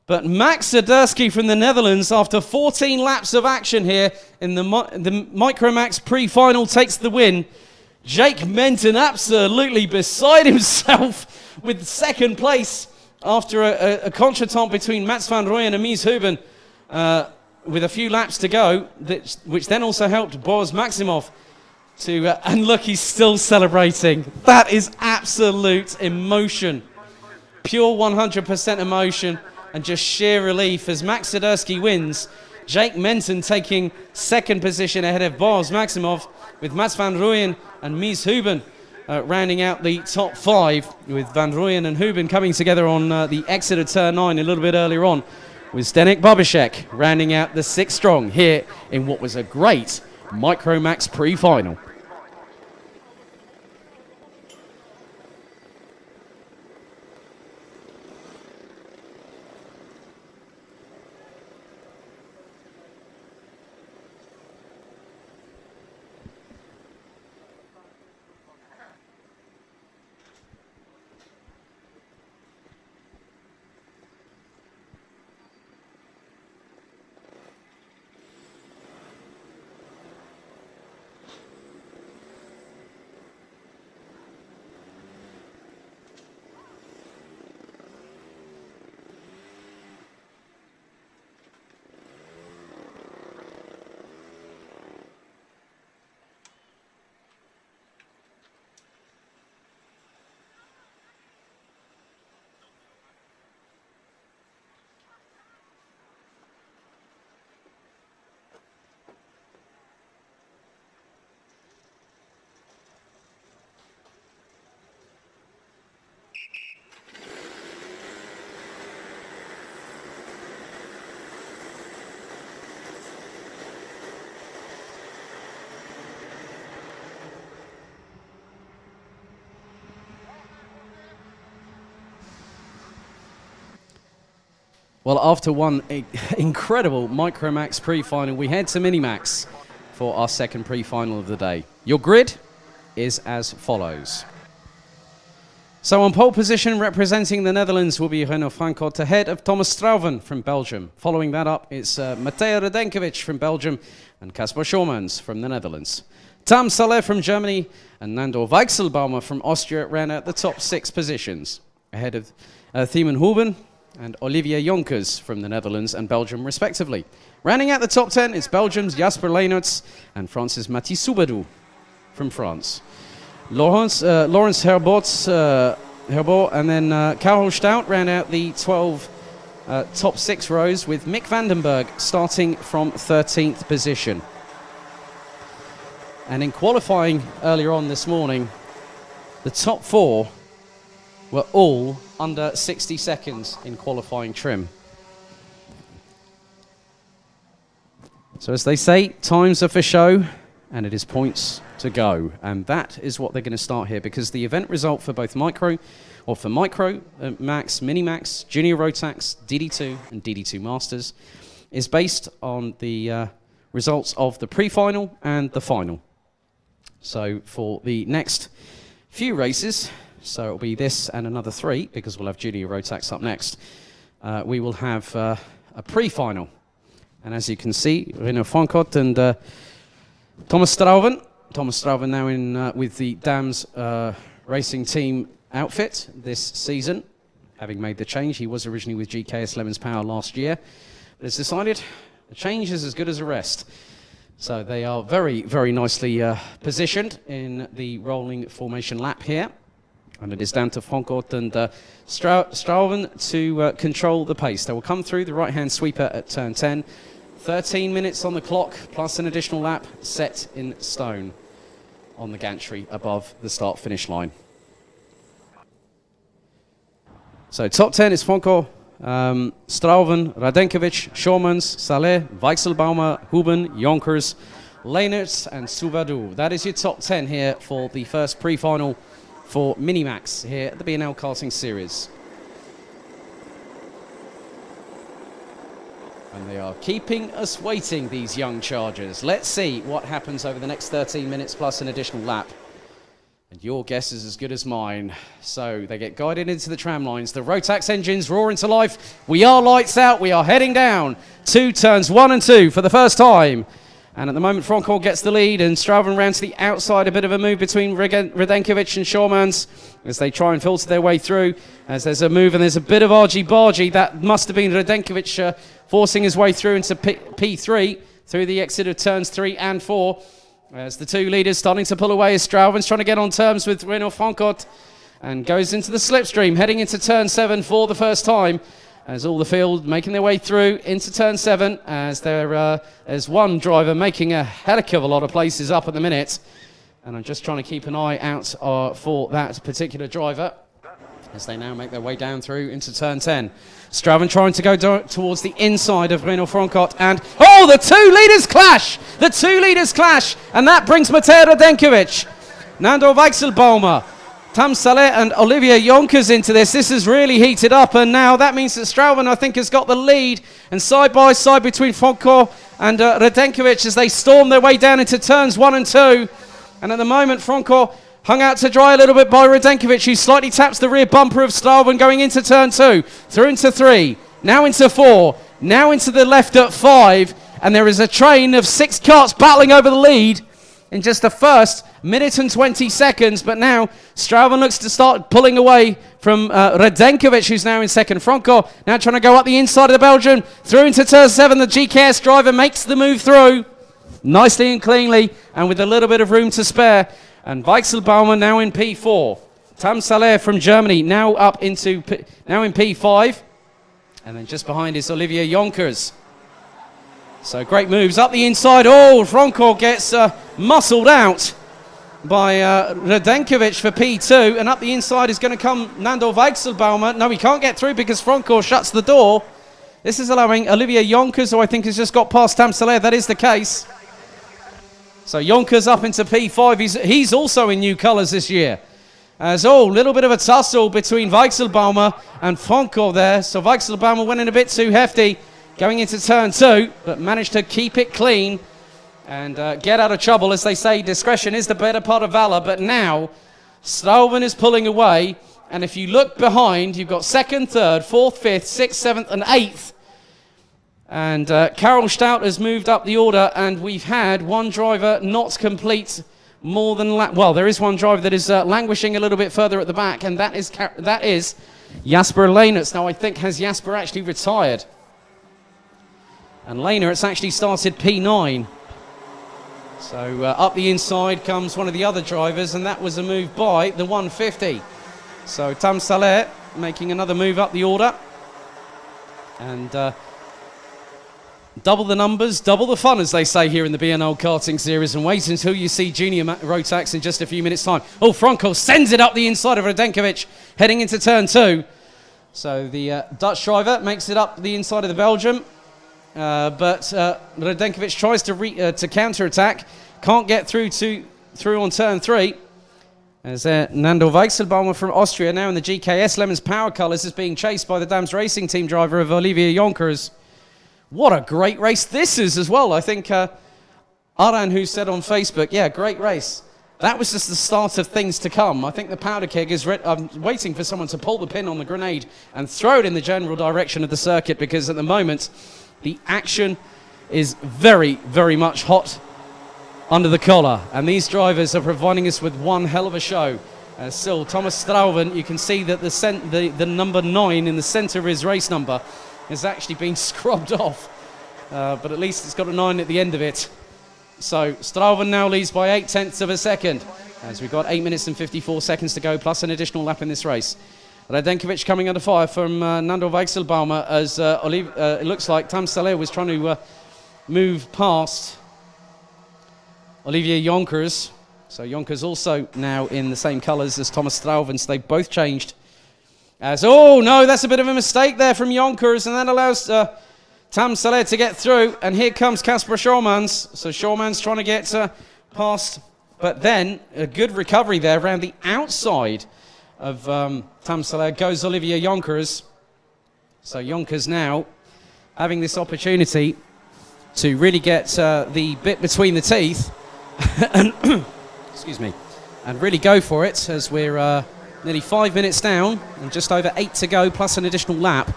But Max Siderski from the Netherlands, after 14 laps of action here in the Micromax pre-final, takes the win. Jake Menton absolutely beside himself with 2nd place after a contretemps between Mats van Rooyen and Mies Hooben with a few laps to go, which then also helped Boz Maximov to... and look, he's still celebrating. That is absolute emotion. Pure 100% emotion and just sheer relief as Max Siderski wins. Jake Menton taking 2nd position ahead of Boz Maximov, with Mats van Rooyen and Mies Hooben rounding out the top 5, with Van Rooyen and Hooben coming together on the exit of turn 9 a little bit earlier on, with Zdeněk Babishek rounding out the 6 strong here in what was a great Micromax pre-final. Well, after one incredible Micromax pre-final, we head to Minimax for our second pre-final of the day. Your grid is as follows. So on pole position, representing the Netherlands, will be Renaud Francot ahead of Thomas Strauven from Belgium. Following that up, it's Matej Radenkovic from Belgium and Kasper Schormans from the Netherlands. Tam Saleh from Germany and Nando Weichselbaumer from Austria ran at the top 6 positions, ahead of Thiemen Huben and Olivier Jonkers from the Netherlands and Belgium, respectively. Rounding out the top 10 is Belgium's Jasper Leynerts and France's Mathis Soubadou from France. Laurence Herbaut and then Karel Stout round out the 12 top 6 rows, with Mick Vandenberg starting from 13th position. And in qualifying earlier on this morning, the top 4 were all under 60 seconds in qualifying trim. So as they say, times are for show, and it is points to go. And that is what they're going to start here, because the event result for both Max, Minimax, Junior Rotax, DD2 and DD2 Masters is based on the results of the pre-final and the final. So for the next few races, so it'll be this and another 3, because we'll have Junior Rotax up next, we will have a pre-final. And as you can see, Renaud Francot and Thomas Strauven. Thomas Strauven now in with the Dams racing team outfit this season, having made the change. He was originally with GKS Lemons Power last year, but has decided a change is as good as a rest. So they are very, very nicely positioned in the rolling formation lap here. And it is down to Francot and Strauven to control the pace. They will come through the right-hand sweeper at turn 10. 13 minutes on the clock, plus an additional lap set in stone on the gantry above the start-finish line. So top 10 is Francot, Strauven, Radenkovic, Schormans, Saleh, Weichselbaumer, Huben, Jonkers, Leynerts and Soubadou. That is your top 10 here for the first pre-final for Minimax here at the B&L Karting Series. And they are keeping us waiting, these young chargers. Let's see what happens over the next 13 minutes plus an additional lap. And your guess is as good as mine. So they get guided into the tram lines. The Rotax engines roar into life. We are lights out. We are heading down to turns 1 and 2 for the first time. And at the moment, Francot gets the lead, and Strauven round to the outside. A bit of a move between Radenkovic and Schormans as they try and filter their way through. As there's a move and there's a bit of argy-bargy. That must have been Radenkovic forcing his way through into P3 through the exit of turns 3 and 4. As the two leaders starting to pull away, as Strauven's trying to get on terms with Renaud Francot and goes into the slipstream, heading into turn 7 for the first time. As all the field making their way through into turn 7, as there's one driver making a heck of a lot of places up at the minute. And I'm just trying to keep an eye out for that particular driver as they now make their way down through into turn 10. Strauven trying to go towards the inside of Renaud Francot, and oh, the two leaders clash! The two leaders clash, and that brings Matej Radenkovic, Nando Weichselbaumer, Tam Saleh and Olivier Jonkers into this. This is really heated up, and now that means that Strauven, I think, has got the lead, and side by side between Francot and Radenkovic as they storm their way down into turns 1 and 2. And at the moment, Francot hung out to dry a little bit by Radenkovic, who slightly taps the rear bumper of Strauven going into turn 2, through into 3, now into 4, now into the left at 5, and there is a train of 6 karts battling over the lead in just the first minute and 20 seconds, but now Strauven looks to start pulling away from Radenkovic, who's now in second. Francot now trying to go up the inside of the Belgian, through into turn 7. The GKS driver makes the move through nicely and cleanly, and with a little bit of room to spare. And Weichselbaumer now in P4. Tam Saleh from Germany now up into now in P5, and then just behind is Olivier Jonkers. So great moves up the inside. Oh, Francot gets muscled out by Radenkovic for P2, and up the inside is going to come Nando Weichselbaumer. No, he can't get through because Francot shuts the door. This is allowing Olivier Jonkers, who I think has just got past Tam Saleh. That is the case. So Jonkers up into P5. He's also in new colours this year. As little bit of a tussle between Weichselbaumer and Franco there. So Weichselbaumer went in a bit too hefty going into turn 2, but managed to keep it clean and get out of trouble. As they say, discretion is the better part of valor. But now Strauven is pulling away. And if you look behind, you've got 2nd, 3rd, 4th, 5th, 6th, 7th, and 8th. And Karel Stout has moved up the order, and we've had one driver not complete more than well, there is one driver that is languishing a little bit further at the back, and that is Jasper Leenerts. Now I think has Jasper actually retired, and Leenerts actually started P9. So up the inside comes one of the other drivers, and that was a move by the 150. So Tam Saleh making another move up the order, and double the numbers, double the fun, as they say here in the BNL karting series, and wait until you see Junior Rotax in just a few minutes' time. Franco sends it up the inside of Radenkovic, heading into turn 2. So the Dutch driver makes it up the inside of the Belgium, but Radenkovic tries to counter-attack, can't get through on turn 3. As Nando Weichselbaumer from Austria, now in the GKS Lemons Power Colours, is being chased by the Dams Racing Team driver of Olivier Jonkers. What a great race this is as well. I think Aran, who said on Facebook, yeah, great race. That was just the start of things to come. I think the powder keg is waiting for someone to pull the pin on the grenade and throw it in the general direction of the circuit, because at the moment the action is very, very much hot under the collar. And these drivers are providing us with one hell of a show. Still, Thomas Strauven, you can see that the number 9 in the centre of his race number has actually been scrubbed off, but at least it's got a 9 at the end of it. So Strauven now leads by 0.8 of a second, as we've got 8 minutes and 54 seconds to go, plus an additional lap in this race. Radenkovic coming under fire from Nando Weichselbaumer, as it looks like Tam Saleh was trying to move past Olivier Jonkers. So Jonkers also now in the same colours as Thomas Strauven, so they've both changed. As, no, that's a bit of a mistake there from Jonkers, and that allows Tam Saleh to get through. And here comes Casper Schormans. So Schormans trying to get past, but then a good recovery there around the outside of Tam Saleh goes Olivier Jonkers. So Jonkers now having this opportunity to really get the bit between the teeth and excuse me, and really go for it, as we're nearly 5 minutes down and just over 8 to go, plus an additional lap.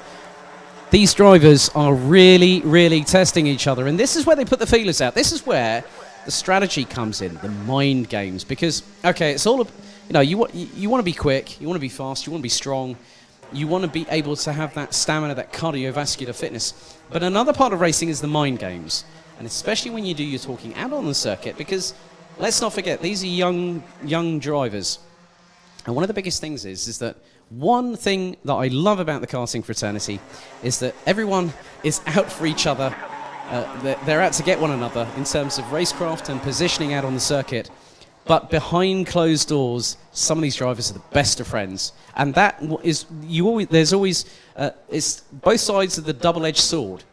These drivers are really, really testing each other, and this is where they put the feelers out. This is where the strategy comes in, the mind games, because, okay, it's all, you want to be quick, you want to be fast, you want to be strong, you want to be able to have that stamina, that cardiovascular fitness. But another part of racing is the mind games, and especially when you do your talking out on the circuit, because let's not forget, these are young drivers. And one of the biggest things is that one thing that I love about the karting fraternity is that everyone is out for each other. They're out to get one another in terms of racecraft and positioning out on the circuit. But behind closed doors, some of these drivers are the best of friends. And that is, there's always, it's both sides of the double-edged sword.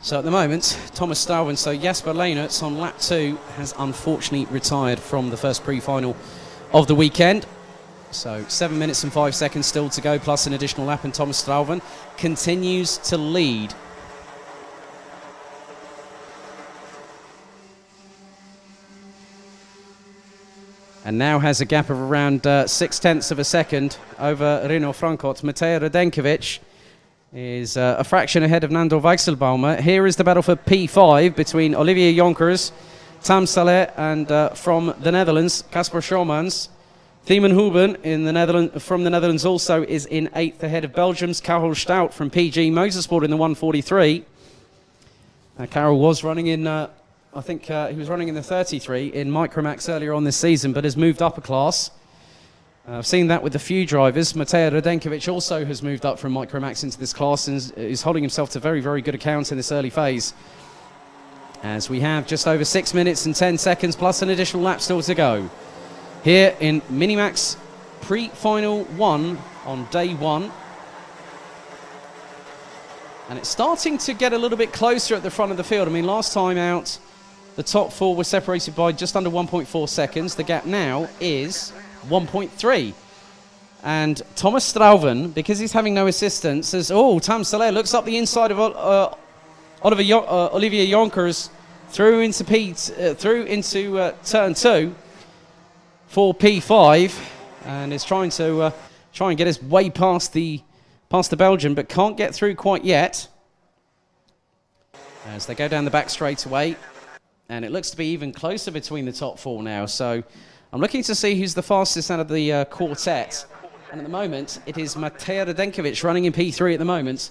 So at the moment, Thomas Strauven, so Jasper Leenerts on lap 2 has unfortunately retired from the first pre-final of the weekend. So 7 minutes and 5 seconds still to go, plus an additional lap, and Thomas Strauven continues to lead. And now has a gap of around 0.6 of a second over Rino Frankot. Matej Radenkovic is a fraction ahead of Nando Weichselbaumer. Here is the battle for P5 between Olivier Jonkers, Tam Saleh, and from the Netherlands, Casper Schormans. Thiemen Huben from the Netherlands also is in 8th, ahead of Belgium's Karel Stout from PG Motorsport in the 143. Karel was running in, I think he was running in the 33 in Micromax earlier on this season, but has moved up a class. I've seen that with a few drivers. Matej Radenkovic also has moved up from Micromax into this class and is holding himself to very, very good account in this early phase. As we have just over 6 minutes and 10 seconds, plus an additional lap still to go. Here in Minimax pre-final 1 on day 1. And it's starting to get a little bit closer at the front of the field. I mean, last time out, the top 4 were separated by just under 1.4 seconds. The gap now is 1.3. And Thomas Strauven, because he's having no assistance, says, oh, Tam Saleh looks up the inside of Olivier Jonkers through into turn 2 for P5, and is trying to get his way past the Belgian, but can't get through quite yet. As they go down the back straightaway, and it looks to be even closer between the top 4 now. So I'm looking to see who's the fastest out of the quartet. And at the moment, it is Matej Radenkovic running in P3 at the moment,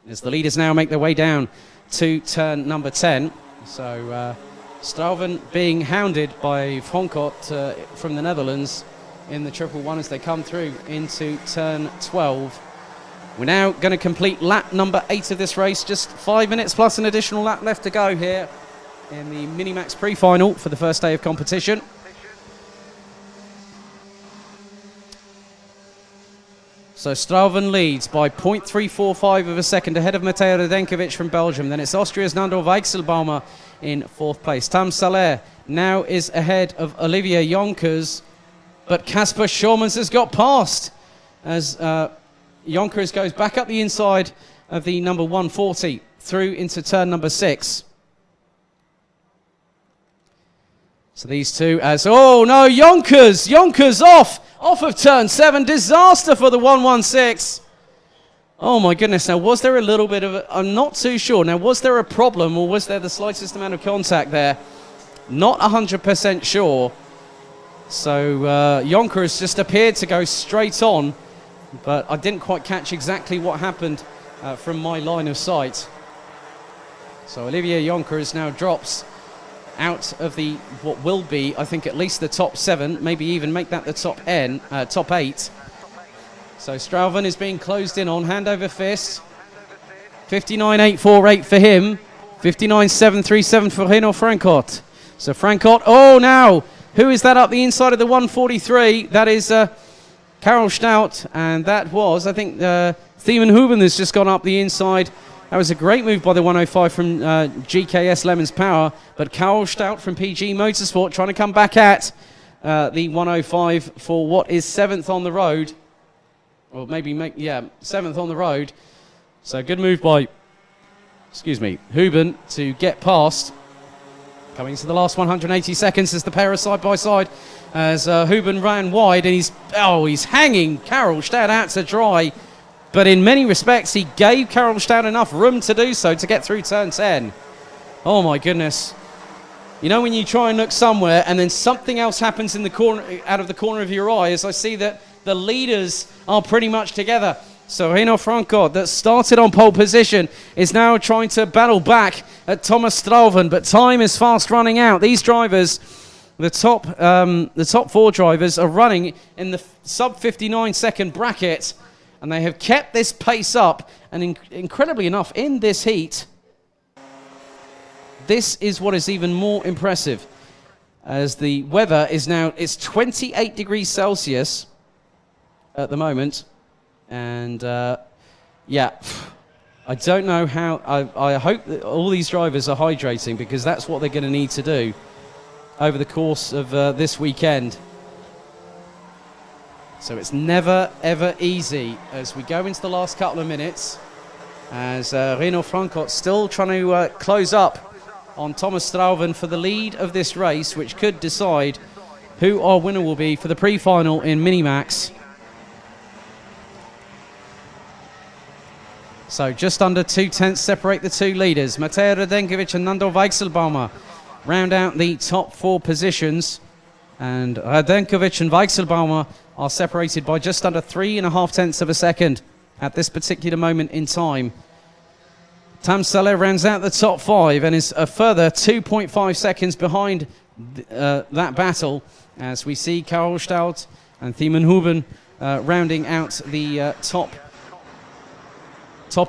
as the leaders now make their way down to turn number 10. So Strauven being hounded by Frankot from the Netherlands in the 111 as they come through into turn 12. We're now going to complete lap number 8 of this race. Just 5 minutes plus an additional lap left to go here in the Minimax pre-final for the first day of competition. So Strauven leads by 0.345 of a second ahead of Matej Radenkovic from Belgium. Then it's Austria's Nando Weichselbaumer in 4th place. Tam Saleh now is ahead of Olivier Jonkers, but Kasper Schormans has got past as Jonkers goes back up the inside of the number 140 through into turn number 6. So these two as, oh no, Jonkers off of turn 7, disaster for the 116. Oh my goodness, now was there a little bit of I'm not too sure. Now was there a problem, or was there the slightest amount of contact there? Not 100% sure. So Jonkers just appeared to go straight on, but I didn't quite catch exactly what happened from my line of sight. So Olivier Jonkers now drops out of the what will be, I think, at least the top 7, maybe even make that the top 8. So Strauven is being closed in on, hand over fist. 59.848 for him, 59.737 for Renaud Frankot. So Frankot, oh now, who is that up the inside of the 143? That is Karel Stout, and that was, I think, Thiemen Huben has just gone up the inside. That was a great move by the 105 from GKS Lemons Power, but Karel Stout from PG Motorsport trying to come back at the 105 for what is 7th on the road. Or maybe 7th on the road. So good move by, Huben to get past. Coming to the last 180 seconds as the pair are side by side, as Huben ran wide, and he's hanging Karel Stout out to dry. But in many respects, he gave Karel Stout enough room to do so to get through turn 10. Oh my goodness. You know when you try and look somewhere and then something else happens in the corner, out of the corner of your eye, as I see that the leaders are pretty much together. So Renaud Frankot, that started on pole position, is now trying to battle back at Thomas Strauven, but time is fast running out. These drivers, the top 4 drivers, are running in the sub 59 second bracket, and they have kept this pace up, and incredibly enough, in this heat, this is what is even more impressive, as the weather is now, it's 28 degrees Celsius at the moment, and yeah, I don't know how, I hope that all these drivers are hydrating, because that's what they're going to need to do over the course of this weekend. So it's never, ever easy as we go into the last couple of minutes, as Renaud Frankot still trying to close up on Thomas Strauven for the lead of this race, which could decide who our winner will be for the pre-final in Minimax. So just under 2/10 separate the two leaders. Matej Radenkovic and Nando Weichselbaumer round out the top 4 positions, and Radenkovic and Weichselbaumer are separated by just under 3.5 of a second at this particular moment in time. Tam Saleh rounds out the top 5 and is a further 2.5 seconds behind that battle, as we see Karel Stout and Thiemen Huben rounding out the top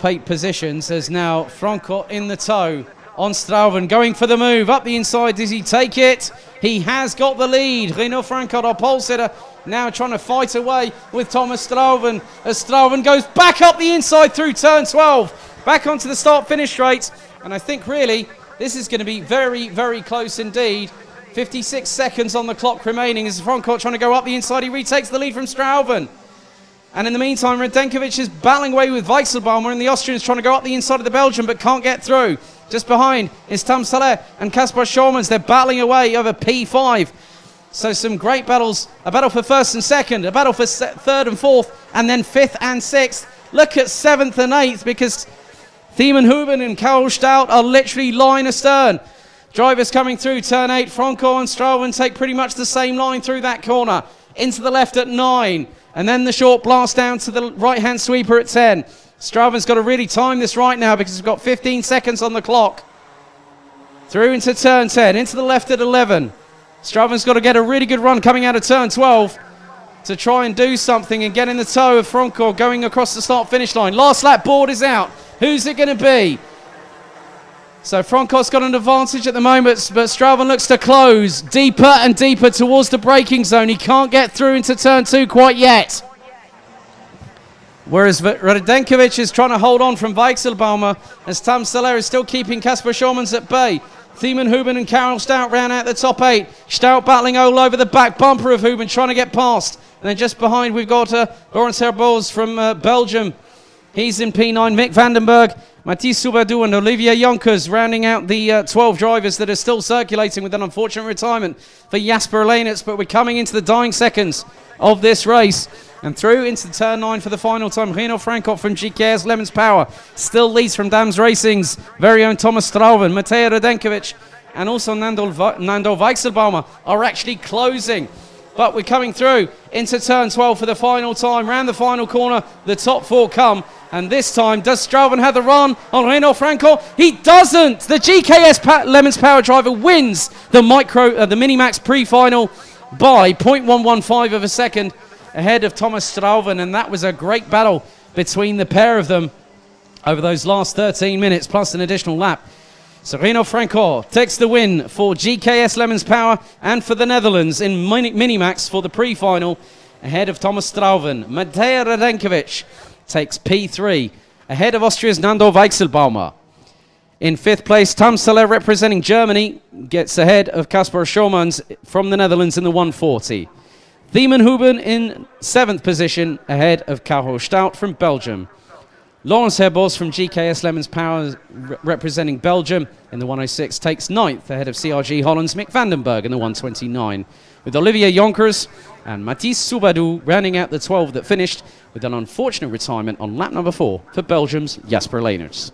8 positions, as now Frankot in the tow on Strauven, going for the move up the inside. Does he take it? He has got the lead. Renaud Frankot, our pole sitter, now trying to fight away with Thomas Strauven, as Strauven goes back up the inside through turn 12, back onto the start-finish straight, and I think really this is going to be very, very close indeed. 56 seconds on the clock remaining as Frontcourt trying to go up the inside. He retakes the lead from Strauven. And in the meantime, Radenkovic is battling away with Weichselbaumer, and the Austrians trying to go up the inside of the Belgian but can't get through. Just behind is Tam Saleh and Kaspar Schormans. They're battling away over P5. So some great battles. A battle for first and second, a battle for third and fourth, and then fifth and sixth. Look at seventh and eighth because Thiemenhuben and Karel Stout are literally line astern. Drivers coming through turn 8. Frontcourt and Strauven take pretty much the same line through that corner. Into the left at 9. And then the short blast down to the right-hand sweeper at 10. Strauven's got to really time this right now because we've got 15 seconds on the clock. Through into turn 10. Into the left at 11. Strauven's got to get a really good run coming out of turn 12 to try and do something and get in the toe of Frontcourt going across the start-finish line. Last lap board is out. Who's it going to be? So Frontcourt's got an advantage at the moment, but Strauven looks to close deeper and deeper towards the braking zone. He can't get through into turn 2 quite yet. Whereas Radenkovic is trying to hold on from Weichselbaumer as Tam Saleh is still keeping Kaspar Schormans at bay. Thiemenhuben and Karel Stout round out the top 8. Stout battling all over the back bumper of Huben, trying to get past. And then just behind we've got Laurens Herboz from Belgium. He's in P9. Mick Vandenberg, Mathis Soubadou and Olivier Jonkers rounding out the 12 drivers that are still circulating with an unfortunate retirement for Jasper Leenitz. But we're coming into the dying seconds of this race. And through into turn 9 for the final time. Reno Frontcourt from GKS Lemons Power still leads from Dams Racing's very own Thomas Strauven. Matej Radenkovic and also Nando Weichselbaumer are actually closing. But we're coming through into turn 12 for the final time. Round the final corner, the top 4 come. And this time, does Strauven have the run on Reno Frontcourt? He doesn't! The GKS Lemons Power driver wins the Minimax pre-final by 0.115 of a second ahead of Thomas Strauven. And that was a great battle between the pair of them over those last 13 minutes, plus an additional lap. So Reno Frontcourt takes the win for GKS Lemons Power and for the Netherlands in Minimax for the pre-final ahead of Thomas Strauven. Matej Radenkovic takes P3 ahead of Austria's Nando Weichselbaumer. In 5th place, Tam Saleh representing Germany gets ahead of Kaspar Schormans from the Netherlands in the 140. Thiemenhuben in 7th position ahead of Karel Stout from Belgium. Laurens Herboz from GKS Lemons Power representing Belgium in the 106 takes 9th ahead of CRG Holland's Mick Vandenberg in the 129. With Olivier Jonkers and Mathis Soubadou rounding out the 12 that finished with an unfortunate retirement on lap number 4 for Belgium's Jasper Leenitz.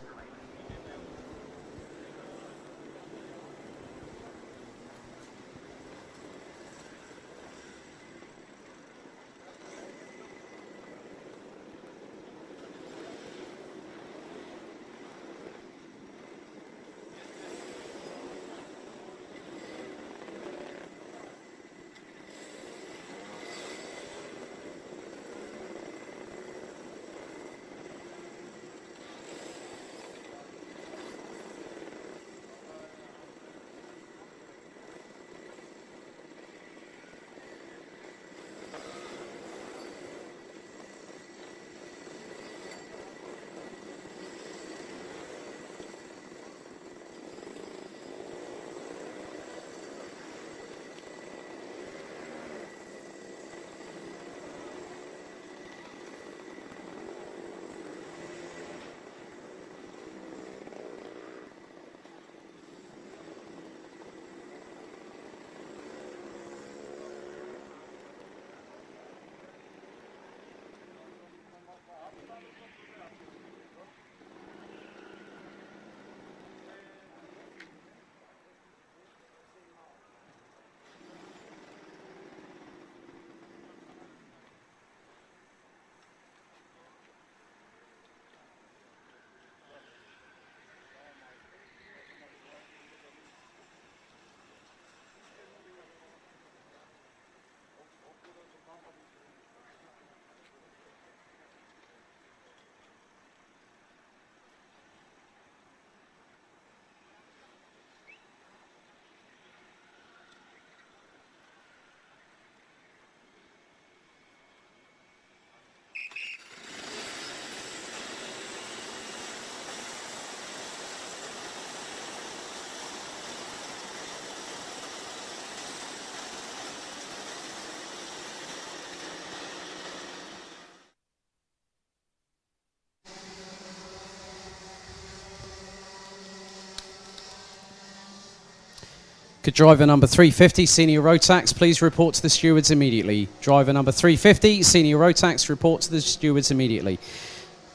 Could driver number 350, Senior Rotax, please report to the stewards immediately. Driver number 350, Senior Rotax, report to the stewards immediately.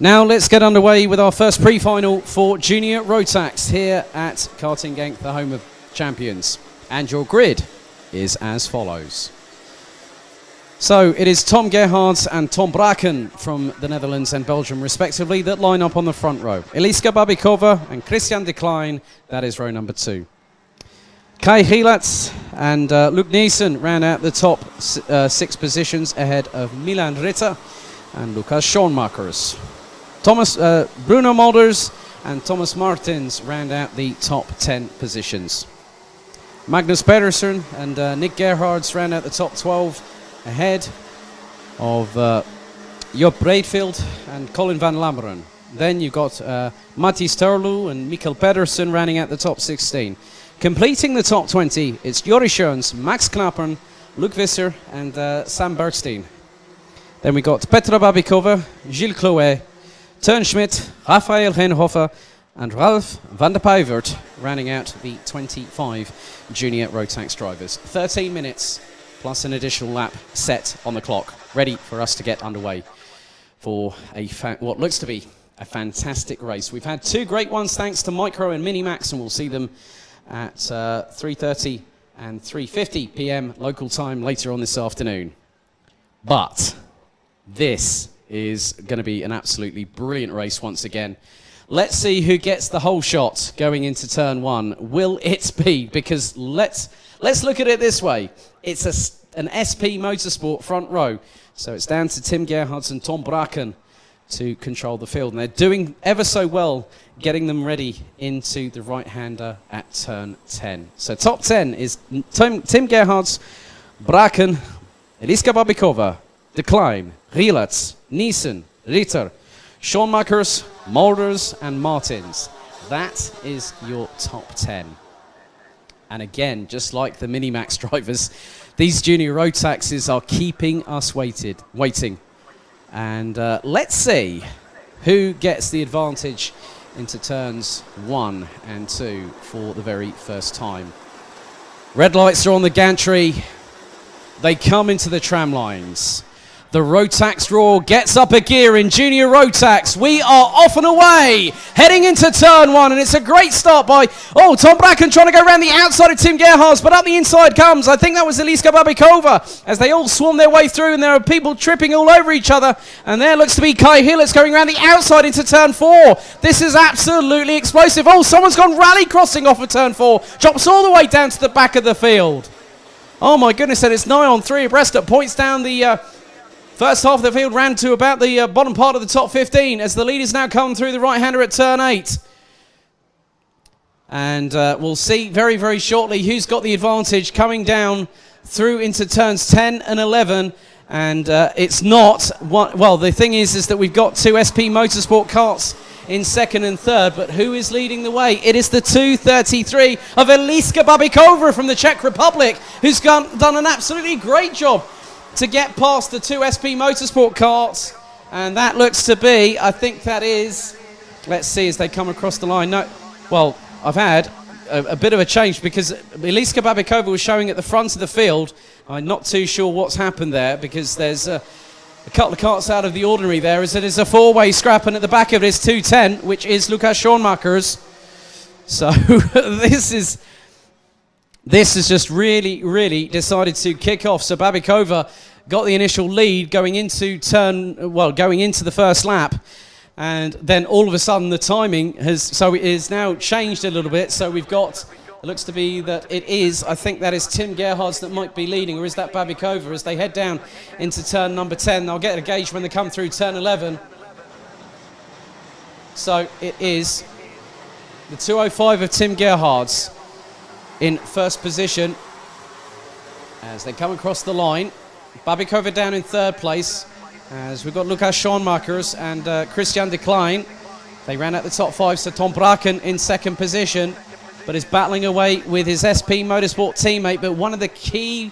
Now let's get underway with our first pre-final for Junior Rotax here at Karting Genk, the home of champions. And your grid is as follows. So it is Tom Gerhards and Tom Braken from the Netherlands and Belgium respectively that line up on the front row. Eliska Babikova and Christian de Klein, that is row number 2. Kai Gielats and Luc Nielsen round out the top 6 positions ahead of Milan Ritter and Lucas Schoenmakers. Bruno Mulders and Thomas Martins round out the top 10 positions. Magnus Pedersen and Nick Gerhards round out the top 12 ahead of Job Breedveld and Colin van Lammeren. Then you've got Matthijs Terlu and Mikkel Pedersen rounding out the top 16. Completing the top 20, it's Joris Schoens, Max Knappern, Luc Visser and Sam Bergstein. Then we got Petra Babikova, Gilles Chloé, Teun Schmidt, Raphael Henhofer and Ralph van der Pijvert rounding out the 25 junior Rotax drivers. 13 minutes plus an additional lap set on the clock, ready for us to get underway for what looks to be a fantastic race. We've had 2 great ones thanks to Micro and Minimax, and we'll see them at 3:30 and 3:50 p.m. local time later on this afternoon. But this is going to be an absolutely brilliant race once again. Let's see who gets the whole shot going into turn 1. Will it be? Because let's look at it this way. It's an SP Motorsport front row. So it's down to Tim Gerhards and Tom Braken to control the field. And they're doing ever so well getting them ready into the right-hander at turn 10. So top 10 is Tim Gerhards, Braken, Eliska Babikova, de Klein, Gielats, Nielsen, Ritter, Schoenmakers, Mulders and Martins. That is your top 10. And again, just like the Minimax drivers, these junior Rotaxes are keeping us waiting. And let's see who gets the advantage into turns 1 and 2 for the very first time. Red lights are on the gantry. They come into the tram lines. The Rotax draw gets up a gear in Junior Rotax. We are off and away, heading into turn 1, and it's a great start by, Tom Braken trying to go around the outside of Tim Gerhards, but up the inside comes, I think that was Eliska Babikova, as they all swarm their way through, and there are people tripping all over each other, and there looks to be Kai Gielats going around the outside into turn 4. This is absolutely explosive. Someone's gone rally crossing off of turn 4, drops all the way down to the back of the field. Oh my goodness, and it's 9 on 3 abreast at points down the first half of the field, ran to about the bottom part of the top 15 as the leaders now come through the right-hander at turn 8. And we'll see very, very shortly who's got the advantage coming down through into turns 10 and 11. And it's not, the thing is that we've got 2 SP Motorsport karts in second and third, but who is leading the way? It is the 2:33 of Eliska Babikova from the Czech Republic, who's done an absolutely great job to get past the 2 SP Motorsport karts, and that looks to be, I think that is, let's see as they come across the line. No, well, I've had a bit of a change because Eliska Babikova was showing at the front of the field. I'm not too sure what's happened there because there's a couple of karts out of the ordinary there, as it is a 4-way scrap, and at the back of it is 210, which is Lucas Schoenmakers. So This has just really decided to kick off. So Babikova got the initial lead going into the first lap. And then all of a sudden the timing it is now changed a little bit. So we've got, it looks to be that it is, I think that is Tim Gerhards that might be leading, or is that Babikova as they head down into turn number 10. They'll get a gauge when they come through turn 11. So it is the 205 of Tim Gerhards in first position as they come across the line. Babikova down in third place as we've got Lucas Schoenmakers and Christian de Klein. They ran out the top 5, so Tom Braken in second position, but is battling away with his SP Motorsport teammate. But one of the key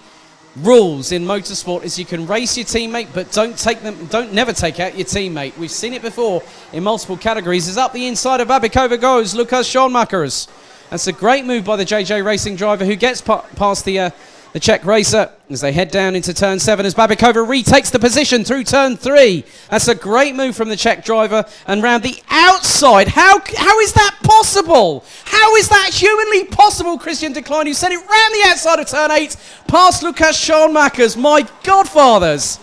rules in motorsport is you can race your teammate, but don't never take out your teammate. We've seen it before in multiple categories. As up the inside of Babikova goes Lucas Schoenmakers. That's a great move by the JJ Racing driver, who gets past the Czech racer as they head down into turn 7 as Babikova retakes the position through turn 3. That's a great move from the Czech driver, and round the outside. How is that possible? How is that humanly possible? Christian Decline, who sent it round the outside of turn 8 past Lukas Schoenmakers, my godfathers.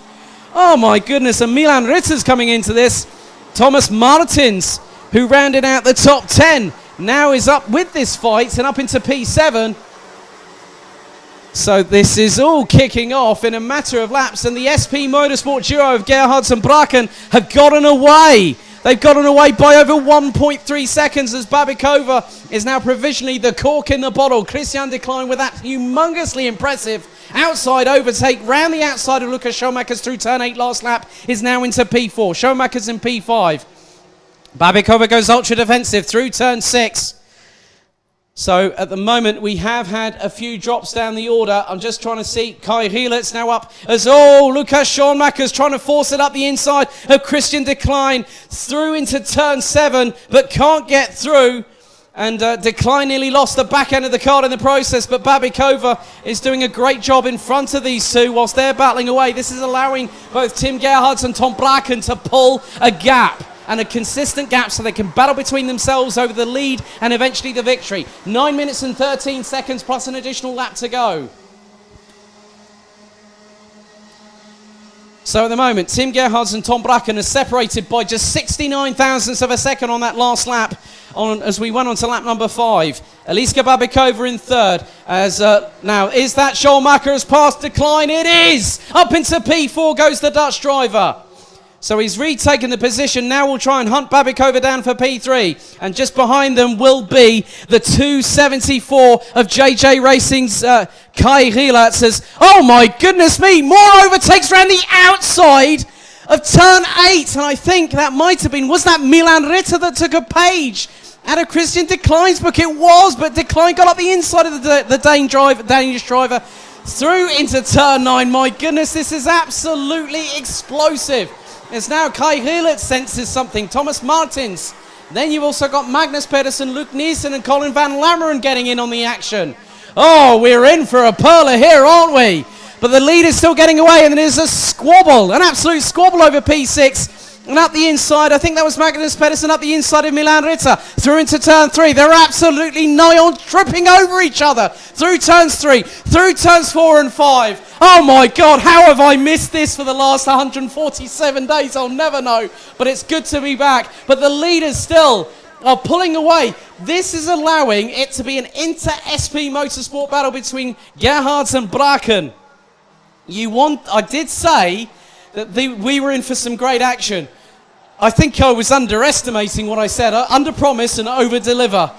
Oh my goodness, and Milan Ritter's coming into this. Thomas Martins, who rounded out the top 10, now is up with this fight and up into P7. So this is all kicking off in a matter of laps, and the SP Motorsport duo of Gerhards and Braken have gotten away. They've gotten away by over 1.3 seconds as Babikova is now provisionally the cork in the bottle. Christian Decline with that humongously impressive outside overtake round the outside of Lukas Schoenmakers through turn 8 last lap is now into P4. Schoenmakers in P5. Babikova goes ultra defensive through turn 6. So at the moment we have had a few drops down the order. I'm just trying to see. Kai Rielitz now up as Lukas Schoenmakers trying to force it up the inside of Christian Decline through into turn 7, but can't get through. And Decline nearly lost the back end of the card in the process, but Babikova is doing a great job in front of these two whilst they're battling away. This is allowing both Tim Gerhards and Tom Braken to pull a gap, and a consistent gap, so they can battle between themselves over the lead and eventually the victory. 9 minutes and 13 seconds plus an additional lap to go. So at the moment, Tim Gerhards and Tom Braken are separated by just 69 thousandths of a second on that last lap as we went on to lap number 5. Eliska Babikova in third. Now, is that Schoenmakers past Decline? It is! Up into P4 goes the Dutch driver. So he's retaken the position. Now we'll try and hunt Babikova down for P3. And just behind them will be the 274 of JJ Racing's Kai Rielitz as, oh my goodness me, more overtakes around the outside of turn 8. And I think that might have been, was that Milan Ritter that took a page out of Christian Decline's book? It was, but Decline got up the inside of the Danish driver through into turn 9. My goodness, this is absolutely explosive. As now Kai Rielitz senses something. Thomas Martins. Then you've also got Magnus Pedersen, Luke Nielsen and Colin van Lammeren getting in on the action. Oh, we're in for a perler here, aren't we? But the lead is still getting away, and there's a squabble, an absolute squabble over P6. And up the inside, I think that was Magnus Pedersen up the inside of Milan Ritter. Through into turn 3. They're absolutely nigh on tripping over each other. Through turns 3, through turns 4 and 5. Oh my God, how have I missed this for the last 147 days? I'll never know. But it's good to be back. But the leaders still are pulling away. This is allowing it to be an inter-SP motorsport battle between Gerhards and Braken. I did say that we were in for some great action. I think I was underestimating what I said. Under promise and over deliver.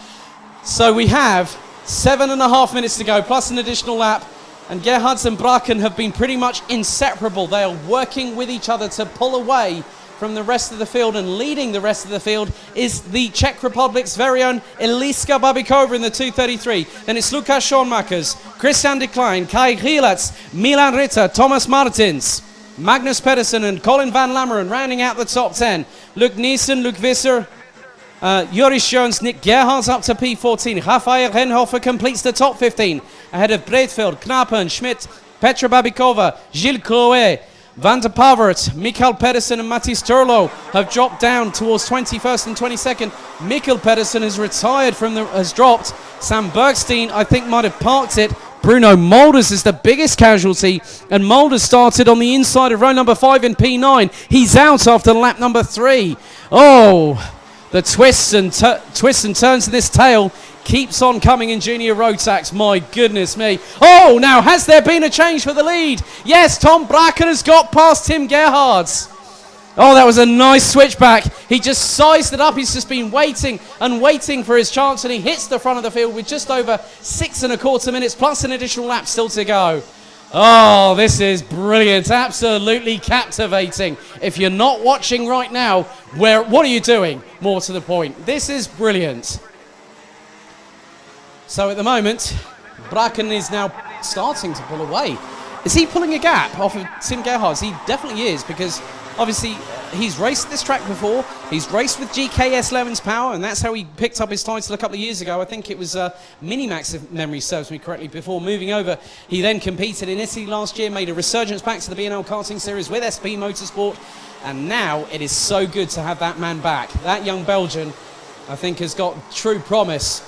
So we have 7.5 minutes to go, plus an additional lap. And Gerhards and Braken have been pretty much inseparable. They are working with each other to pull away from the rest of the field, and leading the rest of the field is the Czech Republic's very own Eliska Babikova in the 233. Then it's Lukas Schoenmakers, Christian Decline, Kai Rielitz, Milan Ritter, Thomas Martins, Magnus Pedersen and Colin van Lammeren rounding out the top 10. Luke Nielsen, Luke Visser, Joris Jones, Nick Gerhards up to P14. Rafael Renhofer completes the top 15. Ahead of Breedveld, Knappen, Schmidt, Petra Babikova, Gilles Clouet, Van der Pavert, Mikael Pedersen and Mattis Turlo have dropped down towards 21st and 22nd. Mikael Pedersen has retired has dropped. Sam Bergstein, I think, might have parked it. Bruno Molders is the biggest casualty, and Molders started on the inside of row number 5 in P9. He's out after lap number 3. Oh, the twists and turns of this tail keeps on coming in Junior Rotax. My goodness me. Oh, now has there been a change for the lead? Yes, Tom Braken has got past Tim Gerhards. Oh, that was a nice switchback. He just sized it up. He's just been waiting and waiting for his chance, and he hits the front of the field with just over 6.25 minutes plus an additional lap still to go. Oh, this is brilliant. Absolutely captivating. If you're not watching right now, what are you doing? More to the point. This is brilliant. So at the moment, Braken is now starting to pull away. Is he pulling a gap off of Tim Gerhards? He definitely is, because obviously, he's raced this track before. He's raced with GKS Levens Power, and that's how he picked up his title a couple of years ago. I think it was Minimax, if memory serves me correctly, before moving over. He then competed in Italy last year, made a resurgence back to the B&L Karting Series with SP Motorsport, and now it is so good to have that man back. That young Belgian, I think, has got true promise.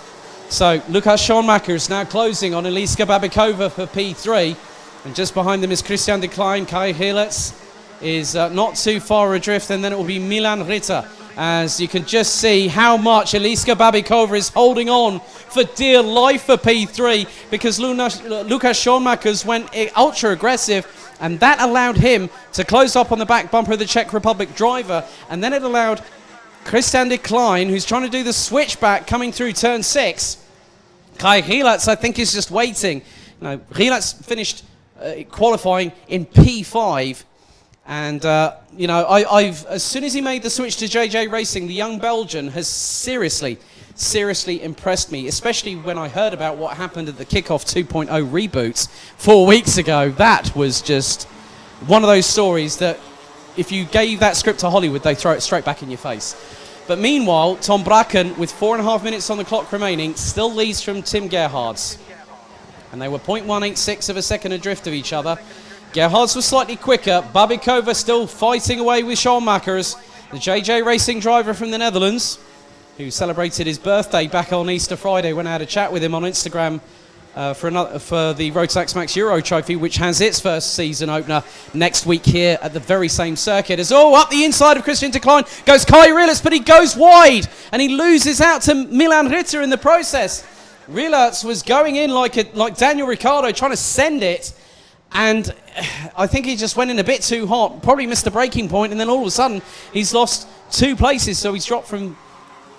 So Lucas Schoenmaker is now closing on Eliska Babikova for P3, and just behind them is Christian de Klein. Kai Hilets is not too far adrift, and then it will be Milan Ritter, as you can just see how much Eliska Babikova is holding on for dear life for P3, because Lucas Schoenmakers went ultra aggressive, and that allowed him to close up on the back bumper of the Czech Republic driver, and then it allowed Christian de Klein, who's trying to do the switchback coming through turn 6. Kai Hilets, I think, is just waiting. Hilets finished qualifying in P5, and I've as soon as he made the switch to JJ Racing, the young Belgian has seriously impressed me, especially when I heard about what happened at the Kickoff 2.0 reboots 4 weeks ago. That was just one of those stories that if you gave that script to Hollywood, they throw it straight back in your face. But meanwhile, Tom Bracken, with 4.5 minutes on the clock remaining, still leads from Tim Gerhards. And they were 0.186 of a second adrift of each other. Gerhards was slightly quicker. Babikova still fighting away with Schoenmakers, the JJ Racing driver from the Netherlands, who celebrated his birthday back on Easter Friday when I had a chat with him on Instagram for the Rotax Max Euro Trophy, which has its first season opener next week here at the very same circuit. As up the inside of Christian de Klein goes Kai Rilets, but he goes wide and he loses out to Milan Ritter in the process. Rilets was going in like Daniel Ricciardo, trying to send it, and I think he just went in a bit too hot, probably missed the braking point, and then all of a sudden he's lost 2 places, so he's dropped from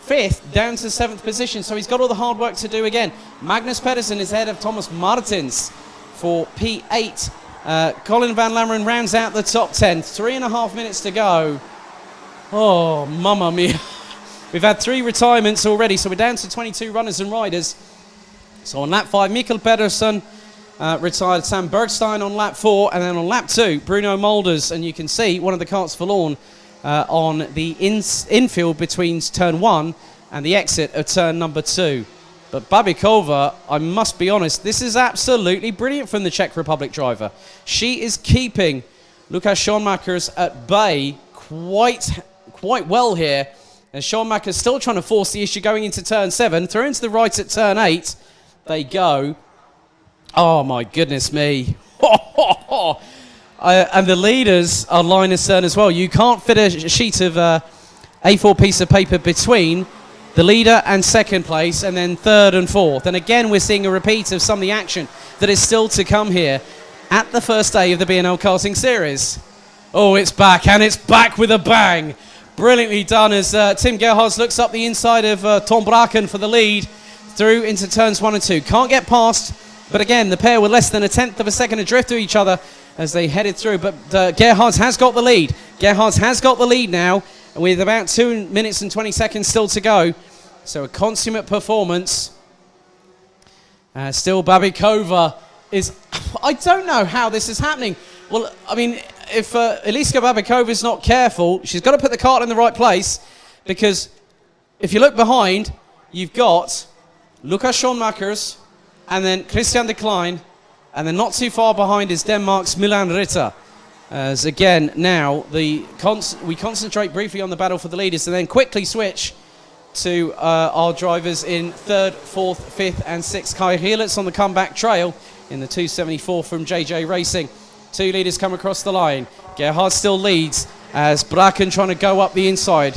5th down to 7th position, so he's got all the hard work to do again. Magnus Pedersen is ahead of Thomas Martins for P8. Colin Van Lammeren rounds out the top 10. 3.5 minutes to go. Oh, mamma mia. We've had 3 retirements already, so we're down to 22 runners and riders. So on lap 5, Mikkel Pedersen retired. Sam Bergstein on lap 4, and then on lap 2, Bruno Mulders, and you can see one of the carts forlorn on the infield between turn 1 and the exit of turn number 2. But Babikova, I must be honest, this is absolutely brilliant from the Czech Republic driver. She is keeping Lucas Schoenmakers at bay quite well here. And Schoenmaker's still trying to force the issue going into turn 7. Through into the right at turn 8. They go. Oh my goodness me. And the leaders are line astern as well. You can't fit a sheet of A4 piece of paper between the leader and second place, and then 3rd and 4th. And again, we're seeing a repeat of some of the action that is still to come here at the first day of the B&L Karting Series. Oh, it's back, and it's back with a bang. Brilliantly done as Tim Gerhards looks up the inside of Tom Bracken for the lead through into turns 1 and 2. Can't get past, but again, the pair were less than 1/10 of a second adrift to each other as they headed through. But Gerhards has got the lead. Gerhards has got the lead now, with about 2 minutes and 20 seconds still to go. So a consummate performance. Still Babikova is... I don't know how this is happening. Well, I mean, if Eliska Babikova is not careful, she's got to put the cart in the right place, because if you look behind, you've got Lucas Schoenmakers and then Christian de Klein, and then not too far behind is Denmark's Milan Ritter. As again, now we concentrate briefly on the battle for the leaders and then quickly switch to our drivers in 3rd, 4th, 5th and 6th. Kai Hilets on the comeback trail in the 274 from JJ Racing. 2 leaders come across the line. Gerhard still leads as Bracken trying to go up the inside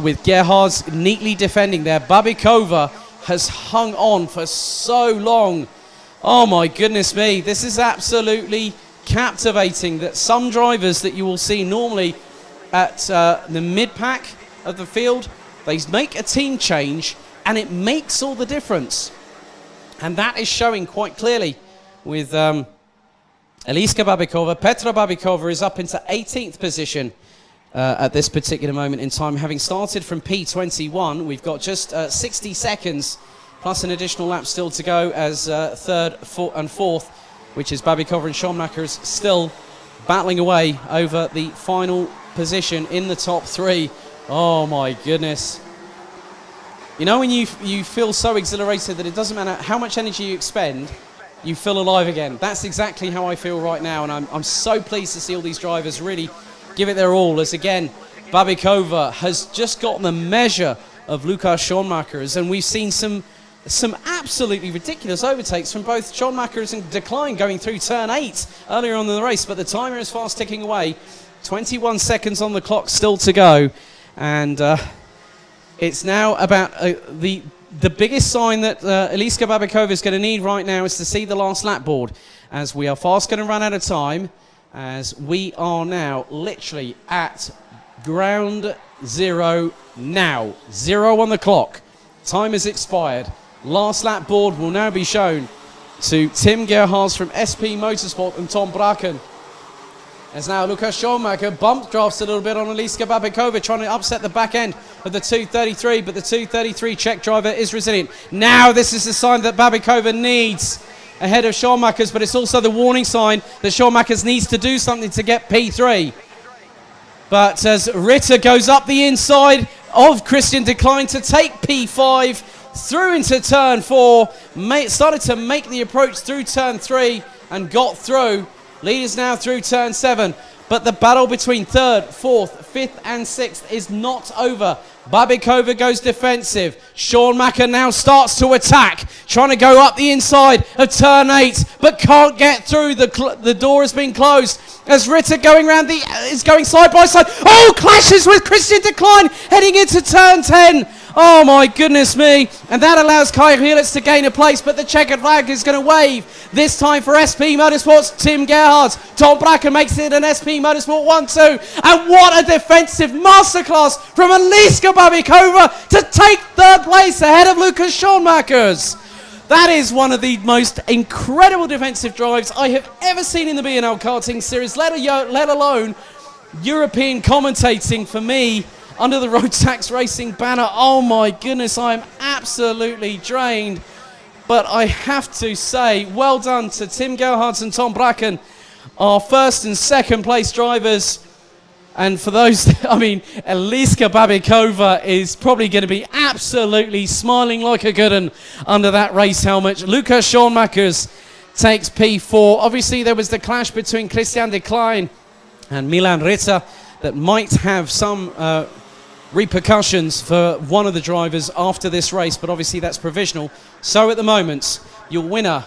with Gerhards neatly defending there. Babikova has hung on for so long. Oh my goodness me, this is absolutely captivating that some drivers that you will see normally at the mid-pack of the field, they make a team change and it makes all the difference. And that is showing quite clearly with Eliska Babikova. Petra Babikova is up into 18th position at this particular moment in time, having started from P21. We've got just 60 seconds plus an additional lap still to go as 3rd, 4th and 4th, which is Babikova and Schoenmakers, still battling away over the final position in the top 3. Oh my goodness. You know when you feel so exhilarated that it doesn't matter how much energy you expend, you feel alive again. That's exactly how I feel right now, and I'm so pleased to see all these drivers really give it their all, as again, Babikova has just gotten the measure of Lukas Schoenmakers, and we've seen some absolutely ridiculous overtakes from both Schoenmakers and Decline going through turn 8 earlier on in the race, but the timer is fast ticking away. 21 seconds on the clock still to go, and it's now about the biggest sign that Eliska Babikova is going to need right now is to see the last lap board, as we are fast going to run out of time, as we are now literally at ground zero now. 0 on the clock. Time has expired. Last lap board will now be shown to Tim Gerhards from SP Motorsport and Tom Braken. As now Lukas Schoenmaker bump drafts a little bit on Eliska Babikova, trying to upset the back end of the 233, but the 233 Czech driver is resilient. Now this is the sign that Babikova needs ahead of Schoenmakers, but it's also the warning sign that Schoenmakers needs to do something to get P3. But as Ritter goes up the inside of Christian Decline to take P5 through into turn 4, started to make the approach through turn 3 and got through. Leaders now through turn 7, but the battle between 3rd, 4th, 5th and 6th is not over. Babikova goes defensive. Schoenmaker now starts to attack, trying to go up the inside of turn 8, but can't get through. The door has been closed as Ritter is going side by side. Oh, clashes with Christian Decline heading into turn 10. Oh my goodness me, and that allows Kai Helitz to gain a place, but the checkered flag is going to wave, this time for SP Motorsports, Tim Gerhards. Tom Braken makes it an SP Motorsport 1-2, and what a defensive masterclass from Eliska Babikova to take 3rd place ahead of Lukas Schoenmakers. That is one of the most incredible defensive drives I have ever seen in the B&L karting series, let alone European commentating for me under the Rotax Racing banner. Oh my goodness, I am absolutely drained. But I have to say, well done to Tim Gerhards and Tom Braken, our 1st and 2nd place drivers. And for those, I mean, Eliska Babikova is probably going to be absolutely smiling like a good one under that race helmet. Lukas Schoenmakers takes P4. Obviously, there was the clash between Christian Decline and Milan Ritter that might have some repercussions for one of the drivers after this race, but obviously that's provisional. So at the moment, your winner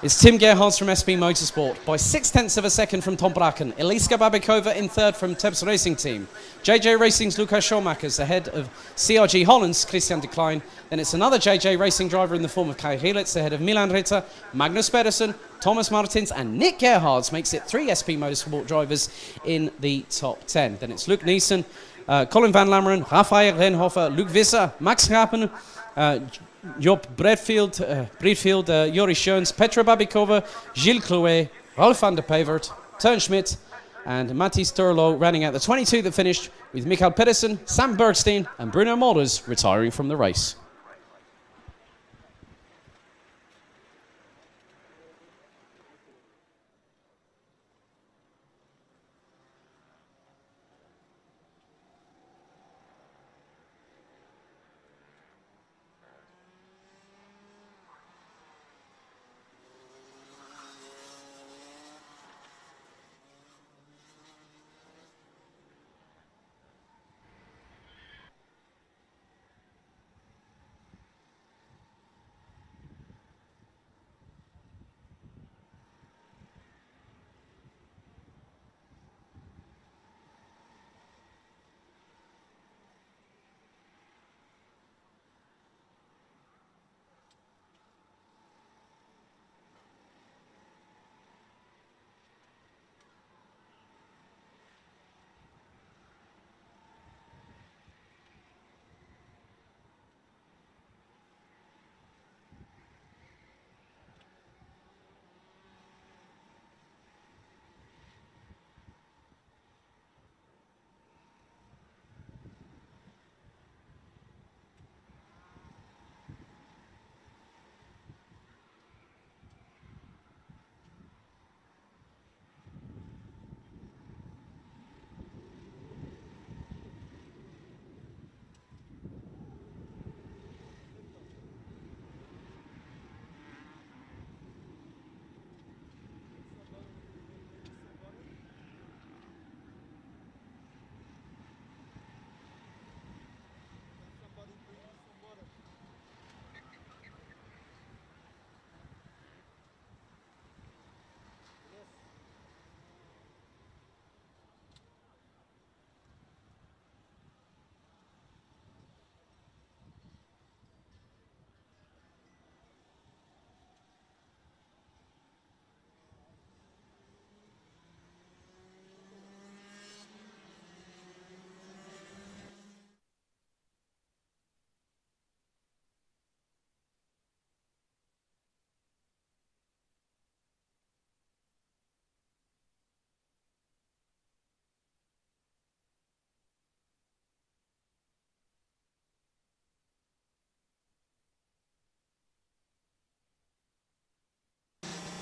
is Tim Gerhards from SP Motorsport by 0.6 of a second from Tom Braken. Eliska Babikova in 3rd from Tebs Racing Team. JJ Racing's Lukas Schoenmakers ahead of CRG Holland's Christian Decline. Then it's another JJ Racing driver in the form of Kai Helitz ahead of Milan Ritter, Magnus Pedersen, Thomas Martins and Nick Gerhards makes it 3 SP Motorsport drivers in the top 10. Then it's Luke Neeson, Colin van Lammeren, Rafael Renhofer, Luc Visser, Max Rappen, Job Breedfield, Joris Schoens, Petra Babikova, Gilles Clouet, Rolf van der Pevert, Teun Schmidt, and Mathis Turlo running out the 22 that finished, with Michael Pedersen, Sam Bergstein, and Bruno Molders retiring from the race.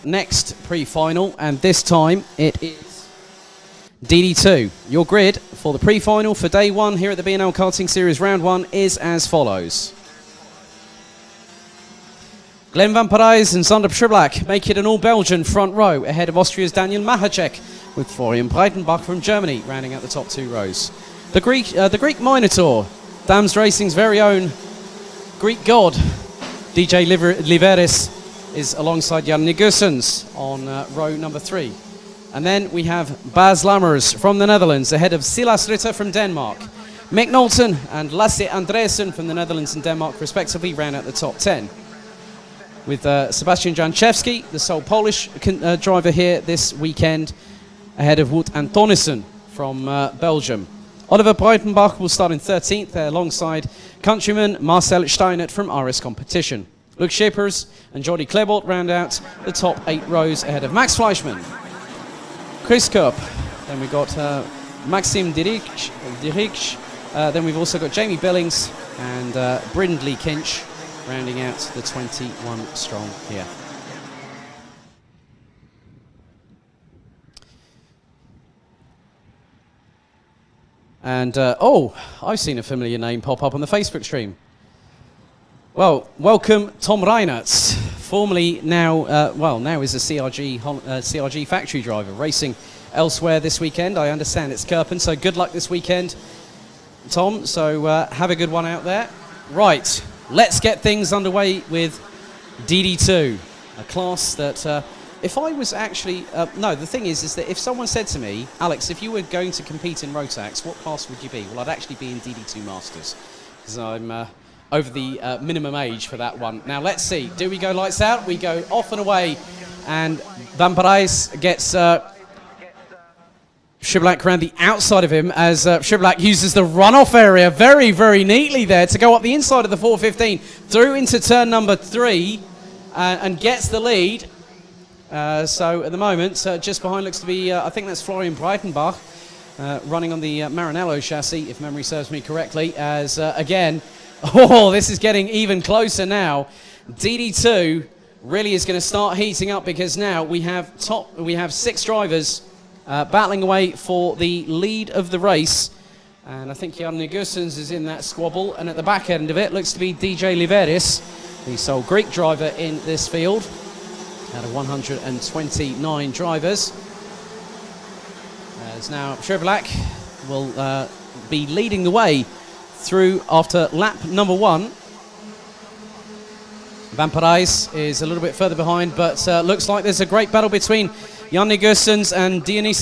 next pre-final, and this time it is DD2. Your grid for the pre-final for day 1 here at the B&L Karting Series Round 1 is as follows. Glenn Van Parijs and Sander Przyblak make it an all-Belgian front row ahead of Austria's Daniel Mahacek, with Florian Breitenbach from Germany rounding out the top 2 rows. The Greek Minotaur, Dams Racing's very own Greek god, DJ Liveris, is alongside Jan Negusens on row number 3. And then we have Bas Lammers from the Netherlands ahead of Silas Ritter from Denmark. Mick Knowlton and Lasse Andreasen from the Netherlands and Denmark respectively round out the top 10. With Sebastian Janczewski, the sole Polish driver here this weekend, ahead of Wout Antonissen from Belgium. Oliver Breitenbach will start in 13th alongside countryman Marcel Steinert from RS Competition. Luc Schippers and Jordi Klebold round out the top 8 rows ahead of Max Fleischmann. Chris Kopp, then we've got Maxim Dirich, then we've also got Jamie Billings and Brindley Kinch rounding out the 21 strong here. And, oh, I've seen a familiar name pop up on the Facebook stream. Well, welcome Tom Reinertz, formerly now, now is a CRG factory driver, racing elsewhere this weekend. I understand it's Kerpen, so good luck this weekend, Tom. So have a good one out there. Right, let's get things underway with DD2, a class that if I was actually, no, the thing is that if someone said to me, Alex, if you were going to compete in Rotax, what class would you be? Well, I'd actually be in DD2 Masters, because I'm over the minimum age for that one. Now, let's see. Do we go lights out? We go off and away, and Van Parijs gets Przyblak around the outside of him as Przyblak uses the runoff area very, very neatly there to go up the inside of the 415, through into turn number 3, and gets the lead. So at the moment, just behind looks to be, I think that's Florian Breitenbach, running on the Maranello chassis, if memory serves me correctly, as again, oh, this is getting even closer now. DD2 really is going to start heating up, because now we have 6 drivers battling away for the lead of the race. And I think Jan Negusens is in that squabble, and at the back end of it looks to be DJ Liveris, the sole Greek driver in this field, out of 129 drivers. As now Przyblak will be leading the way through after lap number 1. Van Parijs is a little bit further behind, but looks like there's a great battle between Jan Negusens and DJ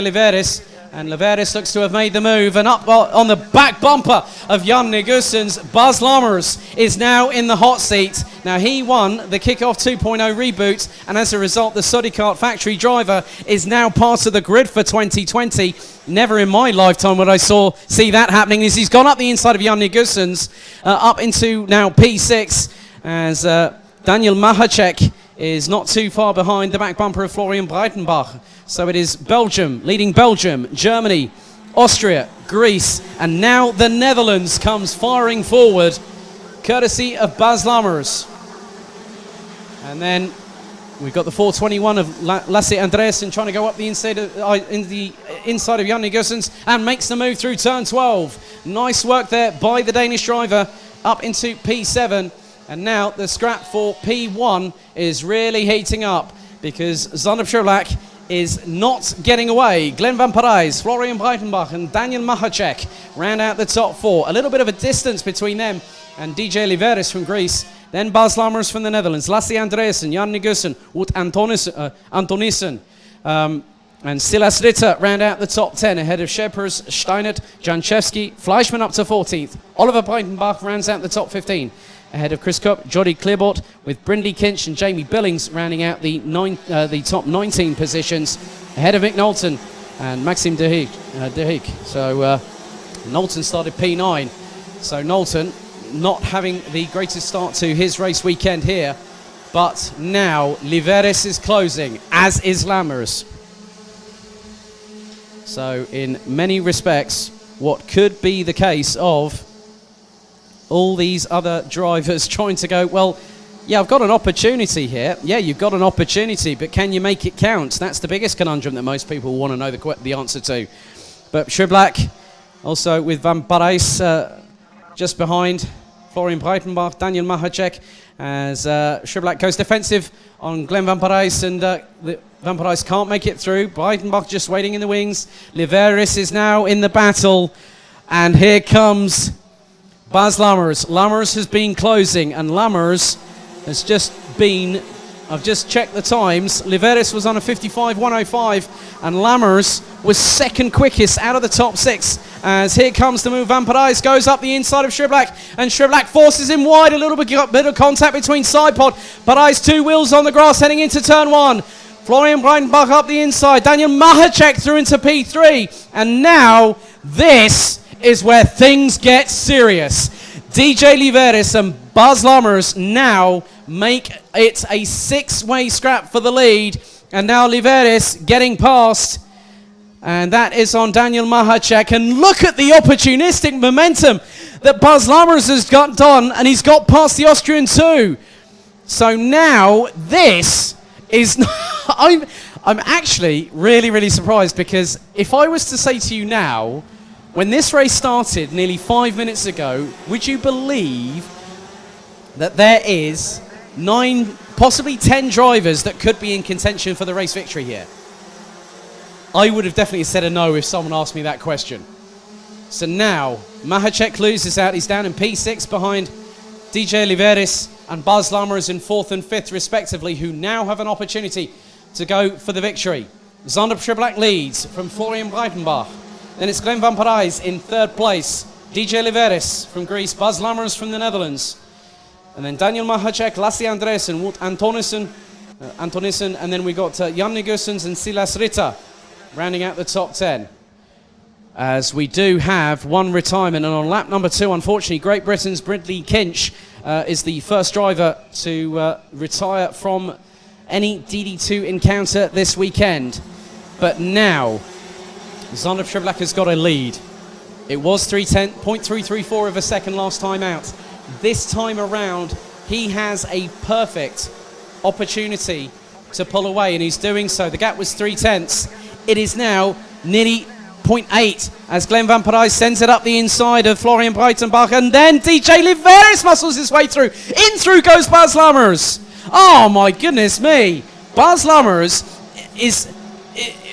Liveris. And Liveris looks to have made the move, and up on the back bumper of Jan Negusens, Bas Lammers is now in the hot seat. Now, he won the Kickoff 2.0 reboot, and as a result, the Sodikart factory driver is now part of the grid for 2020. Never in my lifetime would I see that happening, as he's gone up the inside of Jan Negusens, up into now P6, as Daniel Mahacek is not too far behind the back bumper of Florian Breitenbach. So it is Belgium, leading Belgium, Germany, Austria, Greece, and now the Netherlands comes firing forward, courtesy of Bas Lammers. And then we've got the 421 of Lasse Andreasen trying to go up the inside of Jan Negusens, and makes the move through turn 12. Nice work there by the Danish driver, up into P7. And now the scrap for P1 is really heating up, because Sander Przyblak is not getting away. Glenn Van Parijs, Florian Breitenbach and Daniel Mahacek round out the top 4. A little bit of a distance between them and DJ Liveris from Greece. Then Bas Lammers from the Netherlands, Lasse Andreasen, Jan Negusens, Wout Antonissen, and Silas Ritter round out the top 10 ahead of Schippers, Steinert, Janczewski, Fleischmann up to 14th. Oliver Breitenbach rounds out the top 15. Ahead of Chris Kopp, Jordi Klebold, with Brindley Kinch and Jamie Billings rounding out the top 19 positions. Ahead of Mick Knowlton and Maxim Dirich. So Knowlton started P9. So Knowlton not having the greatest start to his race weekend here. But now Liveris is closing, as is Lammers. So in many respects, what could be the case of all these other drivers trying to go, well, Yeah, I've got an opportunity here. Yeah, you've got an opportunity, but can you make it count? That's the biggest conundrum that most people want to know the answer to. But Schublak, also with Van Parijs just behind Florian Breitenbach, Daniel Mahacek, as Schublak goes defensive on Glenn Van Parijs, and Van Parijs can't make it through. Breitenbach just waiting in the wings. Liveris is now in the battle, and here comes Bas Lammers. Lammers has been closing, and Lammers has just been, I've just checked the times, Liveris was on a 55.105 and Lammers was second quickest out of the top 6, as here comes the move. Van Parijs goes up the inside of Schublak, and Schublak forces him wide. A little bit of contact between side pod. Parijs 2 wheels on the grass heading into turn 1. Florian Breitenbach up the inside. Daniel Mahacek through into P3, and now this is where things get serious. DJ Liveris and Bas Lammers now make it a 6-way scrap for the lead, and now Liveris getting past, and that is on Daniel Mahacek. And look at the opportunistic momentum that Bas Lammers has got done, and he's got past the Austrian too. So now this is I'm actually really surprised, because if I was to say to you now, when this race started nearly 5 minutes ago, would you believe that there is 9, possibly 10 drivers that could be in contention for the race victory here? I would have definitely said a no if someone asked me that question. So now, Mahacek loses out. He's down in P6 behind DJ Liveris and Bas Lammers in 4th and 5th respectively, who now have an opportunity to go for the victory. Zandrup Schublak leads from Florian Breitenbach. Then it's Glenn Van Parijs in 3rd place. DJ Liveris from Greece, Bas Lammers from the Netherlands. And then Daniel Mahacek, Lassie Andresen, Wout Antonissen, and then we got Jan Nigussens and Silas Ritter rounding out the top 10. As we do have one retirement, and on lap number 2, unfortunately, Great Britain's Brindley Kinch is the first driver to retire from any DD2 encounter this weekend. But now, Zandrup Schublak has got a lead. It was 0.334 of a second last time out. This time around, he has a perfect opportunity to pull away, and he's doing so. The gap was 0.3. It is now nearly 0.8 as Glenn Van Parijs sends it up the inside of Florian Breitenbach, and then DJ Liveris muscles his way through. In through goes Bas Lammers. Oh my goodness me. Bas Lammers is,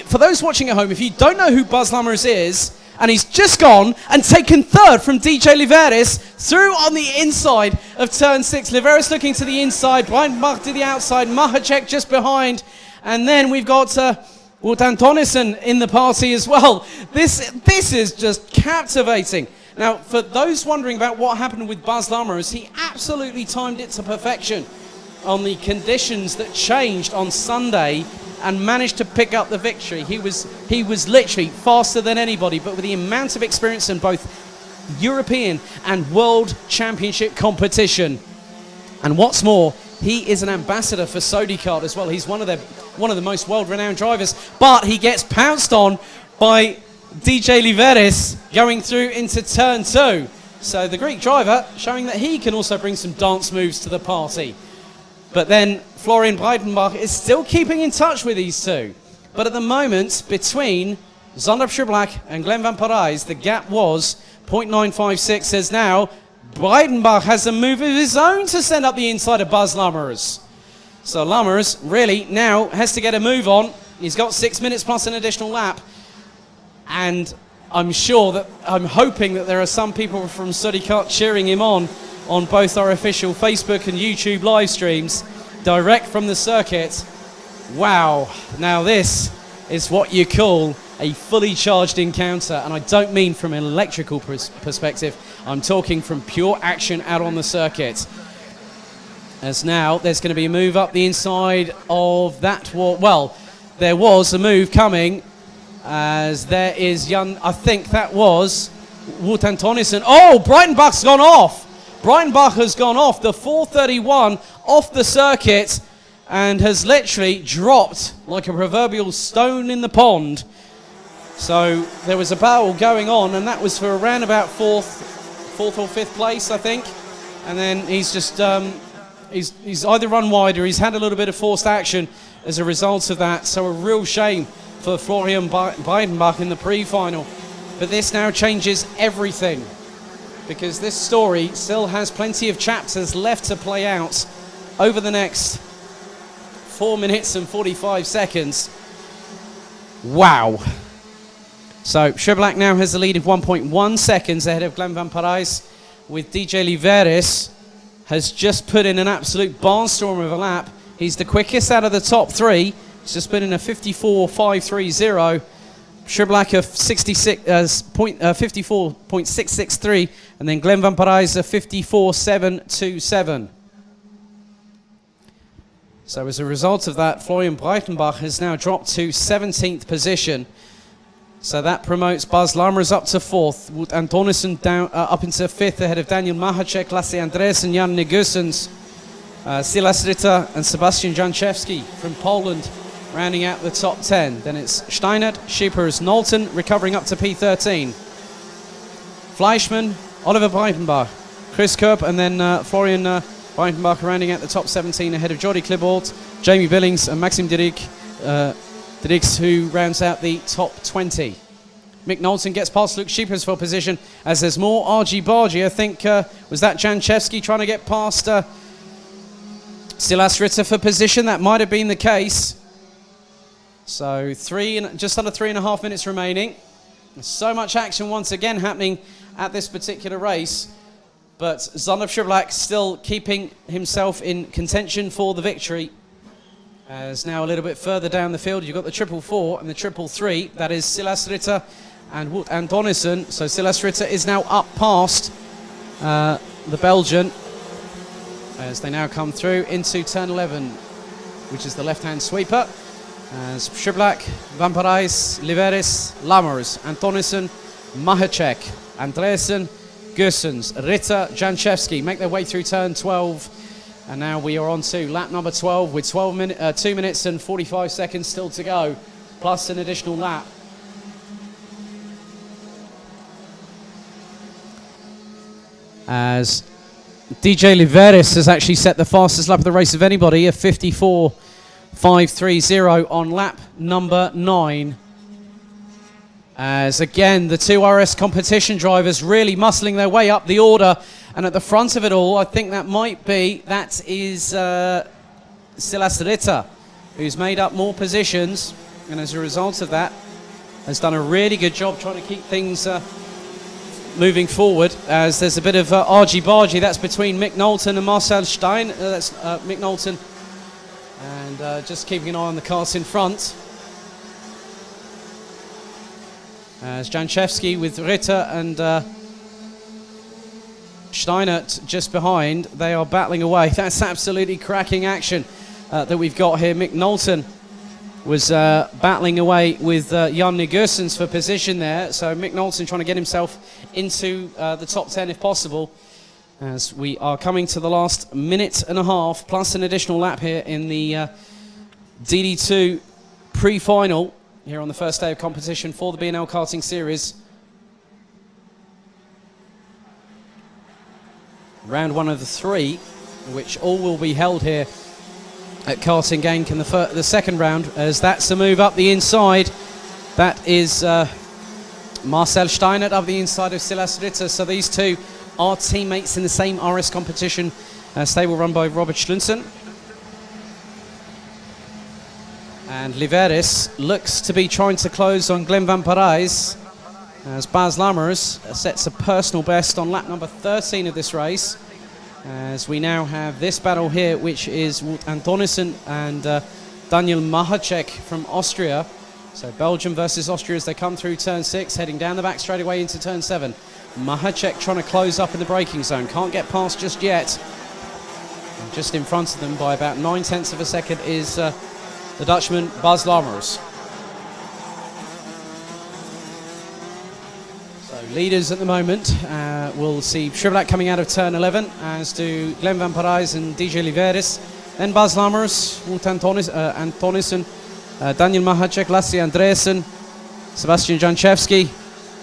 for those watching at home, if you don't know who Bas Lammers is, and he's just gone and taken 3rd from DJ Liveris through on the inside of turn 6. Liveris looking to the inside, Breitenbach to the outside, Mahacek just behind, and then we've got Wout Antonissen in the party as well. This is just captivating. Now, for those wondering about what happened with Bas Lammers, he absolutely timed it to perfection on the conditions that changed on Sunday and managed to pick up the victory. He was literally faster than anybody, but with the amount of experience in both European and World Championship competition. And what's more, he is an ambassador for Sodicard as well. He's one of the most world-renowned drivers, but he gets pounced on by DJ Liveris going through into turn 2. So the Greek driver showing that he can also bring some dance moves to the party. But then Florian Breitenbach is still keeping in touch with these two. But at the moment, between Zandrup Schublak and Glenn Van Parijs, the gap was 0.956, as now Breitenbach has a move of his own to send up the inside of Bas Lammers. So Lammers really now has to get a move on. He's got 6 minutes plus an additional lap. And I'm hoping that there are some people from Sodicard cheering him on both our official Facebook and YouTube live streams, direct from the circuit. Wow, now this is what you call a fully charged encounter, and I don't mean from an electrical perspective, I'm talking from pure action out on the circuit. As now there's going to be a move up the inside of that wall. Well, there was a move coming, as there is I think that was Wout Antonissen. Oh, Breitenbach's gone off. Breitenbach has gone off the 431 off the circuit and has literally dropped like a proverbial stone in the pond. So there was a battle going on, and that was for around about fourth or fifth place, I think. And then he's just he's either run wide or he's had a little bit of forced action as a result of that. So a real shame for Florian Breidenbach in the pre-final. But this now changes everything, because this story still has plenty of chapters left to play out over the next 4 minutes and 45 seconds. Wow. So Schirblack now has the lead of 1.1 seconds ahead of Glenn van Parijs, with DJ Liveris has just put in an absolute barnstorm of a lap. He's the quickest out of the top three. He's just put in a 54.530. Schirblack of 54.663, and then Glenn van Parijs a 54.727. So as a result of that, Florian Breitenbach has now dropped to 17th position. So that promotes Bas Lammers up to 4th, Wout Antonissen down up into 5th ahead of Daniel Mahacek, Lasse Andresen, Jan Negusens, Silas Ritter and Sebastian Janczewski from Poland rounding out the top 10. Then it's Steinert, Schippers, Knowlton recovering up to P13. Fleischmann, Oliver Breitenbach, Chris Koop, and then Florian Breitenbach rounding out the top 17 ahead of Jordi Klibold, Jamie Billings and Maxim Dirks, who rounds out the top 20. Mick Knowlton gets past Luke Schippers for position as there's more argy-bargy. I think, was that Janczewski trying to get past Silas Ritter for position? That might have been the case. So just under 3.5 minutes remaining. So much action once again happening at this particular race. But Zonov Schirblack still keeping himself in contention for the victory. As now a little bit further down the field, you've got the 444 and the 333. That is Silas Ritter and Wout Antonissen. So Silas Ritter is now up past the Belgian as they now come through into turn 11, which is the left-hand sweeper. As Schirblack, Van Parijs, Liveris, Lammers, Antonissen, Mahacek, Andresen, Gussens, Ritter, Janczewski make their way through turn 12. And now we are on to lap number 12 with 2 minutes and 45 seconds still to go, plus an additional lap. As DJ Liveris has actually set the fastest lap of the race of anybody, a 54.530 on lap number 9. As again, the two RS competition drivers really muscling their way up the order. And at the front of it all, I think that is Silas Ritter, who's made up more positions, and as a result of that, has done a really good job trying to keep things moving forward. As there's a bit of argy-bargy, that's between Mick Knowlton and Marcel Stein. That's Mick Knowlton, and just keeping an eye on the cars in front. As Janczewski with Ritter and Steinert just behind, they are battling away. That's absolutely cracking action that we've got here. Mick Knowlton was battling away with Jan Negusens for position there. So Mick Knowlton trying to get himself into the top 10 if possible. As we are coming to the last minute and a half, plus an additional lap here in the DD2 pre-final here on the first day of competition for the B&L Karting Series. Round 1 of the 3, which all will be held here at Karting Genk in the second round, as that's a move up the inside. That is Marcel Steinert up the inside of Silas Ritter. So these two are teammates in the same RS competition stable run by Robert Schlunsen. And Liveris looks to be trying to close on Glenn van Parijs, as Bas Lammers sets a personal best on lap number 13 of this race. As we now have this battle here, which is Wout Antonissen and Daniel Mahacek from Austria. So Belgium versus Austria as they come through turn 6, heading down the back straight away into turn 7. Mahacek trying to close up in the braking zone, can't get past just yet. And just in front of them by about 9/10 of a second is the Dutchman Bas Lammers. So leaders at the moment, we'll see Schirblack coming out of turn 11, as do Glenn van Parijs and DJ Liveris. Then Bas Lammers, Wout Antonissen, Daniel Mahacek, Lasse Andresen, Sebastian Janczewski,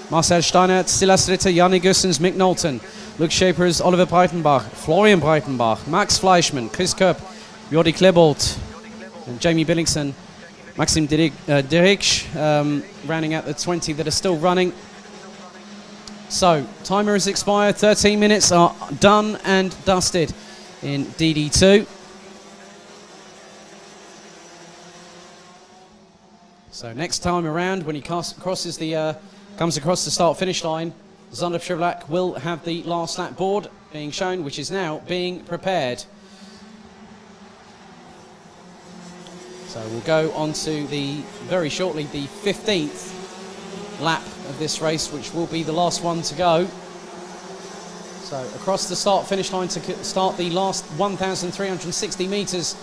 Marcel Steinert, Silas Ritter, Jan Gussens, Mick Knowlton. Luke Schapers, Oliver Breitenbach, Florian Breitenbach, Max Fleischmann, Chris Kopp, Jordi Klebold, and Jamie Billingson, Maxim Dirich, rounding out the 20 that are still running. So, timer has expired, 13 minutes are done and dusted in DD2. So next time around, when he comes across the start-finish line, Zandvoort Schiblak will have the last lap board being shown, which is now being prepared. So we'll go on to very shortly, the 15th lap of this race, which will be the last one to go. So across the start-finish line to start the last 1,360 metres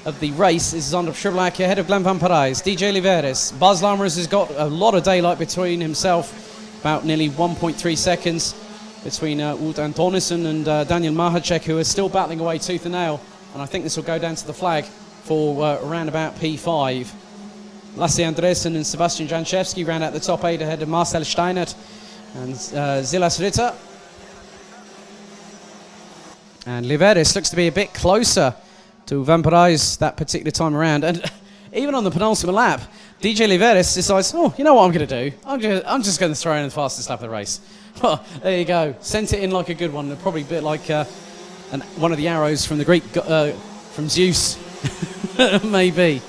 of the race is Zandvoort Schiblak ahead of Glenn van Parijs, DJ Liveris. Bas Lammers has got a lot of daylight between himself, about nearly 1.3 seconds between Wout Antonissen and Daniel Mahacek, who are still battling away tooth and nail. And I think this will go down to the flag for around about P5. Lasse Andresen and Sebastian Janchevski round out the top 8 ahead of Marcel Steinert and Silas Ritter. And Liveris looks to be a bit closer to Van Parijs that particular time around. And even on the penultimate lap, DJ Liveris decides, oh, you know what I'm going to do? I'm just going to throw in the fastest lap of the race. Well, there you go. Sent it in like a good one. Probably a bit like one of the arrows from the Greek, from Zeus, maybe.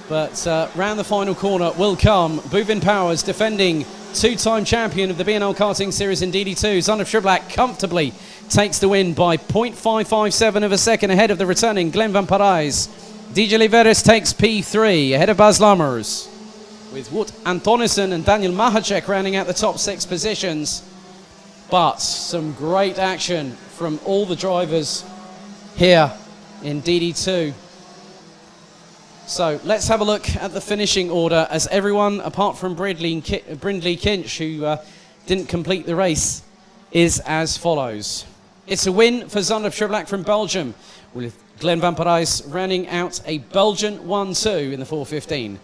But round the final corner will come Bouvin Powers, defending two-time champion of the B&L Karting Series in DD2. Zandvoort Schiblak comfortably takes the win by 0.557 of a second ahead of the returning Glenn van Parijs. DJ Liveris takes P3 ahead of Bas Lammers, with Wout Antonissen and Daniel Mahacek rounding out the top 6 positions. But some great action from all the drivers here in DD2. So let's have a look at the finishing order, as everyone apart from Brindley Kinch, who didn't complete the race, is as follows. It's a win for Zandvoort Schiblak from Belgium, with Glenn van Parijs rounding out a Belgian 1-2 in the 4:15.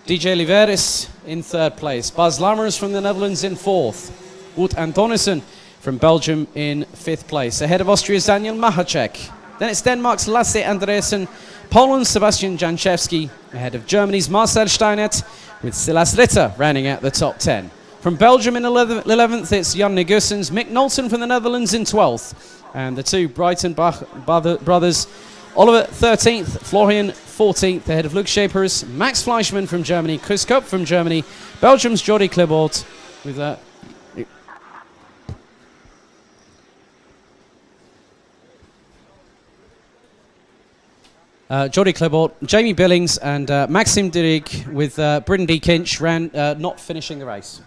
DJ Liveris in 3rd place. Bas Lammers from the Netherlands in 4th. Wout Antonissen from Belgium in 5th place. Ahead of Austria's Daniel Mahacek. Then it's Denmark's Lasse Andresen. Poland's Sebastian Janchevski ahead of Germany's Marcel Steinert, with Silas Ritter rounding out the top 10. From Belgium in 11th, it's Jan Negussen's Mick Knowlton from the Netherlands in 12th. And the two Breitenbach brothers, Oliver 13th, Florian 14th, ahead of Luke Schapers, Max Fleischmann from Germany, Chris Kopp from Germany, Belgium's Jordi Klebold with Jordi Klebold, Jamie Billings and Maxim Dirich, with Brindley Kinch not finishing the race.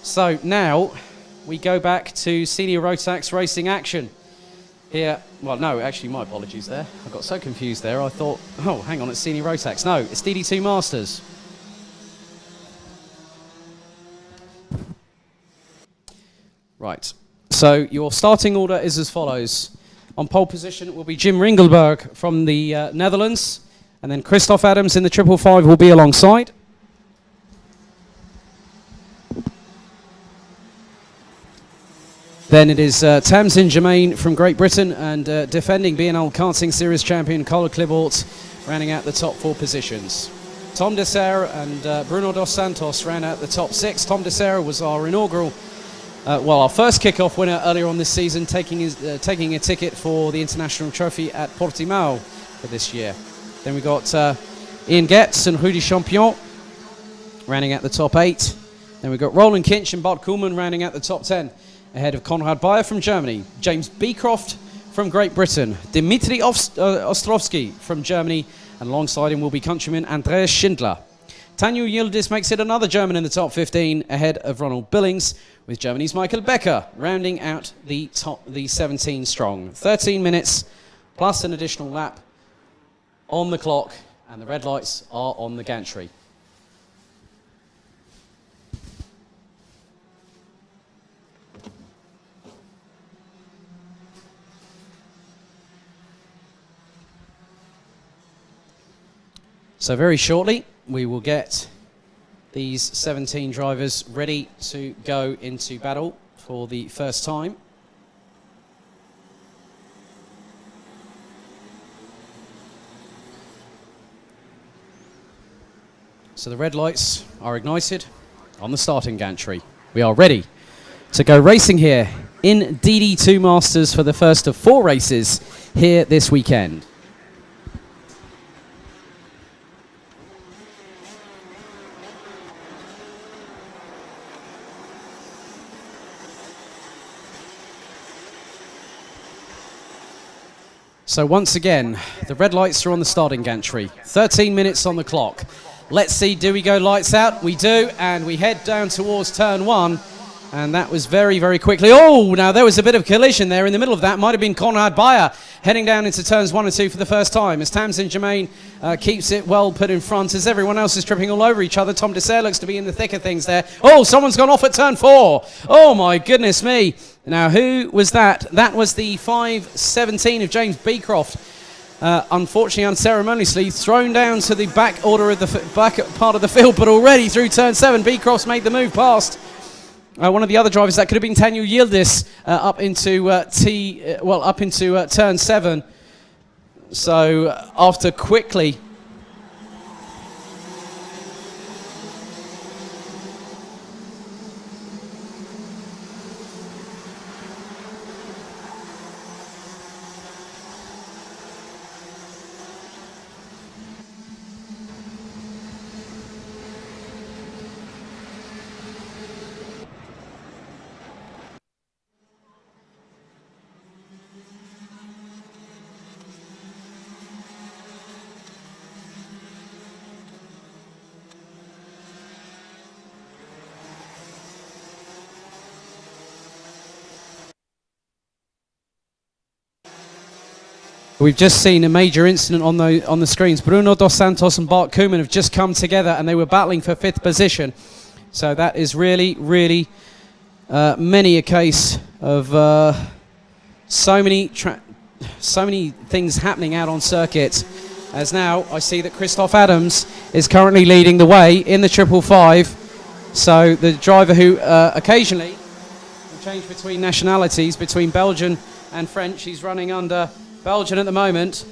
So now we go back to Senior Rotax racing action. Here, well, no, actually, my apologies there. I got so confused there. I thought, oh, hang on, it's Senior Rotax. No, it's DD2 Masters. Right. So your starting order is as follows. On pole position will be Jim Ringelberg from the Netherlands, and then Christoph Adams in the 555 will be alongside. Then it is Tamsin Germain from Great Britain and defending B&L Karting Series champion Carlo Klibort rounding out the top 4 positions. Tom de Serre and Bruno dos Santos ran out the top 6. Tom de Serre was our inaugural, our first kickoff winner earlier on this season, taking a ticket for the International Trophy at Portimao for this year. Then we got Ian Getz and Rudy Champion rounding out the top 8. Then we got Roland Kinch and Bart Kuhlmann rounding out the top 10, ahead of Konrad Bayer from Germany, James Beecroft from Great Britain, Dimitri Ostrovsky from Germany, and alongside him will be countryman Andreas Schindler. Tanju Yildiz makes it another German in the top 15, ahead of Ronald Billings, with Germany's Michael Becker rounding out the 17 strong. 13 minutes plus an additional lap on the clock, and the red lights are on the gantry. So very shortly, we will get these 17 drivers ready to go into battle for the first time. So the red lights are ignited on the starting gantry. We are ready to go racing here in DD2 Masters for the first of 4 races here this weekend. So once again, the red lights are on the starting gantry. 13 minutes on the clock. Let's see, do we go lights out? We do, and we head down towards turn 1. And that was very, very quickly. Oh, now there was a bit of collision there in the middle of that. Might have been Konrad Bayer heading down into turns 1 and 2 for the first time, as Tamsin Germain keeps it well put in front, as everyone else is tripping all over each other. Tom de Serre looks to be in the thick of things there. Oh, someone's gone off at turn 4. Oh, my goodness me. Now, who was that? That was the 5:17 of James Beecroft. Unfortunately, unceremoniously thrown down to the back order of the back part of the field, but already through turn 7, Beecroft's made the move past one of the other drivers. That could have been Tanju Yildiz up into turn 7. So after quickly we've just seen a major incident on the screens. Bruno dos Santos and Bart Kuhlmann have just come together, and they were battling for 5th position. So that is really, really many a case of so many things happening out on circuit. As now I see that Christoph Adams is currently leading the way in the 555. So the driver who occasionally will change between nationalities, between Belgian and French. He's running under Belgian at the moment,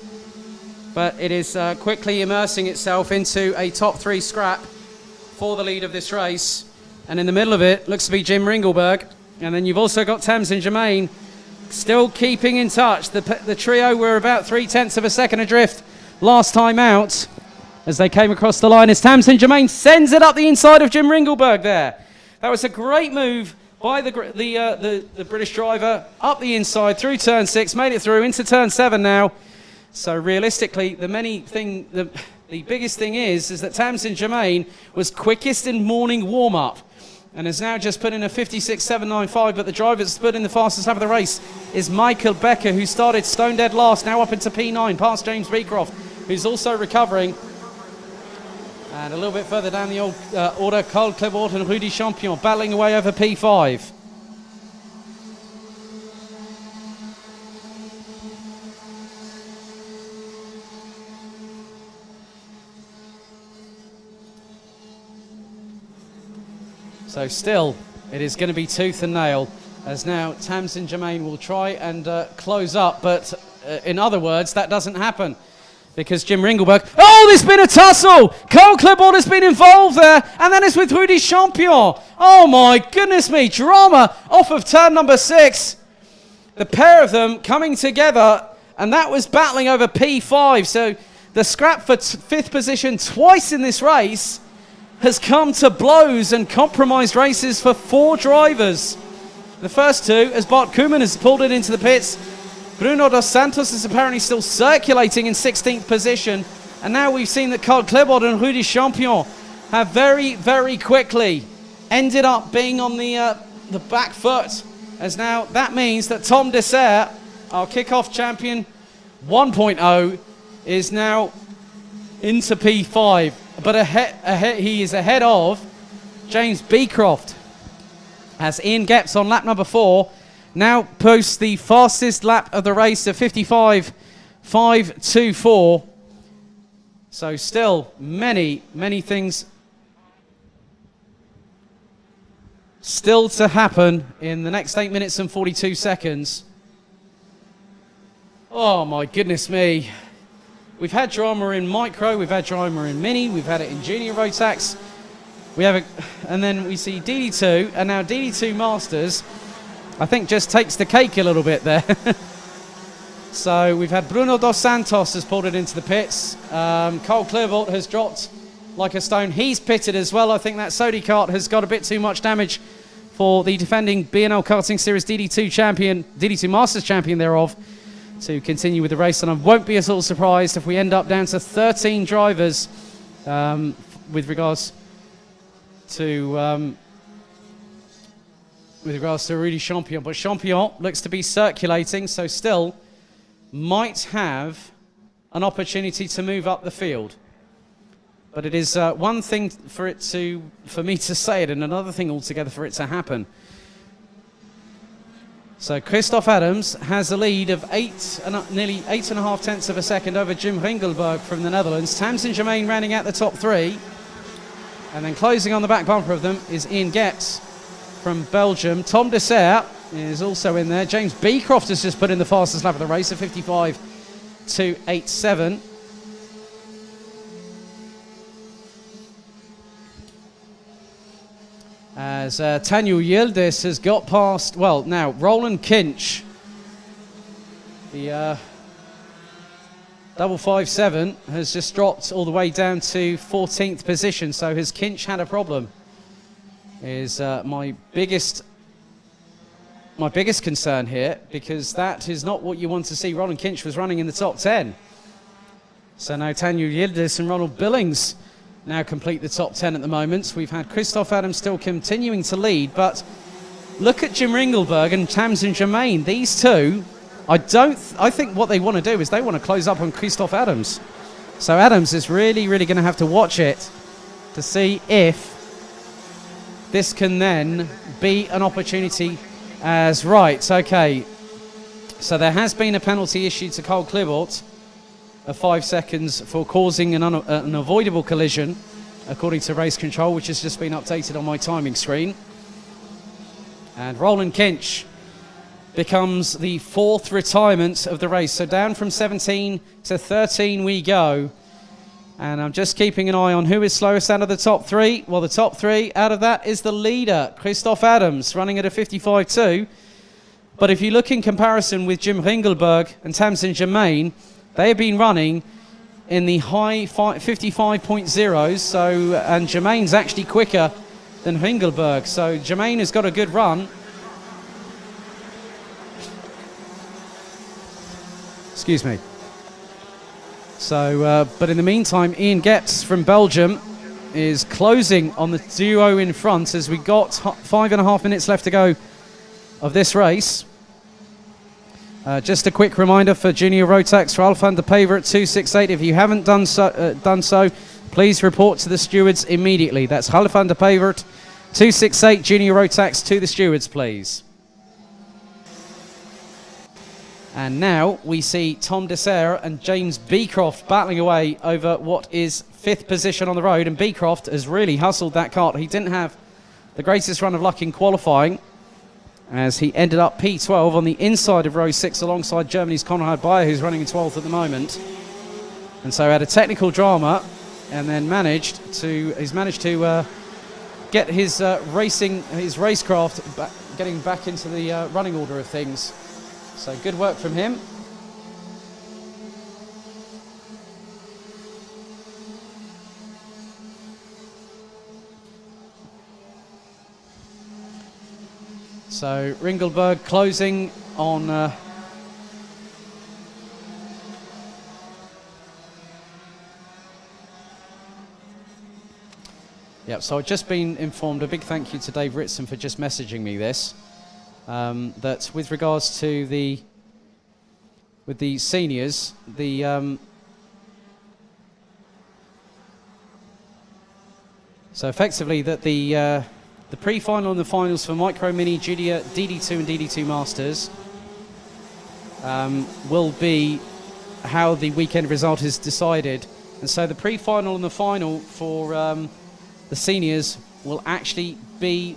but it is quickly immersing itself into a top 3 scrap for the lead of this race. And in the middle of it looks to be Jim Ringelberg. And then you've also got Tamsin Germain still keeping in touch. The trio were about 0.3 of a second adrift last time out as they came across the line, as Tamsin Germain sends it up the inside of Jim Ringelberg there. That was a great move by the British driver, up the inside, through turn 6, made it through into turn 7 now. So realistically, the biggest thing is that Tamsin Germain was quickest in morning warm-up and has now just put in a 56.795, but the driver that's put in the fastest lap of the race is Michael Becker, who started stone dead last, now up into P9, past James Beecroft, who's also recovering. And a little bit further down the old order, Carl Clebort and Rudy Champion battling away over P5. So still, it is going to be tooth and nail, as now Tamsin Germain will try and close up, but in other words, that doesn't happen. because Jim Ringelberg... Oh, there's been a tussle! Carl Clipboard has been involved there, and that is with Rudy Champion. Oh my goodness me, drama off of turn number 6. The pair of them coming together, and that was battling over P5. So the scrap for 5th position twice in this race has come to blows and compromised races for 4 drivers. The first 2, as Bart Koeman has pulled it into the pits. Bruno Dos Santos is apparently still circulating in 16th position. And now we've seen that Carl Clipboard and Rudy Champion have very, very quickly ended up being on the back foot. As now that means that Tom Dessert, our kickoff champion 1.0, is now into P5. But he is ahead of James Beecroft, as Ian Gepps on lap number 4 now posts the fastest lap of the race of 55.524. So still many, many things still to happen in the next 8 minutes and 42 seconds. Oh my goodness me. We've had drama in Micro, we've had drama in Mini, we've had it in Junior Rotax. And then we see DD2, and now DD2 Masters, I think just takes the cake a little bit there. So we've had Bruno Dos Santos has pulled it into the pits. Carl Clipboard has dropped like a stone. He's pitted as well. I think that Sodi kart has got a bit too much damage for the defending B&L Karting Series DD2 champion, DD2 Masters champion thereof, to continue with the race. And I won't be at all surprised if we end up down to 13 drivers with regards to Rudy Champion. But Champion looks to be circulating, so still might have an opportunity to move up the field. But it is one thing for me to say it, and another thing altogether for it to happen. So Christoph Adams has a lead of nearly 8.5 tenths of a second over Jim Ringelberg from the Netherlands. Tamsin Germain rounding out the top 3. And then closing on the back bumper of them is Ian Gepps from Belgium. Tom Dessert is also in there. James Beecroft has just put in the fastest lap of the race, a 55.287. As Tanu Yildiz has got past, well, now Roland Kinch, the 557, has just dropped all the way down to 14th position. So has Kinch had a problem? Is my biggest concern here, because that is not what you want to see. Roland Kinch was running in the top 10. So now Tanu Yildiz and Ronald Billings now complete the top 10 at the moment. We've had Christoph Adams still continuing to lead, but look at Jim Ringelberg and Tamsin Germain. These two, I think what they want to do is they want to close up on Christoph Adams. So Adams is really, really going to have to watch it to see if this can then be an opportunity as right. Okay, so there has been a penalty issued to Carl Clipboard of 5 seconds for causing an avoidable collision, according to race control, which has just been updated on my timing screen. And Roland Kinch becomes the 4th retirement of the race. So down from 17 to 13 we go. And I'm just keeping an eye on who is slowest out of the top 3. Well, the top 3 out of that is the leader, Christoph Adams, running at a 55.2. But if you look in comparison with Jim Ringelberg and Tamsin Germain, they have been running in the high 55.0s, so, and Germain's actually quicker than Ringelberg. So Germain has got a good run. Excuse me. So, but in the meantime, Ian Gepps from Belgium is closing on the duo in front as we got 5.5 minutes left to go of this race. Just a quick reminder for Junior Rotax, Ralph van der Paver at 268. If you haven't done so, please report to the stewards immediately. That's Ralph van der Paver at 268, Junior Rotax, to the stewards, please. And now we see Tom Dessert and James Beecroft battling away over what is 5th position on the road. And Beecroft has really hustled that kart. He didn't have the greatest run of luck in qualifying, as he ended up P12 on the inside of row 6 alongside Germany's Konrad Bayer, who's running in 12th at the moment. and so had a technical drama, and then he's managed to get his racecraft getting back into the running order of things. So good work from him. So Ringelberg closing on Yep, so I've just been informed, a big thank you to Dave Ritson for just messaging me this, that with regards to the seniors, so effectively that the pre-final and the finals for Micro Mini Junior DD2 and DD2 Masters will be how the weekend result is decided, and so the pre-final and the final for the seniors will actually be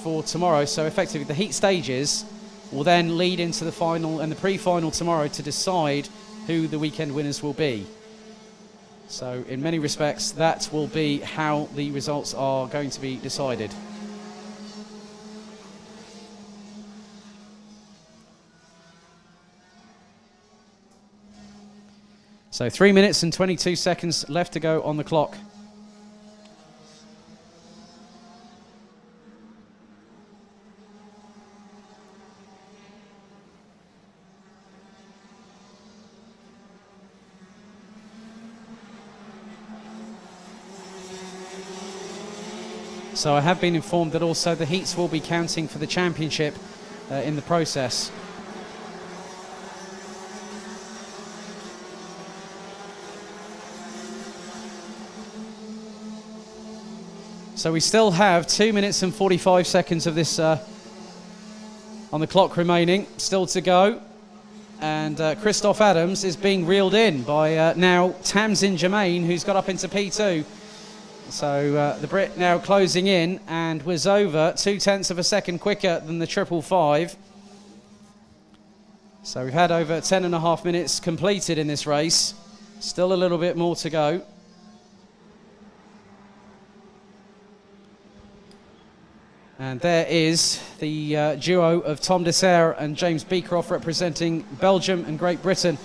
for tomorrow. So effectively the heat stages will then lead into the final and the pre-final tomorrow to decide who the weekend winners will be. So in many respects that will be how the results are going to be decided. So 3 minutes and 22 seconds left to go on the clock. So I have been informed that also the heats will be counting for the championship in the process. So we still have 2 minutes and 45 seconds of this on the clock remaining, still to go. And Christoph Adams is being reeled in by now Tamsin Germain, who's got up into P2. So the Brit now closing in and was over 0.2 of a second quicker than the 555. So we've had over 10.5 minutes completed in this race. Still a little bit more to go. And there is the duo of Tom Dessert and James Beecroft representing Belgium and Great Britain.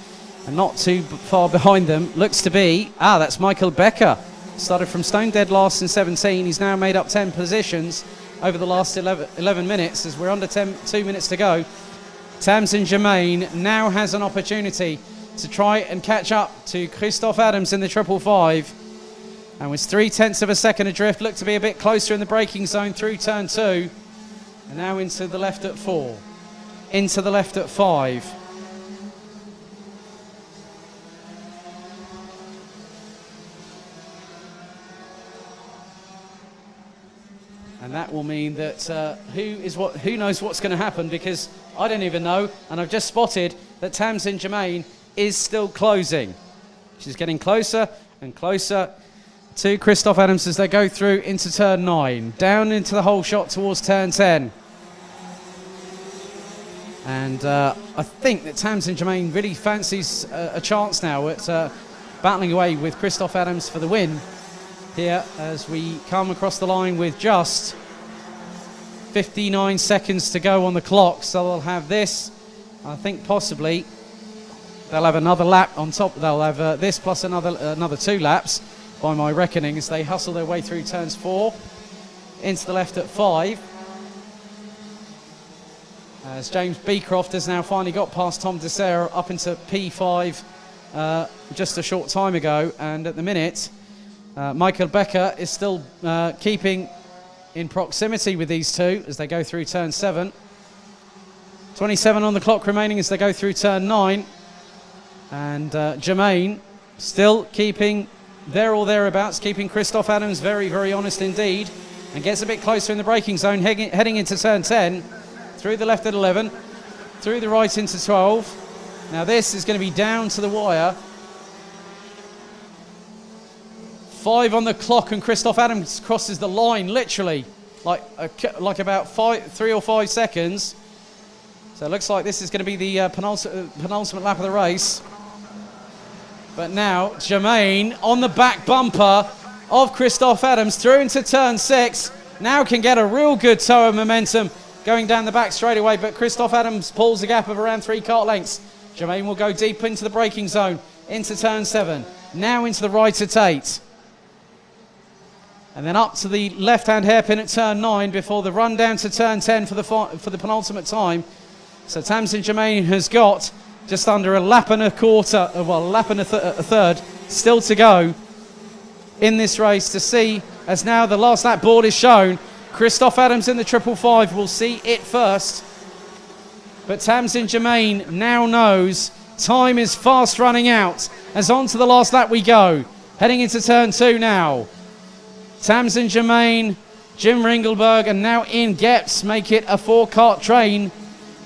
And not too far behind them looks to be, that's Michael Becker. Started from stone dead last in 17. He's now made up 10 positions over the last 11 minutes as we're under 2 minutes to go. Tamsin Germain now has an opportunity to try and catch up to Christoph Adams in the 555. And with 0.3 of a second adrift, looked to be a bit closer in the braking zone through turn 2. And now into the left at 4. Into the left at 5. And that will mean that who knows what's going to happen, because I don't even know. And I've just spotted that Tamsin Germain is still closing. She's getting closer and closer to Christoph Adams as they go through into turn 9. Down into the hole shot towards turn 10. And I think that Tamsin Germain really fancies a chance now at battling away with Christoph Adams for the win here as we come across the line with just 59 seconds to go on the clock. So they'll have this, I think possibly they'll have another lap on top. They'll have this plus another 2 laps by my reckoning as they hustle their way through turns 4 into the left at 5. As James Beecroft has now finally got past Tom Dessert up into P5 just a short time ago, and at the minute Michael Becker is still keeping in proximity with these two as they go through turn 7. 27 on the clock remaining as they go through turn 9. And Germain still keeping there or thereabouts, keeping Christoph Adams very, very honest indeed, and gets a bit closer in the braking zone, heading into turn 10, through the left at 11, through the right into 12. Now this is going to be down to the wire. 5 on the clock and Christoph Adams crosses the line literally like about 3 or 5 seconds. So it looks like this is going to be the penultimate lap of the race. But now Jermaine on the back bumper of Christoph Adams through into turn 6. Now can get a real good toe of momentum going down the back straight away, but Christoph Adams pulls a gap of around 3 kart lengths. Jermaine will go deep into the braking zone, into turn 7. Now into the right at 8. And then up to the left-hand hairpin at turn 9 before the run down to turn 10 for the penultimate time. So Tamsin Jermaine has got just under a lap and a quarter, a lap and a third still to go in this race to see, as now the last lap board is shown, Christoph Adams in the 555 will see it first. But Tamsin Jermaine now knows time is fast running out, as on to the last lap we go. Heading into turn 2 now. Tamsin Jermaine, Jim Ringelberg, and now Ian Gepps make it a 4-kart train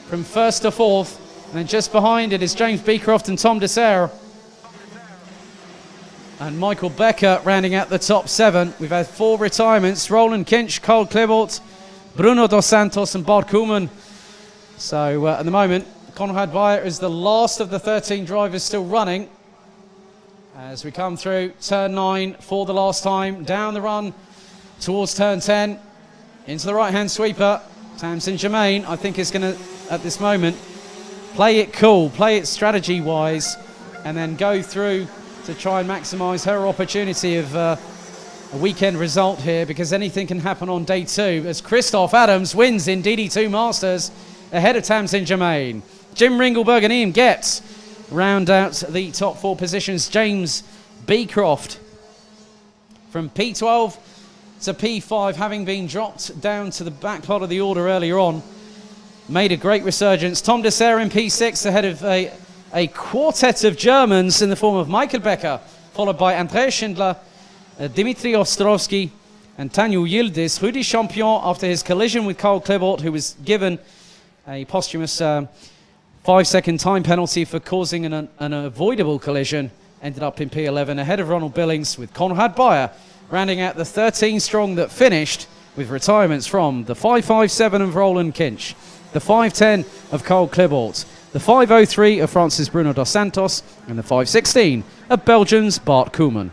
from first to fourth. And then just behind it is James Beecroft and Tom Dessert. And Michael Becker rounding out the top 7. We've had 4 retirements: Roland Kinch, Cole Klebold, Bruno Dos Santos and Bart Koeman. So at the moment, Konrad Bayer is the last of the 13 drivers still running. As we come through turn 9 for the last time, down the run towards turn 10, into the right-hand sweeper. Tamsin Jermaine, I think, is going to, at this moment, play it cool, play it strategy-wise, and then go through to try and maximise her opportunity of a weekend result here, because anything can happen on day 2, as Christoph Adams wins in DD2 Masters ahead of Tamsin Jermaine. Jim Ringelberg and Ian Getz round out the top 4 positions. James Beecroft from P12 to P5, having been dropped down to the back part of the order earlier on, made a great resurgence. Tom Dessert in P6 ahead of a quartet of Germans in the form of Michael Becker, followed by Andreas Schindler, Dimitri Ostrovsky and Tanju Yildiz. Rudi Champion, after his collision with Cole Klebold, who was given a posthumous 5-second time penalty for causing an avoidable collision, ended up in P11 ahead of Ronald Billings, with Konrad Bayer rounding out the 13 strong that finished with retirements from the 557 of Roland Kinch, the 510 of Cole Klebold, the 503 of Francis Bruno Dos Santos, and the 516 of Belgium's Bart Koeman.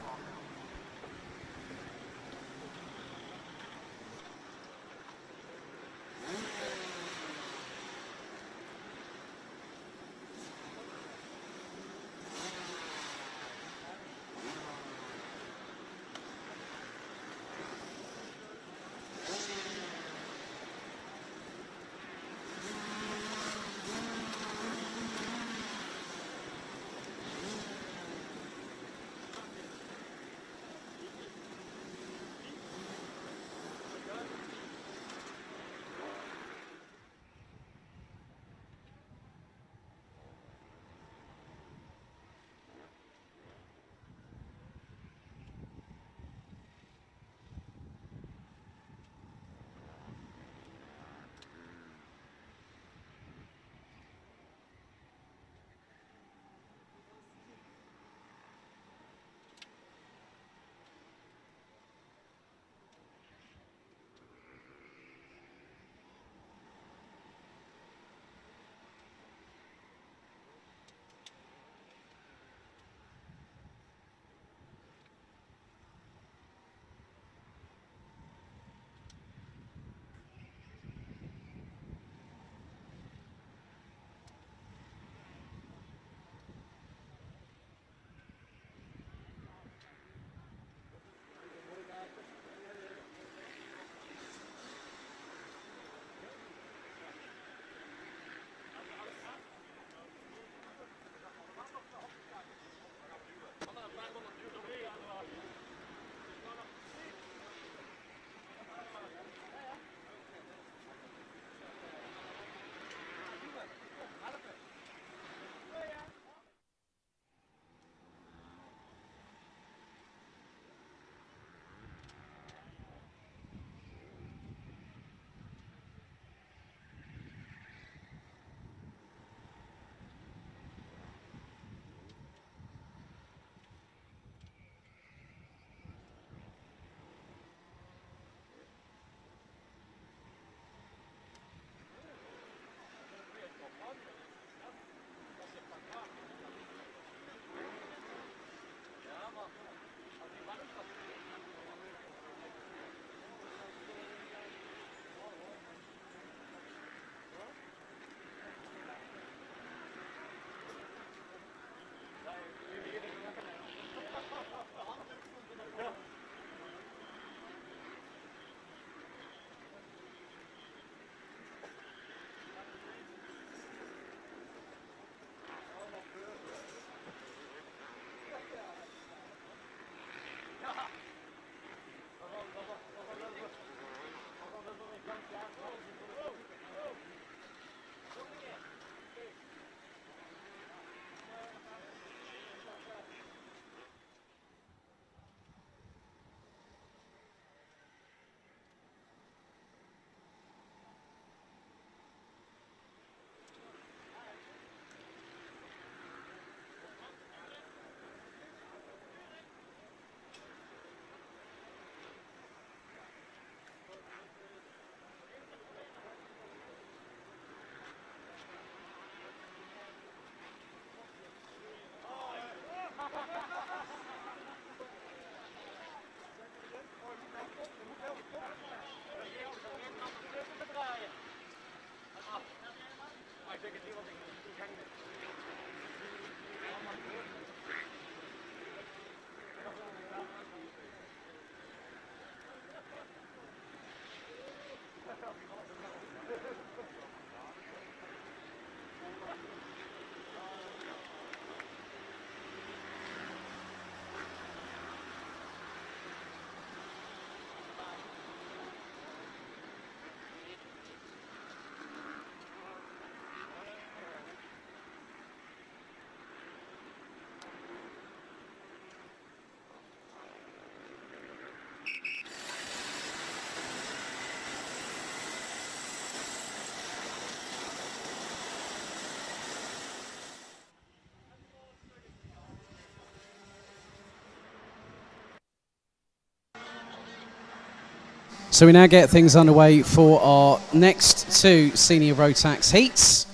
So we now get things underway for our next two senior Rotax heats.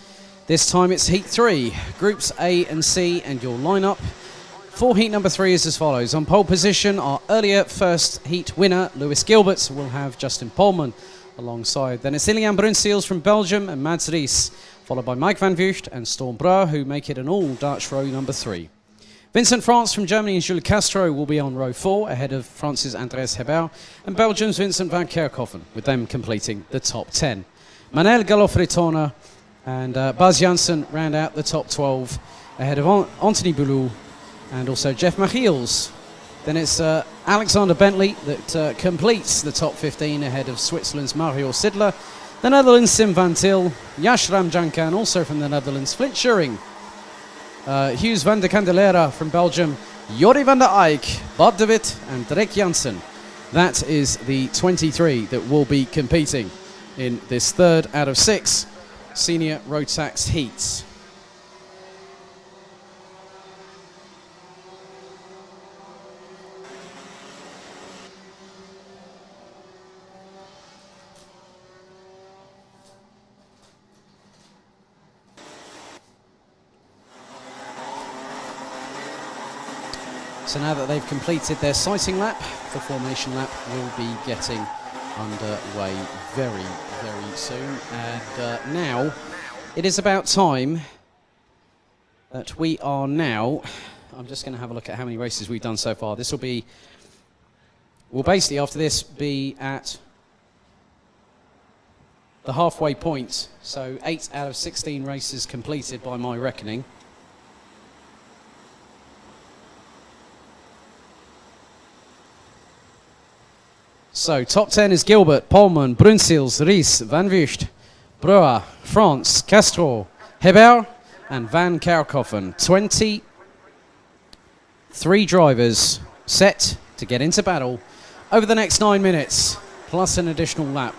This time it's heat 3, groups A and C, and your lineup for heat number 3 is as follows. On pole position, our earlier first heat winner, Lewis Gilbert, will have Justin Polman alongside. Then it's Ilian Bruinseels from Belgium and Mads Ries, followed by Mike van Vugt and Storm Brouwer, who make it an all-Dutch row number 3. Vincent France from Germany and Jules Castro will be on row 4, ahead of France's Andreas Hebel and Belgium's Vincent van Kerkhoven, with them completing the top 10. Manel Galofritona and Bas Janssen round out the top 12, ahead of Anthony Boulou and also Jeff Machiels. Then it's Alexander Bentley that completes the top 15, ahead of Switzerland's Mario Sidler, the Netherlands' Sim van Til, Yash Ramjankan, also from the Netherlands, Flint Schuring, Hughes van de Candelera from Belgium, Jordi van der Eyck, Bart de Wit and Drek Janssen. That is the 23 that will be competing in this third out of 6 senior Rotax heats. So now that they've completed their sighting lap, the formation lap will be getting underway very, very soon. And now it is about time that we are now, I'm just going to have a look at how many races we've done so far. This will be, we'll basically after this be at the halfway point. So 8 out of 16 races completed by my reckoning. So, top 10 is Gilbert, Polman, Bruinseels, Ries, Van Vugt, Brouwer, France, Castro, Hebel, and Van Kerkhoven. 23 drivers set to get into battle over the next 9 minutes, plus an additional lap.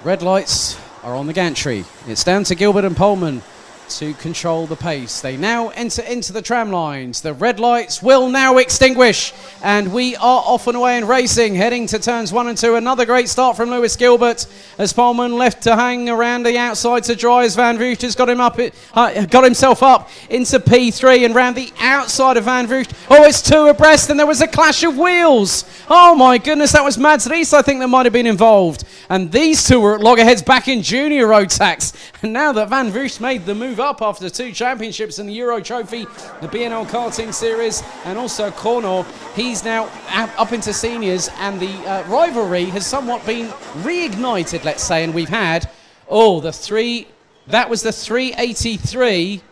Red lights are on the gantry. It's down to Gilbert and Polman to control the pace. They now enter into the tram lines. The red lights will now extinguish, and we are off and away and racing, heading to turns 1 and 2. Another great start from Lewis Gilbert as Polman left to hang around the outside to dry as Van Vugt has got himself up into P3 and round the outside of Van Vugt. Oh, it's 2 abreast, and there was a clash of wheels. Oh my goodness, that was Mads Ries, I think, that might have been involved. And these two were at loggerheads back in junior Rotax. And now that Van Vugt made the move up after 2 championships in the Euro Trophy, the BNL Karting Series, and also Cornor, he's now up into seniors, and the rivalry has somewhat been reignited, let's say, and we've had, that was the 383,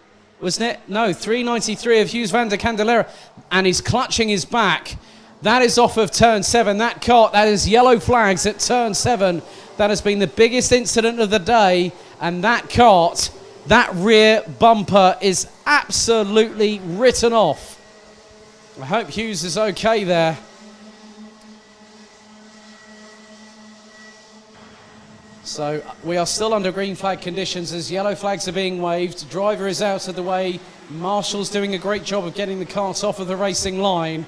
wasn't it? No, 393 of Hughes van der Candelera, and he's clutching his back. That is off of turn 7. That cart, that is yellow flags at turn 7. That has been the biggest incident of the day, and that cart, that rear bumper is absolutely written off. I hope Hughes is okay there. So we are still under green flag conditions as yellow flags are being waved. Driver is out of the way. Marshall's doing a great job of getting the cart off of the racing line.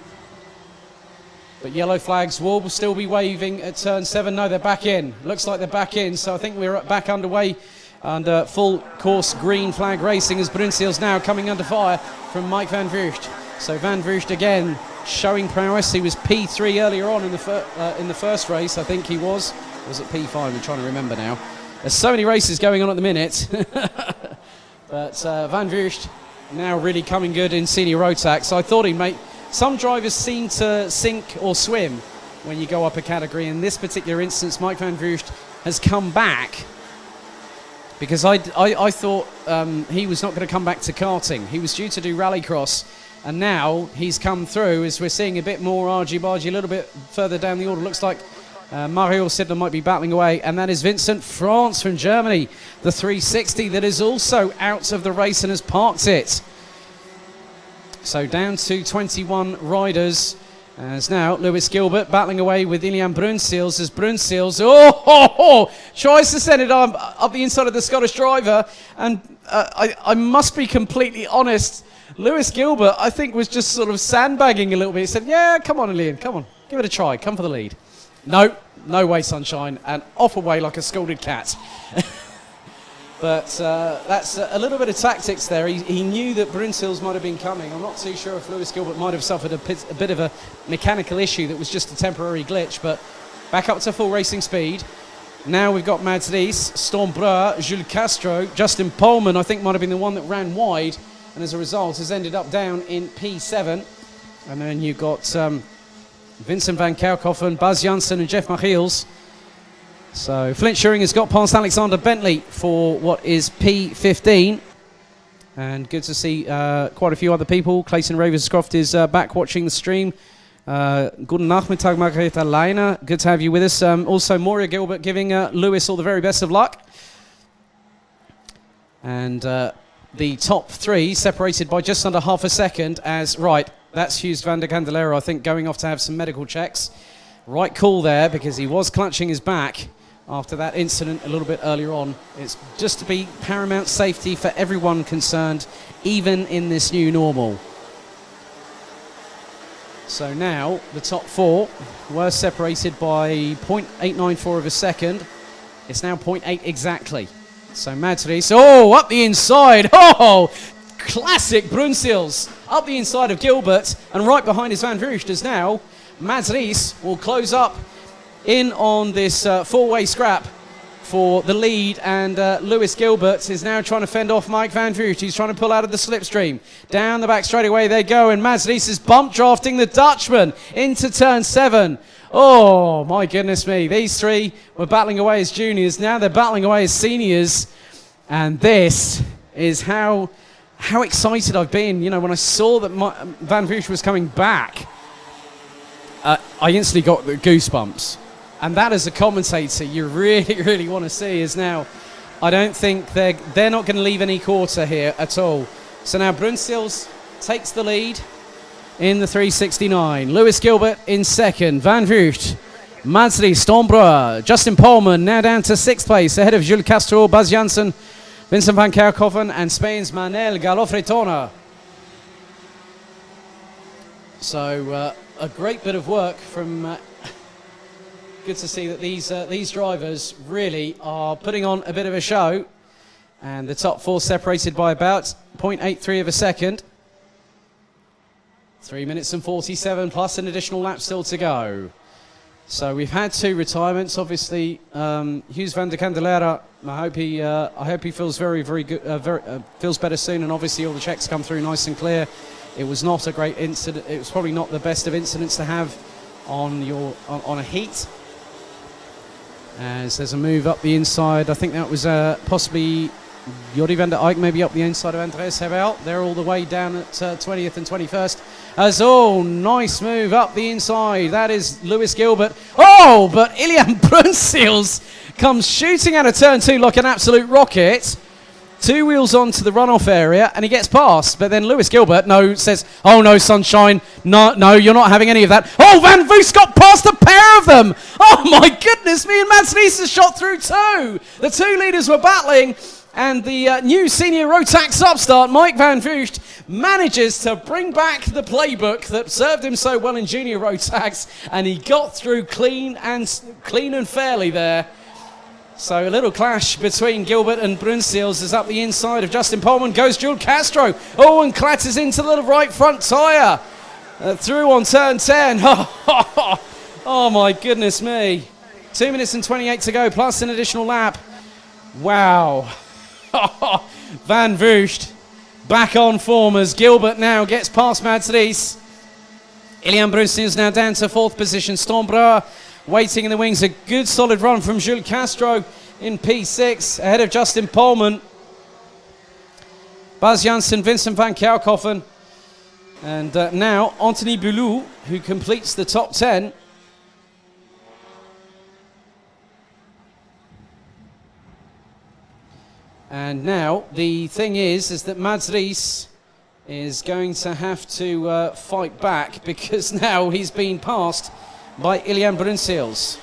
But yellow flags will still be waving at turn 7. No, they're back in. Looks like they're back in. So I think we're back underway and full course green flag racing as Bruinseels now coming under fire from Mike van Vugt. So Van Vugt again showing prowess. He was P3 earlier on in the first race, I think he was. Was it P5? I'm trying to remember now. There's so many races going on at the minute. But Van Vugt now really coming good in senior Rotax. So I thought he'd make... Some drivers seem to sink or swim when you go up a category. In this particular instance, Mike van Vugt has come back because I thought he was not going to come back to karting. He was due to do rallycross, and now he's come through as we're seeing a bit more argy-bargy a little bit further down the order. Looks like Mario Sidler might be battling away, and that is Vincent France from Germany, the 360 that is also out of the race and has parked it. So down to 21 riders as now Lewis Gilbert battling away with Ilian Bruinseels as Bruinseels tries to send it up the inside of the Scottish driver, and I must be completely honest, Lewis Gilbert I think was just sort of sandbagging a little bit. He said, yeah, come on Ilian, come on, give it a try, come for the lead. No, no way, Sunshine, and off away like a scolded cat. But that's a little bit of tactics there. He knew that Brunsils might have been coming. I'm not too sure if Lewis Gilbert might have suffered a bit of a mechanical issue that was just a temporary glitch, but back up to full racing speed. Now we've got Mads Ries, Stormbreur, Jules Castro, Justin Pohlmann, I think might have been the one that ran wide, and as a result has ended up down in P7. And then you've got Vincent van Kerkhoffen, Bas Janssen and Jeff Michiels. So Flint Schuring has got past Alexander Bentley for what is P15. And good to see quite a few other people. Clayton Ravenscroft is back watching the stream. Guten Nachmittag, Margareta Leiner. Good to have you with us. Also, Moria Gilbert giving Lewis all the very best of luck. And the top three separated by just under half a second as, right, that's Hughes van der Candelero, I think, going off to have some medical checks. Right call there, because he was clutching his back after that incident a little bit earlier on. It's just to be paramount safety for everyone concerned, even in this new normal. So now the top four were separated by 0.894 of a second. It's now 0.8 exactly. So Mads Ries, oh, up the inside. Oh, classic Brunsils. Up the inside of Gilbert, and right behind his Van Vrucht is now Mads Ries will close up in on this four-way scrap for the lead, and Lewis Gilbert is now trying to fend off Mike Van Vrucht. He's trying to pull out of the slipstream. Down the back straight away they go, and Mads Ries is bump drafting the Dutchman into turn 7. Oh, my goodness me. These three were battling away as juniors. Now they're battling away as seniors. And this is how excited I've been. You know, when I saw that Van Vrucht was coming back, I instantly got the goosebumps. And that, as a commentator, you really, really want to see is now, I don't think they're not going to leave any quarter here at all. So now Brunsils takes the lead in the 369. Lewis Gilbert in second. Van Vrucht, Mads Ries, Stormbreur, Justin Pohlmann now down to 6th place ahead of Jules Castro, Bas Janssen, Vincent van Kerkhoffen and Spain's Manel Galofretona. So a great bit of work from... good to see that these drivers really are putting on a bit of a show. And the top four separated by about 0.83 of a second. 3 minutes and 47 plus an additional lap still to go. So we've had two retirements. Obviously, Hughes van der Candelero, I hope he feels very, very good, feels better soon. And obviously all the checks come through nice and clear. It was not a great incident. It was probably not the best of incidents to have on a heat. As there's a move up the inside. I think that was possibly Jordi van der Eyck, maybe up the inside of Andreas Hebel. They're all the way down at 20th and 21st. Nice move up the inside. That is Lewis Gilbert. Oh, but Ilian Brunsils comes shooting out of turn 2 like an absolute rocket. 2 wheels onto the runoff area, and he gets past. But then Lewis Gilbert says, oh no, Sunshine, no, you're not having any of that. Oh, Van Vrucht got past a pair of them. Oh my goodness me, and Mads Ries has shot through 2. The 2 leaders were battling, and the new senior Rotax upstart, Mike Van Vrucht, manages to bring back the playbook that served him so well in junior Rotax, and he got through clean and fairly there. So a little clash between Gilbert and Brunsils is up the inside of Justin Pohlmann. Goes Jules Castro. Oh, and clatters into the right front tyre. Through on turn 10. Oh, my goodness me. 2 minutes and 28 to go, plus an additional lap. Wow. Van Vrucht back on form as Gilbert now gets past Mads Ries. Ilian Brunsils now down to 4th position. Stormbreur waiting in the wings. A good solid run from Jules Castro in P6 ahead of Justin Pohlmann. Bas Janssen, Vincent van Kerkhoffen. And now Anthony Boulou, who completes the top 10. And now the thing is that Mads Ries is going to have to fight back, because now he's been passed by Ilian Brunsils.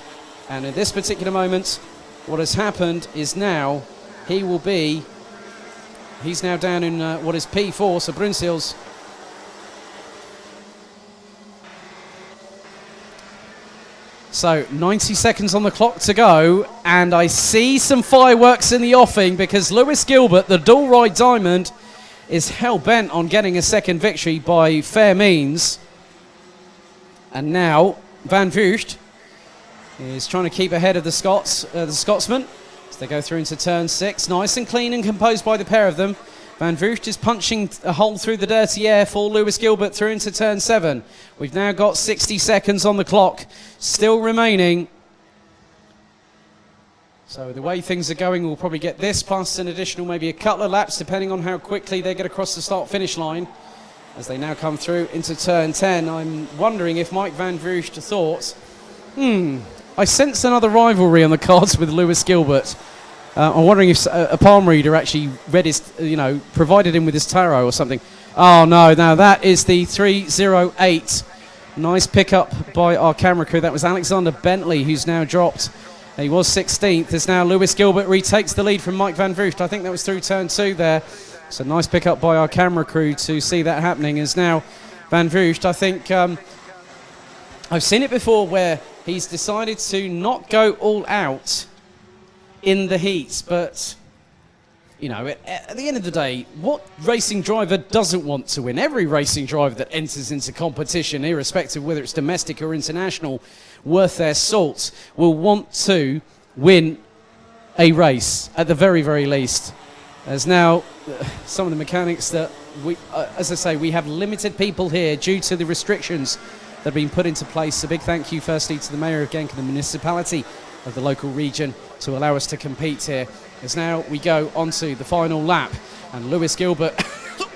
And at this particular moment, what has happened is now he's now down in what is P4, so Brunsils So 90 seconds on the clock to go, and I see some fireworks in the offing because Lewis Gilbert, the dual ride diamond, is hell-bent on getting a second victory by fair means. And now Van Vugt is trying to keep ahead of the Scotsman as they go through into turn 6. Nice and clean and composed by the pair of them. Van Vugt is punching a hole through the dirty air for Lewis Gilbert through into turn 7. We've now got 60 seconds on the clock still remaining. So the way things are going, we'll probably get this plus an additional maybe a couple of laps depending on how quickly they get across the start-finish line. As they now come through into turn 10, I'm wondering if Mike Van Vugt thought, I sense another rivalry on the cards with Lewis Gilbert. I'm wondering if a palm reader actually read his, provided him with his tarot or something. Oh no, now that is the 308. Nice pickup by our camera crew. That was Alexander Bentley, who's now dropped. He was 16th. As now Lewis Gilbert retakes the lead from Mike Van Vugt. I think that was through turn 2 there. So nice pickup by our camera crew to see that happening. As now Van Vugt, I think I've seen it before where he's decided to not go all out in the heats, but at the end of the day, what racing driver doesn't want to win? Every racing driver that enters into competition, irrespective of whether it's domestic or international, worth their salt, will want to win a race at the very, very least. As now some of the mechanics that we, as I say, we have limited people here due to the restrictions that have been put into place. A big thank you firstly to the Mayor of Genk and the municipality of the local region to allow us to compete here. As now we go onto the final lap, and Lewis Gilbert,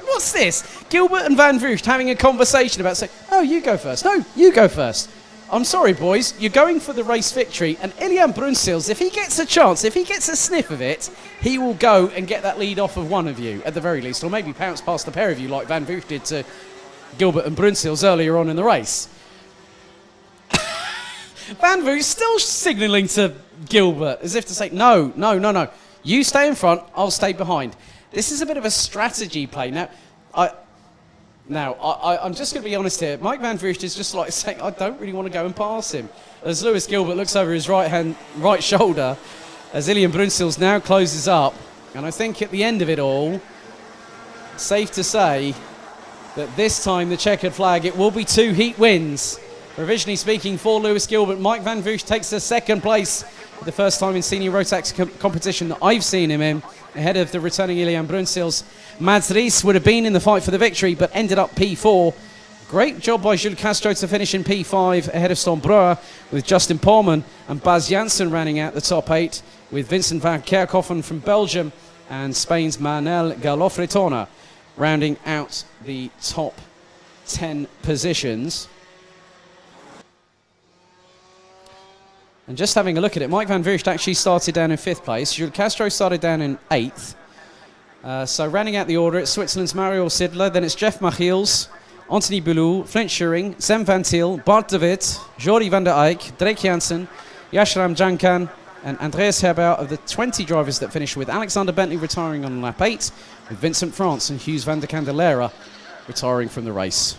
what's this? Gilbert and Van Vugt having a conversation about saying, oh, you go first. No, you go first. I'm sorry, boys, you're going for the race victory, and Ilian Brunsils, if he gets a chance, if he gets a sniff of it, he will go and get that lead off of one of you, at the very least, or maybe pounce past the pair of you like Van Vugt did to Gilbert and Brunsils earlier on in the race. Van Vugt still signalling to Gilbert as if to say, no. You stay in front, I'll stay behind. This is a bit of a strategy play. Now, I'm just going to be honest here. Mike Van Vugt is just like saying, I don't really want to go and pass him. As Lewis Gilbert looks over his right shoulder, as Ilian Brunsils now closes up. And I think at the end of it all, safe to say that this time the checkered flag, it will be 2 heat wins. Provisionally speaking for Lewis Gilbert, Mike Van Vugt takes the second place for the first time in senior Rotax competition that I've seen him in, ahead of the returning Ilian Brunsils. Mads Ries would have been in the fight for the victory, but ended up P4. Great job by Jules Castro to finish in P5, ahead of Ston Breuer, with Justin Polman and Bas Janssen rounding out the top 8, with Vincent van Kerkhoffen from Belgium and Spain's Manel Galofretona rounding out the top 10 positions. And just having a look at it, Mike Van Vugt actually started down in 5th place. Jules Castro started down in 8th. So rounding out the order, it's Switzerland's Mario Sidler, then it's Jeff Machiels, Anthony Boulou, Flint Schuring, Sam Van Til, Bart de Wit, Jordi van der Eyck, Drake Jansen, Yasharam Jankan, and Andreas Herbert of the 20 drivers that finished, with Alexander Bentley retiring on lap 8, with Vincent France and Hughes van der Candelera retiring from the race.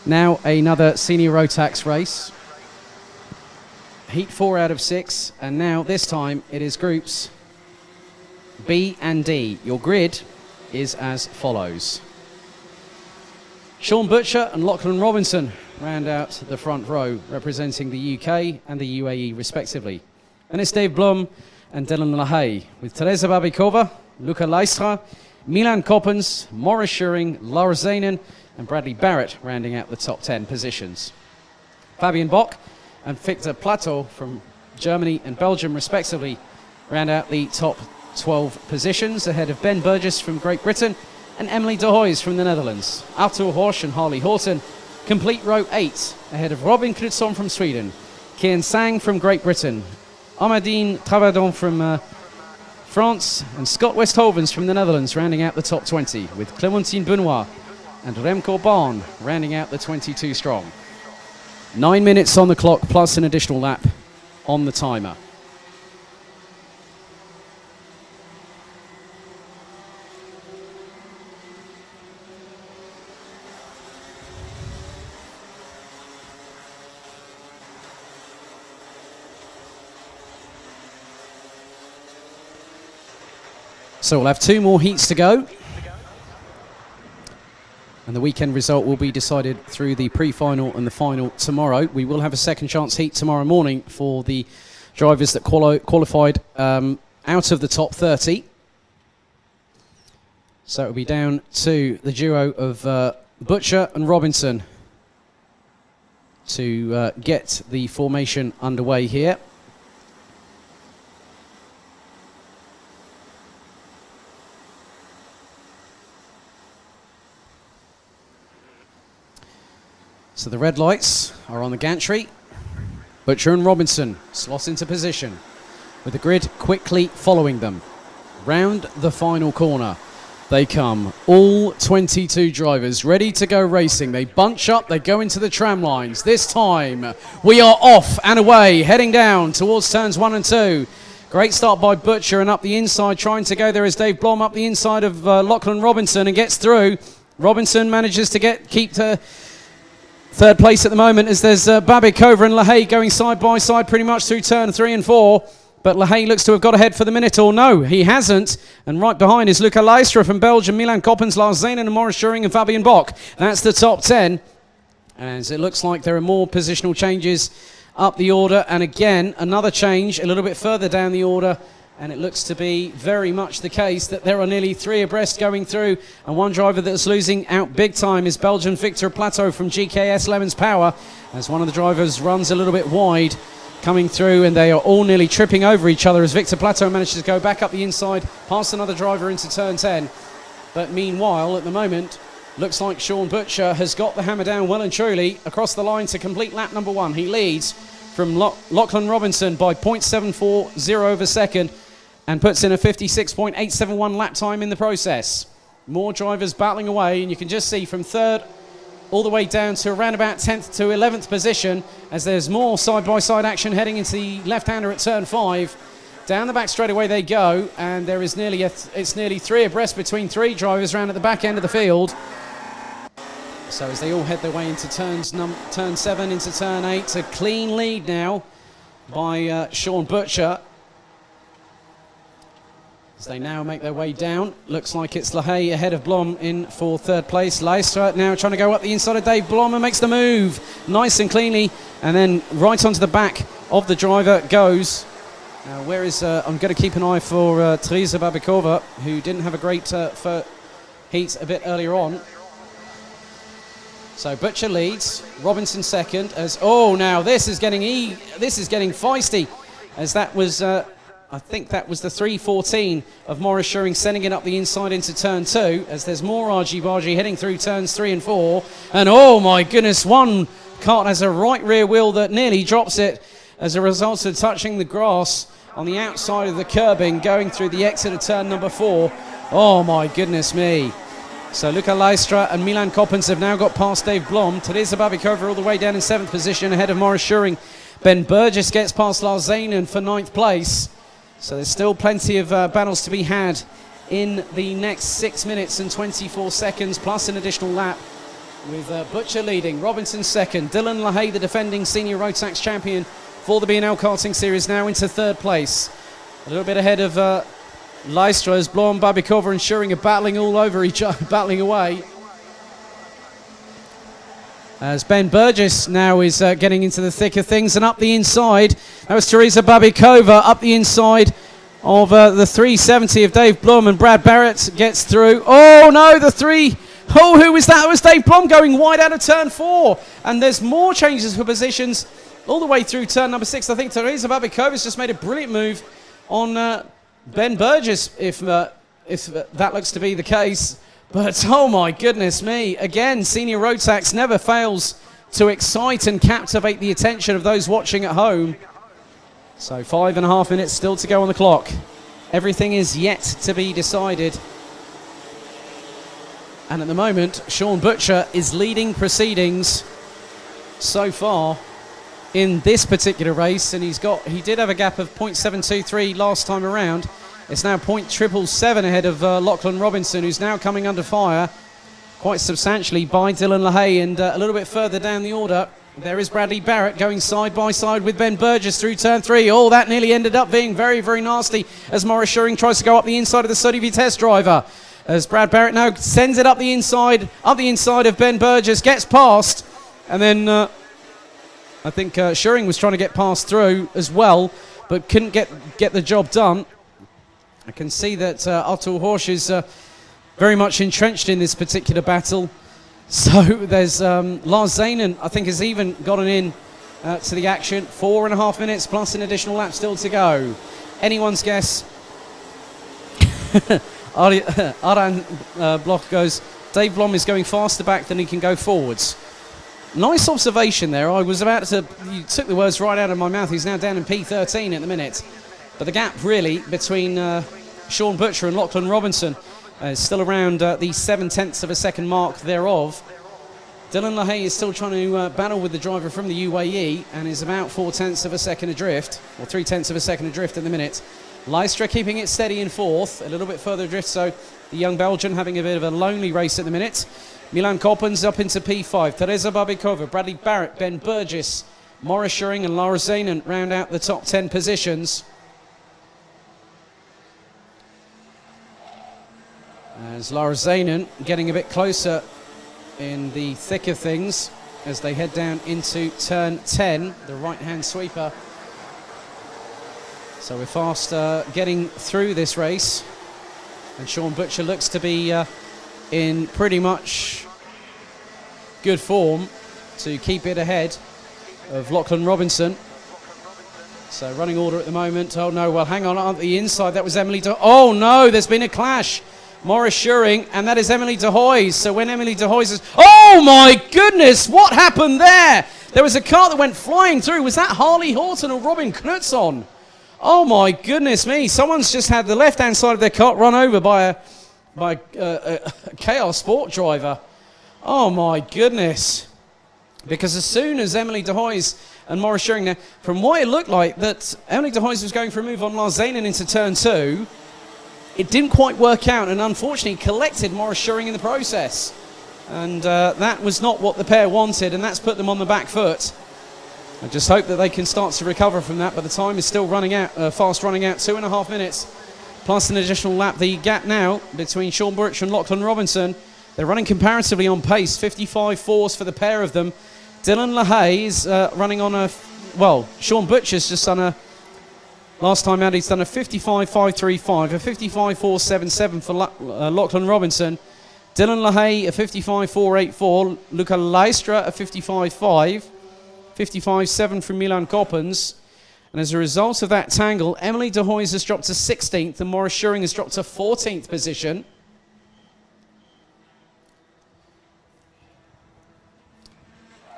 Now another senior Rotax race. Heat 4 out of 6, and now this time it is groups B and D. Your grid is as follows. Sean Butcher and Lachlan Robinson round out the front row, representing the UK and the UAE respectively. Then it's Dave Blum and Dylan LaHaye, with Teresa Babikova, Luca Leistra, Milan Koppens, Morris Schuring, Laura Zanen and Bradley Barrett rounding out the top 10 positions. Fabian Bock and Victor Plateau from Germany and Belgium respectively round out the top 12 positions, ahead of Ben Burgess from Great Britain and Emily de Hoys from the Netherlands. Arthur Horsch and Harley Horton complete row 8, ahead of Robin Knutsson from Sweden, Kian Sang from Great Britain, Amadine Travadon from France, and Scott Westhovens from the Netherlands rounding out the top 20, with Clementine Benoit and Remco Barn rounding out the 22 strong. 9 minutes on the clock plus an additional lap on the timer. So we'll have 2 more heats to go, and the weekend result will be decided through the pre-final and the final tomorrow. We will have a second chance heat tomorrow morning for the drivers that qualified out of the top 30. So it'll be down to the duo of Butcher and Robinson to get the formation underway here. So the red lights are on the gantry. Butcher and Robinson slot into position, with the grid quickly following them. Round the final corner they come. All 22 drivers ready to go racing. They bunch up, they go into the tram lines. This time we are off and away, heading down towards turns 1 and 2. Great start by Butcher, and up the inside trying to go there is Dave Blom up the inside of Lachlan Robinson and gets through. Robinson manages to keep to third place at the moment, as there's Babikova and LaHaye going side by side pretty much through turn 3 and 4. But LaHaye looks to have got ahead for the minute, or no, he hasn't. And right behind is Luca Leistra from Belgium, Milan Koppens, Lars Zanen and Morris Schuring and Fabian Bock. That's the top 10. As it looks like there are more positional changes up the order. And again, another change a little bit further down the order. And it looks to be very much the case that there are nearly 3 abreast going through. And one driver that's losing out big time is Belgian Victor Plateau from GKS Lemons Power, as one of the drivers runs a little bit wide coming through, and they are all nearly tripping over each other as Victor Plateau manages to go back up the inside past another driver into turn 10. But meanwhile, at the moment, looks like Sean Butcher has got the hammer down well and truly across the line to complete lap number 1. He leads from Lachlan Robinson by 0.740 of a second, and puts in a 56.871 lap time in the process. More drivers battling away, and you can just see from 3rd all the way down to around about 10th to 11th position, as there's more side-by-side action heading into the left-hander at turn 5. Down the back straightaway they go, and there is nearly it's nearly 3 abreast between 3 drivers round at the back end of the field. So as they all head their way into turn 7 into turn 8, a clean lead now by Sean Butcher. As they now make their way down, looks like it's LaHaye ahead of Blom in for 3rd place. Leistra now trying to go up the inside of Dave Blom and makes the move nice and cleanly, and then right onto the back of the driver goes. Where is I'm going to keep an eye for Teresa Babikova, who didn't have a great heat a bit earlier on. So Butcher leads, Robinson second. As now this is getting feisty, as that was. I think that was the 3.14 of Morris Schuring sending it up the inside into turn 2, as there's more argy-bargy heading through turns 3 and 4. And oh my goodness, one kart has a right rear wheel that nearly drops it as a result of touching the grass on the outside of the curbing going through the exit of turn number 4. Oh my goodness me. So Luca Leistra and Milan Koppens have now got past Dave Blom. Teresa Babikova all the way down in 7th position ahead of Morris Schuring. Ben Burgess gets past Lars Zanen for 9th place. So there's still plenty of battles to be had in the next 6 minutes and 24 seconds, plus an additional lap with Butcher leading, Robinson second, Dylan LaHaye, the defending senior Rotax champion for the B&L karting series, now into third place. A little bit ahead of Leistra as Blanc, Babikova and Schuring are battling all over each other, battling away. As Ben Burgess now is getting into the thick of things, and up the inside, that was Teresa Babikova up the inside of the 370 of Dave Blum, and Brad Barrett gets through. Oh no, who was that? It was Dave Blum going wide out of turn 4, and there's more changes for positions all the way through turn number 6. I think Teresa Babikova's just made a brilliant move on Ben Burgess, if that looks to be the case. But oh my goodness me, again, Senior Rotax never fails to excite and captivate the attention of those watching at home. So 5.5 minutes still to go on the clock. Everything is yet to be decided. And at the moment, Sean Butcher is leading proceedings so far in this particular race, and he did have a gap of 0.723 last time around. It's now 0.777 ahead of Lachlan Robinson, who's now coming under fire quite substantially by Dylan LaHaye. And a little bit further down the order, there is Bradley Barrett going side by side with Ben Burgess through turn 3. Oh, that nearly ended up being very, very nasty as Maurice Schuring tries to go up the inside of the Sodi Vitesse driver. As Brad Barrett now sends it up the inside of Ben Burgess, gets past, and then I think Schuring was trying to get past through as well, but couldn't get the job done. I can see that Artur Horsch is very much entrenched in this particular battle. So there's Lars Zanen, I think, has even gotten in to the action. 4.5 minutes plus an additional lap still to go. Anyone's guess. Aran Bloch goes, Dave Blom is going faster back than he can go forwards. Nice observation there. You took the words right out of my mouth. He's now down in P13 at the minute. But the gap really between Sean Butcher and Lachlan Robinson is still around the 0.7 of a second mark thereof. Dylan LaHaye is still trying to battle with the driver from the UAE and is about 0.4 of a second adrift, or 0.3 of a second adrift at the minute. Leistra keeping it steady in 4th, a little bit further adrift, so the young Belgian having a bit of a lonely race at the minute. Milan Koppens up into P5, Teresa Babikova, Bradley Barrett, Ben Burgess, Maurice Schuring and Lara Zanen round out the top 10 positions. As Lara Zanen getting a bit closer in the thick of things as they head down into turn 10, the right-hand sweeper. So we're fast getting through this race, and Sean Butcher looks to be in pretty much good form to keep it ahead of Lachlan Robinson. So running order at the moment. Oh no, well hang on the inside, that was Emily oh no, there's been a clash. Maurice Schuring, and that is Emily de Hoys. So when Emily de Hoys is, oh my goodness, what happened there? There was a car that went flying through. Was that Harley Horton or Robin Knutson? Oh my goodness me, someone's just had the left-hand side of their car run over by a Chaos Sport driver. Oh my goodness. Because as soon as Emily de Hoys and Maurice Schuring, now, from what it looked like, that Emily de Hoys was going for a move on Lars Zanen into turn 2, it didn't quite work out, and unfortunately collected Maurice Schuring in the process. And that was not what the pair wanted, and that's put them on the back foot. I just hope that they can start to recover from that, but the time is still running out, fast running out, 2.5 minutes, plus an additional lap. The gap now between Sean Butcher and Lachlan Robinson, they're running comparatively on pace, 55.4s for the pair of them. Dylan LaHaye is running on a, well, Sean Butcher's just done a, last time out he's done a 55.535, a 55.477 for Lachlan Robinson. Dylan LaHaye a 55.484, Luca Leistra a 55.5. 55.7 from Milan Koppens, and as a result of that tangle, Emily de Hoys has dropped to 16th and Maurice Schuring has dropped to 14th position.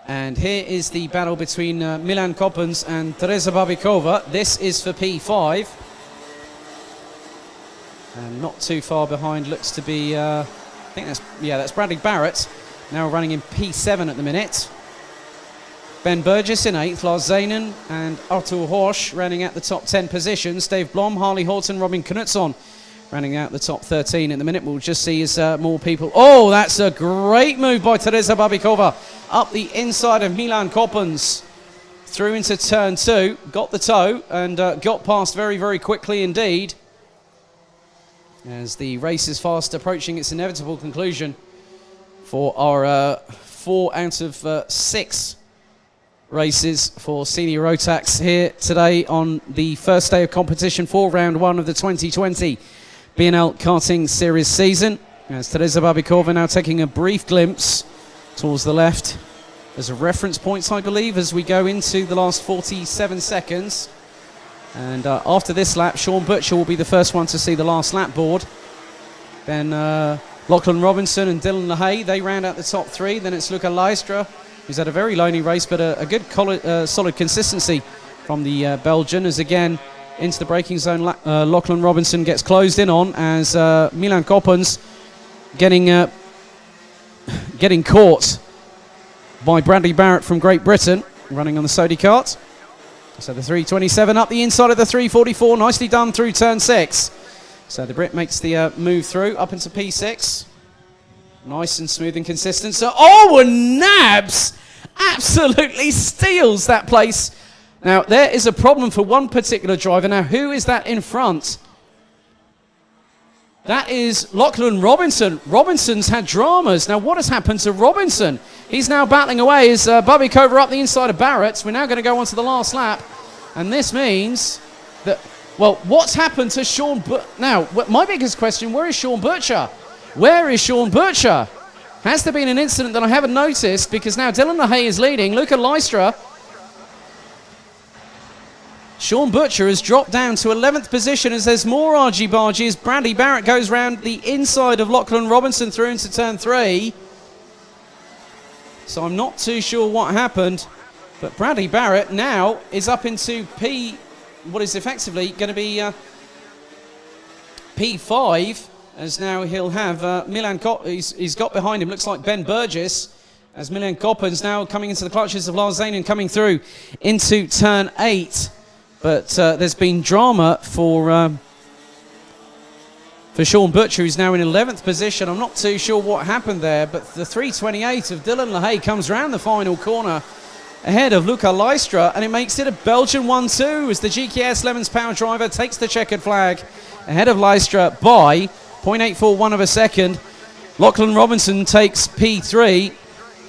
And here is the battle between Milan Koppens and Teresa Babikova. This is for P5, and not too far behind looks to be I think that's Bradley Barrett, now running in P7 at the minute. Ben Burgess in 8th, Lars Zanen and Artur Horsch rounding out the top 10 positions. Dave Blom, Harley Horton, Robin Knutson Running out the top 13 in the minute. We'll just see as more people... Oh, that's a great move by Teresa Babikova. Up the inside of Milan Koppens. Through into turn 2. Got the toe and got past very, very quickly indeed. As the race is fast approaching its inevitable conclusion for our 4 out of 6 races for Senior Rotax here today on the first day of competition for round 1 of the 2020 B&L Karting Series season. As Teresa Babikova now taking a brief glimpse towards the left as a reference points, I believe, as we go into the last 47 seconds. And after this lap, Sean Butcher will be the first one to see the last lap board. Then Lachlan Robinson and Dylan LaHaye, they round out the top 3. Then it's Luca Leistra, who's had a very lonely race, but a good solid consistency from the Belgian, as again into the braking zone Lachlan Robinson gets closed in on, as Milan Koppens getting caught by Bradley Barrett from Great Britain running on the Sodi kart. So the 327 up the inside of the 344, nicely done through turn 6. So the Brit makes the move through up into P6. Nice and smooth and consistent. So, oh, and Nabs absolutely steals that place. Now, there is a problem for one particular driver. Now, who is that in front? That is Lachlan Robinson. Robinson's had dramas. Now, what has happened to Robinson? He's now battling away as Babikova up the inside of Barrett. We're now going to go on to the last lap. And this means that, well, what's happened to Sean Butcher? Now, my biggest question, where is Sean Butcher? Where is Sean Butcher? Has there been an incident that I haven't noticed? Because now Dylan LaHaye is leading. Luca Leistra. Sean Butcher has dropped down to 11th position as there's more argy-bargy as Bradley Barrett goes round the inside of Lachlan Robinson through into turn 3. So I'm not too sure what happened. But Bradley Barrett now is up into what is effectively going to be P5. As now he'll have Milan Koppens, he's got behind him, looks like Ben Burgess, as Milan Koppens now coming into the clutches of Lars Zanen coming through into turn 8. But there's been drama for Sean Butcher, who's now in 11th position. I'm not too sure what happened there, but the 328 of Dylan LaHaye comes round the final corner ahead of Luca Leistra, and it makes it a Belgian 1-2 as the GKS Lemons Power driver takes the checkered flag ahead of Leistra by 0.841 of a second. Lachlan Robinson takes P3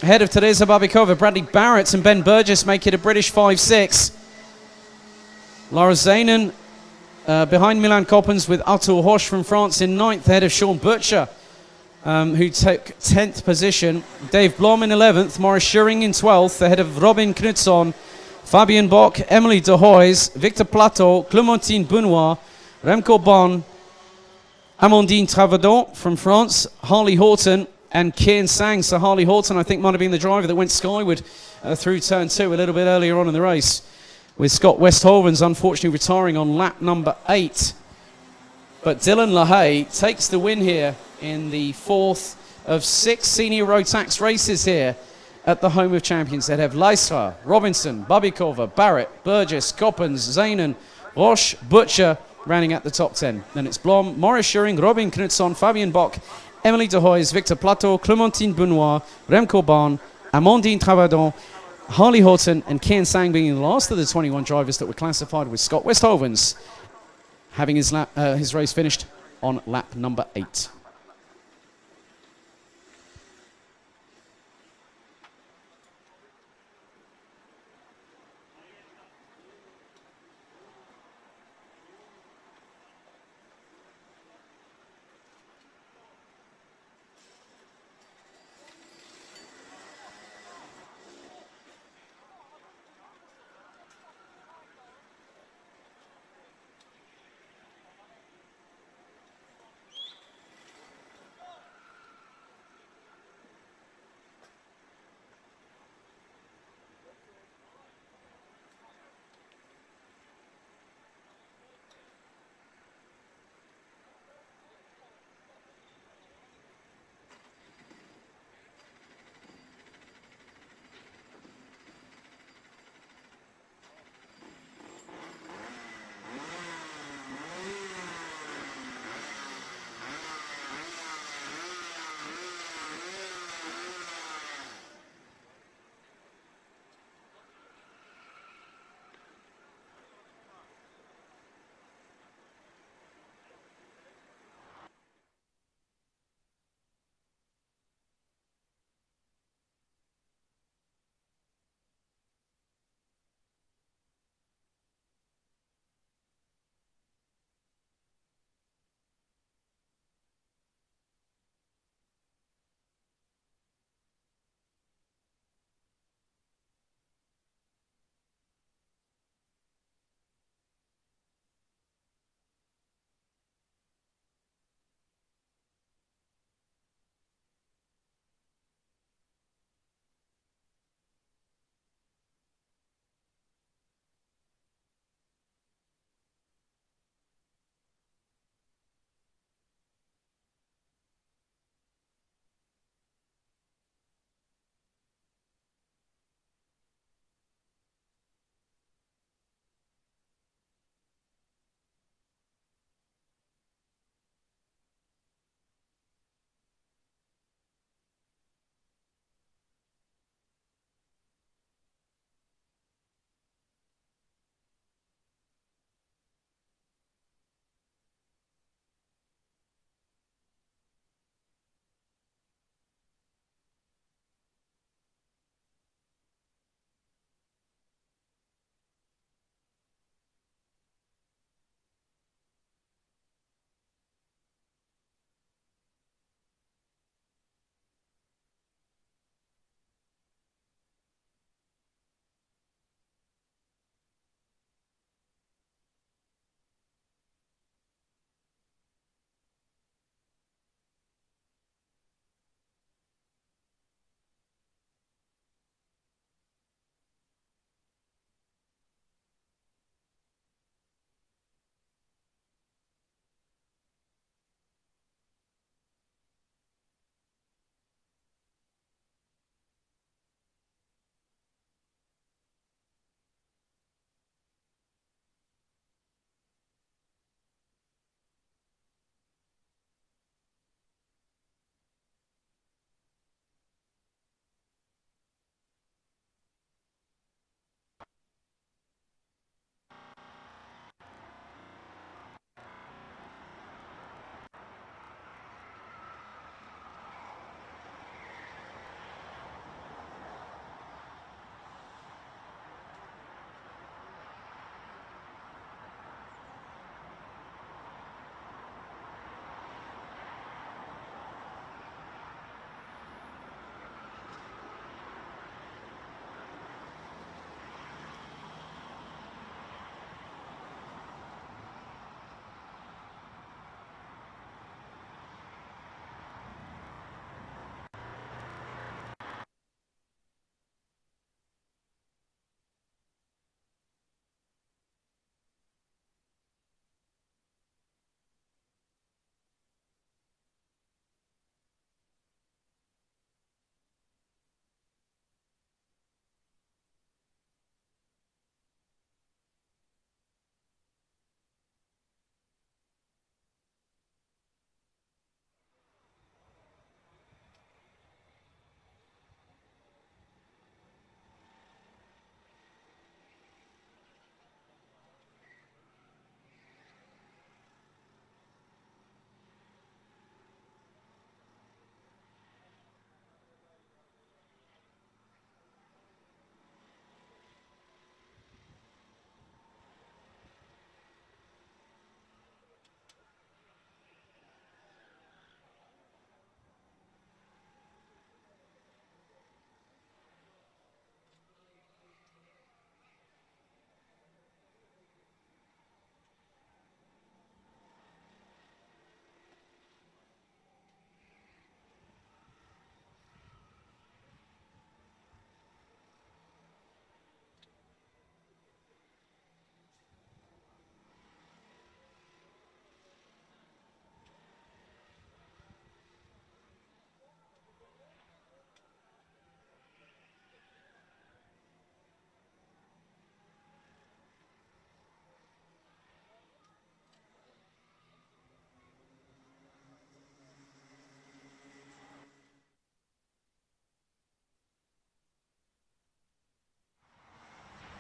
ahead of Teresa Babikova. Bradley Barrett and Ben Burgess make it a British 5-6. Laura Zanen behind Milan Koppens with Arthur Hoche from France in 9th ahead of Sean Butcher, who took 10th position. Dave Blom in 11th, Maurice Schuring in 12th ahead of Robin Knudson, Fabian Bock, Emily de Hoys, Victor Plateau, Clémentine Benoit, Remco Bon, Amandine Travadon from France, Harley Horton and Kian Sang. So Harley Horton, I think, might have been the driver that went skyward through turn 2 a little bit earlier on in the race, with Scott Westhovens unfortunately retiring on lap number 8. But Dylan LaHaye takes the win here in the 4th of 6 Senior Rotax races here at the home of champions. They have Leistra, Robinson, Babikova, Barrett, Burgess, Koppens, Zanen, Roche, Butcher, rounding at the top 10. Then it's Blom, Maurice Schuring, Robin Knudson, Fabian Bock, Emily de Hoys, Victor Plateau, Clémentine Benoit, Remco Bon, Amandine Travadon, Harley Horton and Kian Sang being the last of the 21 drivers that were classified, with Scott Westhovens having his race finished on lap number 8.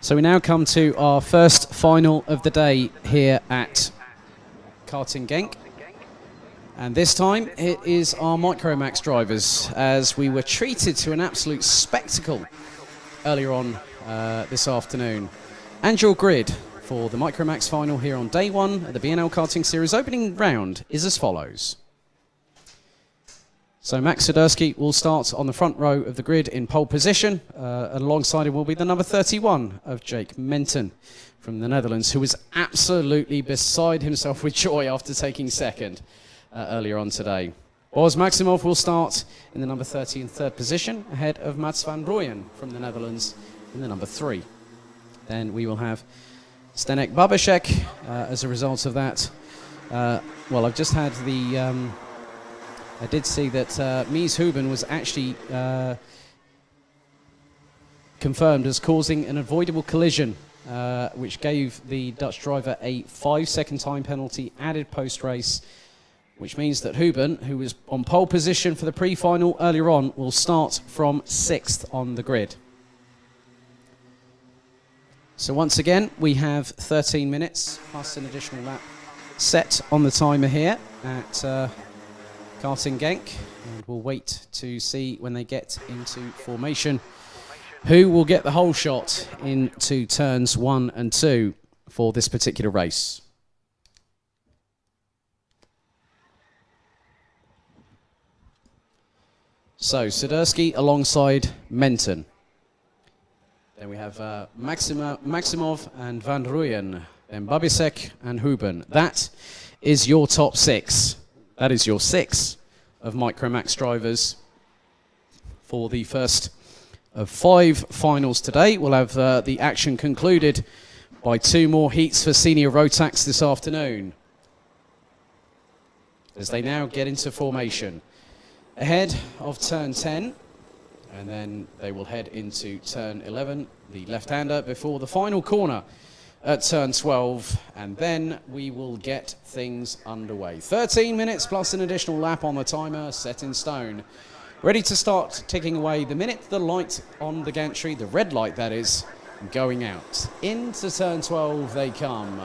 So we now come to our first final of the day here at Karting Genk. And this time it is our Micromax drivers, as we were treated to an absolute spectacle earlier on this afternoon. And your grid for the Micromax final here on day one of the B&L Karting Series opening round is as follows. So Max Swiderski will start on the front row of the grid in pole position. Alongside him will be the number 31 of Jake Menton from the Netherlands, who was absolutely beside himself with joy after taking second earlier on today. Boris Maximov will start in the number 30 and third position, ahead of Mats van Rooyen from the Netherlands in the number 3. Then we will have Zdeněk Babešek as a result of that. Well, I've just had the... I did see that Mies Huben was actually confirmed as causing an avoidable collision, which gave the Dutch driver a 5-second time penalty added post-race, which means that Huben, who was on pole position for the pre-final earlier on, will start from 6th on the grid. So once again, we have 13 minutes plus an additional lap set on the timer here at Karting Genk, and we'll wait to see when they get into formation who will get the whole shot into turns 1 and 2 for this particular race. So Swiderski alongside Menton. Then we have Maximov and Van Rooyen, then Babešek and Huben. That is your top 6. That is your 6 of Micromax drivers for the first of 5 finals today. We'll have the action concluded by 2 more heats for senior Rotax this afternoon, as they now get into formation ahead of turn 10, and then they will head into turn 11, the left-hander, before the final corner at turn 12, and then we will get things underway. 13 minutes plus an additional lap on the timer, set in stone. Ready to start ticking away the minute the light on the gantry, the red light that is, going out. Into turn 12 they come.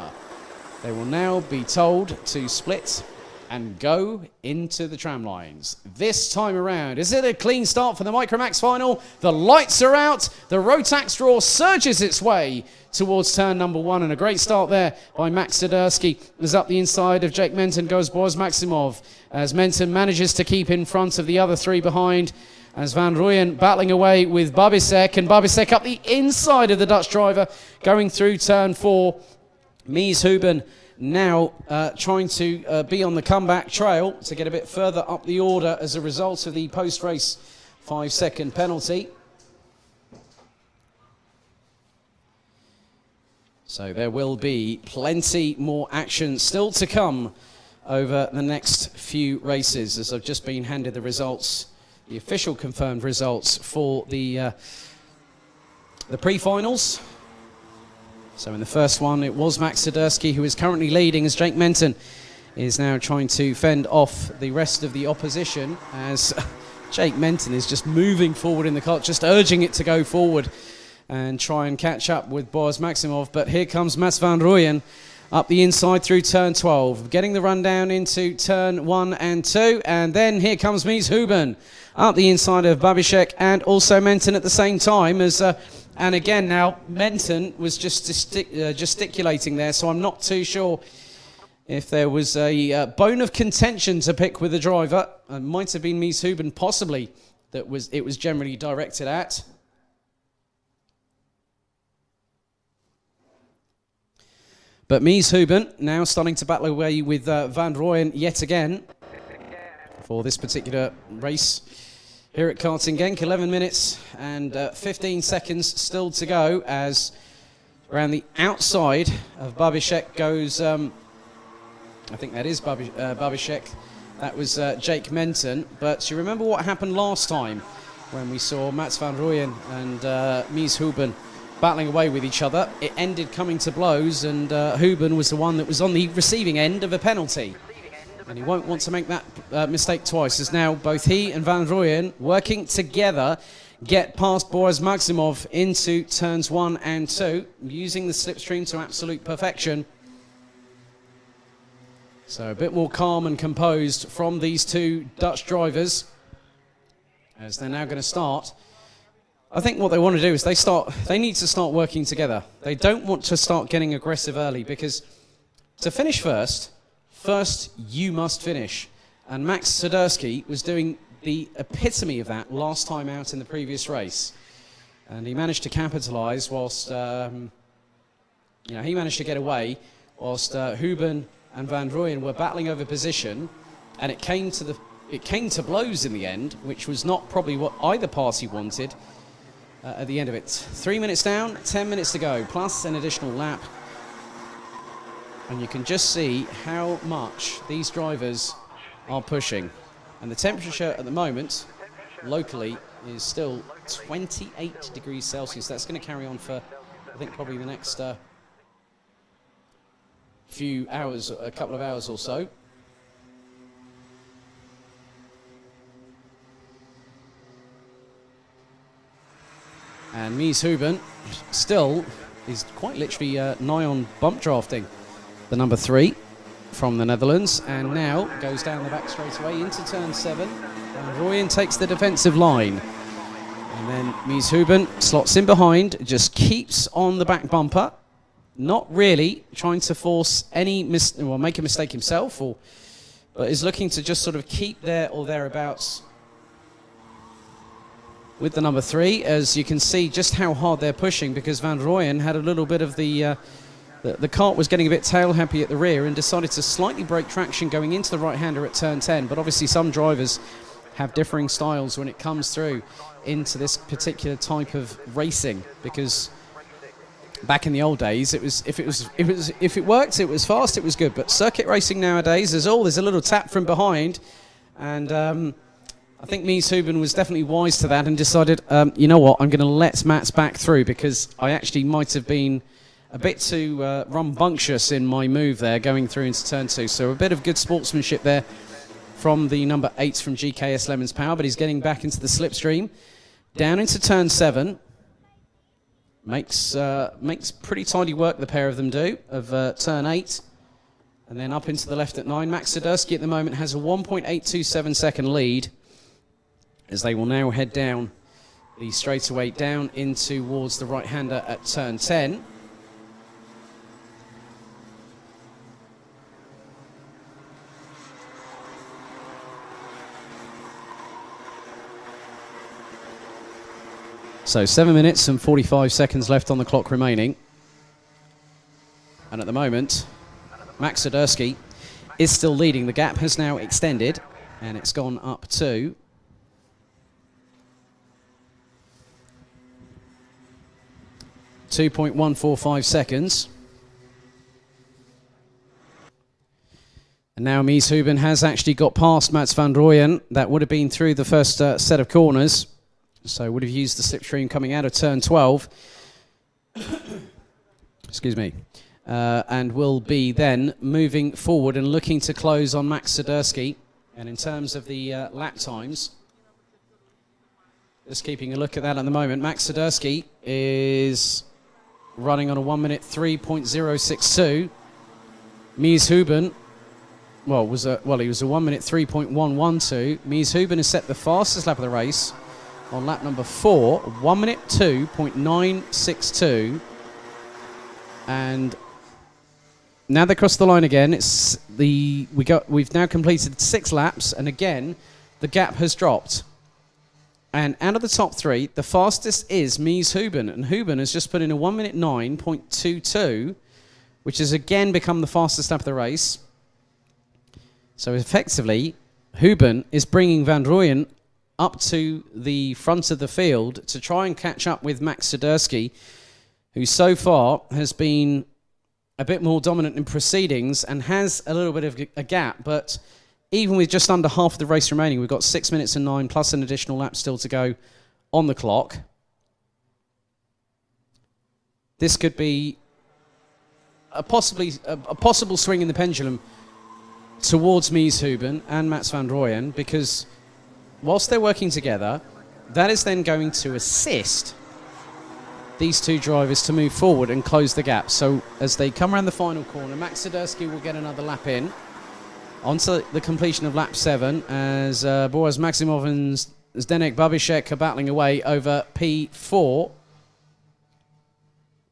They will now be told to split and go into the tram lines. This time around, is it a clean start for the Micromax final? The lights are out. The Rotax draw surges its way towards turn number 1, and a great start there by Max Swiderski. As up the inside of Jake Menton goes Boris Maximov, as Menton manages to keep in front of the other 3 behind, as Van Rooyen battling away with Babešek, and Babešek up the inside of the Dutch driver going through turn 4. Mies Huben now trying to be on the comeback trail to get a bit further up the order as a result of the post-race 5-second penalty. So there will be plenty more action still to come over the next few races, as I've just been handed the results, the official confirmed results for the pre-finals. So in the first one, it was Max Swiderski who is currently leading, as Jake Menton is now trying to fend off the rest of the opposition, as Jake Menton is just moving forward in the car, just urging it to go forward and try and catch up with Boris Maximov. But here comes Mats van Rooyen up the inside through turn 12, getting the run down into turn 1 and 2, and then here comes Mies Huben up the inside of Babešek and also Menton at the same time, as and again now Menton was just gesticulating there, so I'm not too sure if there was a bone of contention to pick with the driver. It might have been Mies Huben possibly that it was generally directed at. But Mies Huben now starting to battle away with Van Rooyen yet again for this particular race here at Karting Genk. 11 minutes and 15 seconds still to go, as around the outside of Babešek goes, I think that is Babešek, that was Jake Menton. But you remember what happened last time when we saw Mats van Rooyen and Mies Huben battling away with each other. It ended coming to blows, and Huben was the one that was on the receiving end of a penalty. And he won't want to make that mistake twice, as now both he and Van Rooyen working together, get past Boris Maximov into turns 1 and 2, using the slipstream to absolute perfection. So a bit more calm and composed from these two Dutch drivers as they're now going to start. I think what they want to do is they need to start working together. They don't want to start getting aggressive early, because to finish first you must finish. And Max Swiderski was doing the epitome of that last time out in the previous race. And he managed to capitalise whilst, he managed to get away whilst Huben and Van Rooyen were battling over position, and it came to blows in the end, which was not probably what either party wanted at the end of it. 3 minutes down, 10 minutes to go, plus an additional lap. And you can just see how much these drivers are pushing. And the temperature at the moment, locally, is still 28 degrees Celsius. That's going to carry on for, I think, probably the next few hours, a couple of hours or so. And Mies Huben still is quite literally nigh on bump drafting the number 3 from the Netherlands, and now goes down the back straight away into turn 7. And Rooyen takes the defensive line. And then Mies Huben slots in behind, just keeps on the back bumper, not really trying to force any make a mistake himself, but is looking to just sort of keep there or thereabouts with the number 3, as you can see just how hard they're pushing, because Van Rooyen had a little bit of the cart was getting a bit tail happy at the rear and decided to slightly break traction going into the right-hander at turn 10. But obviously some drivers have differing styles when it comes through into this particular type of racing, because back in the old days, if it worked, it was fast, it was good. But circuit racing nowadays, there's a little tap from behind, and I think Mies Huben was definitely wise to that and decided, you know what, I'm going to let Mats back through, because I actually might have been a bit too rambunctious in my move there going through into turn 2. So a bit of good sportsmanship there from the number 8 from GKS Lemons Power, but he's getting back into the slipstream. Down into turn 7. Makes pretty tidy work, the pair of them do, of turn 8. And then up into the left at 9. Max Swiderski at the moment has a 1.827 second lead, as they will now head down the straightaway down in towards the right-hander at turn 10. So 7 minutes and 45 seconds left on the clock remaining. And at the moment, Max Swiderski is still leading. The gap has now extended, and it's gone up to 2.145 seconds. And now Mies Huben has actually got past Mats van Rooyen. That would have been through the first set of corners. So would have used the slipstream coming out of turn 12. Excuse me. And will be then moving forward and looking to close on Max Swiderski. And in terms of the lap times, just keeping a look at that at the moment, Max Swiderski is running on a 1 minute 3.062. Mies Huben, he was a 1 minute 3.112. Mies Huben has set the fastest lap of the race on lap number 4, 1 minute 2.962. And now they cross the line again. We've now completed 6 laps, and again the gap has dropped. And out of the top 3, the fastest is Mies Huben, and Huben has just put in a 1 minute 9.22, which has again become the fastest lap of the race. So effectively, Huben is bringing Van Rooyen up to the front of the field to try and catch up with Max Swiderski, who so far has been a bit more dominant in proceedings and has a little bit of a gap. But even with just under half of the race remaining, we've got 6 minutes and 9 plus an additional lap still to go on the clock. This could be a possible swing in the pendulum towards Mies Huben and Mats van Rooyen, because whilst they're working together, that is then going to assist these two drivers to move forward and close the gap. So as they come around the final corner, Max Siderski will get another lap in. Onto the completion of lap 7 as Boris Maximov and Zdenek Babishek are battling away over P4.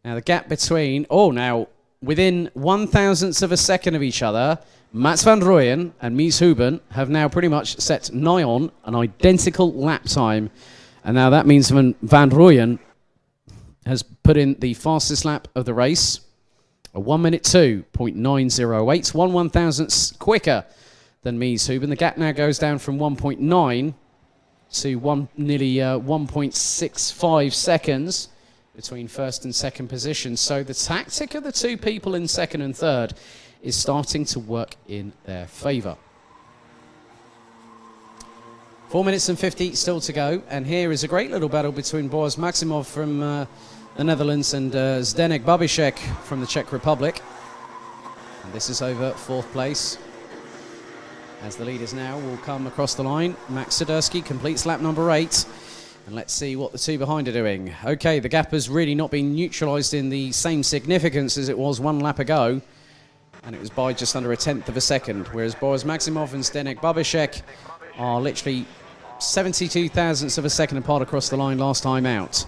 Now the gap between, now within 1/1000th of a second of each other, Mats van Rooyen and Mies Huben have now pretty much set nigh on an identical lap time. And now that means Van Rooyen has put in the fastest lap of the race. A 1:02.908, 1/1000th quicker than Mies Huben. The gap now goes down from 1.9 to nearly 1.65 seconds between first and second position. So the tactic of the two people in second and third is starting to work in their favour. 4 minutes and 50 still to go, and here is a great little battle between Boris Maximov from the Netherlands and Zdenek Babishek from the Czech Republic. And this is over 4th place. As the leaders now will come across the line. Max Siderski completes lap number 8. And let's see what the two behind are doing. Okay, the gap has really not been neutralised in the same significance as it was 1 lap ago. And it was by just under 1/10 of a second. Whereas Boris Maximov and Zdenek Babishek are literally 72,000ths of a second apart across the line last time out.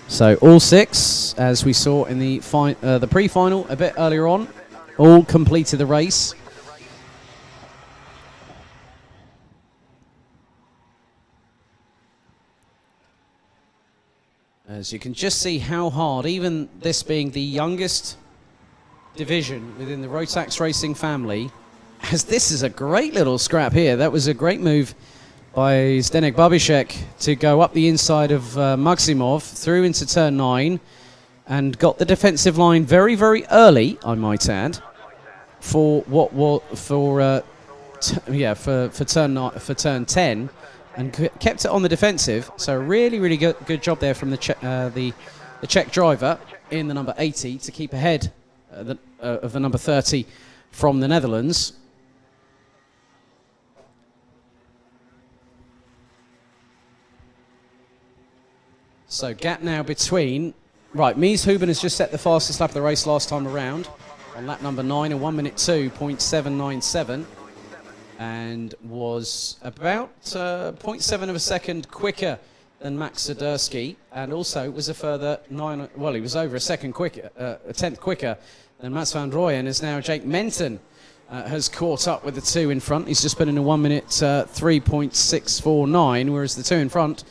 So all 6, as we saw in the pre-final a bit earlier on, all completed the race. As you can just see how hard, even this being the youngest division within the Rotax racing family, as this is a great little scrap here. That was a great move by Zdenek Babishek to go up the inside of Maximov through into turn 9 and got the defensive line very, very early, I might add, for turn 10, and kept it on the defensive. So really, really good job there from the Czech driver in the number 80 to keep ahead of the number 30 from the Netherlands. So gap now between... Right, Mies Huben has just set the fastest lap of the race last time around on lap number 9, a 1:02.797, and was about 0.7 of a second quicker than Max Siderski, and also was a further 9... Well, he was over a second quicker, a 10th quicker than Mats van Rooyen. As now Jake Menton has caught up with the two in front. He's just put in a 1:03.649, whereas the two in front...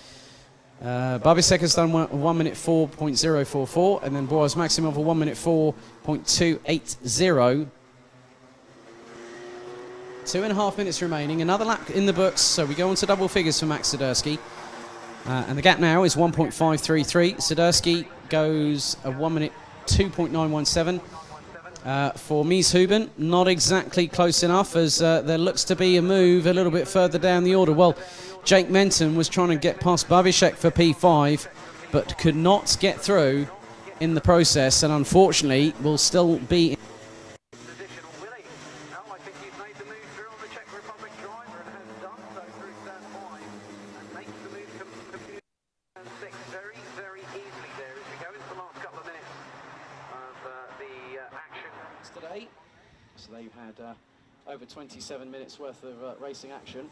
Babishek has done 1:04.044, and then Boris Maximov a 1:04.280. 2.5 minutes remaining, another lap in the books, so we go on to double figures for Max Siderski. And the gap now is 1.533. Siderski goes a 1:02.917. For Mies Huben, not exactly close enough, as there looks to be a move a little bit further down the order. Well, Jake Menton was trying to get past Babishek for P5, but could not get through in the process, and unfortunately will still be... today. So they've had over 27 minutes worth of racing action.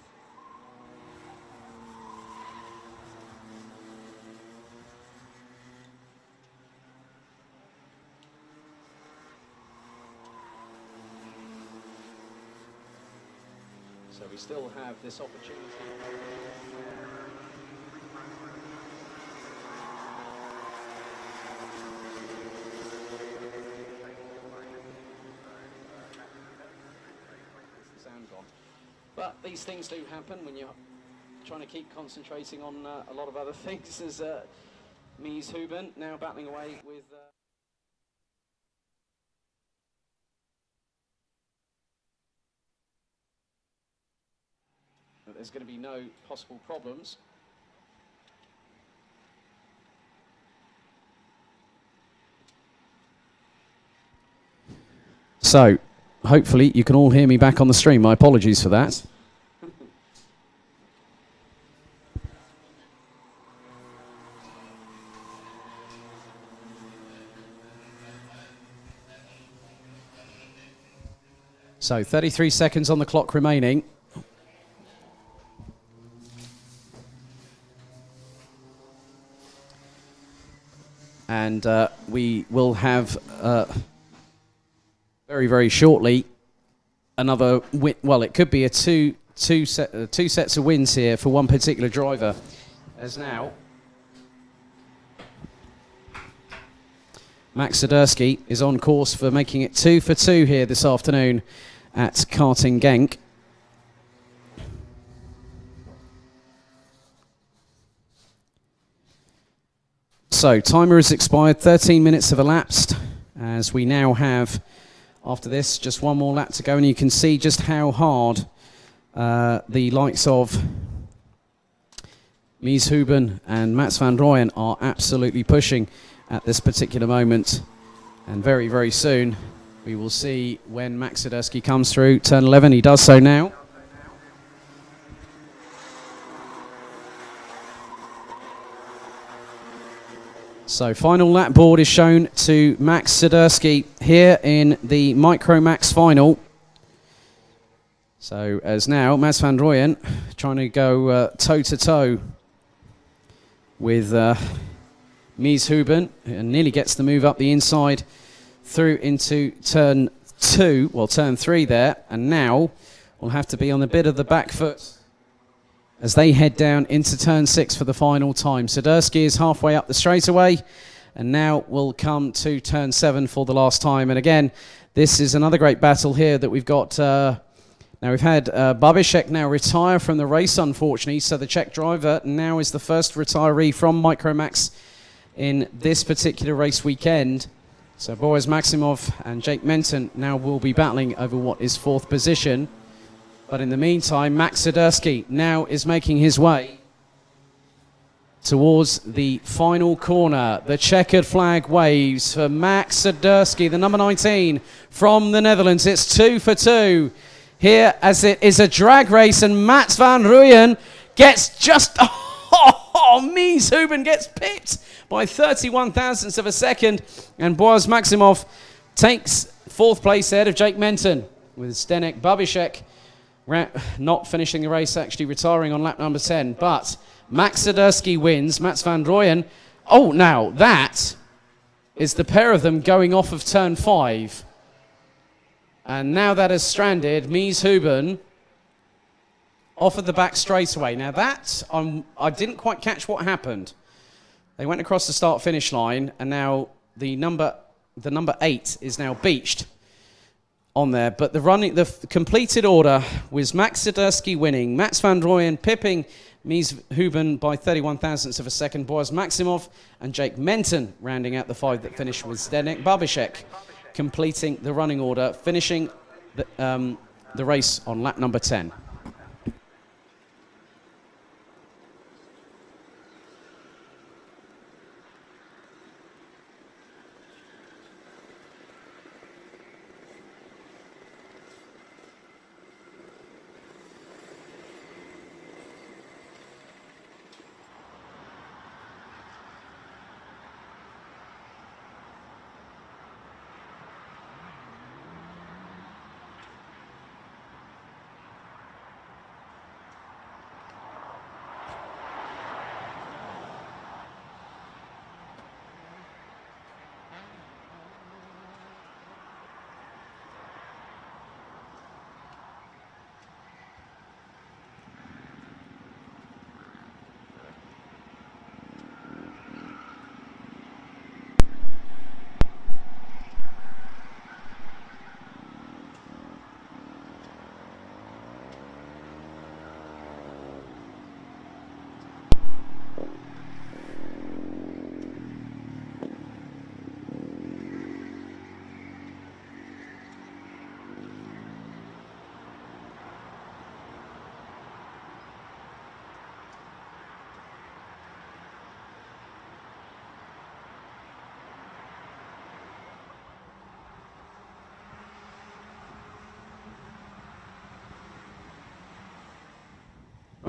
So we still have this opportunity. Sound gone. But these things do happen when you're trying to keep concentrating on a lot of other things. As Mies Huben now battling away with... There's going to be no possible problems. So, hopefully you can all hear me back on the stream. My apologies for that. So 33 seconds on the clock remaining. And we will have very, very shortly another win. Well, it could be a two sets of wins here for one particular driver. As now, Max Swiderski is on course for making it 2 for 2 here this afternoon at Karting Genk. So, timer has expired, 13 minutes have elapsed, as we now have, after this, just one more lap to go, and you can see just how hard the likes of Mies Huben and Mats van Rooyen are absolutely pushing at this particular moment. And very, very soon, we will see when Max Swiderski comes through turn 11. He does so now. So final lap board is shown to Max Swiderski here in the Micro Max final. So as now, Mats van Rooyen trying to go toe-to-toe with Mies Huben, and nearly gets the move up the inside through into turn 2, well turn 3 there, and now will have to be on a bit of the back foot as they head down into turn 6 for the final time. Swiderski is halfway up the straightaway, and now we'll come to turn 7 for the last time. And again, this is another great battle here that we've got. Now we've had Babicek now retire from the race, unfortunately, so the Czech driver now is the first retiree from Micromax in this particular race weekend. So Boris Maximov and Jake Menton now will be battling over what is 4th position. But in the meantime, Max Swiderski now is making his way towards the final corner. The checkered flag waves for Max Swiderski, the number 19 from the Netherlands. It's 2 for 2 here as it is a drag race, and Mats van Rooyen gets just... Mies Huben gets pipped by 31 thousandths of a second, and Boaz Maximov takes 4th place ahead of Jake Menton, with Zdenek Babicek not finishing the race, actually retiring on lap number 10. But Max Swiderski wins, Mats van Rooyen. Oh, now that is the pair of them going off of turn 5. And now that has stranded Mies Huben off of the back straightaway. Now that, I didn't quite catch what happened. They went across the start-finish line, and now the number 8 is now beached on there. But the completed order was Max Swiderski winning, Mats van Rooyen pipping Mies Huben by 31 thousandths of a second, Boaz Maximov and Jake Menton rounding out the 5 that finished with Zdenek Babicek completing the running order, finishing the race on lap number 10.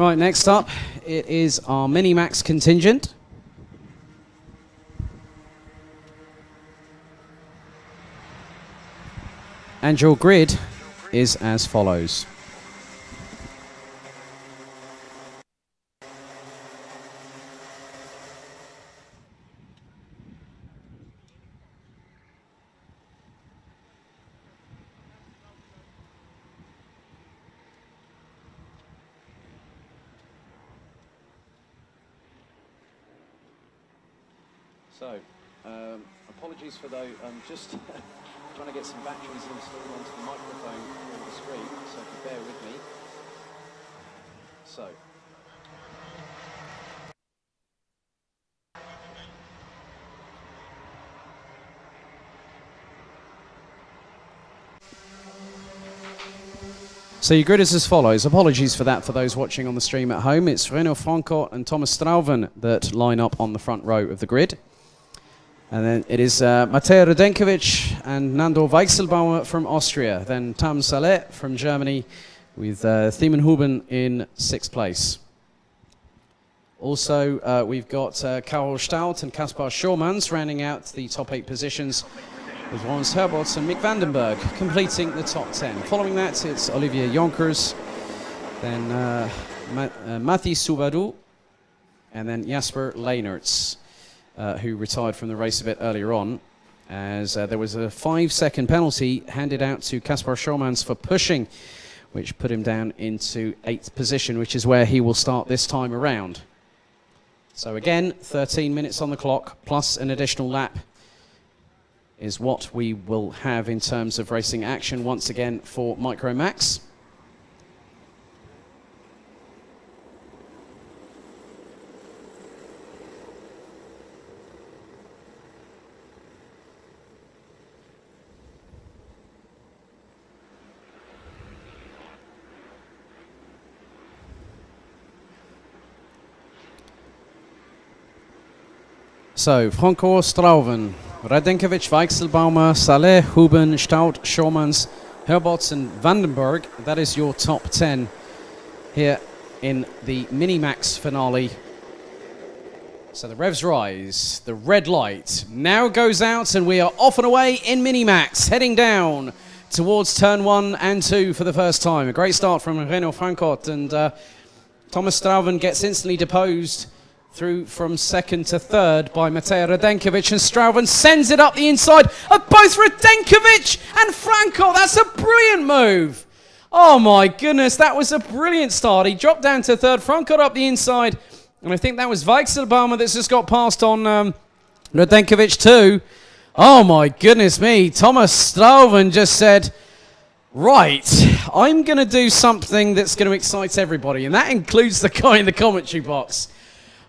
Right, next up, it is our Mini-Max contingent. And your grid is as follows. So, apologies for though, just trying to get some batteries installed onto the microphone for the screen, so if you bear with me. So your grid is as follows. Apologies for that for those watching on the stream at home. It's Renaud Francoeur and Thomas Strauven that line up on the front row of the grid. And then it is Matej Radenkovic and Nando Weichselbaumer from Austria. Then Tam Saleh from Germany with Thiemen Huben in 6th place. Also, we've got Karol Stout and Kaspar Schormans rounding out the top 8 positions, with Lawrence Herbots and Mick Vandenberg completing the top 10. Following that, it's Olivier Jonkers, then Matti Soubadou, and then Jasper Leenaerts, who retired from the race a bit earlier on, as there was a 5-second penalty handed out to Kaspar Schormans for pushing, which put him down into 8th position, which is where he will start this time around. So again, 13 minutes on the clock, plus an additional lap, is what we will have in terms of racing action once again for Micro Max. So, Francoeur, Strauven, Radenkovic, Weichselbaumer, Saleh, Huben, Stout, Schormans, Herbots and Vandenberg. That is your top 10 here in the Mini-Max finale. So the revs rise, the red light now goes out and we are off and away in Mini-Max, heading down towards turn 1 and 2 for the first time. A great start from Renaud Francoeur, and Thomas Strauven gets instantly deposed through from 2nd to 3rd by Matej Radenkovic, and Strauven sends it up the inside of both Radenkovic and Francoeur. That's a brilliant move. Oh my goodness, that was a brilliant start. He dropped down to 3rd, Francoeur up the inside, and I think that was Weichselbaumer that's just got past on Radenkovic too. Oh my goodness me, Thomas Strauven just said, right, I'm going to do something that's going to excite everybody, and that includes the guy in the commentary box.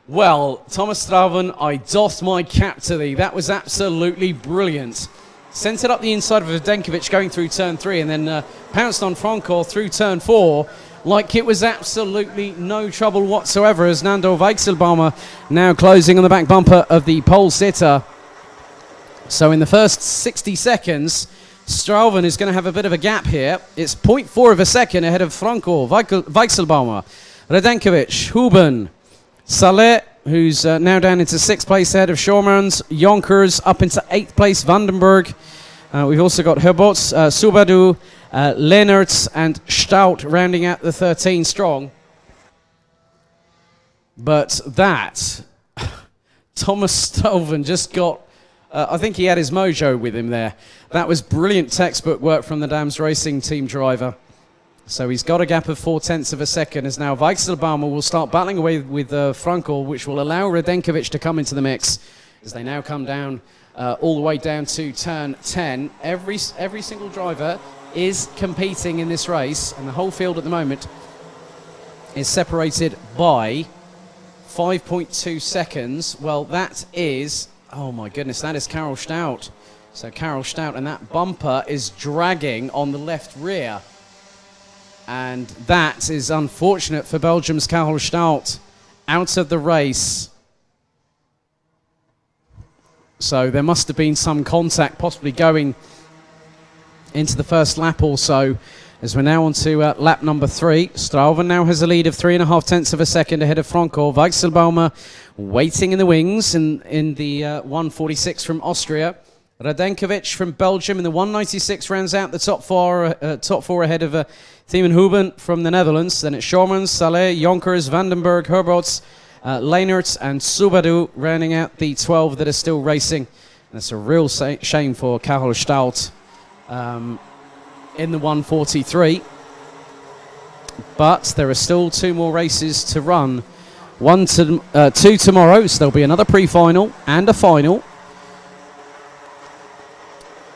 Well, Thomas Strauven, I doff my cap to thee. That was absolutely brilliant. Sent it up the inside of Radenkovic going through turn 3 and then pounced on Francoeur through turn 4 like it was absolutely no trouble whatsoever, as Nando Weichselbaumer now closing on the back bumper of the pole sitter. So in the first 60 seconds, Strauven is going to have a bit of a gap here. It's 0.4 of a second ahead of Francoeur, Weichselbaumer, Radenkovic, Huben, Saleh, who's now down into 6th place ahead of Schormans, Jonkers up into 8th place, Vandenberg. We've also got Herbots, Soubadou, Leenaerts and Stout rounding out the 13 strong. But that, Thomas Strauven just got, I think he had his mojo with him there. That was brilliant textbook work from the Dams Racing team driver. So he's got a gap of 0.4 of a second, as now Weichselbaumer will start battling away with Francoeur, which will allow Radenkovic to come into the mix as they now come down all the way down to turn 10. Every single driver is competing in this race, and the whole field at the moment is separated by 5.2 seconds. Well, that is, oh my goodness, that is Karol Stout. So Karol Stout, and that bumper is dragging on the left rear. And that is unfortunate for Belgium's Karol Stout, out of the race. So there must have been some contact possibly going into the first lap or so As we're now on to lap number 3. Strauven now has a lead of 3.5 tenths of a second ahead of Franco. Weichselbaumer waiting in the wings in the 146 from Austria. Radenkovic from Belgium in the 196 rounds out the top four ahead of Thiemenhuben from the Netherlands. Then it's Schormans, Saleh, Jonkers, Vandenberg, Herbots, Leenerts and Subadu rounding out the 12 that are still racing. And it's a real shame for Karel Stout in the 143. But there are still 2 more races to run. 2 tomorrow, so there'll be another pre-final and a final.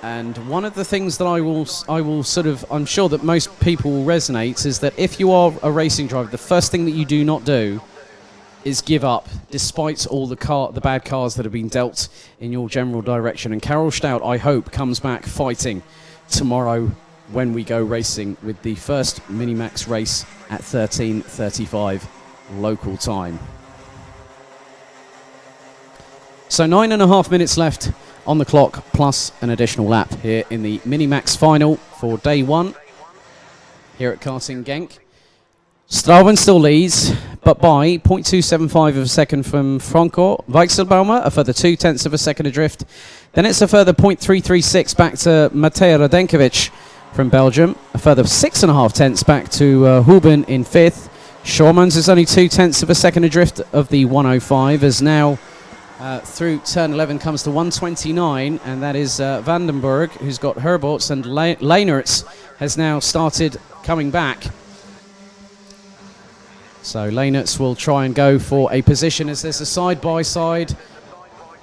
And one of the things that I will sort of, I'm sure that most people will resonate, is that if you are a racing driver, the first thing that you do not do is give up, despite all the bad cars that have been dealt in your general direction. And Karel Stout, I hope, comes back fighting tomorrow when we go racing with the first Minimax race at 13:35 local time. So 9.5 minutes left on the clock, plus an additional lap here in the Minimax final for day 1 here at Karting Genk. Strauven still leads, but by 0.275 of a second from Franco. Weichselbaumer, a further 2 tenths of a second adrift. Then it's a further 0.336 back to Matej Radenkovic from Belgium. A further 6.5 tenths back to Huben in 5th. Schormans is only 2 tenths of a second adrift of the 105, as now through turn 11 comes to 129, and that is Vandenberg, who's got Herbots, and Leenerts has now started coming back. So Leenerts will try and go for a position as there's a side-by-side,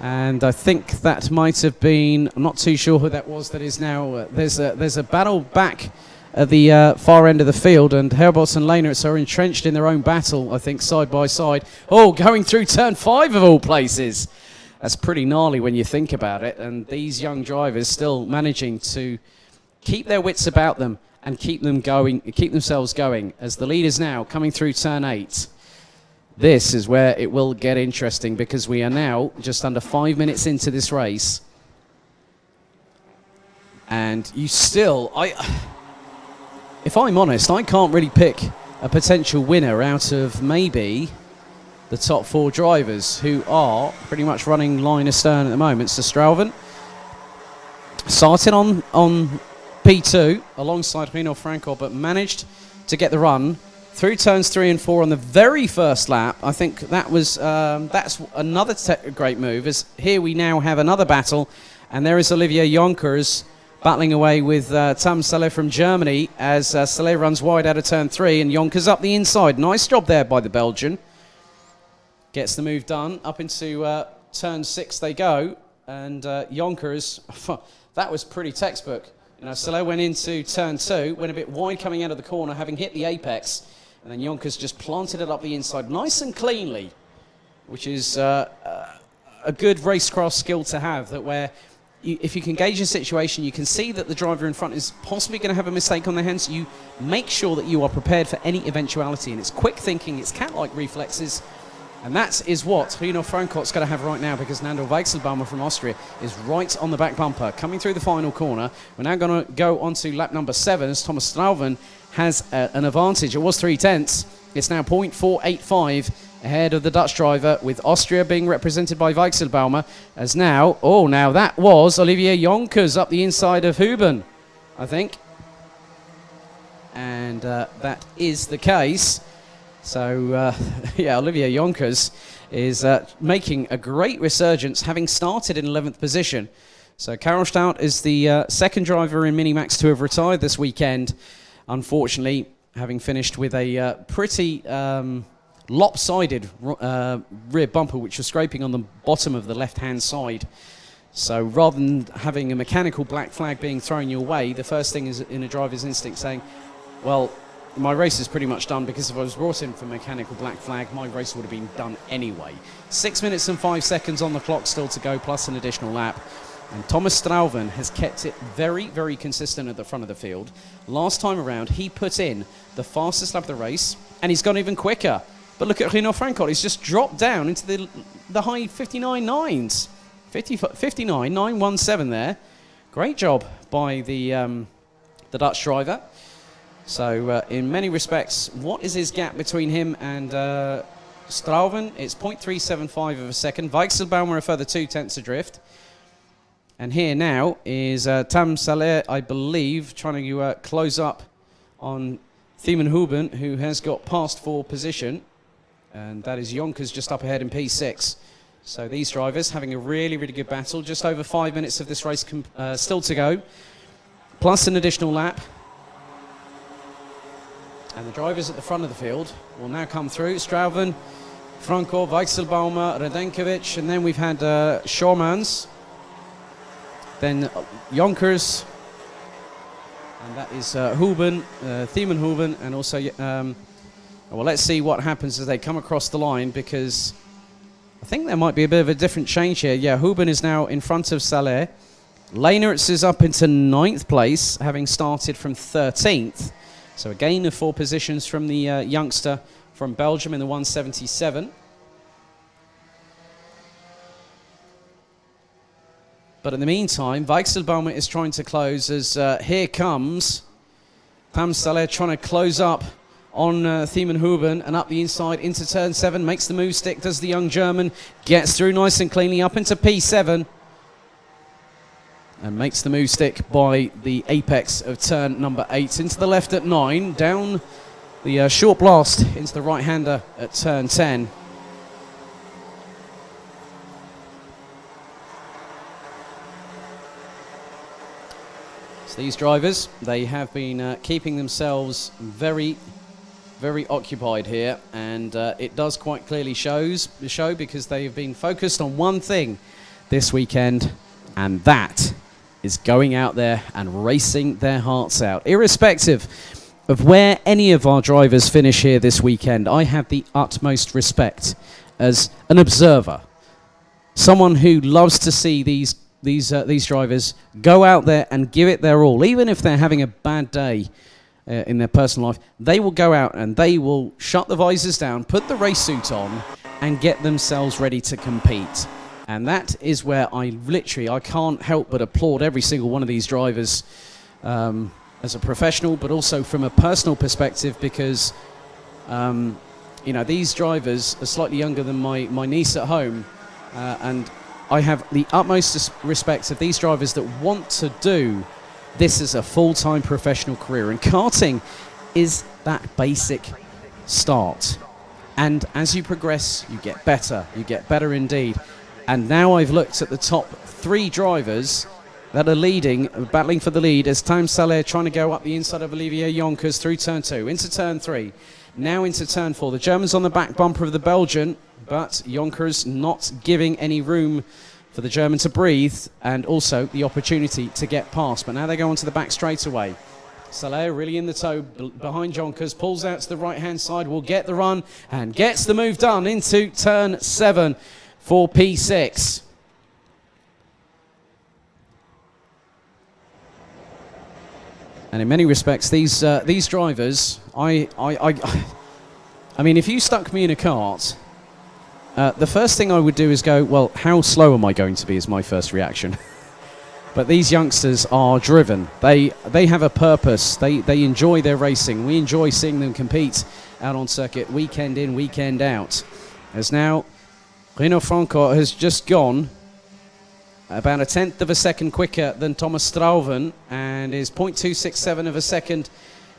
and I think that might have been, I'm not too sure who that was, that is now, there's a battle back at the far end of the field, and Herbots and Leenerts are entrenched in their own battle, I think, side by side. Oh, going through turn 5 of all places. That's pretty gnarly when you think about it, and these young drivers still managing to keep their wits about them and keep themselves going, as the lead is now coming through turn 8. This is where it will get interesting, because we are now just under 5 minutes into this race, and you still, if I'm honest, I can't really pick a potential winner out of maybe the top 4 drivers, who are pretty much running line astern at the moment. So Strauven started on P2 alongside Rino Franco, but managed to get the run through turns 3 and 4 on the very first lap. I think that was that's another great move, as here we now have another battle, and there is Olivier Jonkers battling away with Tam Saleh from Germany, as Saleh runs wide out of turn 3 and Jonkers up the inside. Nice job there by the Belgian. Gets the move done. Up into turn 6 they go, and Jonkers, that was pretty textbook. You know, Saleh went into turn 2, went a bit wide coming out of the corner, having hit the apex, and then Jonkers just planted it up the inside nice and cleanly, which is a good racecraft skill to have, that where if you can gauge a situation, you can see that the driver in front is possibly going to have a mistake on their hands. You make sure that you are prepared for any eventuality, and it's quick thinking, it's cat-like reflexes, and that is what Rino Franco's going to have right now, because Nando Weichselbaumer from Austria is right on the back bumper, coming through the final corner. We're now going to go on to lap number 7, as Thomas Strauven has an advantage. It was 3 tenths. It's now 0.485 ahead of the Dutch driver, with Austria being represented by Weichselbaumer, as now, now that was Olivier Jonkers up the inside of Huben, I think. And that is the case. So, yeah, Olivier Jonkers is making a great resurgence, having started in 11th position. So Karel Stout is the second driver in Minimax to have retired this weekend, unfortunately, having finished with a pretty lopsided rear bumper, which was scraping on the bottom of the left-hand side. So rather than having a mechanical black flag being thrown your way, the first thing is in a driver's instinct saying, well, my race is pretty much done, because if I was brought in for mechanical black flag, my race would have been done anyway. 6 minutes and 5 seconds on the clock still to go, plus an additional lap. And Thomas Strauven has kept it very, very consistent at the front of the field. Last time around, he put in the fastest lap of the race, and he's gone even quicker. But look at Rino Franco, he's just dropped down into the high 59.9s. 59.917 there. Great job by the Dutch driver. So in many respects, what is his gap between him and Strauven? It's 0.375 of a second. Weichselbaumer a further 0.2 adrift. And here now is Tam Saleh, I believe, trying to close up on Thiemenhuben, who has got past 4 position. And that is Jonkers just up ahead in P6. So these drivers having a really, really good battle. Just over 5 minutes of this race still to go, plus an additional lap. And the drivers at the front of the field will now come through. Strauven, Franco, Weichselbaumer, Radenkovic, and then we've had Schormans. Then Jonkers, and that is Huben, Thiemenhuben, and also, well, let's see what happens as they come across the line, because I think there might be a bit of a different change here. Yeah, Huben is now in front of Saleh. Leenertz is up into 9th place, having started from 13th. So a gain of 4 positions from the youngster from Belgium in the 177. But in the meantime, Weichselbaumer is trying to close as here comes Tam Saleh trying to close up on Thiemenhuben and up the inside into turn 7, makes the move stick, does the young German, gets through nice and cleanly up into P7 and makes the move stick by the apex of turn number 8 into the left at 9, down the short blast into the right-hander at turn 10. So these drivers, they have been keeping themselves very occupied here, and it does quite clearly show because they have been focused on one thing this weekend, and that is going out there and racing their hearts out. Irrespective of where any of our drivers finish here this weekend, I have the utmost respect as an observer, someone who loves to see these drivers go out there and give it their all. Even if they're having a bad day in their personal life, they will go out and they will shut the visors down, put the race suit on, and get themselves ready to compete. And that is where I can't help but applaud every single one of these drivers as a professional, but also from a personal perspective, because you know, these drivers are slightly younger than my niece at home, and I have the utmost respect of these drivers that want to do this as a full-time professional career. And karting is that basic start. And as you progress, you get better indeed. And now I've looked at the top 3 drivers that are leading, battling for the lead, as Tam Saleh trying to go up the inside of Olivier Jonkers through turn 2, into turn 3, now into turn 4. The German's on the back bumper of the Belgian, but Jonkers not giving any room for the German to breathe, and also the opportunity to get past. But now they go onto the back straightaway. Saleh really in the tow behind Jonkers, pulls out to the right-hand side, will get the run, and gets the move done into turn 7 for P6. And in many respects, these drivers, I mean, if you stuck me in a cart, the first thing I would do is go, well, how slow am I going to be, is my first reaction. But these youngsters are driven. They have a purpose. They enjoy their racing. We enjoy seeing them compete out on circuit weekend in, weekend out. As now, Renaud Franco has just gone about 1/10 of a second quicker than Thomas Strauven, and is 0.267 of a second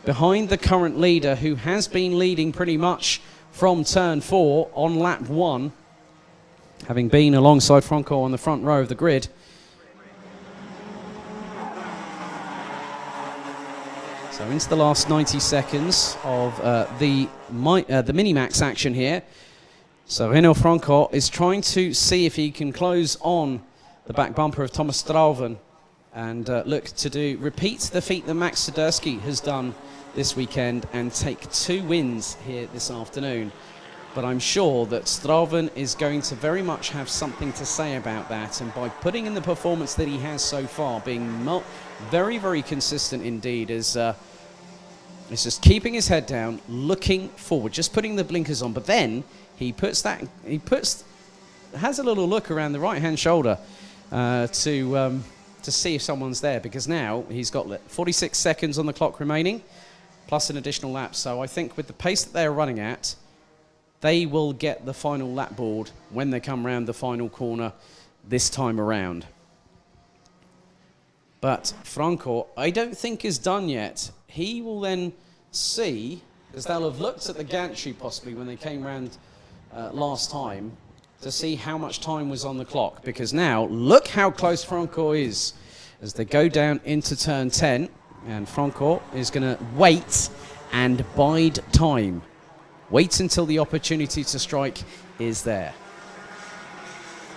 behind the current leader, who has been leading pretty much from turn 4 on lap 1, having been alongside Franco on the front row of the grid. So into the last 90 seconds of the Minimax action here. So Renaud Franco is trying to see if he can close on the back bumper of Thomas Strauven and look to repeat the feat that Max Swiderski has done this weekend and take 2 wins here this afternoon. But I'm sure that Strauven is going to very much have something to say about that, and by putting in the performance that he has so far, being very consistent indeed, is just keeping his head down, looking forward, just putting the blinkers on. But then he has a little look around the right-hand shoulder to see if someone's there, because now he's got 46 seconds on the clock remaining. plus an additional lap. So I think with the pace that they're running at, they will get the final lap board when they come round the final corner this time around. But Franco, I don't think is done yet. He will then see, as they'll have looked at the gantry possibly when they came round last time, to see how much time was on the clock. Because now, look how close Franco is as they go down into turn 10. And Franco is going to wait and bide time. Wait until the opportunity to strike is there.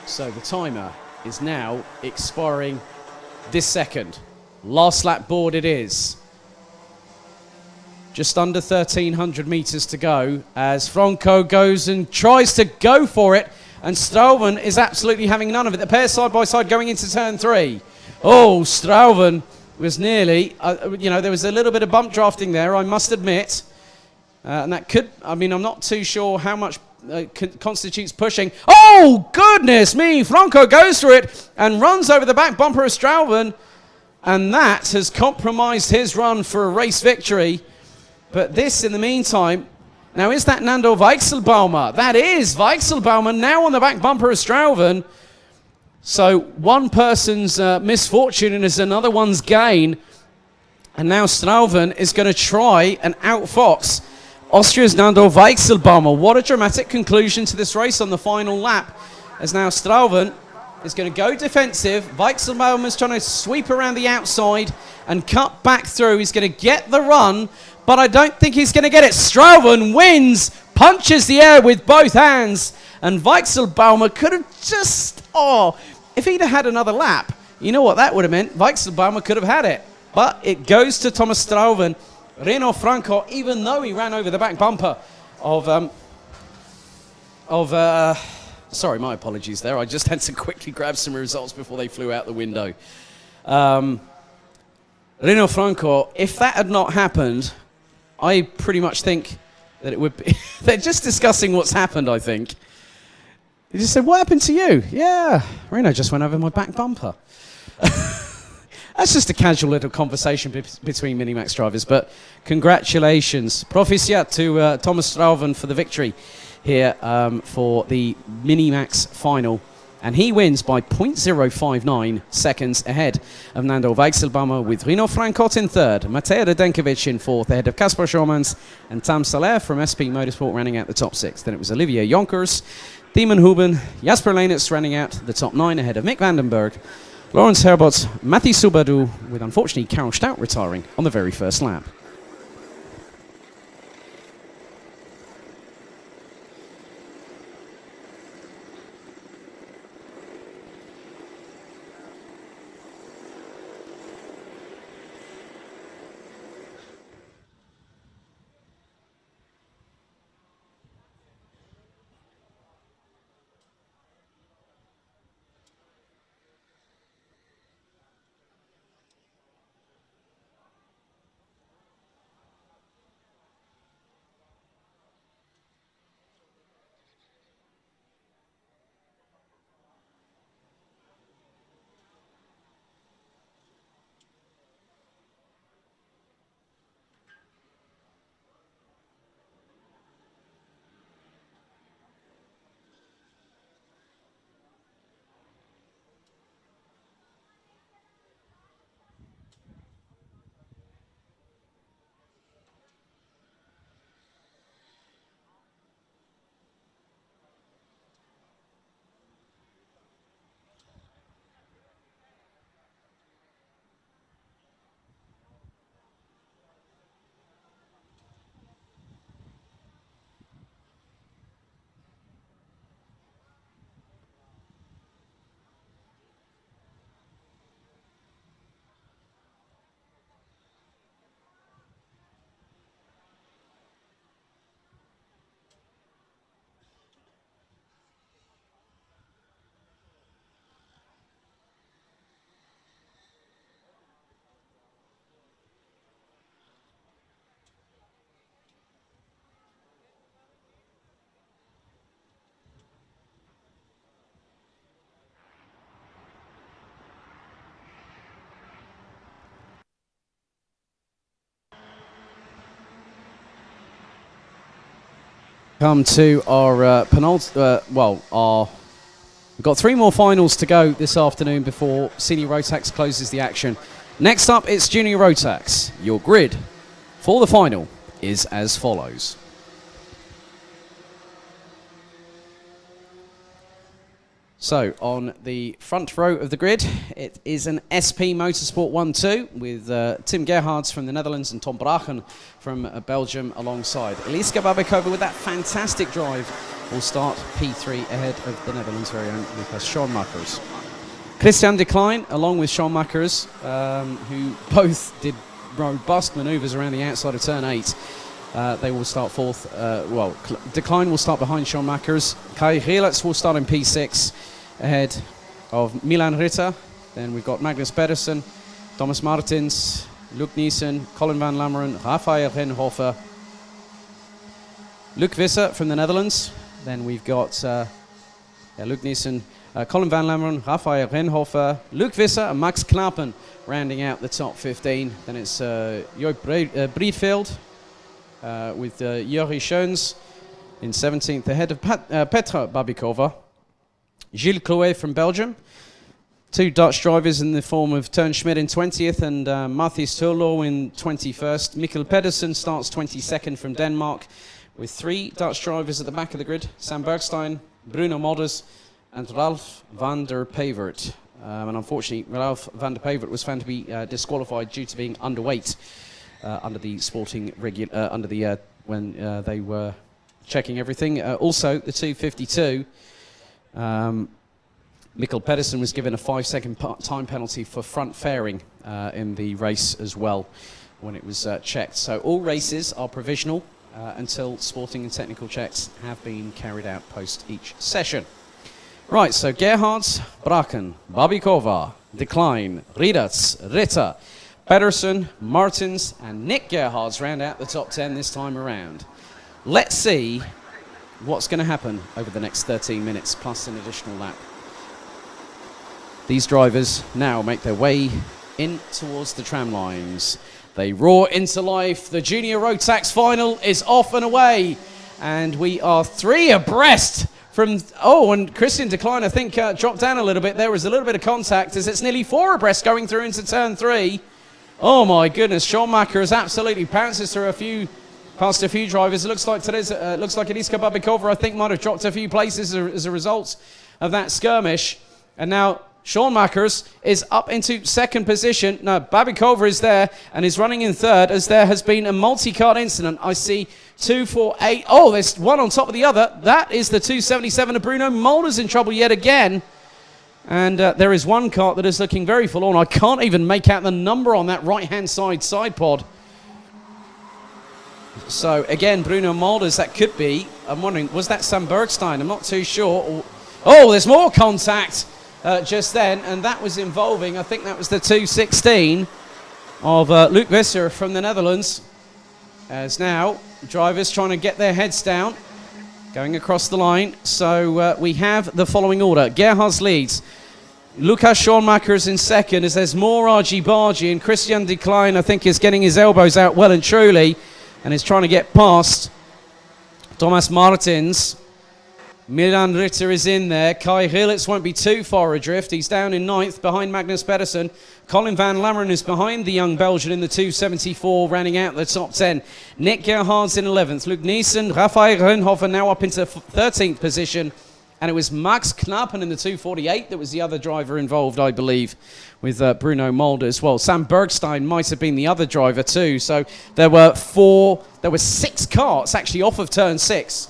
So the timer is now expiring this second. Last lap board it is. Just under 1,300 meters to go as Franco goes and tries to go for it, and Strouven is absolutely having none of it. The pair side by side going into turn 3. Oh, Strouven was nearly, there was a little bit of bump drafting there, I must admit. And that could, I'm not too sure how much constitutes pushing. Oh, goodness me! Franco goes for it and runs over the back bumper of Strouven. And that has compromised his run for a race victory. But this, in the meantime, now is that Nando Weichselbaumer? That is Weichselbaumer now on the back bumper of Strouven. So one person's misfortune is another one's gain. And now Strouven is going to try and outfox Austria's Nando Weichselbaumer. What a dramatic conclusion to this race on the final lap. As now Strouven is going to go defensive. Weichselbaumer is trying to sweep around the outside and cut back through. He's going to get the run, but I don't think he's going to get it. Strouven wins, punches the air with both hands, and Weichselbaumer could have just, if he'd have had another lap, you know what that would have meant? Weichselbaumer could have had it. But it goes to Thomas Strouven. Reno Franco, even though he ran over the back bumper sorry, my apologies there. I just had to quickly grab some results before they flew out the window. Reno Franco, if that had not happened, I pretty much think that it would be... They're just discussing what's happened, I think. He just said, what happened to you? Yeah, Reno just went over my back bumper. That's just a casual little conversation between Minimax drivers, but congratulations. Proficiat to Thomas Strouven for the victory here for the Minimax final. And he wins by 0.059 seconds ahead of Nando Weichselbaumer, with Rino Frankot in third, Matej Radenkovic in fourth, ahead of Kaspar Schomans and Tam Salaire from SP Motorsport running out the top 6. Then it was Olivier Jonkers, Tiemann Huben, Jasper Leenitz running out the top 9 ahead of Mick Vandenberg, Lawrence Herbot, Matti Subadu, with unfortunately Karel Stout retiring on the very first lap. Come to our we've got 3 more finals to go this afternoon before Senior Rotax closes the action. Next up, it's Junior Rotax. Your grid for the final is as follows. So, on the front row of the grid, it is an SP Motorsport 1-2 with Tim Gerhards from the Netherlands and Tom Brachen from Belgium alongside. Eliska Babikova with that fantastic drive will start P3 ahead of the Netherlands' very own Lucas Schoenmakers. Christian de Klein, along with Schoenmakers, who both did robust manoeuvres around the outside of turn 8. They will start fourth. De Klein will start behind Schoenmakers. Kai Gielitz will start in P6 ahead of Milan Ritter. Then we've got Magnus Pedersen, Thomas Martins, Luc Niesen, Colin van Lammeren, Rafael Renhofer, Luc Visser from the Netherlands. Then we've got Luc Niesen, Colin van Lammeren, Rafael Renhofer, Luc Visser and Max Knappen rounding out the top 15. Then it's Joop Breedveld with Jori Schoens in 17th ahead of Petra Babikova. Gilles Clouet from Belgium. 2 Dutch drivers in the form of Teun Schmid in 20th and Mathis Turlo in 21st. Mikkel Pedersen starts 22nd from Denmark with 3 Dutch drivers at the back of the grid. Sam Bergstein, Bruno Modders and Ralf van der Pevert. And unfortunately, Ralf van der Pevert was found to be disqualified due to being underweight under the sporting when they were checking everything. Also, the 252. Mikkel Pedersen was given a 5-second time penalty for front fairing in the race as well when it was checked. So all races are provisional until sporting and technical checks have been carried out post each session. Right, so Gerhards, Brachen, Babikova, de Klein, Rieders, Ritter, Pedersen, Martins and Nick Gerhards round out the top 10 this time around. Let's see what's going to happen over the next 13 minutes plus an additional lap. These drivers now make their way in towards the tram lines. They roar into life. The Junior Rotax final is off and away. And we are 3 abreast from... Oh, and Christian de Klein, I think, dropped down a little bit. There was a little bit of contact as it's nearly 4 abreast going through into turn 3. Oh, my goodness. Schoenmakers absolutely pounces through past a few drivers. It looks like Eliska Babikova, I think, might have dropped a few places as a result of that skirmish. And now Schoenmakers is up into 2nd position. No, Babikova is there and is running in 3rd as there has been a multi-cart incident. I see 2, 4, 8. Oh, there's one on top of the other. That is the 277 of Bruno Mulder's in trouble yet again. And there is one cart that is looking very forlorn. I can't even make out the number on that right-hand side pod. So, again, Bruno Mulders, that could be. I'm wondering, was that Sam Bergstein? I'm not too sure. Oh, there's more contact just then, and that was involving, I think that was the 216 of Luc Visser from the Netherlands. As now, drivers trying to get their heads down, going across the line. So we have the following order. Gerhards leads. Lucas Schoenmakers in 2nd as there's more argy-bargy, and Christian de Klein, I think, is getting his elbows out well and truly and is trying to get past Thomas Martins. Milan Ritter is in there. Kai Gielitz won't be too far adrift. He's down in 9th behind Magnus Pedersen. Colin van Lammeren is behind the young Belgian in the 274, rounding out the top 10. Nick Gerhards in 11th. Luc Niesen, Rafael Renhofer now up into 13th position. And it was Max Knappen in the 248 that was the other driver involved, I believe, with Bruno Mulder as well. Sam Bergstein might have been the other driver too. So there were 6 carts actually off of turn 6.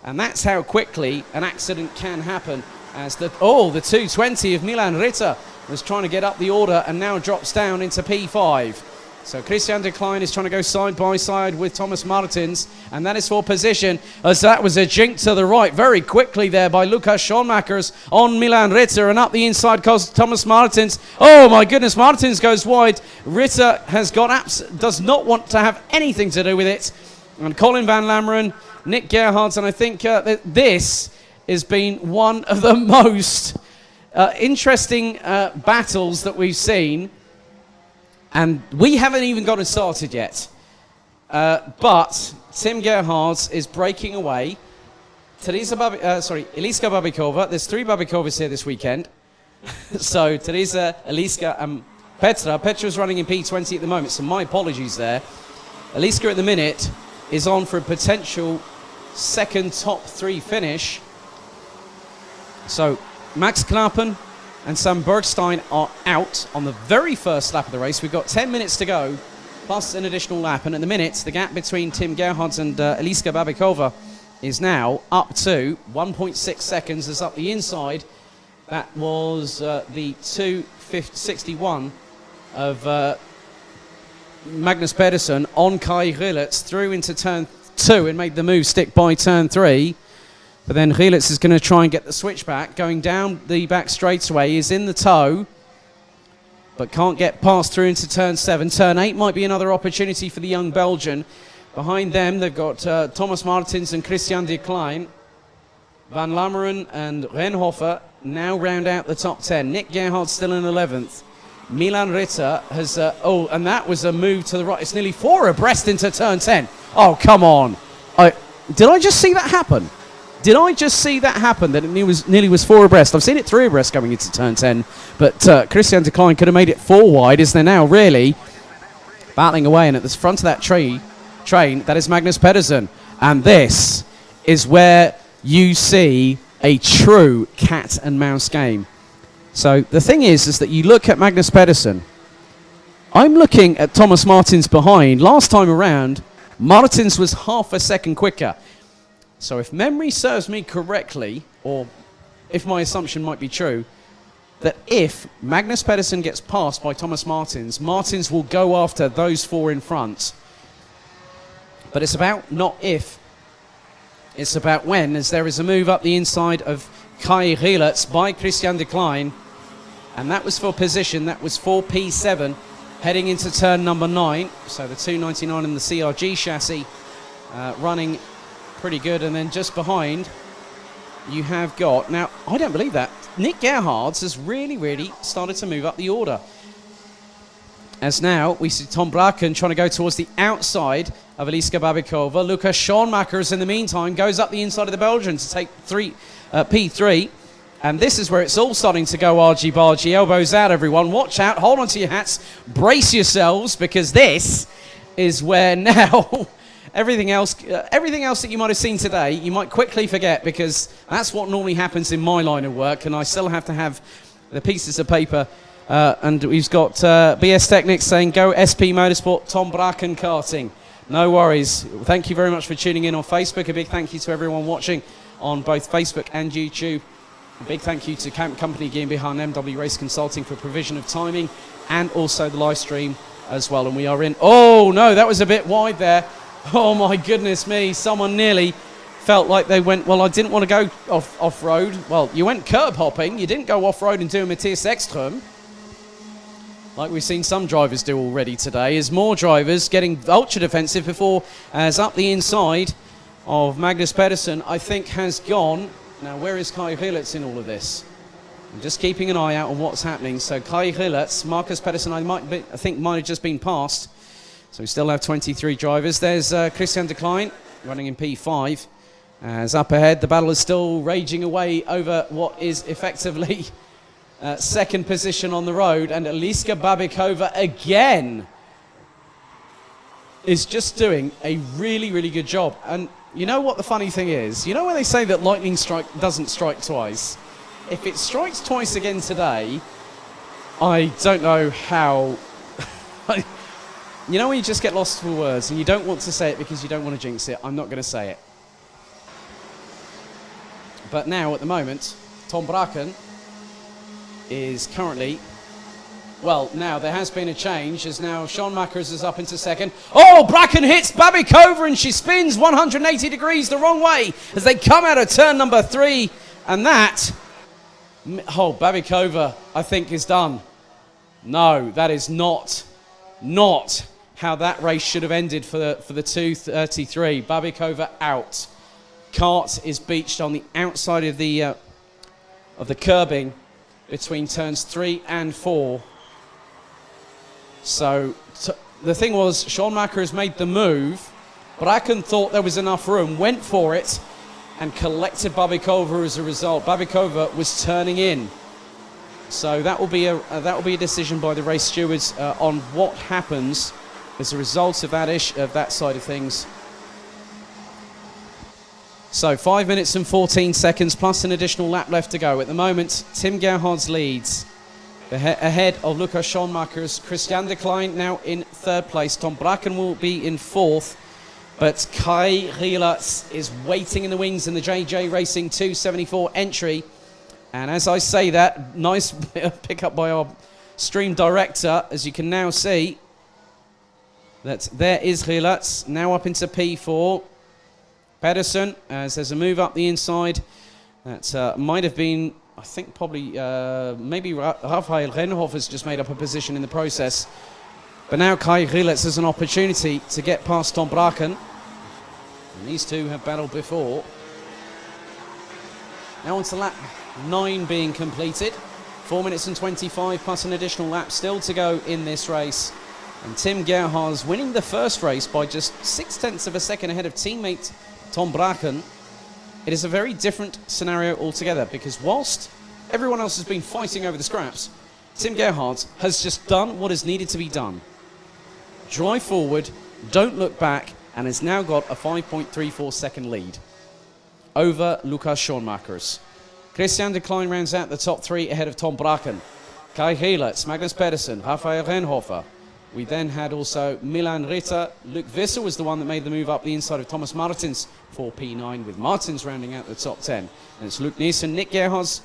And that's how quickly an accident can happen. As the 220 of Milan Ritter was trying to get up the order and now drops down into P5. So Christian de Klein is trying to go side by side with Thomas Martins, and that is for position, as that was a jink to the right very quickly there by Lucas Schoenmakers on Milan Ritter, and up the inside goes Thomas Martins. Oh my goodness, Martins goes wide. Ritter does not want to have anything to do with it. And Colin van Lammeren, Nick Gerhards, and I think that this has been one of the most interesting battles that we've seen. And we haven't even got it started yet. But Tim Gerhards is breaking away. Eliska Babikova. There's 3 Babikovas here this weekend. So Teresa, Eliska, and Petra. Petra's running in P20 at the moment, so my apologies there. Eliska at the minute is on for a potential second top 3 finish. So Max Knappen and Sam Bergstein are out on the very first lap of the race. We've got 10 minutes to go, plus an additional lap. And at the minute, the gap between Tim Gerhards and Eliska Babikova is now up to 1.6 seconds. As up the inside, that was the 2:61 of Magnus Pedersen on Kai Rilets through into turn 2 and made the move stick by turn 3. But then Rilets is going to try and get the switch back. Going down the back straightaway, is in the toe, but can't get past through into turn 7. Turn 8 might be another opportunity for the young Belgian. Behind them, they've got Thomas Martins and Christian de Klein. Van Lammeren and Renhofer now round out the top 10. Nick Gerhard still in 11th. Milan Ritter has... and that was a move to the right. It's nearly 4 abreast into turn 10. Oh, come on. Did I just see that happen? Did I just see that happen, that it nearly was 4 abreast? I've seen it 3 abreast going into turn 10, but Christian de Klein could have made it 4 wide, is there now, really? Battling away, and at the front of that train, that is Magnus Pedersen. And this is where you see a true cat and mouse game. So the thing is that you look at Magnus Pedersen. I'm looking at Thomas Martins behind. Last time around, Martins was half a second quicker. So if memory serves me correctly, or if my assumption might be true, that if Magnus Pedersen gets passed by Thomas Martins, Martins will go after those 4 in front. But it's about not if, it's about when, as there is a move up the inside of Kai Rilets by Christian de Klein. And that was for position, that was for P7, heading into turn number 9. So the 299 and the CRG chassis running pretty good. And then just behind, you have got, now I don't believe that, Nick Gerhards has really started to move up the order. As now we see Tom Braken trying to go towards the outside of Eliska Babikova. Lucas Schoenmakers in the meantime goes up the inside of the Belgian to take P3. And this is where it's all starting to go argy-bargy. Elbows out, everyone. Watch out. Hold on to your hats. Brace yourselves, because this is where now everything else that you might have seen today, you might quickly forget, because that's what normally happens in my line of work, and I still have to have the pieces of paper. And we've got BS Technics saying, go SP Motorsport, Tom Braken Karting. No worries. Thank you very much for tuning in on Facebook. A big thank you to everyone watching on both Facebook and YouTube. A big thank you to Camp Company GmbH and MW Race Consulting for provision of timing, and also the live stream as well. And we are in... Oh, no, that was a bit wide there. Oh, my goodness me. Someone nearly felt like they went, well, I didn't want to go off-road. Well, you went curb hopping. You didn't go off-road and do a Matthias Ekström, like we've seen some drivers do already today, is more drivers getting ultra defensive before, as up the inside of Magnus Pedersen, I think, has gone. Now, where is Kai Rilets in all of this? I'm just keeping an eye out on what's happening. So Kai Rilets, Marcus Pedersen, I think might have just been passed. So we still have 23 drivers. There's Christian de Klein running in P5. As up ahead, the battle is still raging away over what is effectively second position on the road. And Eliska Babikova again is just doing a really good job. And you know what the funny thing is? You know when they say that lightning strike doesn't strike twice? If it strikes twice again today, I don't know how... You know when you just get lost for words and you don't want to say it because you don't want to jinx it? I'm not going to say it. But now, at the moment, Tom Braken is currently... Well, now there has been a change, as now Sean Makers is up into second. Oh, Braken hits Babikova and she spins 180 degrees the wrong way as they come out of turn number 3. And that... Oh, Babikova, I think, is done. No, that is not how that race should have ended for the 233. Babikova out. Kart is beached on the outside of the curbing between turns 3 and 4. So the thing was, Sean Macker has made the move. Braken thought there was enough room, went for it, and collected Babikova as a result. Babikova was turning in. So that will be a decision by the race stewards on what happens as a result of that side of things. So 5 minutes and 14 seconds plus an additional lap left to go. At the moment, Tim Gerhards leads ahead of Lukas Schoenmakers. Christian de Klein now in third place. Tom Braken will be in fourth. But Kai Rielatz is waiting in the wings in the JJ Racing 274 entry. And as I say that, nice pickup by our stream director, as you can now see, that there is Rielatz, now up into P4. Pedersen, as there's a move up the inside. That might have been, I think probably, maybe Raphael Renhoff has just made up a position in the process. But now Kai Rielatz has an opportunity to get past Tom Braken. And these two have battled before. Now on to lap 9 being completed. 4 minutes and 25 plus an additional lap still to go in this race. And Tim Gerhards winning the first race by just 0.6 of a second ahead of teammate Tom Braken. It is a very different scenario altogether, because whilst everyone else has been fighting over the scraps, Tim Gerhards has just done what is needed to be done. Drive forward, don't look back, and has now got a 5.34 second lead over Lukas Schoenmakers. Christian de Klein rounds out the top 3 ahead of Tom Braken. Kai Rielatz, Magnus Pedersen, Raphael Renhofer. We then had also Milan Ritter. Luc Visser was the one that made the move up the inside of Thomas Martins for P9, with Martins rounding out the top 10. And it's Luc Nielsen, Nick Gerhards,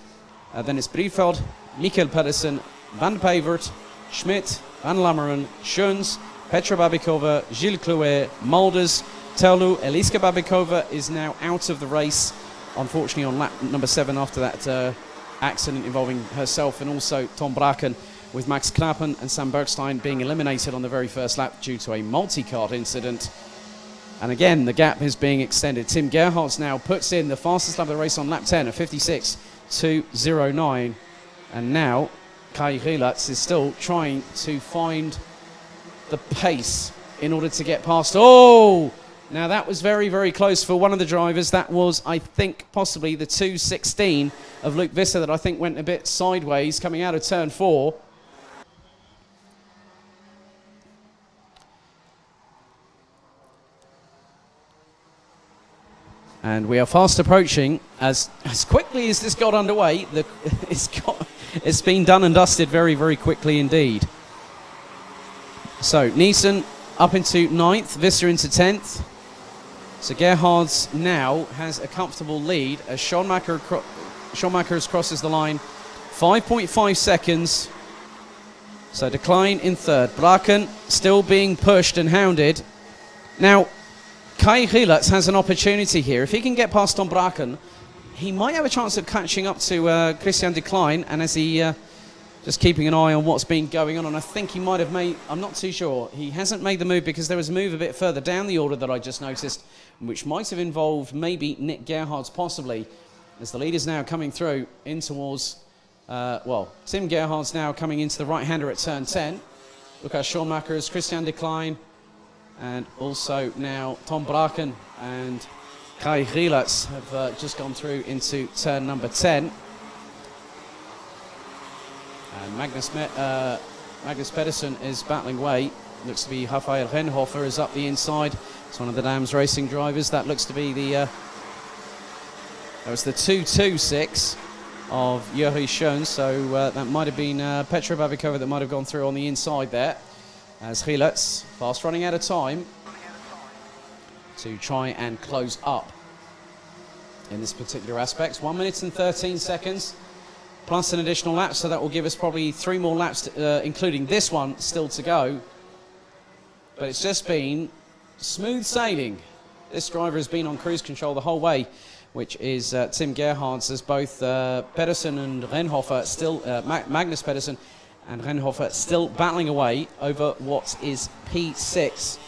then it's Briefeld, Mikkel Pedersen, Van Pavert, Schmidt, Van Lammeren, Schoens, Petra Babikova, Gilles Clouet, Mulders, Terlu. Eliska Babikova is now out of the race, unfortunately on lap number 7 after that accident involving herself and also Tom Braken, with Max Knappen and Sam Bergstein being eliminated on the very first lap due to a multi-cart incident. And again, the gap is being extended. Tim Gerhards now puts in the fastest lap of the race on lap 10 at 56.209. And now Kai Rielatz is still trying to find the pace in order to get past. Oh! Now that was very, very close for one of the drivers. That was, I think, possibly the 2.16 of Luc Visser that I think went a bit sideways coming out of turn 4. And we are fast approaching, as quickly as this got underway, it's been done and dusted very, very quickly indeed. So Nielsen up into 9th, Visser into 10th. So Gerhards now has a comfortable lead as Schoenmakers crosses the line. 5.5 seconds. So de Klein in 3rd. Braken still being pushed and hounded. Now, Kai Rielatz has an opportunity here. If he can get past Tom Braken, he might have a chance of catching up to Christian de Klein, and as he just keeping an eye on what's been going on, and I think he might have made, I'm not too sure, he hasn't made the move because there was a move a bit further down the order that I just noticed, which might have involved maybe Nick Gerhards possibly, as the lead is now coming through in towards, Tim Gerhards now coming into the right-hander at turn 10. Lukas Schoenmakers, Christian de Klein, and also now Tom Braken and Kai Rielatz have just gone through into turn number 10. And Magnus Pedersen is battling away. Looks to be Raphael Renhofer is up the inside. It's one of the Dams Racing drivers. That looks to be the that was the 2.26 of Yuri Schoen. So that might have been Petra Babikova that might have gone through on the inside there. As Rielatz, fast running out of time to try and close up in this particular aspect. 1 minute and 13 seconds plus an additional lap, so that will give us probably 3 more laps, including this one, still to go. But it's just been smooth sailing. This driver has been on cruise control the whole way, which is Tim Gerhards, as both Pedersen and Renhofer still, Magnus Pedersen and Renhofer still battling away over what is P6.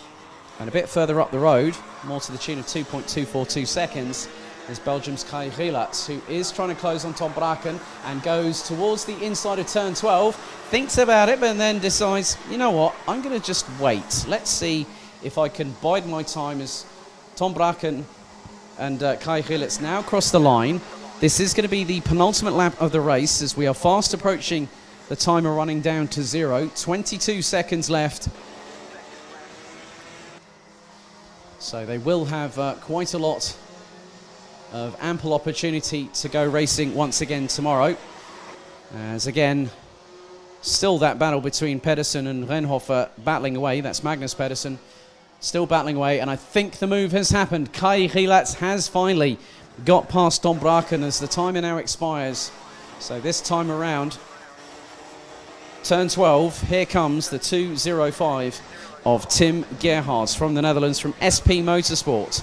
And a bit further up the road, more to the tune of 2.242 seconds, is Belgium's Kai Rielatz, who is trying to close on Tom Braken and goes towards the inside of turn 12, thinks about it, but then decides, you know what, I'm going to just wait. Let's see if I can bide my time as Tom Braken and Kai Gilitz now cross the line. This is going to be the penultimate lap of the race as we are fast approaching the timer running down to 0. 22 seconds left. So they will have quite a lot of ample opportunity to go racing once again tomorrow. As again, still that battle between Pedersen and Renhofer battling away. That's Magnus Pedersen still battling away, and I think the move has happened. Kai Gilitz has finally got past Tom Braken as the timer now expires. So this time around, turn 12, here comes the 2:05 of Tim Gerhards from the Netherlands from SP Motorsport.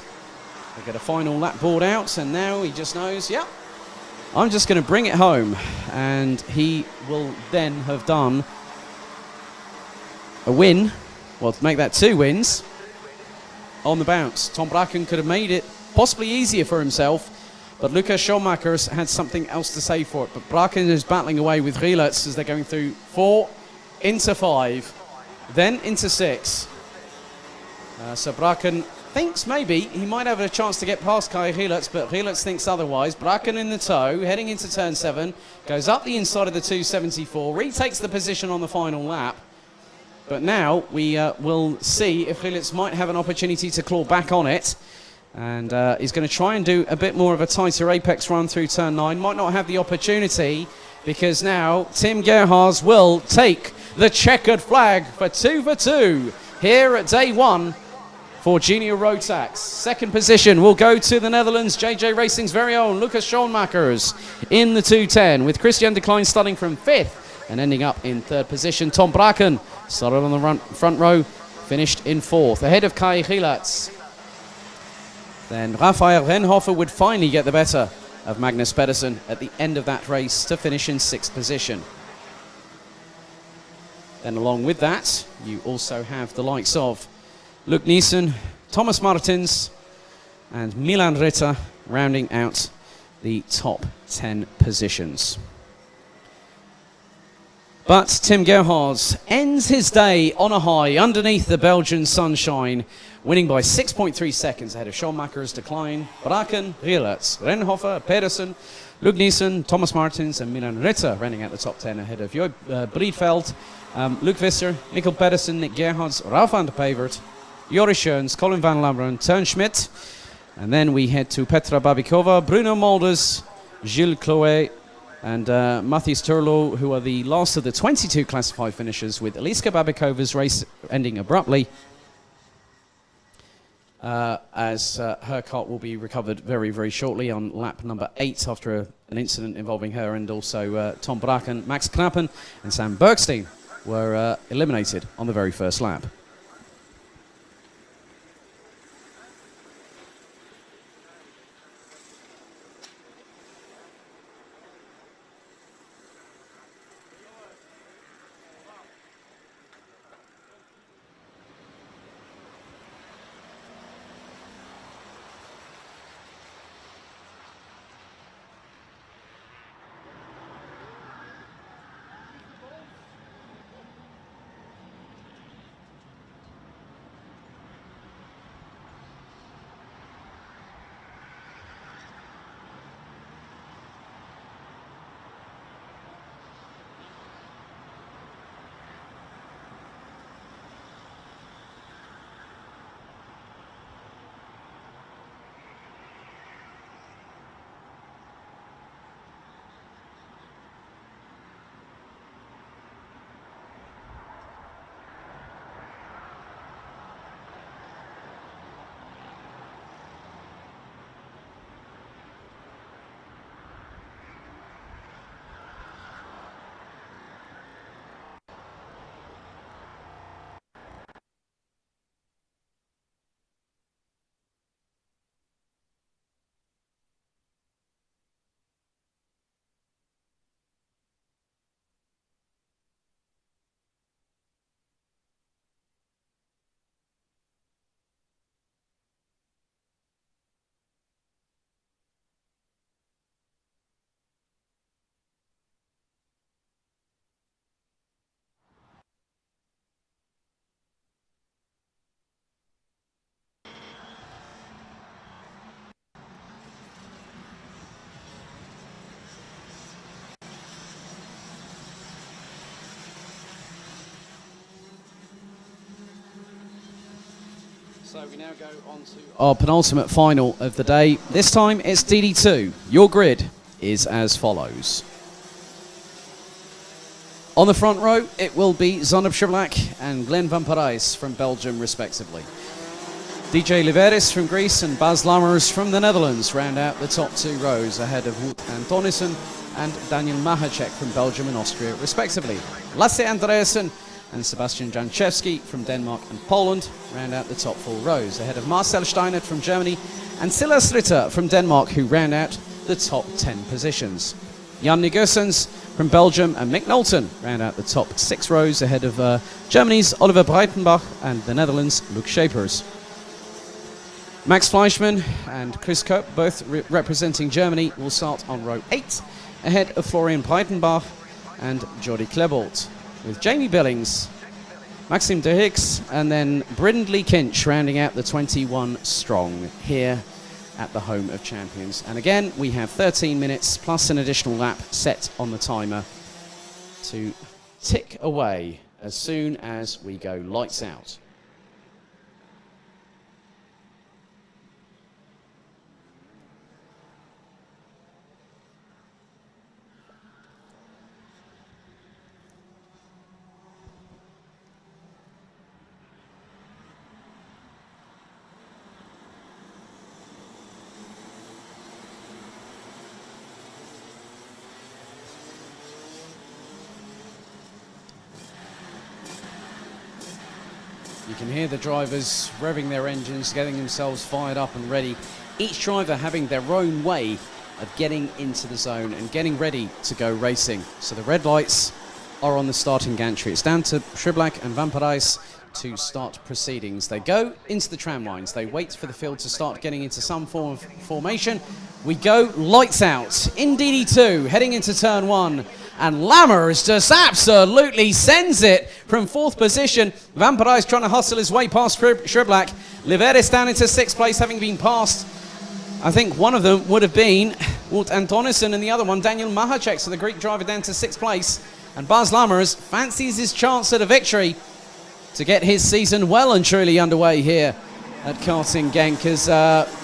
They get a final lap board out, and now he just knows, yeah, I'm just going to bring it home. And he will then have done a win, well, to make that 2 wins on the bounce. Tom Braken could have made it possibly easier for himself, but Lucas Schoenmakers had something else to say for it. But Braken is battling away with Gilitz as they're going through 4 into 5, then into 6. So Braken thinks maybe he might have a chance to get past Kai Gilitz, but Gilitz thinks otherwise. Braken in the tow, heading into turn 7, goes up the inside of the 274, retakes the position on the final lap. But now we will see if Gilitz might have an opportunity to claw back on it. And he's going to try and do a bit more of a tighter apex run through turn 9. Might not have the opportunity because now Tim Gerhards will take the checkered flag for 2 for 2 here at day 1 for Junior Rotax. Second position will go to the Netherlands, JJ Racing's very own Lucas Schoenmakers in the 210, with Christian de Klein starting from 5th and ending up in 3rd position. Tom Braken started on the front row, finished in 4th, ahead of Kai Gilitz. Then Raphael Renhofer would finally get the better of Magnus Pedersen at the end of that race to finish in 6th position. Then along with that, you also have the likes of Luc Nielsen, Thomas Martins and Milan Ritter rounding out the top 10 positions. But Tim Gerhards ends his day on a high underneath the Belgian sunshine, winning by 6.3 seconds ahead of Schoenmakers, de Klein, Braken, Gilitz, Renhofer, Pedersen, Luc Nielsen, Thomas Martins and Milan Ritter running out the top 10 ahead of Joop Breedveld, Luc Visser, Mikkel Pedersen, Nick Gerhards, Ralf van der Pevert, Joris Schoens, Colin van Lammeren, Teun Schmidt. And then we head to Petra Babikova, Bruno Molders, Gilles Chloé, and Matthias Turlo, who are the last of the 22 classified finishers, with Eliska Babikova's race ending abruptly, as her cart will be recovered very, very shortly on lap number 8 after an incident involving her, and also Tom Braken, Max Knappen and Sam Bergstein were eliminated on the very first lap. So we now go on to our penultimate final of the day. This time it's DD2. Your grid is as follows. On the front row, it will be Zonder Przyblak and Glenn Van Parijs from Belgium, respectively. DJ Liveris from Greece and Bas Lammers from the Netherlands round out the top two rows ahead of Wout Antonissen and Daniel Mahacek from Belgium and Austria, respectively. Lasse Andreasen and Sebastian Janczewski from Denmark and Poland round out the top four rows ahead of Marcel Steinert from Germany and Silas Ritter from Denmark, who round out the top 10 positions. Jan Negusens from Belgium and Mick Knowlton round out the top 6 rows ahead of Germany's Oliver Breitenbach and the Netherlands' Luc Schepers. Max Fleischmann and Chris Kopp, both representing Germany, will start on row 8 ahead of Florian Breitenbach and Jordi Klebold, with Jamie Billings, Maxime de Hicks and then Brindley Kinch rounding out the 21 strong here at the home of champions. And again, we have 13 minutes plus an additional lap set on the timer to tick away as soon as we go lights out. You can hear the drivers revving their engines, getting themselves fired up and ready. Each driver having their own way of getting into the zone and getting ready to go racing. So the red lights are on the starting gantry. It's down to Przyblak and Van Parijs to start proceedings. They go into the tram lines. They wait for the field to start getting into some form of formation. We go lights out in DD2, heading into turn 1. And Lammers just absolutely sends it from 4th position. Van Parijs trying to hustle his way past Przyblak. Liveris down into 6th place, having been passed. I think one of them would have been Wout Antonissen and the other one Daniel Mahacek, so the Greek driver down to 6th place. And Bas Lammers fancies his chance at a victory to get his season well and truly underway here at Karting Genk, as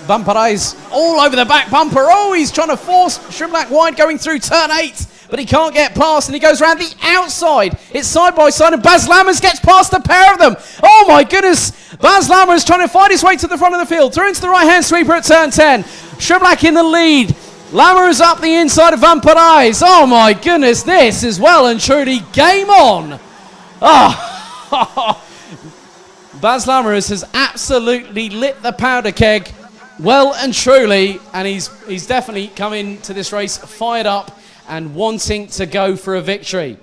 Van Parijs all over the back bumper. Oh, he's trying to force Przyblak wide going through turn 8. But he can't get past, and he goes around the outside. It's side by side, and Bas Lammers gets past the pair of them. Oh my goodness! Bas Lammers trying to fight his way to the front of the field. Through into the right-hand sweeper at turn 10. Przyblak in the lead. Lammers up the inside of Van Parijs. Oh my goodness, this is well and truly game on. Oh. Bas Lammers has absolutely lit the powder keg well and truly, and he's definitely come into this race fired up and wanting to go for a victory.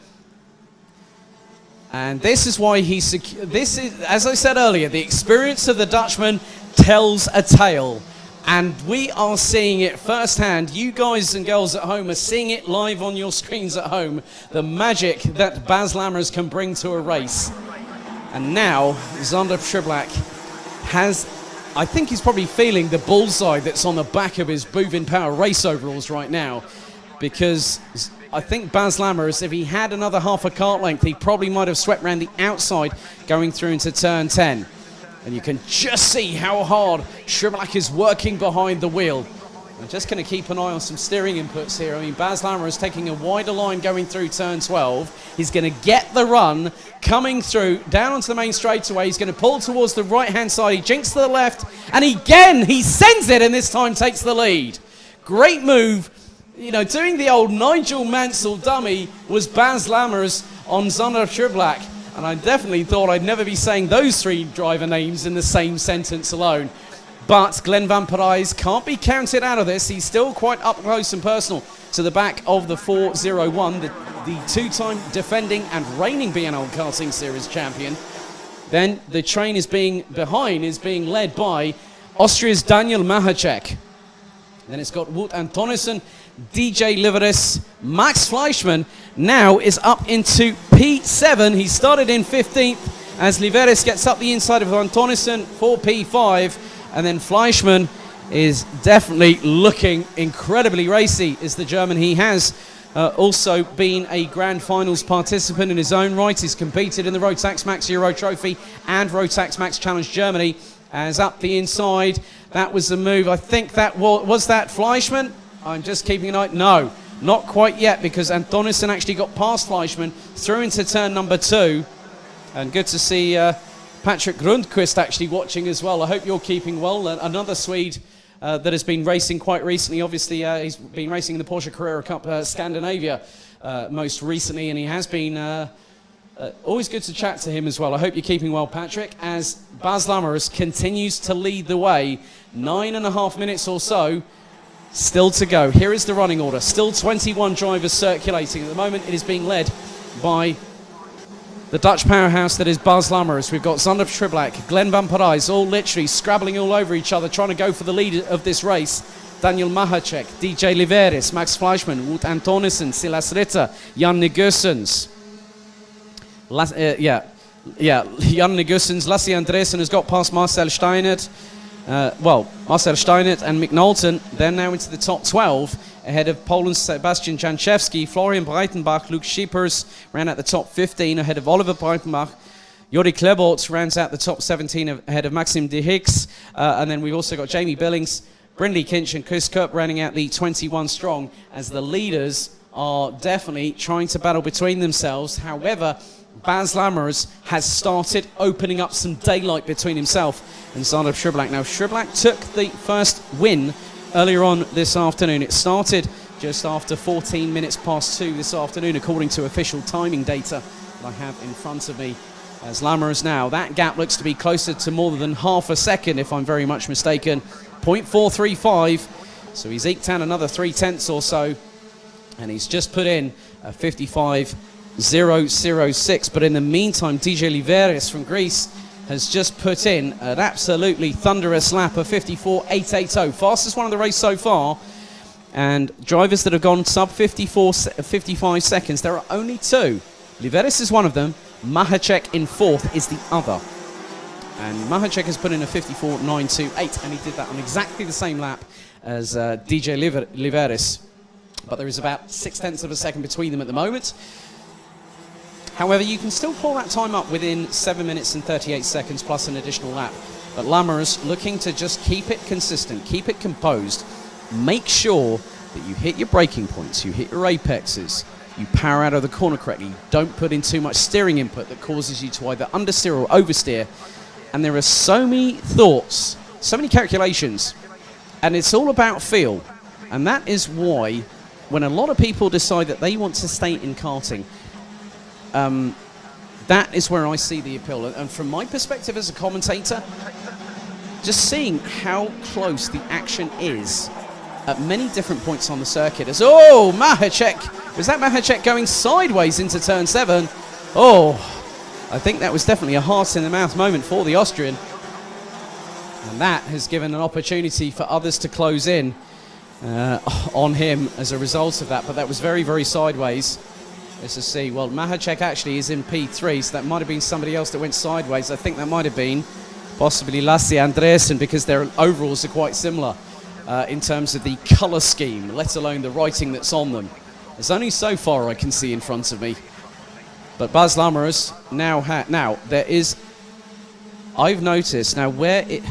And this is why this is, as I said earlier, the experience of the Dutchman tells a tale. And we are seeing it firsthand. You guys and girls at home are seeing it live on your screens at home. The magic that Bas Lammers can bring to a race. And now, Zonder Przyblak has, I think he's probably feeling the bullseye that's on the back of his Bovin Power race overalls right now. Because I think Bas Lammers, if he had another half a kart length, he probably might have swept around the outside going through into turn 10. And you can just see how hard Przyblak is working behind the wheel. I'm just going to keep an eye on some steering inputs here. I mean, Bas Lammers is taking a wider line going through turn 12. He's going to get the run coming through down onto the main straightaway. He's going to pull towards the right-hand side. He jinks to the left. And again, he sends it and this time takes the lead. Great move. You know, doing the old Nigel Mansell dummy was Bas Lammers on Zonder Przyblak. And I definitely thought I'd never be saying those 3 driver names in the same sentence alone. But Glenn Van Parijs can't be counted out of this. He's still quite up close and personal to the back of the 401, the 2-time defending and reigning BNL Karting Series champion. Then the train is being led by Austria's Daniel Mahacek. Then it's got Wout Antonissen, DJ Liveris, Max Fleischmann now is up into P7. He started in 15th as Liveris gets up the inside of Antonissen for P5. And then Fleischmann is definitely looking incredibly racy, is the German. He has also been a Grand Finals participant in his own right. He's competed in the Rotax Max Euro Trophy and Rotax Max Challenge Germany. as up the inside. That was the move. I think that was that Fleischmann. I'm just keeping an eye. No, not quite yet, because Antonissen actually got past Fleischmann through into turn number 2. And good to see Patrick Rundqvist actually watching as well. I hope you're keeping well. Another Swede that has been racing quite recently. Obviously, he's been racing in the Porsche Carrera Cup Scandinavia most recently, and he has been always good to chat to him as well. I hope you're keeping well, Patrick, as Bas Lammers continues to lead the way. 9.5 minutes or so still to go. Here is the running order. Still 21 drivers circulating. At the moment, it is being led by the Dutch powerhouse that is Bas Lammers. We've got Sander Schriblak, Glenn van Parijs, all literally scrabbling all over each other, trying to go for the lead of this race. Daniel Mahacek, DJ Liveris, Max Fleischmann, Wout Antonissen, Silas Ritter, Jan Negusens. Jan Negusens. Lassie Andresen has got past Marcel Steinert. Marcel Steinert and Mick Knowlton. They're now into the top 12, ahead of Poland's Sebastian Janczewski. Florian Breitenbach, Luke Schiepers ran out the top 15, ahead of Oliver Breitenbach. Jori Klebort rounds out the top 17, ahead of Maxim de Hicks. And then we've also got Jamie Billings, Brindley Kinch and Chris Kopp rounding out the 21 strong, as the leaders are definitely trying to battle between themselves. However, Bas Lammers has started opening up some daylight between himself and Sander Schriblak. Now, Schriblak took the first win earlier on this afternoon. It started just after 14 minutes past 2 this afternoon, according to official timing data that I have in front of me. As Lammers now, that gap looks to be closer to more than half a second, if I'm very much mistaken. 0.435, so he's eked out another 0.3 or so, and he's just put in a 55.006. But in the meantime, DJ Liveris from Greece has just put in an absolutely thunderous lap of 54.880, fastest one of the race so far. And drivers that have gone sub 55 seconds, there are only 2. Liveris is one of them. Mahacek in 4th is the other. And Mahacek has put in a 54.928, and he did that on exactly the same lap as DJ Liveris. But there is about 0.6 of a second between them at the moment. However, you can still pull that time up within 7 minutes and 38 seconds plus an additional lap. But Lammers looking to just keep it consistent, keep it composed, make sure that you hit your braking points, you hit your apexes, you power out of the corner correctly, don't put in too much steering input that causes you to either understeer or oversteer. And there are so many thoughts, so many calculations, and it's all about feel. And that is why when a lot of people decide that they want to stay in karting, that is where I see the appeal. And from my perspective as a commentator, just seeing how close the action is at many different points on the circuit. As Mahacek, was that Mahacek going sideways into turn 7? Oh, I think that was definitely a heart in the mouth moment for the Austrian. And that has given an opportunity for others to close in on him as a result of that. But that was very, very sideways. Let's just see. Well, Mahacek actually is in P3, so that might have been somebody else that went sideways. I think that might have been possibly Lassie Andresen, because their overalls are quite similar in terms of the colour scheme, let alone the writing that's on them. There's only so far I can see in front of me. But Bas Lammers now there is, I've noticed now where it,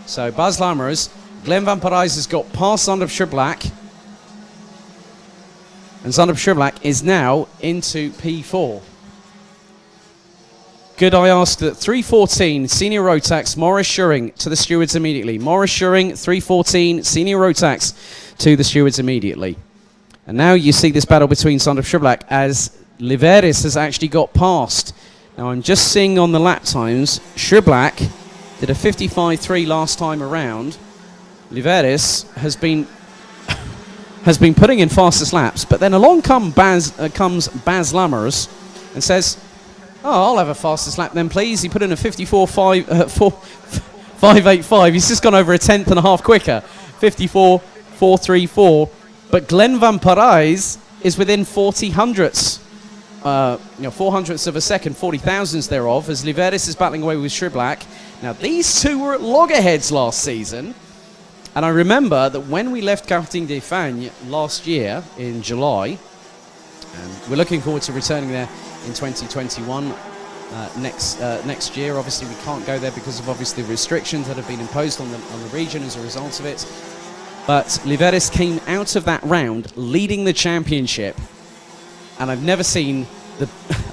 so Bas Lammers, Glenn van Parijs has got past Sander Schriblak, and Sander Schriblak is now into P4. Good, I asked at 3:14, Senior Rotax, Morris Schuring to the stewards immediately. Morris Schuring, 3:14, Senior Rotax to the stewards immediately. And now you see this battle between Sander Schriblak as Liveris has actually got past. Now I'm just seeing on the lap times, Schriblak did a 55.3 last time around. Liveris has been putting in fastest laps, but then along comes Bas Lammers and says, "Oh, I'll have a fastest lap then, please." He put in a 54.585. He's just gone over a 1/10.5 quicker, 54.434. But Glenn van Parijs is within 40 hundredths, 4 hundredths of a second, 40 thousandths thereof, as Liveris is battling away with Schriblak. Now, these two were at loggerheads last season. And I remember that when we left Karting des Fagnes last year in July, and we're looking forward to returning there in 2021, next year. Obviously, we can't go there because of obviously restrictions that have been imposed on the region as a result of it. But Liveris came out of that round leading the championship, and I've never seen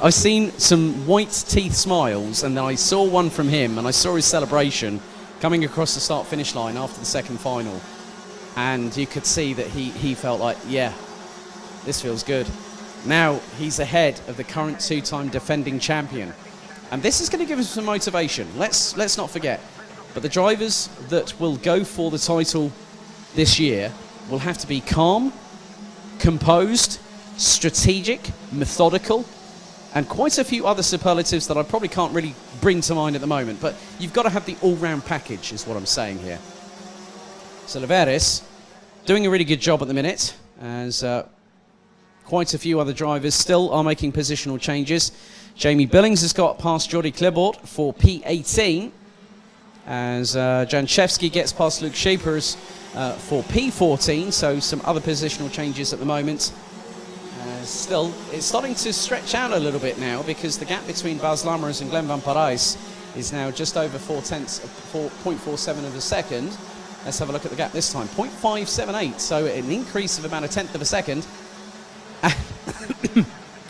I've seen some white teeth smiles, and then I saw one from him, and I saw his celebration coming across the start-finish line after the second final, and you could see that he felt like, yeah, this feels good. Now he's ahead of the current two-time defending champion, and this is going to give us some motivation. Let's not forget, but the drivers that will go for the title this year will have to be calm, composed, strategic, methodical, and quite a few other superlatives that I probably can't really bring to mind at the moment, but you've got to have the all-round package is what I'm saying here. So Liveris doing a really good job at the minute, as quite a few other drivers still are making positional changes. Jamie Billings has got past Jordi Klebort for P18, as Janchevsky gets past Luke Shapers for P14, so some other positional changes at the moment. Still, it's starting to stretch out a little bit now, because the gap between Bas Lammers and Glenn Van Parijs is now just over 0.47 of a second. Let's have a look at the gap this time, 0.578, so an increase of about 1/10 of a second.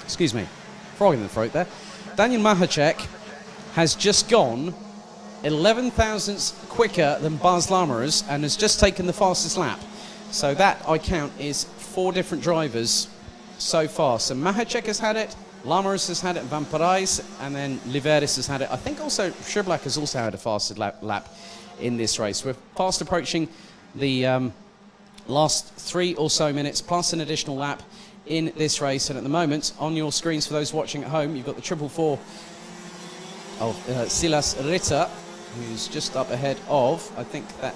Excuse me, frog in the throat there. Daniel Mahacek has just gone 11 thousandths quicker than Bas Lammers and has just taken the fastest lap. So that, I count, is 4 different drivers so far. So Mahacek has had it, Lammers has had it, Van Parijs, and then Liveris has had it. I think also Schiblak has also had a fastest lap in this race. We're fast approaching the last 3 or so minutes, plus an additional lap in this race. And at the moment, on your screens for those watching at home, you've got the 444 of Silas Ritter, who's just up ahead of, I think that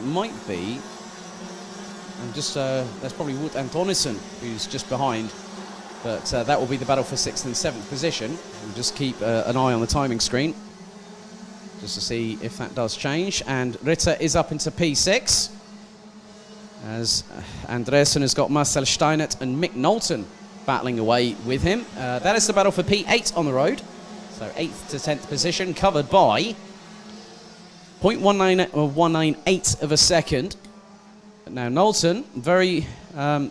might be, and just that's probably Wout Antonissen, who's just behind, but that will be the battle for 6th and 7th position. We'll just keep an eye on the timing screen just to see if that does change. And Ritter is up into P6, as Andresen has got Marcel Steinert and Mick Knowlton battling away with him. That is the battle for P8 on the road, so 8th to 10th position, covered by 0.198 of a second. Now Knowlton, I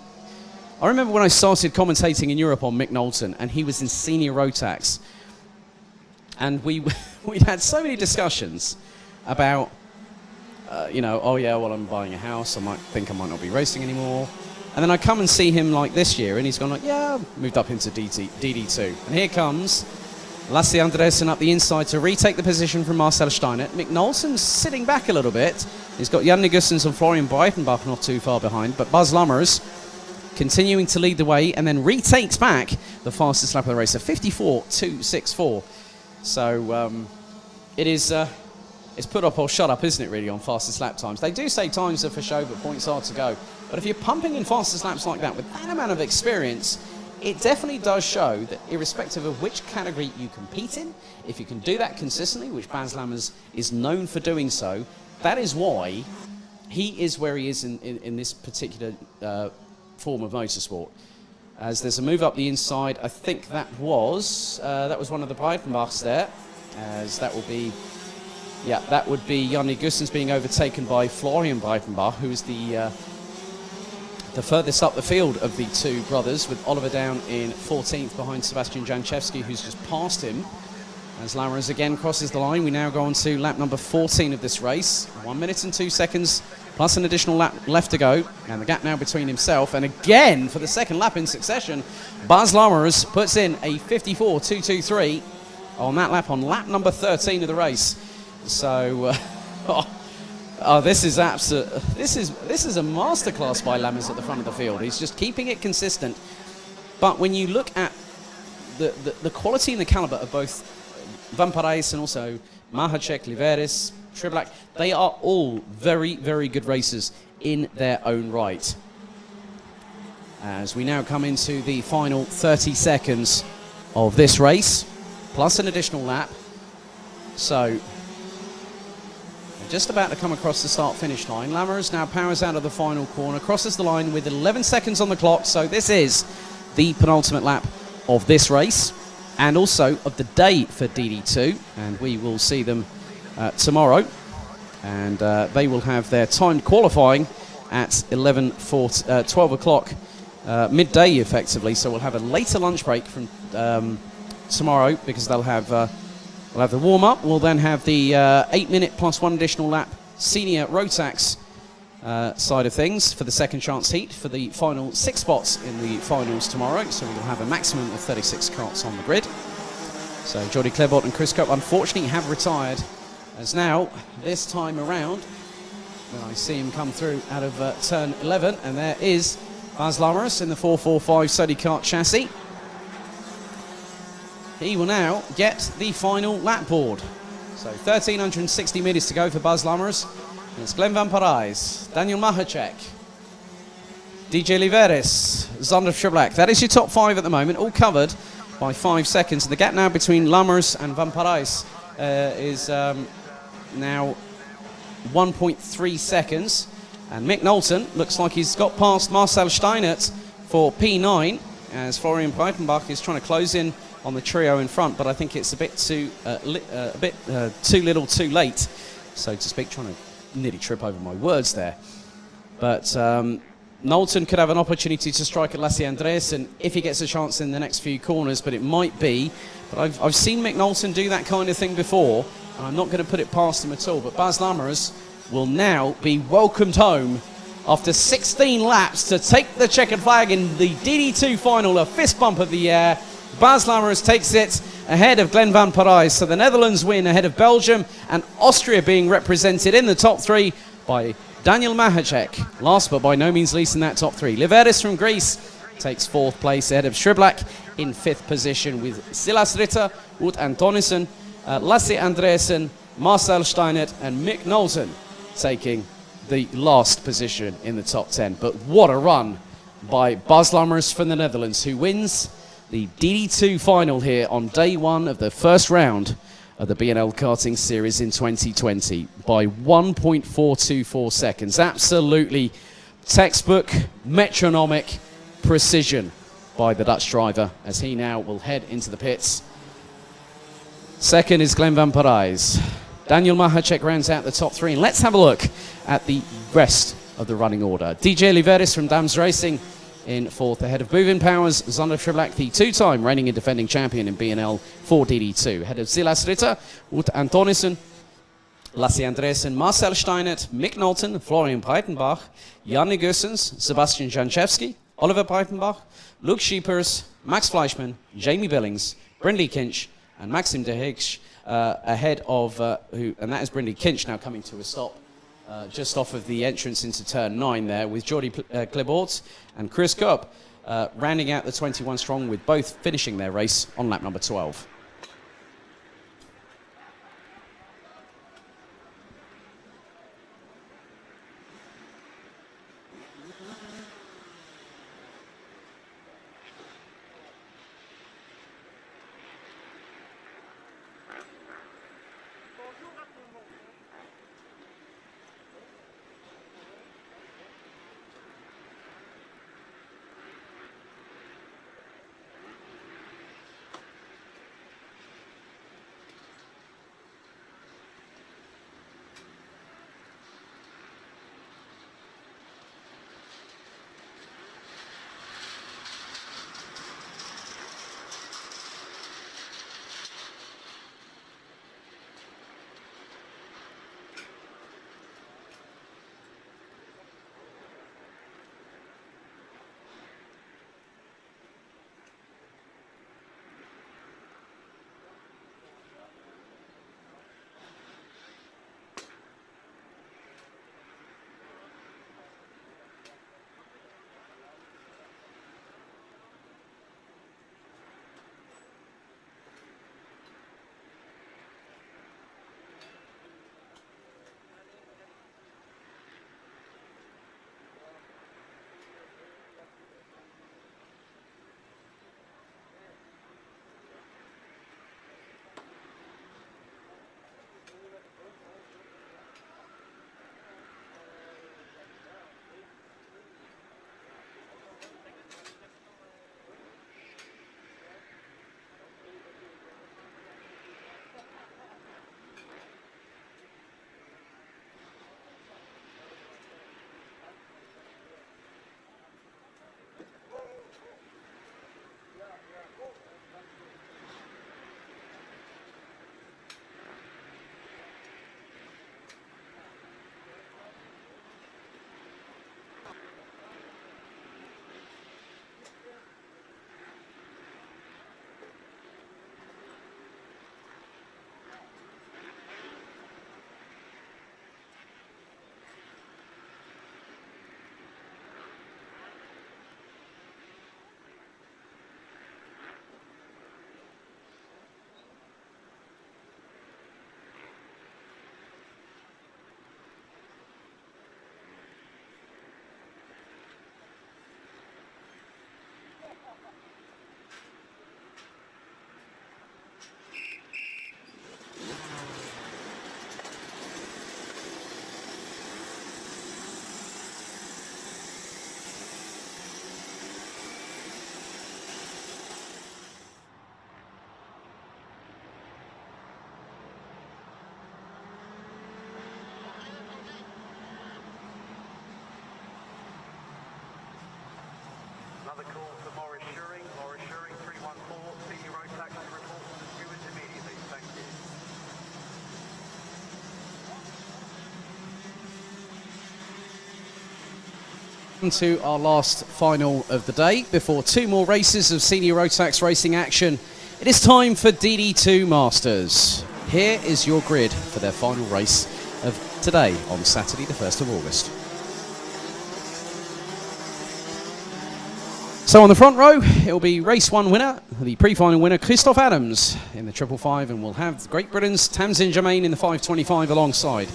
remember when I started commentating in Europe on Mick Knowlton, and he was in senior Rotax, and we'd had so many discussions about, oh yeah, well, I'm buying a house, I might not be racing anymore, and then I come and see him like this year, and he's gone like, yeah, moved up into DD2, and here comes Lasse Andresen up the inside to retake the position from Marcel Steinert. Mick Knowlton's sitting back a little bit. He's got Jan Nygustens and Florian Breitenbach not too far behind, but Bas Lammers continuing to lead the way, and then retakes back the fastest lap of the race, a 54.264. So it's put up or shut up, isn't it, really, on fastest lap times? They do say times are for show, but points are to go. But if you're pumping in fastest laps like that, with that amount of experience, it definitely does show that irrespective of which category you compete in, if you can do that consistently, which Bas Lammers is known for doing so, that is why he is where he is in this particular form of motorsport. As there's a move up the inside, I think that was one of the Breitenbachs there, as that will be, yeah, that would be Jan Nygustens being overtaken by Florian Breitenbach, who is the furthest up the field of the two brothers, with Oliver down in 14th behind Sebastian Janchevsky, who's just passed him. As Lammers again crosses the line, we now go on to lap number 14 of this race. 1 minute and 2 seconds, plus an additional lap left to go. And the gap now between himself, and again, for the second lap in succession, Bas Lammers puts in a 54.223 on that lap, on lap number 13 of the race. So, this is absolute. This is a masterclass by Lammers at the front of the field. He's just keeping it consistent. But when you look at the quality and the caliber of both Van Parijs and also Mahacek, Liveris, Schiblak, they are all very, very good racers in their own right. As we now come into the final 30 seconds of this race, plus an additional lap. So, just about to come across the start-finish line. Lammers now powers out of the final corner, crosses the line with 11 seconds on the clock, so this is the penultimate lap of this race and also of the day for DD2, and we will see them tomorrow, and they will have their timed qualifying at 12 o'clock midday effectively, so we'll have a later lunch break from tomorrow because they'll have the warm-up. We'll then have the 8-minute plus 1 additional lap senior Rotax side of things for the second chance heat for the final 6 spots in the finals tomorrow, so we'll have a maximum of 36 carts on the grid. So Jordi Klebot and Chris Cope unfortunately have retired, as now this time around when I see him come through out of turn 11, and there is Baz Lamarus in the 445 Sodi kart chassis. He will now get the final lap board. So 1,360 metres to go for Baz Lamarus. It's Glenn Van Parijs, Daniel Mahacek, DJ Liveris, Zander Schiblak. That is your top 5 at the moment, all covered by 5 seconds. And the gap now between Lamarus and Van Parijs is now 1.3 seconds. And Mick Knowlton looks like he's got past Marcel Steinert for P9, as Florian Breitenbach is trying to close in on the trio in front, but I think it's a bit too little too late, so to speak, trying to nearly trip over my words there. But Knowlton could have an opportunity to strike at Lasse Andreasen if he gets a chance in the next few corners, but it might be. But I've seen Mick Knowlton do that kind of thing before, and I'm not going to put it past him at all. But Baz Lamarus will now be welcomed home after 16 laps to take the checkered flag in the DD2 final, a fist bump of the air. Baz Lamarus takes it ahead of Glenn Van Parijs. So the Netherlands win ahead of Belgium, and Austria being represented in the top 3 by Daniel Mahacek. Last but by no means least in that top 3. Liveris from Greece takes 4th place ahead of Schiblak in 5th position, with Silas Ritter, Wout Antonissen, Lasse Andreasen, Marcel Steinert and Mick Knowlton taking the last position in the top 10. But what a run by Baz Lamarus from the Netherlands, who wins the DD2 final here on day 1 of the first round of the B&L Karting Series in 2020 by 1.424 seconds. Absolutely textbook, metronomic precision by the Dutch driver, as he now will head into the pits. Second is Glenn Van Parijs. Daniel Mahacek rounds out the top 3, and let's have a look at the rest of the running order. DJ Liveris from Dams Racing in 4th, ahead of Buvin Powers, Zander Schiblak, the 2-time reigning and defending champion in B&L for DD2, ahead of Silas Ritter, Wout Antonissen, Lasse Andreasen, Marcel Steinert, Mick Knowlton, Florian Breitenbach, Janne Gussens, Sebastian Janchevski, Oliver Breitenbach, Luke Schiepers, Max Fleischmann, Jamie Billings, Brindley Kinch and Maxim de Higsch, ahead of, and that is Brindley Kinch now coming to a stop just off of the entrance into turn 9 there, with Jordi Klebort and Chris Cope rounding out the 21 strong, with both finishing their race on lap number 12. the call for more assuring 314, Senior Rotax to report to the stewards immediately. Thank you. To our last final of the day before two more races of Senior Rotax racing action. It is time for DD2 Masters. Here is your grid for their final race of today on Saturday the 1st of August. So on the front row, it will be race one winner, the pre-final winner, Christophe Adams in the 555, and we'll have Great Britain's Tamsin Germain in the 525 alongside.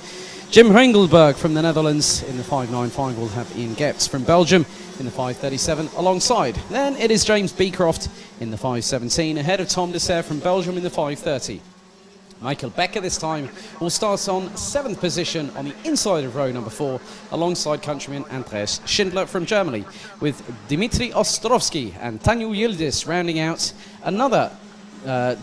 Jim Ringelberg from the Netherlands in the 595. We'll have Ian Gepps from Belgium in the 537 alongside. Then it is James Beecroft in the 517 ahead of Tom Dessert from Belgium in the 530. Michael Becker this time will start on 7th position on the inside of row number 4 alongside countryman Andreas Schindler from Germany, with Dimitri Ostrovsky and Tanju Yildiz rounding out another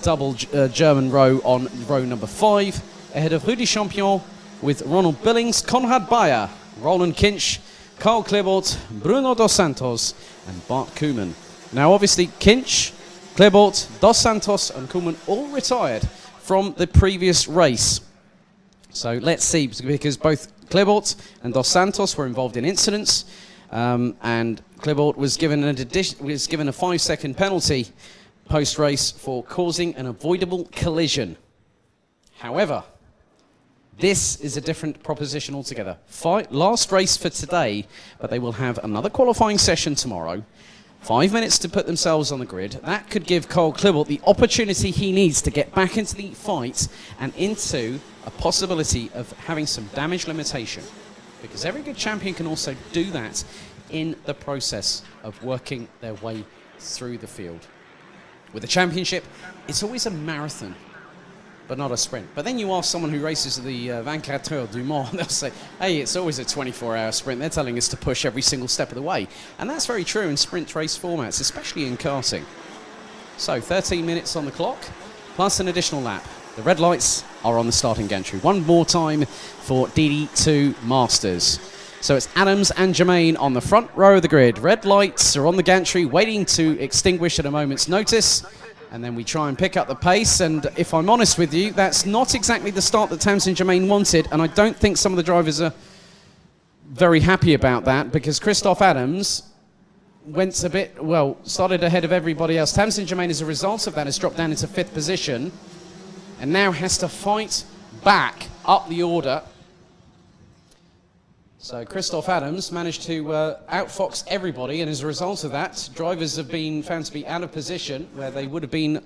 double German row on row number 5 ahead of Rudy Champion, with Ronald Billings, Konrad Bayer, Roland Kinch, Carl Klebort, Bruno Dos Santos and Bart Koeman. Now obviously Kinch, Klebort, Dos Santos and Koeman all retired from the previous race. So let's see, because both Klebort and Dos Santos were involved in incidents, and Klebort was given a 5-second penalty post-race for causing an avoidable collision. However, this is a different proposition altogether. Last race for today, but they will have another qualifying session tomorrow. 5 minutes to put themselves on the grid. That could give Carl Klebort the opportunity he needs to get back into the fight and into a possibility of having some damage limitation. Because every good champion can also do that in the process of working their way through the field. With a championship, it's always a marathon, but not a sprint. But then you ask someone who races the 24 Heures du Mans, and they'll say, hey, it's always a 24-hour sprint. They're telling us to push every single step of the way. And that's very true in sprint race formats, especially in karting. So 13 minutes on the clock, plus an additional lap. The red lights are on the starting gantry. One more time for DD2 Masters. So it's Adams and Germain on the front row of the grid. Red lights are on the gantry, waiting to extinguish at a moment's notice. And then we try and pick up the pace, and if I'm honest with you, that's not exactly the start that Tamsin Germain wanted, and I don't think some of the drivers are very happy about that, because Christophe Adams went a bit, well, started ahead of everybody else. Tamsin Germain, as a result of that, has dropped down into 5th position, and now has to fight back up the order. So Christophe Adams managed to outfox everybody, and as a result of that, drivers have been found to be out of position where they would have been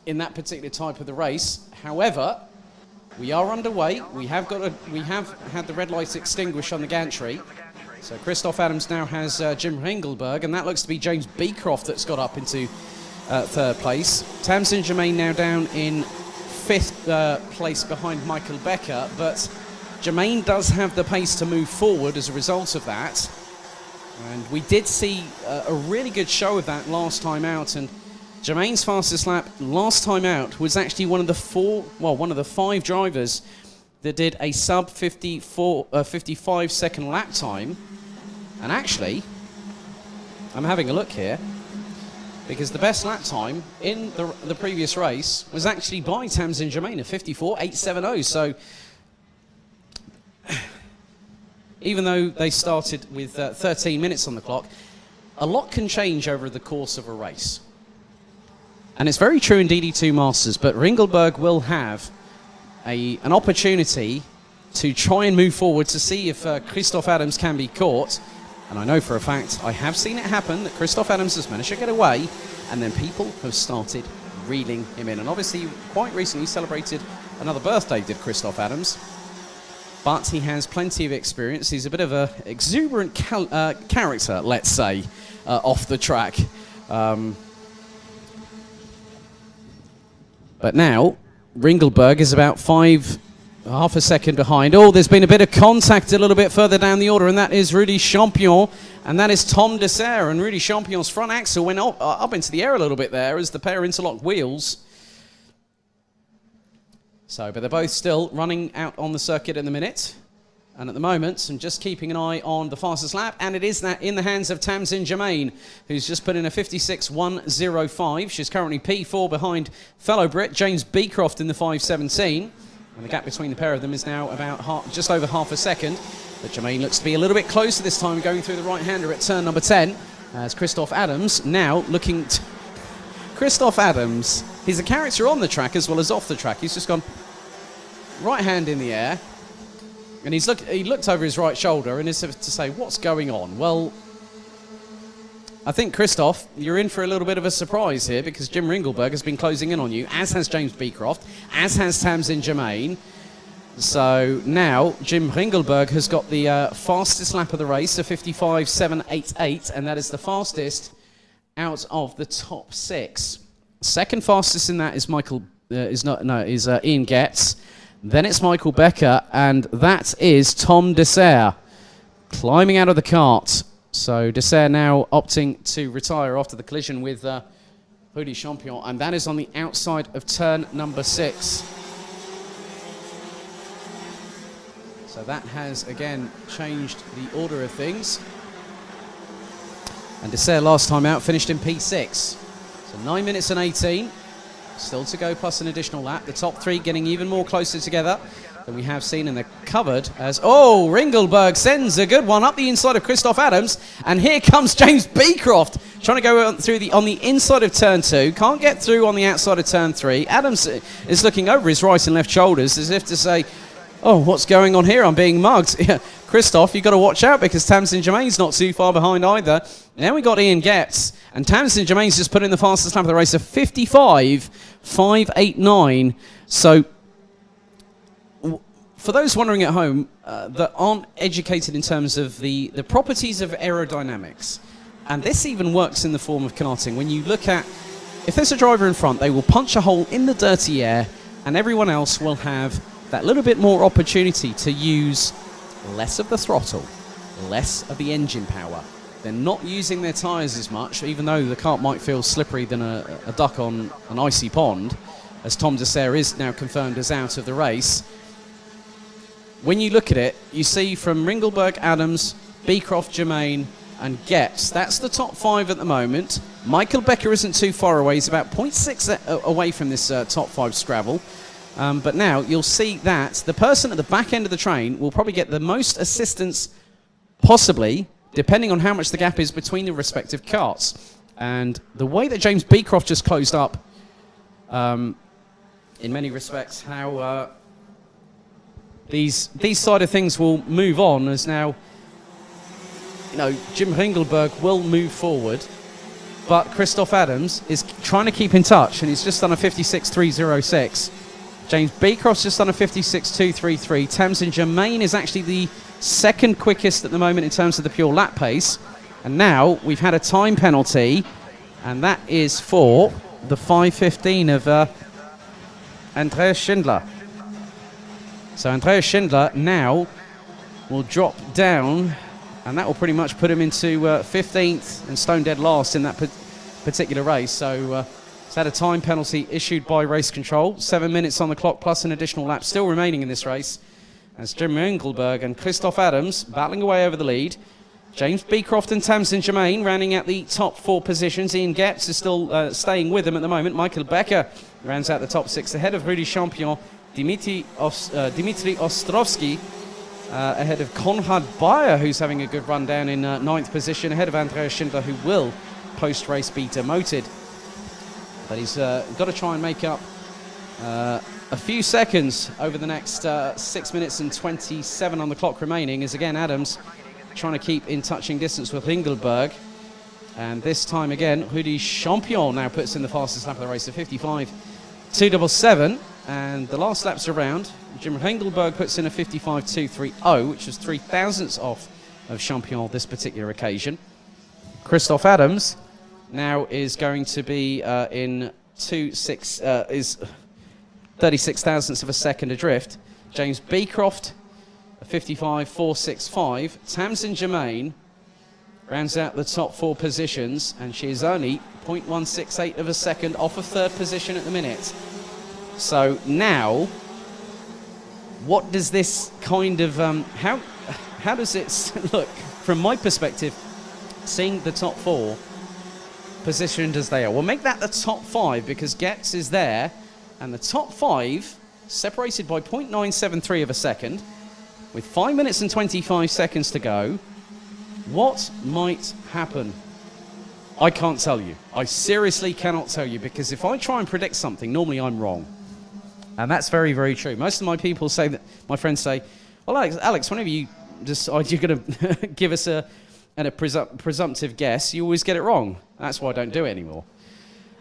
in that particular type of the race. However, we are underway. We have had the red lights extinguished on the gantry. So Christophe Adams now has Jim Ringelberg, and that looks to be James Beecroft that's got up into 3rd place. Tamsin Germain now down in 5th place behind Michael Becker, but Germain does have the pace to move forward as a result of that, and we did see a really good show of that last time out, and Germain's fastest lap last time out was actually one of the 5 drivers that did a sub 55 second lap time. And actually, I'm having a look here, because the best lap time in the previous race was actually by Tamsin Germain, a 54.870. So even though they started with 13 minutes on the clock, a lot can change over the course of a race. And it's very true in DD2 Masters, but Ringelberg will have an opportunity to try and move forward to see if Christophe Adams can be caught. And I know for a fact, I have seen it happen, that Christophe Adams has managed to get away, and then people have started reeling him in. And obviously, quite recently celebrated another birthday, did Christophe Adams. But he has plenty of experience. He's a bit of an exuberant character, let's say, off the track. But now, Ringelberg is about half a second behind. Oh, there's been a bit of contact a little bit further down the order, and that is Rudy Champion, and that is Tom Dessert. And Rudy Champion's front axle went up into the air a little bit there as the pair interlocked wheels. So, but they're both still running out on the circuit in the minute. And at the moment, I'm just keeping an eye on the fastest lap, and it is that in the hands of Tamsin Germain, who's just put in a 56.105. She's currently P4 behind fellow Brit James Beecroft in the 5.17. And the gap between the pair of them is now about just over half a second. But Germain looks to be a little bit closer this time, going through the right-hander at turn number 10. As Christoph Adams now looking... Christoph Adams, he's a character on the track as well as off the track. He's just gone right hand in the air. And he looked over his right shoulder and is to say, what's going on? Well, I think, Christoph, you're in for a little bit of a surprise here, because Jim Ringelberg has been closing in on you, as has James Beecroft, as has Tamsin Germain. So now Jim Ringelberg has got the fastest lap of the race, a 55.788, and that is the fastest out of the top 6. Second fastest in that is Ian Getz. Then it's Michael Becker, and that is Tom Dessert climbing out of the kart. So Dessert now opting to retire after the collision with Rudy Champion, and that is on the outside of turn number 6. So that has again changed the order of things. And Dessert last time out finished in P6. So 9 minutes and 18. Still to go, plus an additional lap. The top 3 getting even more closer together than we have seen in the covered as... Oh, Ringelberg sends a good one up the inside of Christoph Adams. And here comes James Beecroft trying to go on the inside of turn 2. Can't get through on the outside of turn 3. Adams is looking over his right and left shoulders as if to say, oh, what's going on here? I'm being mugged. Christoph, you've got to watch out, because Tamsin Germain's not too far behind either. And then we got Ian Getz, and Tamsin Germain's just put in the fastest lap of the race of 55.589. So, for those wondering at home that aren't educated in terms of the properties of aerodynamics, and this even works in the form of karting, when you look at, if there's a driver in front, they will punch a hole in the dirty air, and everyone else will have that little bit more opportunity to use less of the throttle, less of the engine power. They're not using their tyres as much, even though the kart might feel slippery than a duck on an icy pond, as Tom Dessert is now confirmed as out of the race. When you look at it, you see from Ringelberg, Adams, Beecroft, Germain and Getz, that's the top 5 at the moment. Michael Becker isn't too far away. He's about 0.6 away from this top 5 scrabble. But now you'll see that the person at the back end of the train will probably get the most assistance possibly, depending on how much the gap is between the respective karts. And the way that James Beecroft just closed up, in many respects, how these side of things will move on, as now, Jim Ringelberg will move forward, but Christoph Adams is trying to keep in touch, and he's just done a 56.306. James Beecroft's just done a 56.233. Tamsin Germain is actually the second quickest at the moment in terms of the pure lap pace. And now we've had a time penalty, and that is for the 5.15 of Andreas Schindler. So Andreas Schindler now will drop down, and that will pretty much put him into 15th and stone dead last in that particular race. So it's had a time penalty issued by race control. 7 minutes on the clock plus an additional lap still remaining in this race, as Jim Ringelberg and Christoph Adams battling away over the lead. James Beecroft and Tamsin Germain rounding out the top 4 positions. Ian Getz is still staying with them at the moment. Michael Becker rounds out the top 6 ahead of Rudy Champion. Dimitri Ostrovsky ahead of Konrad Bayer, who's having a good run down in 9th position, ahead of Andreas Schindler, who will post-race be demoted. But he's got to try and make up a few seconds over the next 6 minutes and 27 on the clock remaining, as again Adams trying to keep in touching distance with Ringelberg. And this time again, Rudy Champion now puts in the fastest lap of the race of 55.277. And the last laps around, Jim Ringelberg puts in a 55.230, which is 3 thousandths off of Champion this particular occasion. Christoph Adams now is going to be in 36 thousandths of a second adrift. James Beecroft, a 55.465. Tamsin Germain rounds out the top 4 positions, and she is only 0.168 of a second off of 3rd position at the minute. So now what does this kind of how does it look from my perspective? Seeing the top 4 positioned as they are, we'll make that the top 5 because Getz is there, and the top 5 separated by 0.973 of a second, with 5 minutes and 25 seconds to go. What might happen? I can't tell you. I seriously cannot tell you, because if I try and predict something, normally I'm wrong. And that's very, very true. Most of my people say that, my friends say, well, Alex, whenever you decide you're going to give us a presumptive guess, you always get it wrong. That's why I don't do it anymore.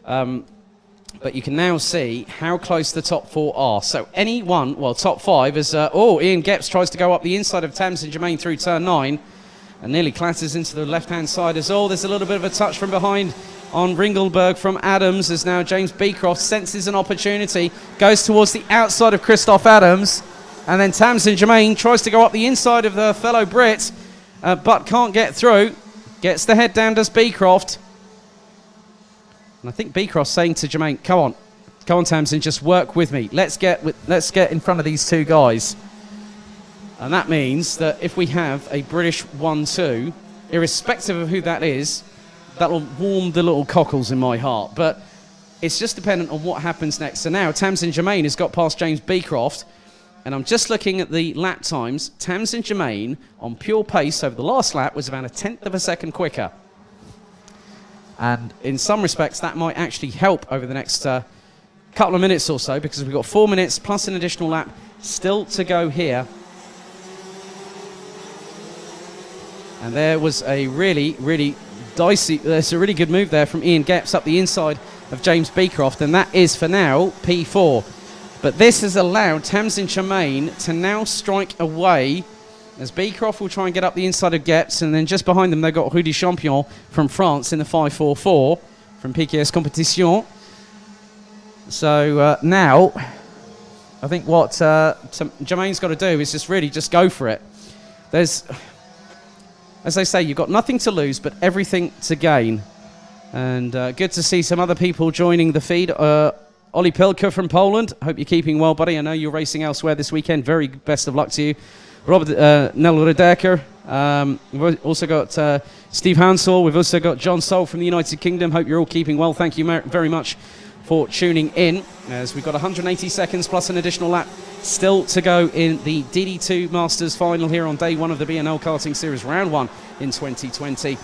But you can now see how close the top 4 are. So anyone, well, top 5 is, Ian Gepps tries to go up the inside of Tamsin Germain through turn 9 and nearly clatters into the left-hand side as well. There's a little bit of a touch from behind on Ringelberg from Adams, as now James Beecroft senses an opportunity, goes towards the outside of Christoph Adams, and then Tamsin Germain tries to go up the inside of the fellow Brit, but can't get through. Gets the head down, does Beecroft. And I think Beecroft's saying to Germain, come on Tamsin, just work with me. Let's get in front of these 2 guys. And that means that if we have a British 1-2, irrespective of who that is, that'll warm the little cockles in my heart. But it's just dependent on what happens next. So now Tamsin Germain has got past James Beecroft, and I'm just looking at the lap times. Tamsin Germain on pure pace over the last lap was about 1/10 of a second quicker. And in some respects, that might actually help over the next couple of minutes or so, because we've got 4 minutes plus an additional lap still to go here. And there was a really, really dicey, there's a really good move there from Ian Gepps up the inside of James Beecroft, and that is for now P4. But this has allowed Tamsin Germain to now strike away, as Beecroft will try and get up the inside of Gepps, and then just behind them they've got Rudy Champion from France in the 5.44 from PKS Competition. So now I think what Germain's got to do is just go for it. There's, as they say, you've got nothing to lose but everything to gain. And good to see some other people joining the feed. Oli Pilka from Poland. Hope you're keeping well, buddy. I know you're racing elsewhere this weekend. Very best of luck to you. Robert Nelredeker. We've also got Steve Hansel. We've also got John Soul from the United Kingdom. Hope you're all keeping well. Thank you very much for tuning in, as we've got 180 seconds plus an additional lap still to go in the DD2 Masters final here on day 1 of the B&L Karting Series Round 1 in 2020.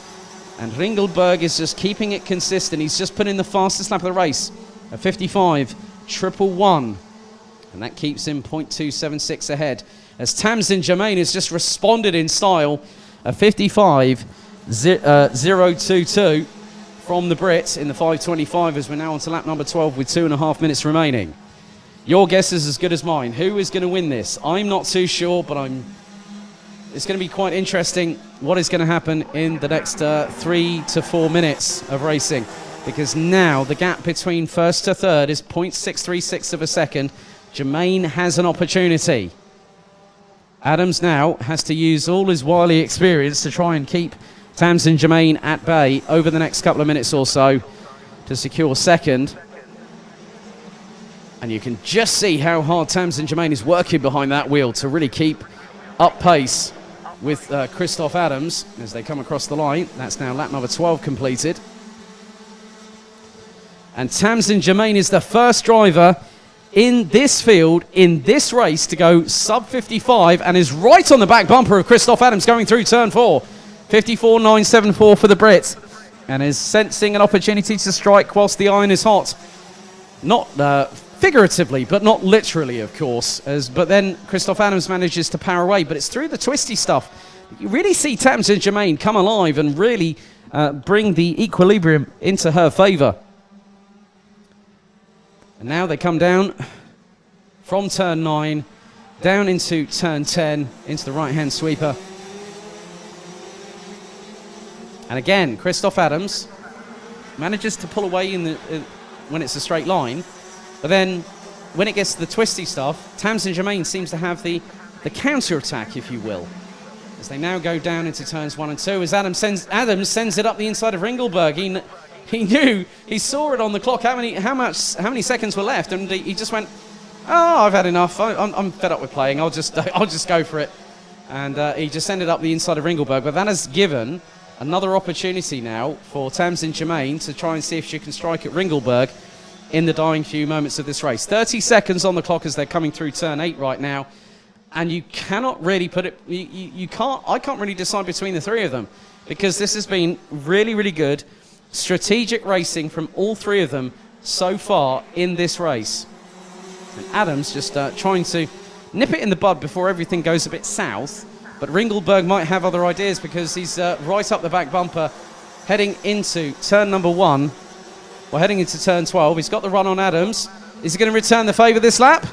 And Ringelberg is just keeping it consistent. He's just put in the fastest lap of the race, a 55.111, and that keeps him 0.276 ahead, as Tamsin Germain has just responded in style, a 55.022 from the Brits in the 5.25, as we're now on to lap number 12 with 2.5 minutes remaining. Your guess is as good as mine. Who is going to win this? I'm not too sure, but it's going to be quite interesting what is going to happen in the next 3 to 4 minutes of racing, because now the gap between first to third is 0.636 of a second. Germain has an opportunity. Adams now has to use all his wily experience to try and keep Tamsin Germain at bay over the next couple of minutes or so to secure second. And you can just see how hard Tamsin Germain is working behind that wheel to really keep up pace with Christoph Adams as they come across the line. That's now lap number 12 completed. And Tamsin Germain is the first driver in this field, in this race, to go sub 55, and is right on the back bumper of Christoph Adams going through turn 4. 54.974 for the Brit, and is sensing an opportunity to strike whilst the iron is hot. Not figuratively, but not literally, of course. But then Christoph Adams manages to power away, but it's through the twisty stuff. You really see Tamsin Germain come alive and really bring the equilibrium into her favour. And now they come down from turn 9, down into turn 10, into the right-hand sweeper. And again, Christoph Adams manages to pull away when it's a straight line. But then, when it gets to the twisty stuff, Tamsin Germain seems to have the counter-attack, if you will, as they now go down into turns 1 and 2, as Adams sends it up the inside of Ringelberg. He knew, he saw it on the clock, how many seconds were left, and he just went, Oh, I've had enough. I'm fed up with playing. I'll just I'll just go for it. And he just ended up the inside of Ringelberg. But that has given another opportunity now for Tamsin Germain to try and see if she can strike at Ringelberg in the dying few moments of this race. 30 seconds on the clock as they're coming through turn 8 right now. And you cannot really put it, you can't, I can't really decide between the three of them because this has been really, really good strategic racing from all three of them so far in this race. And Adams just trying to nip it in the bud before everything goes a bit south. But Ringelberg might have other ideas because he's right up the back bumper heading into turn number 1. Well, heading into turn 12. He's got the run on Adams. Is he going to return the favour this lap?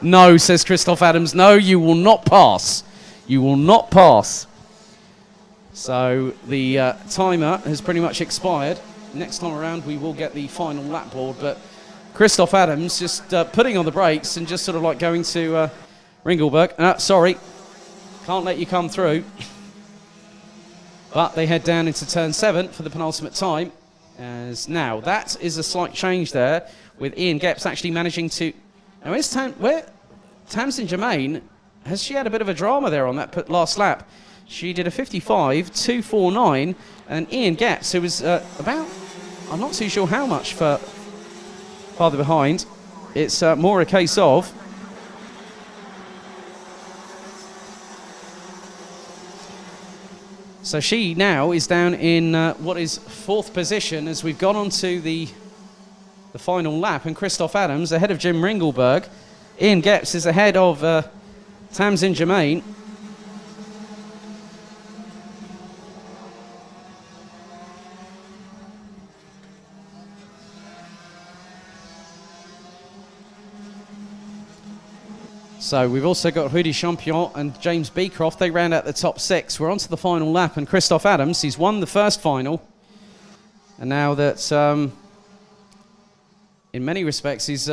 No, says Christoph Adams. No, you will not pass. You will not pass. So the timer has pretty much expired. Next time around, we will get the final lap board. But Christoph Adams just putting on the brakes and just sort of like going to Ringelberg. Sorry, can't let you come through. But they head down into turn 7 for the penultimate time. As now, that is a slight change there with Ian Gepps actually managing to... Now, where Tamsin Germain, has she had a bit of a drama there on that last lap? She did a 55.249, and Ian Gepps, who was about, I'm not too sure how much farther behind. It's more a case of so she now is down in what is 4th position as we've gone on to the final lap, and Christoph Adams ahead of Jim Ringelberg. Ian Gepps is ahead of Tamsin Germain. So we've also got Rudy Champion and James Beecroft. They round out the top 6. We're on to the final lap, and Christoph Adams, he's won the first final. And now that, in many respects, he's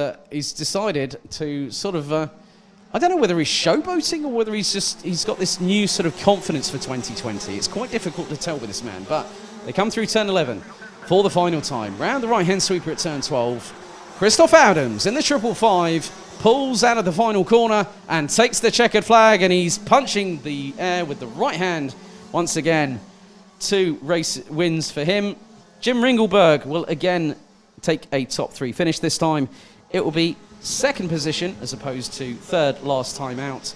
decided to sort of, I don't know whether he's showboating or whether he's got this new sort of confidence for 2020. It's quite difficult to tell with this man, but they come through turn 11 for the final time. Round the right-hand sweeper at turn 12. Christoph Adams in the 555. Pulls out of the final corner and takes the checkered flag, and he's punching the air with the right hand once again. 2 race wins for him. Jim Ringelberg will again take a top 3 finish. This time it will be 2nd position as opposed to 3rd last time out.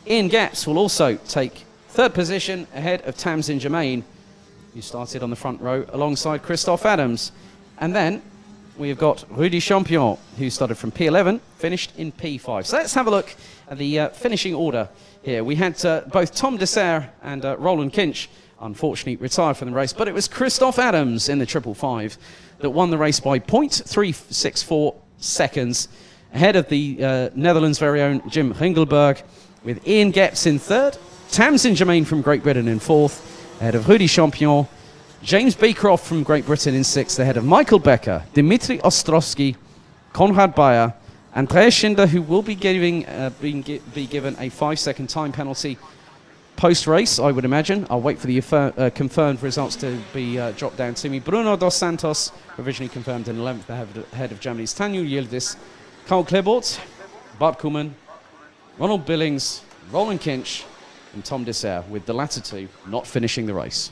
Ian Gepps will also take 3rd position ahead of Tamsin Germain, who started on the front row alongside Christoph Adams. And then we have got Rudy Champion, who started from P11, finished in P5. So let's have a look at the finishing order here. We had both Tom Dessert and Roland Kinch, unfortunately, retired from the race, but it was Christoph Adams in the 555 that won the race by 0.364 seconds, ahead of the Netherlands' very own Jim Ringelberg, with Ian Gepps in 3rd, Tamsin Germain from Great Britain in 4th, ahead of Rudy Champion, James Beecroft from Great Britain in 6th, ahead of Michael Becker, Dimitri Ostrowski, Konrad Bayer, Andreas Schindler, who will be given a 5-second time penalty post-race, I would imagine. I'll wait for the confirmed results to be dropped down to me. Bruno dos Santos, originally confirmed in 11th, ahead of Germany's Tanja Yildiz, Karl Klebort, Bart Koeman, Ronald Billings, Roland Kinch, and Tom Dessert, with the latter 2 not finishing the race.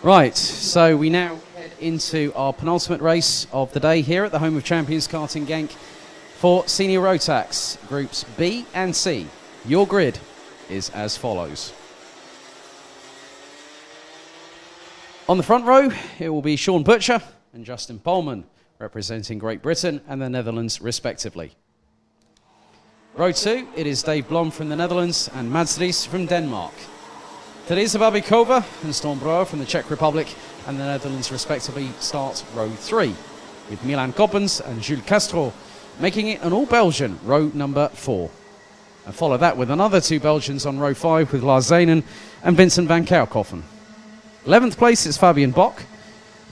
Right, so we now head into our penultimate race of the day here at the home of Champions Karting Genk for Senior Rotax, Groups B and C. Your grid is as follows. On the front row, it will be Sean Butcher and Justin Polman, representing Great Britain and the Netherlands respectively. Row 2, it is Dave Blom from the Netherlands and Mads Ries from Denmark. Teresa Babikova and Storm Brouwer from the Czech Republic and the Netherlands respectively start row 3, with Milan Koppens and Jules Castro making it an all-Belgian row number 4. And follow that with another 2 Belgians on row 5 with Lars Zenen and Vincent van Kerkhoven. 11th place is Fabian Bock,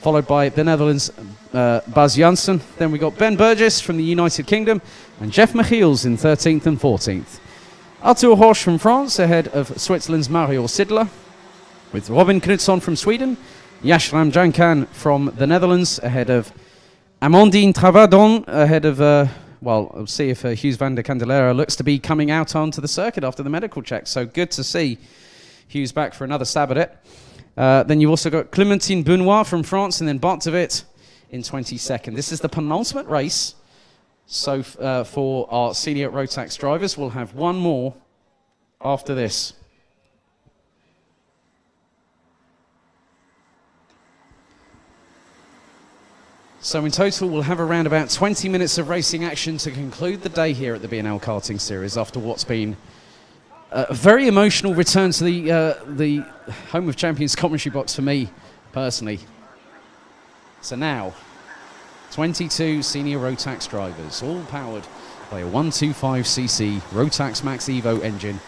followed by the Netherlands' Bas Janssen. Then we got Ben Burgess from the United Kingdom and Jeff Michiels in 13th and 14th. Arthur Horsch from France ahead of Switzerland's Mario Sidler, with Robin Knutsson from Sweden, Yashram Jankan from the Netherlands ahead of Amandine Travadon ahead of, we'll see if Hughes van der Candelera looks to be coming out onto the circuit after the medical check. So good to see Hughes back for another stab at it. Then you've also got Clémentine Benoit from France and then Bartevit in 22nd. This is the penultimate race. So for our senior Rotax drivers, we'll have one more after this. So in total, we'll have around about 20 minutes of racing action to conclude the day here at the B&L Karting Series after what's been a very emotional return to the Home of Champions commentary box for me, personally. So now, 22 senior Rotax drivers, all powered by a 125cc Rotax Max Evo engine.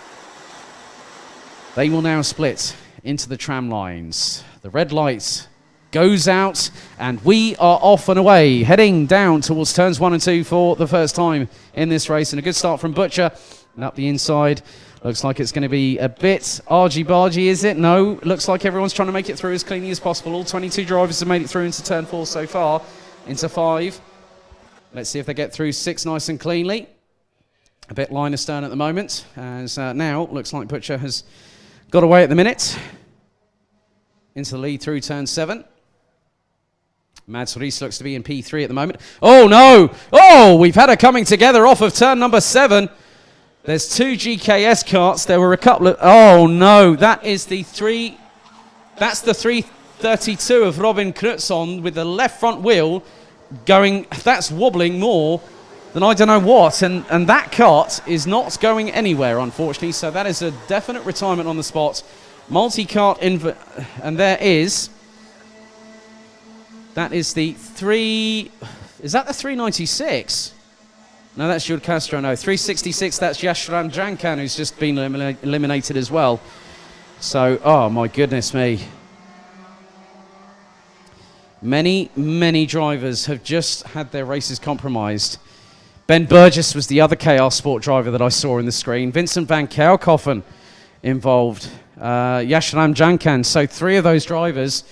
They will now split into the tram lines. The red light goes out, and we are off and away, heading down towards turns 1 and 2 for the first time in this race. And a good start from Butcher, and up the inside. Looks like it's going to be a bit argy-bargy, is it? No, looks like everyone's trying to make it through as cleanly as possible. All 22 drivers have made it through into turn 4 so far. Into 5. Let's see if they get through 6 nice and cleanly. A bit line astern at the moment, as now looks like Butcher has got away at the minute. Into the lead through turn 7. Mads Ries looks to be in P3 at the moment. Oh no! Oh, we've had a coming together off of turn number 7. There's 2 GKS carts. There were a couple of... Oh no, that is the 3... That's the 332 of Robin Knutsson with the left front wheel going... That's wobbling more than I don't know what. And that cart is not going anywhere, unfortunately. So that is a definite retirement on the spot. Multi-cart... And there is... That is the 3... Is that the 396? No, that's Jules Castro. No, 366, that's Yashram Jankan, who's just been eliminated as well. So, oh my goodness me. Many drivers have just had their races compromised. Ben Burgess was the other KR Sport driver that I saw in the screen. Vincent van Kerkhoven involved. Yashram Jankan. So 3 of those drivers.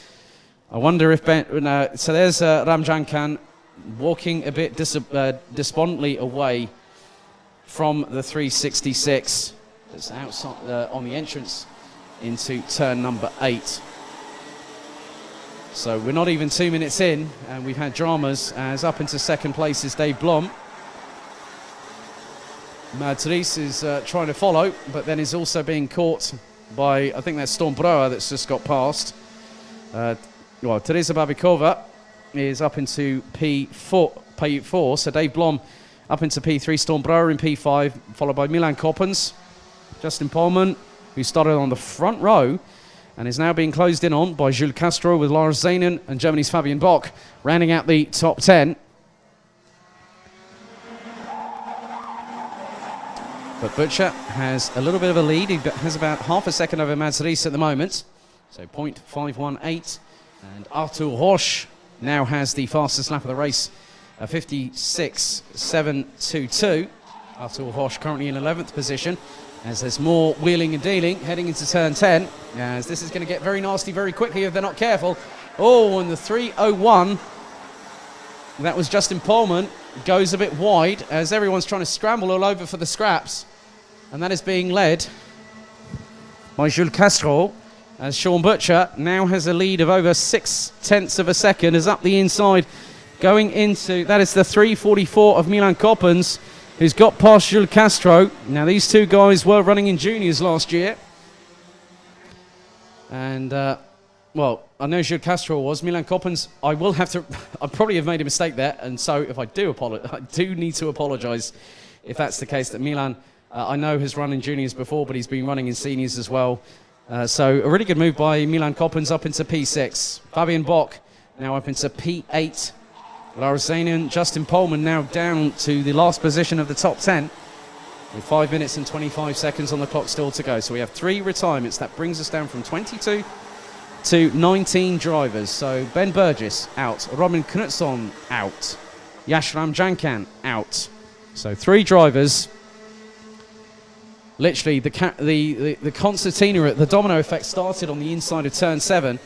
I wonder if Ben... so there's Ram Jankan walking a bit despondently away from the 366 that's outside on the entrance into turn number 8. So we're not even 2 minutes in, and we've had dramas, as up into second place is Dave Blom. Mads Ries is trying to follow, but then is also being caught by, I think that's Storm Brouwer that's just got past. Well, Teresa Babikova is up into P4, so Dave Blom up into P3, Storm Brouwer in P5, followed by Milan Koppens, Justin Polman, who started on the front row and is now being closed in on by Jules Castro with Lars Zenen and Germany's Fabian Bock, rounding out the top 10. But Butcher has a little bit of a lead. He has about half a second over Mads Ries at the moment, so 0.518. And Arthur Horsch now has the fastest lap of the race, 56.722. Arthur Horsch currently in 11th position, as there's more wheeling and dealing heading into turn 10, as this is going to get very nasty very quickly if they're not careful. Oh, and the 301, that was Justin Polman, goes a bit wide as everyone's trying to scramble all over for the scraps, and that is being led by Jules Castro, as Sean Butcher now has a lead of over 0.6 of a second, is up the inside, going into, that is the 3:44 of Milan Coppens, who's got past Jules Castro. Now these two guys were running in juniors last year. And, well, I know Jules Castro was. Milan Coppens, I will have to, I probably have made a mistake there, and so if I do I do need to apologise if that's the case, that Milan, I know has run in juniors before, but he's been running in seniors as well. So a really good move by Milan Coppens up into P6. Fabian Bock now up into P8. Larzanian, Justin Pohlmann now down to the last position of the top 10 with 5 minutes and 25 seconds on the clock still to go. So we have 3 retirements. That brings us down from 22 to 19 drivers. So Ben Burgess out, Robin Knutsson out, Yashram Jankan out. So 3 drivers. Literally, the concertina, the domino effect started on the inside of turn 7,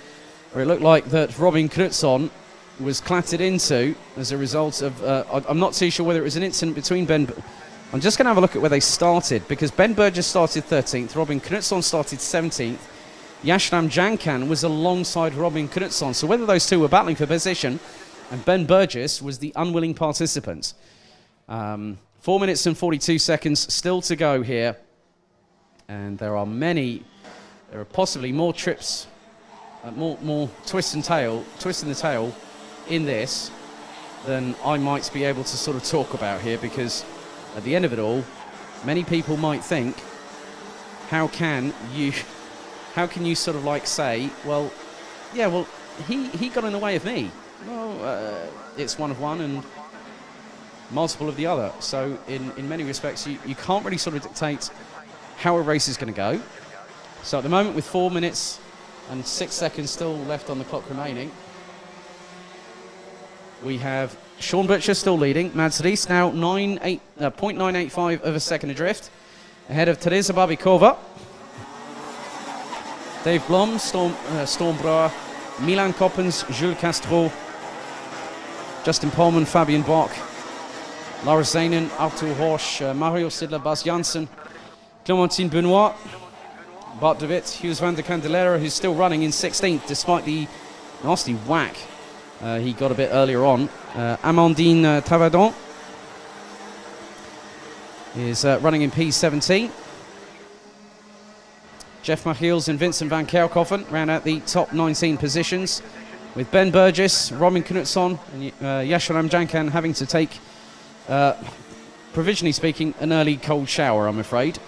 where it looked like that Robin Knutsson was clattered into as a result of, I'm not too sure whether it was an incident between Ben. I'm just going to have a look at where they started, because Ben Burgess started 13th, Robin Knutsson started 17th, Yashram Jankan was alongside Robin Knutsson. So whether those two were battling for position, and Ben Burgess was the unwilling participant. 4 minutes and 42 seconds still to go here. And there are possibly more trips, more twists in the tail in this than I might be able to sort of talk about here, because at the end of it all, many people might think, how can you sort of like say, well, yeah, well, he got in the way of me. Well, it's one of one and multiple of the other. So in many respects, you can't really sort of dictate how a race is going to go. So at the moment, with 4 minutes and 6 seconds still left on the clock remaining, we have Sean Butcher still leading. Mads Ries now 0.985 of a second adrift, ahead of Teresa Babikova, Dave Blom, Stormbrouwer, Milan Coppens, Jules Castro, Justin Pohlmann, Fabian Bock, Lars Zanen, Arthur Horsch, Mario Sidler, Bas Janssen, Clémentine Benoit, Bart de Wit, Hughes van der Candelera, who's still running in 16th despite the nasty whack he got a bit earlier on. Amandine Tavadon is running in P17. Jeff Machiels and Vincent van Kerkhoven round out the top 19 positions, with Ben Burgess, Robin Knutsson and Yasharam Jankan having to take, provisionally speaking, an early cold shower, I'm afraid.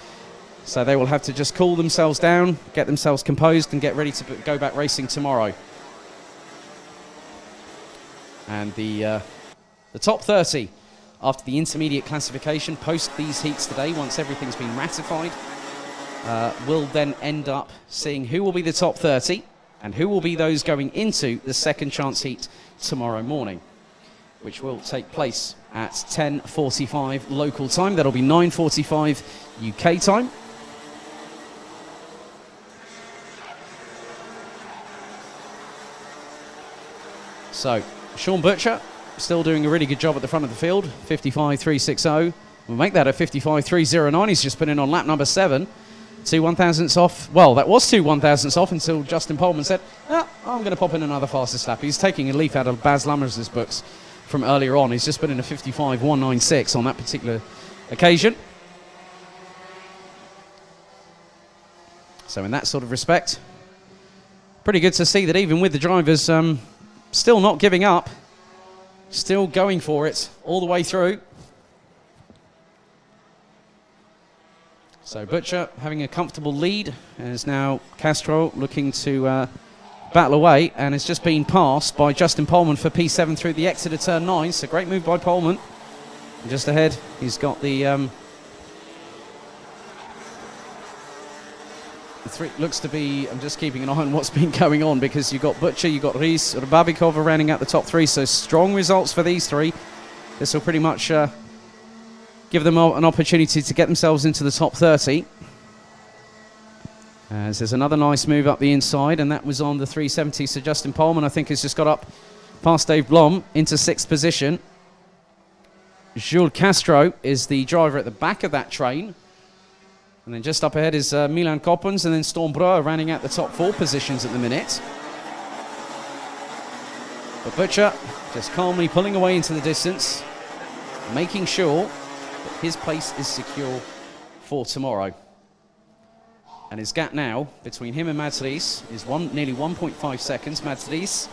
So they will have to just cool themselves down, get themselves composed and get ready to go back racing tomorrow. And the top 30 after the intermediate classification post these heats today, once everything's been ratified, will then end up seeing who will be the top 30 and who will be those going into the second chance heat tomorrow morning, which will take place at 10:45 local time. That'll be 9:45 UK time. So Sean Butcher still doing a really good job at the front of the field, 55.360. We'll make that a 55.309. He's just been in on lap number 7. 2 1,000ths off. Well, that was 2 1,000ths off until Justin Pohlmann said, I'm going to pop in another fastest lap. He's taking a leaf out of Baz Lummers' books from earlier on. He's just been in a 55.196 on that particular occasion. So in that sort of respect, pretty good to see that even with the drivers still not giving up, still going for it all the way through. So Butcher having a comfortable lead, as now Castro looking to battle away, and has just been passed by Justin Pohlmann for P7 through the exit of turn 9. So great move by Pohlmann. And just ahead, he's got the three. Looks to be, I'm just keeping an eye on what's been going on, because you've got Butcher, you've got Ries, Babikova rounding out the top 3. So strong results for these 3. This will pretty much give them an opportunity to get themselves into the top 30. As there's another nice move up the inside, and that was on the 370. So Justin Pohlmann, I think, has just got up past Dave Blom into 6th position. Jules Castro is the driver at the back of that train. And then just up ahead is Milan Koppens, and then Storm Brouwer rounding out the top 4 positions at the minute. But Butcher just calmly pulling away into the distance, making sure that his place is secure for tomorrow. And his gap now between him and Mads Ries is nearly 1.5 seconds. Mads Ries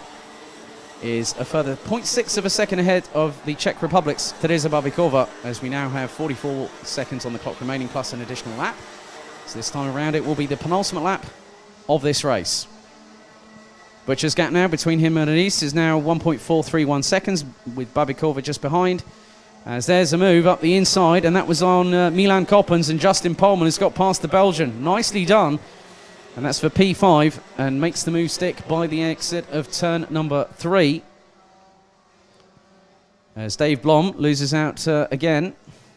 is a further 0.6 of a second ahead of the Czech Republic's Tereza Babikova, as we now have 44 seconds on the clock remaining plus an additional lap. So this time around it will be the penultimate lap of this race. Butcher's gap now between him and Ries is now 1.431 seconds, with Babikova just behind. As there's a move up the inside, and that was on Milan Koppens, and Justin Pollmann has got past the Belgian. Nicely done. And that's for P5, and makes the move stick by the exit of turn number 3. As Dave Blom loses out again,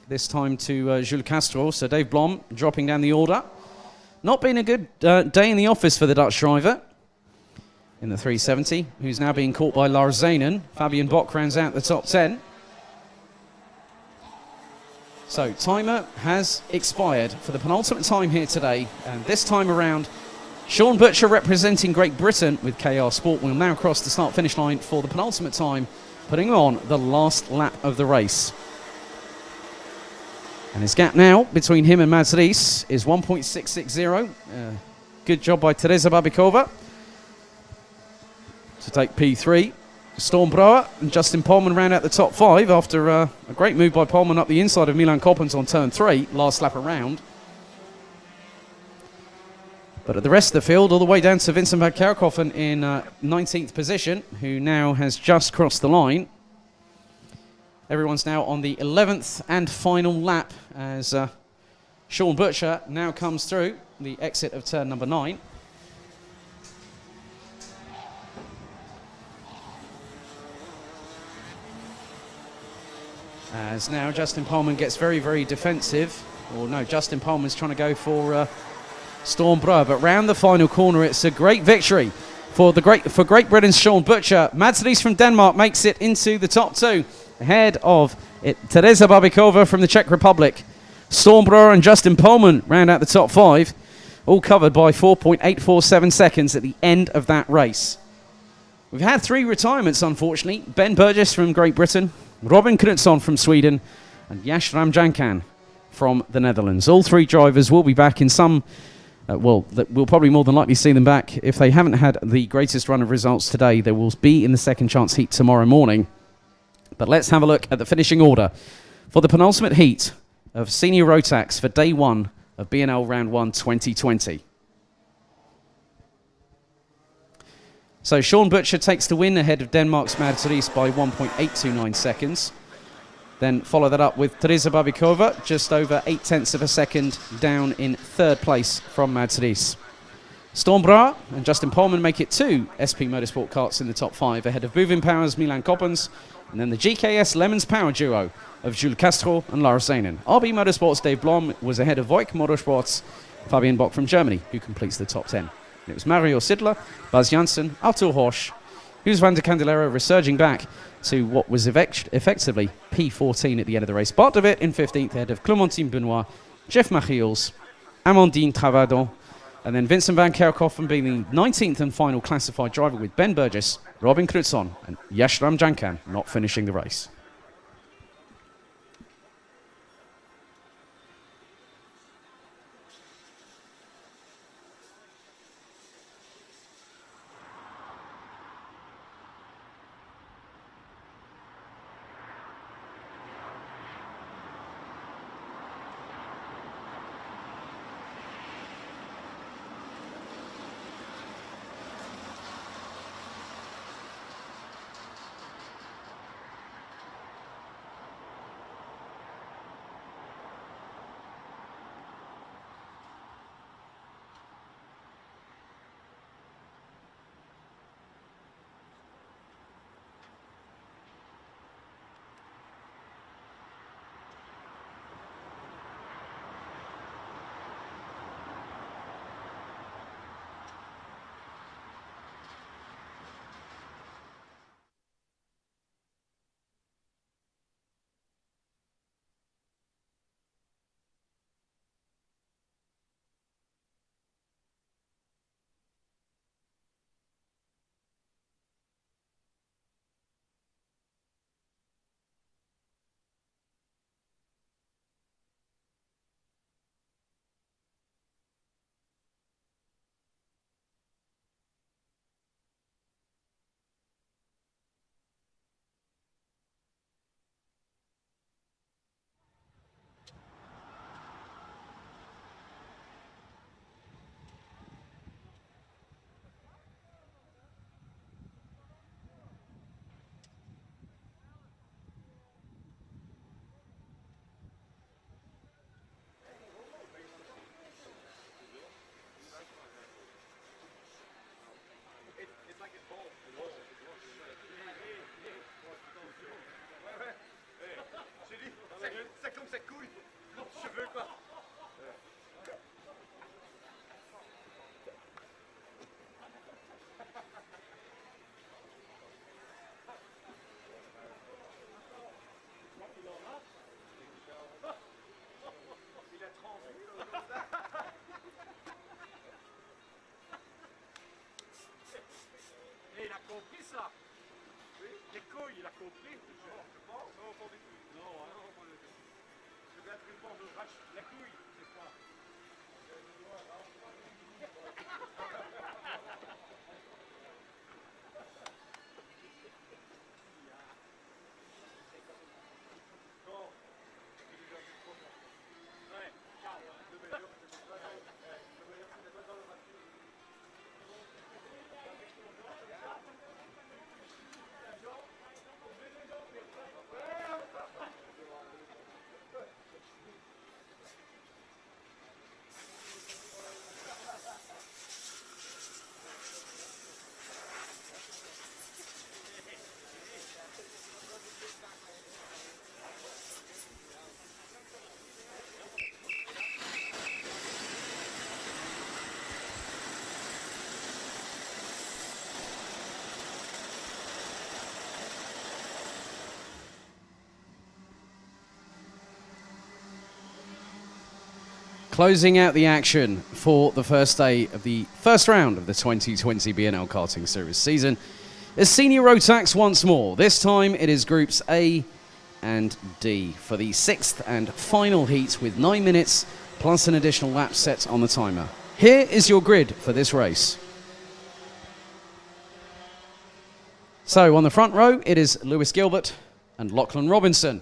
this time to Jules Castro. So Dave Blom dropping down the order. Not been a good day in the office for the Dutch driver in the 370, who's now being caught by Lars Zanen. Fabian Bock rounds out the top 10. So timer has expired for the penultimate time here today, and this time around Sean Butcher, representing Great Britain with KR Sport, will now cross the start-finish line for the penultimate time, putting on the last lap of the race. And his gap now between him and Mads Ries is 1.660. Good job by Tereza Babikova to take P3. Storm Brouwer and Justin Pollmann round out the top 5 after a great move by Pollmann up the inside of Milan Koppens on turn 3, last lap around. But at the rest of the field, all the way down to Vincent van Kerkhoffen in 19th position, who now has just crossed the line. Everyone's now on the 11th and final lap as Sean Butcher now comes through the exit of turn number 9. As now Justin Pollmann gets very, very defensive. Or no, Justin Pollmann's trying to go for Storm Brouwer, but round the final corner, it's a great victory for Great Britain's Sean Butcher. Mads Ries from Denmark makes it into the top 2, ahead of Tereza Babikova from the Czech Republic. Storm Brouwer and Justin Pollmann round out the top 5, all covered by 4.847 seconds at the end of that race. We've had 3 retirements, unfortunately. Ben Burgess from Great Britain, Robin Knutsson from Sweden, and Yash Ramjankan from the Netherlands. All 3 drivers will be back in some... we'll probably more than likely see them back. If they haven't had the greatest run of results today, they will be in the second chance heat tomorrow morning. But let's have a look at the finishing order for the penultimate heat of Senior Rotax for day 1 of BNL Round 1 2020. So Sean Butcher takes the win ahead of Denmark's Mads Ries by 1.829 seconds. Then follow that up with Tereza Babikova, just over 0.8 of a second down in 3rd place from Mads Ries. Storm Brouwer and Justin Pollmann make it 2 SP Motorsport karts in the top 5 ahead of Buvin Power's Milan Koppens, and then the GKS Lemons Power duo of Jules Castro and Lars Zanen. RB Motorsports' Dave Blom was ahead of Voik Motorsports' Fabian Bock from Germany, who completes the top 10. And it was Mario Sidler, Baz Janssen, Artur Horsch, Hugo van der Candelera resurging back to what was effectively P14 at the end of the race. Bart de Wit in 15th ahead of Clémentine Benoit, Jeff Machiels, Amandine Travadon, and then Vincent van Kerkhoffen being the 19th and final classified driver, with Ben Burgess, Robin Knutsson and Yash Ramjankan not finishing the race. Closing out the action for the first day of the first round of the 2020 B&L Karting Series season is Senior Rotax once more. This time it is Groups A and D for the sixth and final heat with 9 minutes plus an additional lap set on the timer. Here is your grid for this race. So on the front row it is Lewis Gilbert and Lachlan Robinson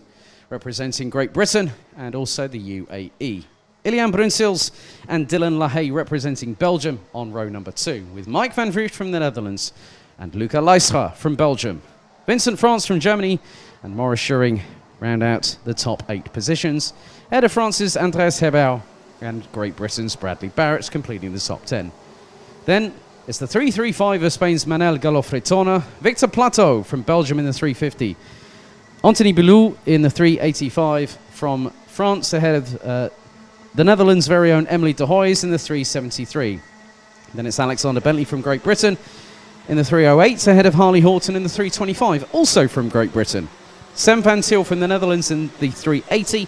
representing Great Britain and also the UAE. Ilyan Brunsils and Dylan Lahaye representing Belgium on row number 2, with Mike van Vrucht from the Netherlands and Luca Leistra from Belgium. Vincent France from Germany and Maurice Schuring round out the top 8 positions. Ahead of France's Andreas Hebel and Great Britain's Bradley Barrett completing the top 10. Then it's the 335 of Spain's Manel Galofretona, Victor Plateau from Belgium in the 350, Anthony Boulou in the 385 from France ahead of the Netherlands' very own Emily de Hoys in the 373. Then it's Alexander Bentley from Great Britain in the 308 ahead of Harley Horton in the 325, also from Great Britain. Sem van Til from the Netherlands in the 380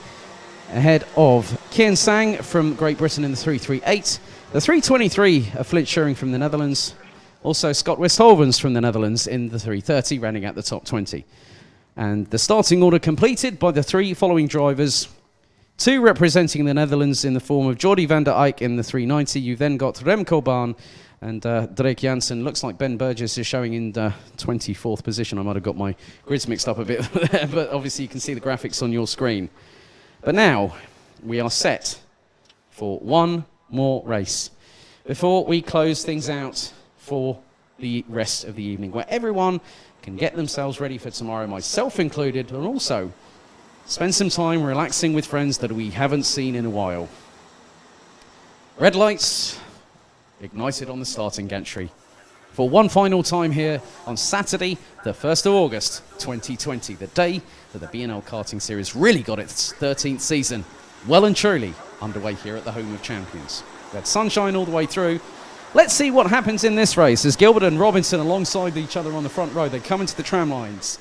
ahead of Kian Sang from Great Britain in the 338. The 323 of Flint Schuring from the Netherlands. Also Scott Westhovens from the Netherlands in the 330, rounding out the top 20. And the starting order completed by the 3 following drivers. 2 representing the Netherlands in the form of Jordi van der Eyck in the 390. You've then got Remco Baan and Drake Jansen. Looks like Ben Burgess is showing in 24th position. I might have got my grids mixed up a bit there, but obviously you can see the graphics on your screen. But now we are set for one more race before we close things out for the rest of the evening, where everyone can get themselves ready for tomorrow, myself included, and also spend some time relaxing with friends that we haven't seen in a while. Red lights ignited on the starting gantry for one final time here on Saturday, the 1st of August, 2020, the day that the B&L Karting Series really got its 13th season well and truly underway here at the home of champions. We had sunshine all the way through. Let's see what happens in this race as Gilbert and Robinson alongside each other on the front row. They come into the tram lines.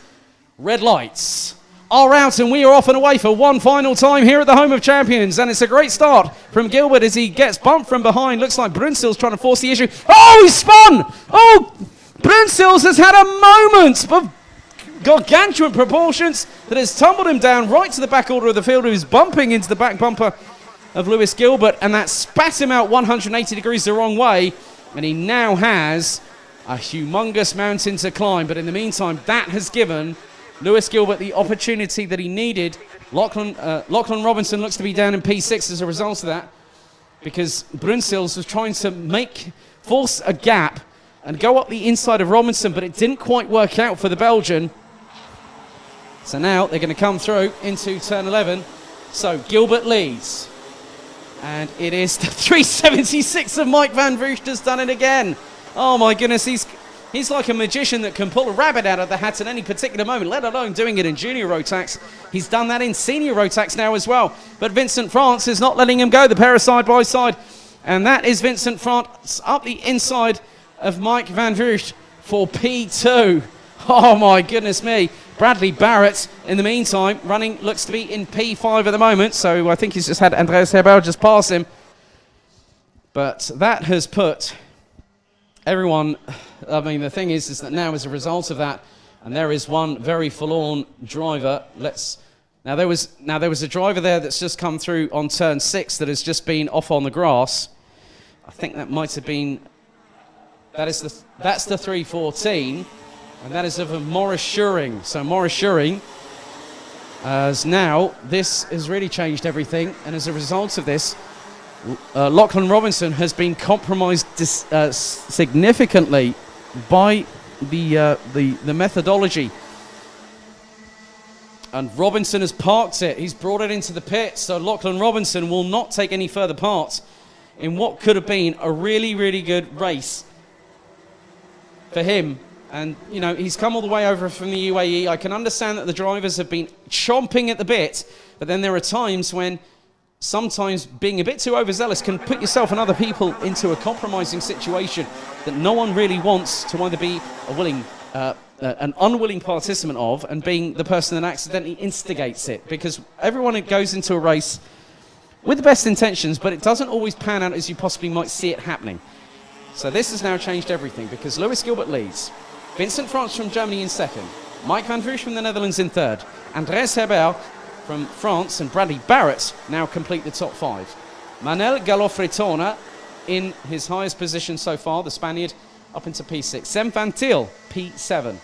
Red lights are out and we are off and away for one final time here at the home of champions, and it's a great start from Gilbert as he gets bumped from behind. Looks like Brunsils trying to force the issue. Oh, he spun! Oh, Brunsils has had a moment of gargantuan proportions that has tumbled him down right to the back order of the field, who's bumping into the back bumper of Lewis Gilbert, and that spat him out 180 degrees the wrong way, and he now has a humongous mountain to climb. But in the meantime, that has given Lewis Gilbert the opportunity that he needed. Lachlan Robinson looks to be down in P6 as a result of that, because Brunsils was trying to force a gap and go up the inside of Robinson, but it didn't quite work out for the Belgian. So now they're going to come through into turn 11. So Gilbert leads, and it is the 376 of Mike van Vrucht has done it again. Oh my goodness, He's like a magician that can pull a rabbit out of the hat at any particular moment, let alone doing it in Junior Rotax. He's done that in Senior Rotax now as well. But Vincent France is not letting him go. The pair are side by side. And that is Vincent France up the inside of Mike van Vrucht for P2. Oh my goodness me. Bradley Barrett, in the meantime, looks to be in P5 at the moment. So I think he's just had Andreas Hebel just pass him. But that has put everyone, I mean, the thing is that now as a result of that, and there is one very forlorn driver. Let's Now there was a driver there that's just come through on turn 6 that has just been off on the grass. I think that might have been, that's the 314, and that is of a Morris Schuring. So Morris Schuring, as now this has really changed everything, and as a result of this, Lachlan Robinson has been compromised significantly by the methodology. And Robinson has parked it. He's brought it into the pit. So Lachlan Robinson will not take any further part in what could have been a really, really good race for him. And, you know, he's come all the way over from the UAE. I can understand that the drivers have been chomping at the bit, but then there are times when sometimes being a bit too overzealous can put yourself and other people into a compromising situation that no one really wants to either be an unwilling participant of, and being the person that accidentally instigates it, because everyone goes into a race with the best intentions, but it doesn't always pan out as you possibly might see it happening. So this has now changed everything, because Lewis Gilbert leads, Vincent France from Germany in second, Mike Van Voosh from the Netherlands in third, Andreas Hebert from France and Bradley Barrett now complete the top 5. Manel Galofretona in his highest position so far, the Spaniard, up into P6. Sem Van Til, P7.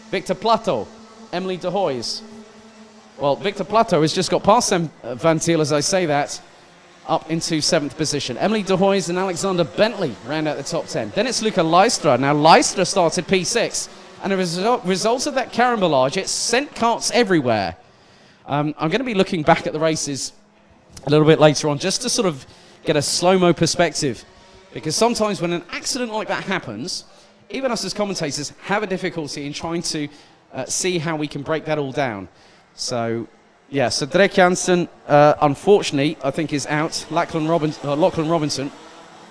Victor Plateau, Emily de Hoys. Well, Victor Plateau has just got past Sem Van Til, as I say that, up into 7th position. Emily de Hoys and Alexander Bentley round out the top 10. Then it's Luca Leistra. Now, Leistra started P6. And as a result of that carambolage, it sent carts everywhere. I'm going to be looking back at the races a little bit later on, just to sort of get a slow-mo perspective. Because sometimes when an accident like that happens, even us as commentators have a difficulty in trying to see how we can break that all down. So, yeah, so Drake Jansen, unfortunately, I think is out. Lachlan Robinson,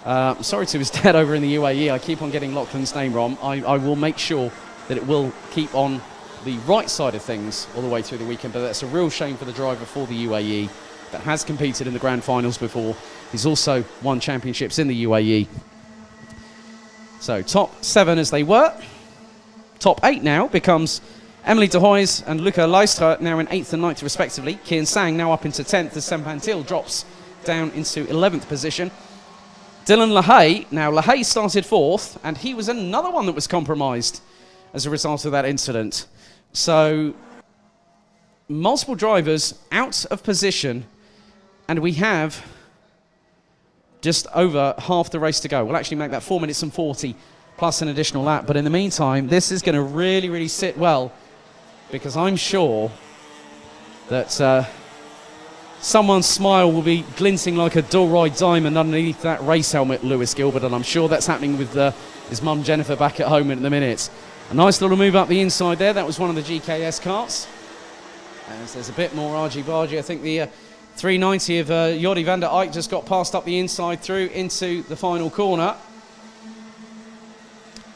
sorry to his dad over in the UAE. I keep on getting Lachlan's name wrong. I will make sure that it will keep on the right side of things all the way through the weekend, but that's a real shame for the driver for the UAE that has competed in the grand finals before. He's also won championships in the UAE. So top 7 as they were. Top 8 now becomes Emily de Hoys and Luca Leistra, now in 8th and 9th respectively. Kian Sang now up into 10th as Sem Van Til drops down into 11th position. Dylan LaHaye, now LaHaye started 4th, and he was another one that was compromised as a result of that incident. So multiple drivers out of position, and we have just over half the race to go. We'll actually make that 4 minutes and 40 plus an additional lap. But in the meantime, this is going to really, really sit well, because I'm sure that someone's smile will be glinting like a Dorroy diamond underneath that race helmet, Lewis Gilbert, and I'm sure that's happening with his mum Jennifer back at home in the minute. A nice little move up the inside there. That was one of the GKS carts. As there's a bit more argy-bargy, I think the 390 of Jordi van der Eyck just got passed up the inside through into the final corner.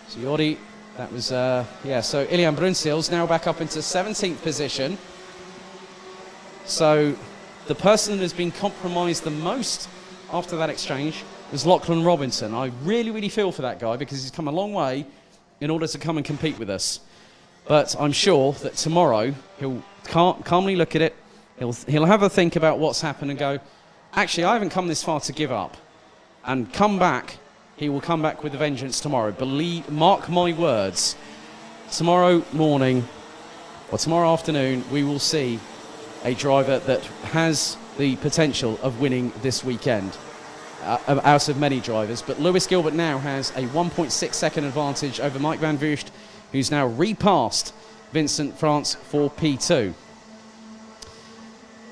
So Jordi, that was, so Ilian Brunsils now back up into 17th position. So the person that has been compromised the most after that exchange was Lachlan Robinson. I really, really feel for that guy, because he's come a long way in order to come and compete with us. But I'm sure that tomorrow he'll calmly look at it. He'll have a think about what's happened and go, actually, I haven't come this far to give up. And come back. He will come back with a vengeance tomorrow. Mark my words. Tomorrow morning, or tomorrow afternoon, we will see a driver that has the potential of winning this weekend. Out of many drivers. But Lewis Gilbert now has a 1.6 second advantage over Mike Van Voosh, who's now repassed Vincent France for P2.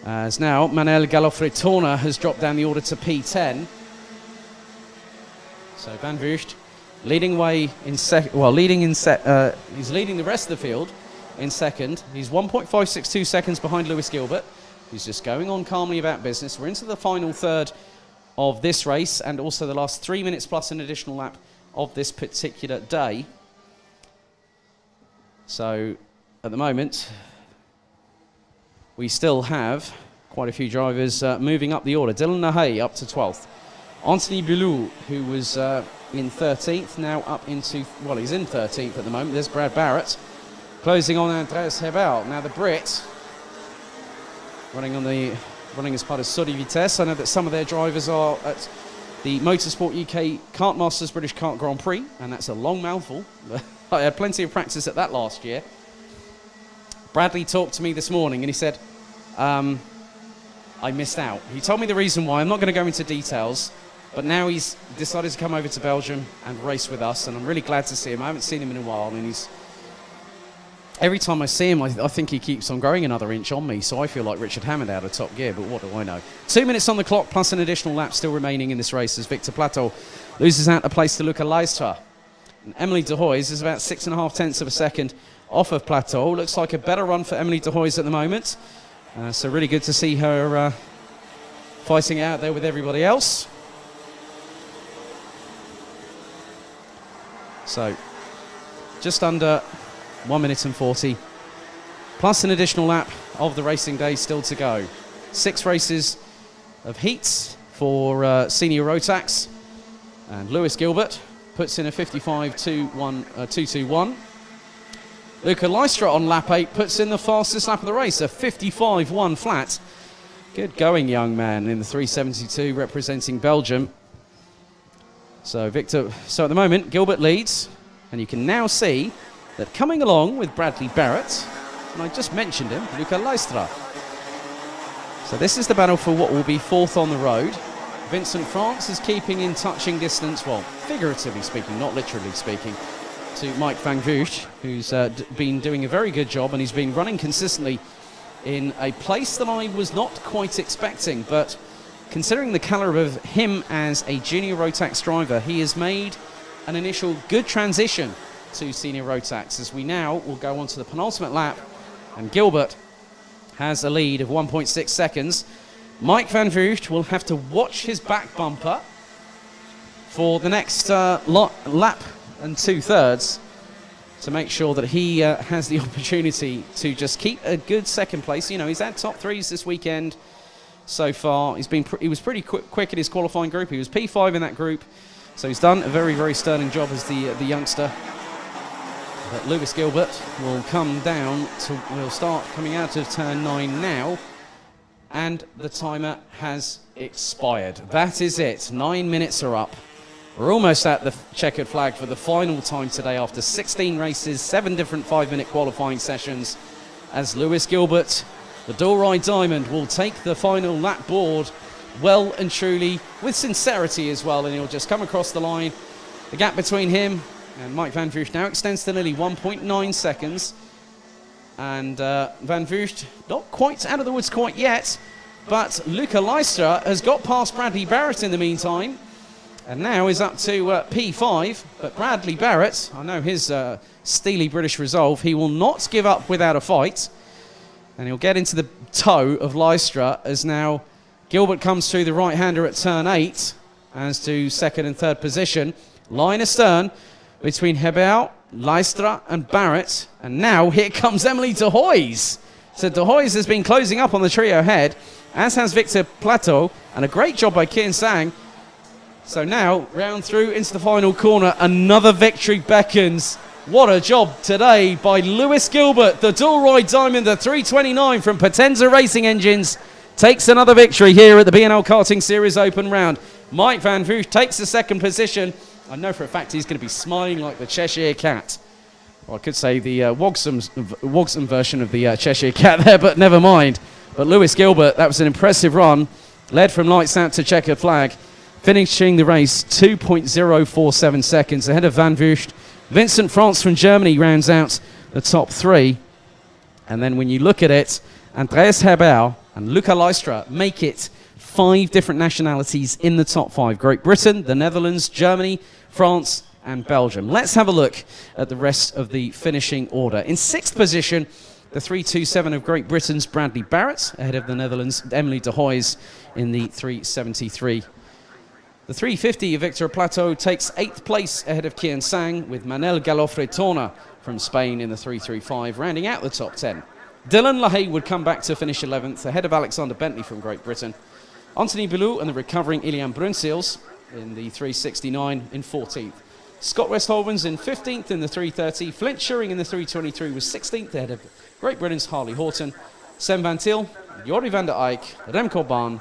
As now Manel Galofretona has dropped down the order to P10. So Van Voosh leading away in he's leading the rest of the field in second. He's 1.562 seconds behind Lewis Gilbert, who's just going on calmly about business. We're into the final third of this race, and also the last 3 minutes plus an additional lap of this particular day. So at the moment, we still have quite a few drivers moving up the order. Dylan LaHaye up to 12th. Anthony Boulou, who was in 13th, now up into, well, he's in 13th at the moment. There's Brad Barrett. Closing on Andreas Hebel. Now the Brit running as part of Sodi Vitesse. I know that some of their drivers are at the Motorsport UK Kart Masters British Kart Grand Prix, and that's a long mouthful. I had plenty of practice at that last year. Bradley talked to me this morning and he said, I missed out. He told me the reason why. I'm not going to go into details, but now he's decided to come over to Belgium and race with us, and I'm really glad to see him. I haven't seen him in a while, and every time I see him, I think he keeps on growing another inch on me, so I feel like Richard Hammond out of top gear, but what do I know? 2 minutes on the clock, plus an additional lap still remaining in this race as Victor Plateau loses out a place to Luca Leistra. And Emily de Hoys is about 6.5 tenths of a second off of Plateau. Looks like a better run for Emily de Hoys at the moment. So really good to see her fighting out there with everybody else. So just under 1 minute and 40, plus an additional lap of the racing day still to go. 6 races of heats for Senior Rotax, and Lewis Gilbert puts in a 55.221. Luca Leistra on lap 8 puts in the fastest lap of the race, a 55.1 flat. Good going, young man, in the 372 representing Belgium. So at the moment, Gilbert leads, and you can now see that coming along with Bradley Barrett, and I just mentioned him, Luca Leistra. So this is the battle for what will be 4th on the road. Vincent France is keeping in touching distance, well, figuratively speaking, not literally speaking, to Mike Van Vugt, who's been doing a very good job, and he's been running consistently in a place that I was not quite expecting, but considering the caliber of him as a junior Rotax driver, he has made an initial good transition to Senior Rotax, as we now will go on to the penultimate lap, and Gilbert has a lead of 1.6 seconds. Mike Van Vugt will have to watch his back bumper for the next lap and 2/3 to make sure that he has the opportunity to just keep a good second place. You know, he's had top 3s this weekend so far. He was pretty quick in his qualifying group. He was P5 in that group, so he's done a very, very sterling job as the youngster. But Lewis Gilbert will will start coming out of turn 9 now, and the timer has expired. That is it. 9 minutes are up. We're almost at the checkered flag for the final time today after 16 races, 7 different 5-minute qualifying sessions, as Lewis Gilbert, the Doride Diamond, will take the final lap board well and truly, with sincerity as well, and he'll just come across the line. The gap between him and Mike Van Vugt now extends to nearly 1.9 seconds. And Van Vugt not quite out of the woods quite yet, but Luca Leistra has got past Bradley Barrett in the meantime, and now is up to P5. But Bradley Barrett, I know his steely British resolve, he will not give up without a fight, and he'll get into the toe of Leistra as now Gilbert comes through the right-hander at turn 8 as to 2nd and 3rd position. Line astern between Hebel, Leistra and Barrett, and now here comes Emily de Hoys. So de Hoys has been closing up on the trio head, as has Victor Plateau, and a great job by Kian Sang. So now, round through into the final corner, another victory beckons. What a job today by Lewis Gilbert, the Doride Diamond, the 329 from Potenza Racing Engines, takes another victory here at the B&L Karting Series Open round. Mike Van Vugt takes the 2nd position. I know for a fact he's going to be smiling like the Cheshire Cat. Or I could say the Wogsum version of the Cheshire Cat there, but never mind. But Lewis Gilbert, that was an impressive run. Led from lights out to checkered flag. Finishing the race 2.047 seconds ahead of Van Vugt. Vincent France from Germany rounds out the top 3. And then when you look at it, Andreas Hebel and Luca Leistra make it 5 different nationalities in the top 5. Great Britain, the Netherlands, Germany, France and Belgium. Let's have a look at the rest of the finishing order. In 6th position, the 327 of Great Britain's Bradley Barrett, ahead of the Netherlands' Emily de Hoys in the 373. The 350 of Victor Plateau takes 8th place ahead of Kian Sang, with Manel Galofretona from Spain in the 335, rounding out the top 10. Dylan LaHaye would come back to finish 11th, ahead of Alexander Bentley from Great Britain. Anthony Boulou and the recovering Ilian Brunsils in the 369 in 14th. Scott Westholvens in 15th in the 330. Flint Schuring in the 323 was 16th ahead of Great Britain's Harley Horton. Sam Van Til, Jordi van der Eyck, Remco Baan,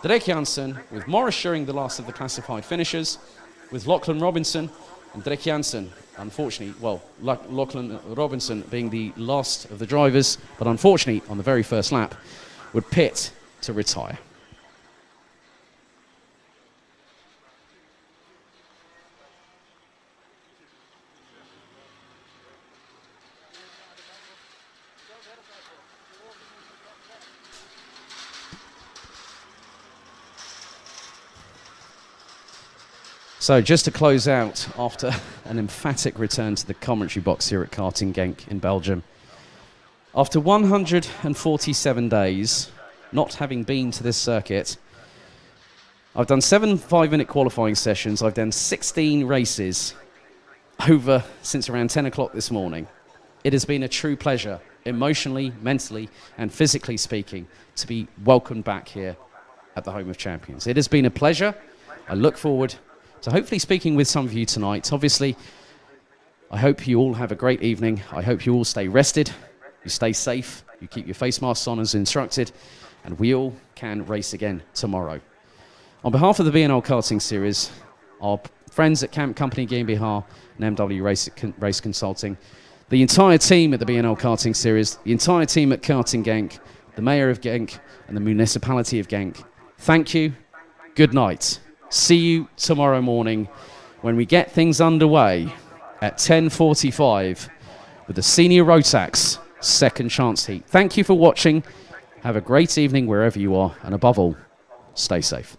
Drake Jansen, with Morris Schuring the last of the classified finishers, with Lachlan Robinson and Drake Jansen, unfortunately, well, Lachlan Robinson being the last of the drivers, but unfortunately on the very first lap, would pit to retire. So just to close out, after an emphatic return to the commentary box here at Karting Genk in Belgium, after 147 days, not having been to this circuit, I've done 7 5-minute qualifying sessions, I've done 16 races over since around 10 o'clock this morning. It has been a true pleasure, emotionally, mentally, and physically speaking, to be welcomed back here at the Home of Champions. It has been a pleasure. I look forward to hopefully speaking with some of you tonight. Obviously, I hope you all have a great evening. I hope you all stay rested, you stay safe, you keep your face masks on as instructed, and we all can race again tomorrow. On behalf of the B&L Karting Series, our friends at Camp Company GmbH and MW Race Consulting, the entire team at the B&L Karting Series, the entire team at Karting Genk, the Mayor of Genk and the Municipality of Genk, thank you, good night. See you tomorrow morning when we get things underway at 10:45 with the Senior Rotax Second Chance Heat. Thank you for watching. Have a great evening wherever you are, and above all, stay safe.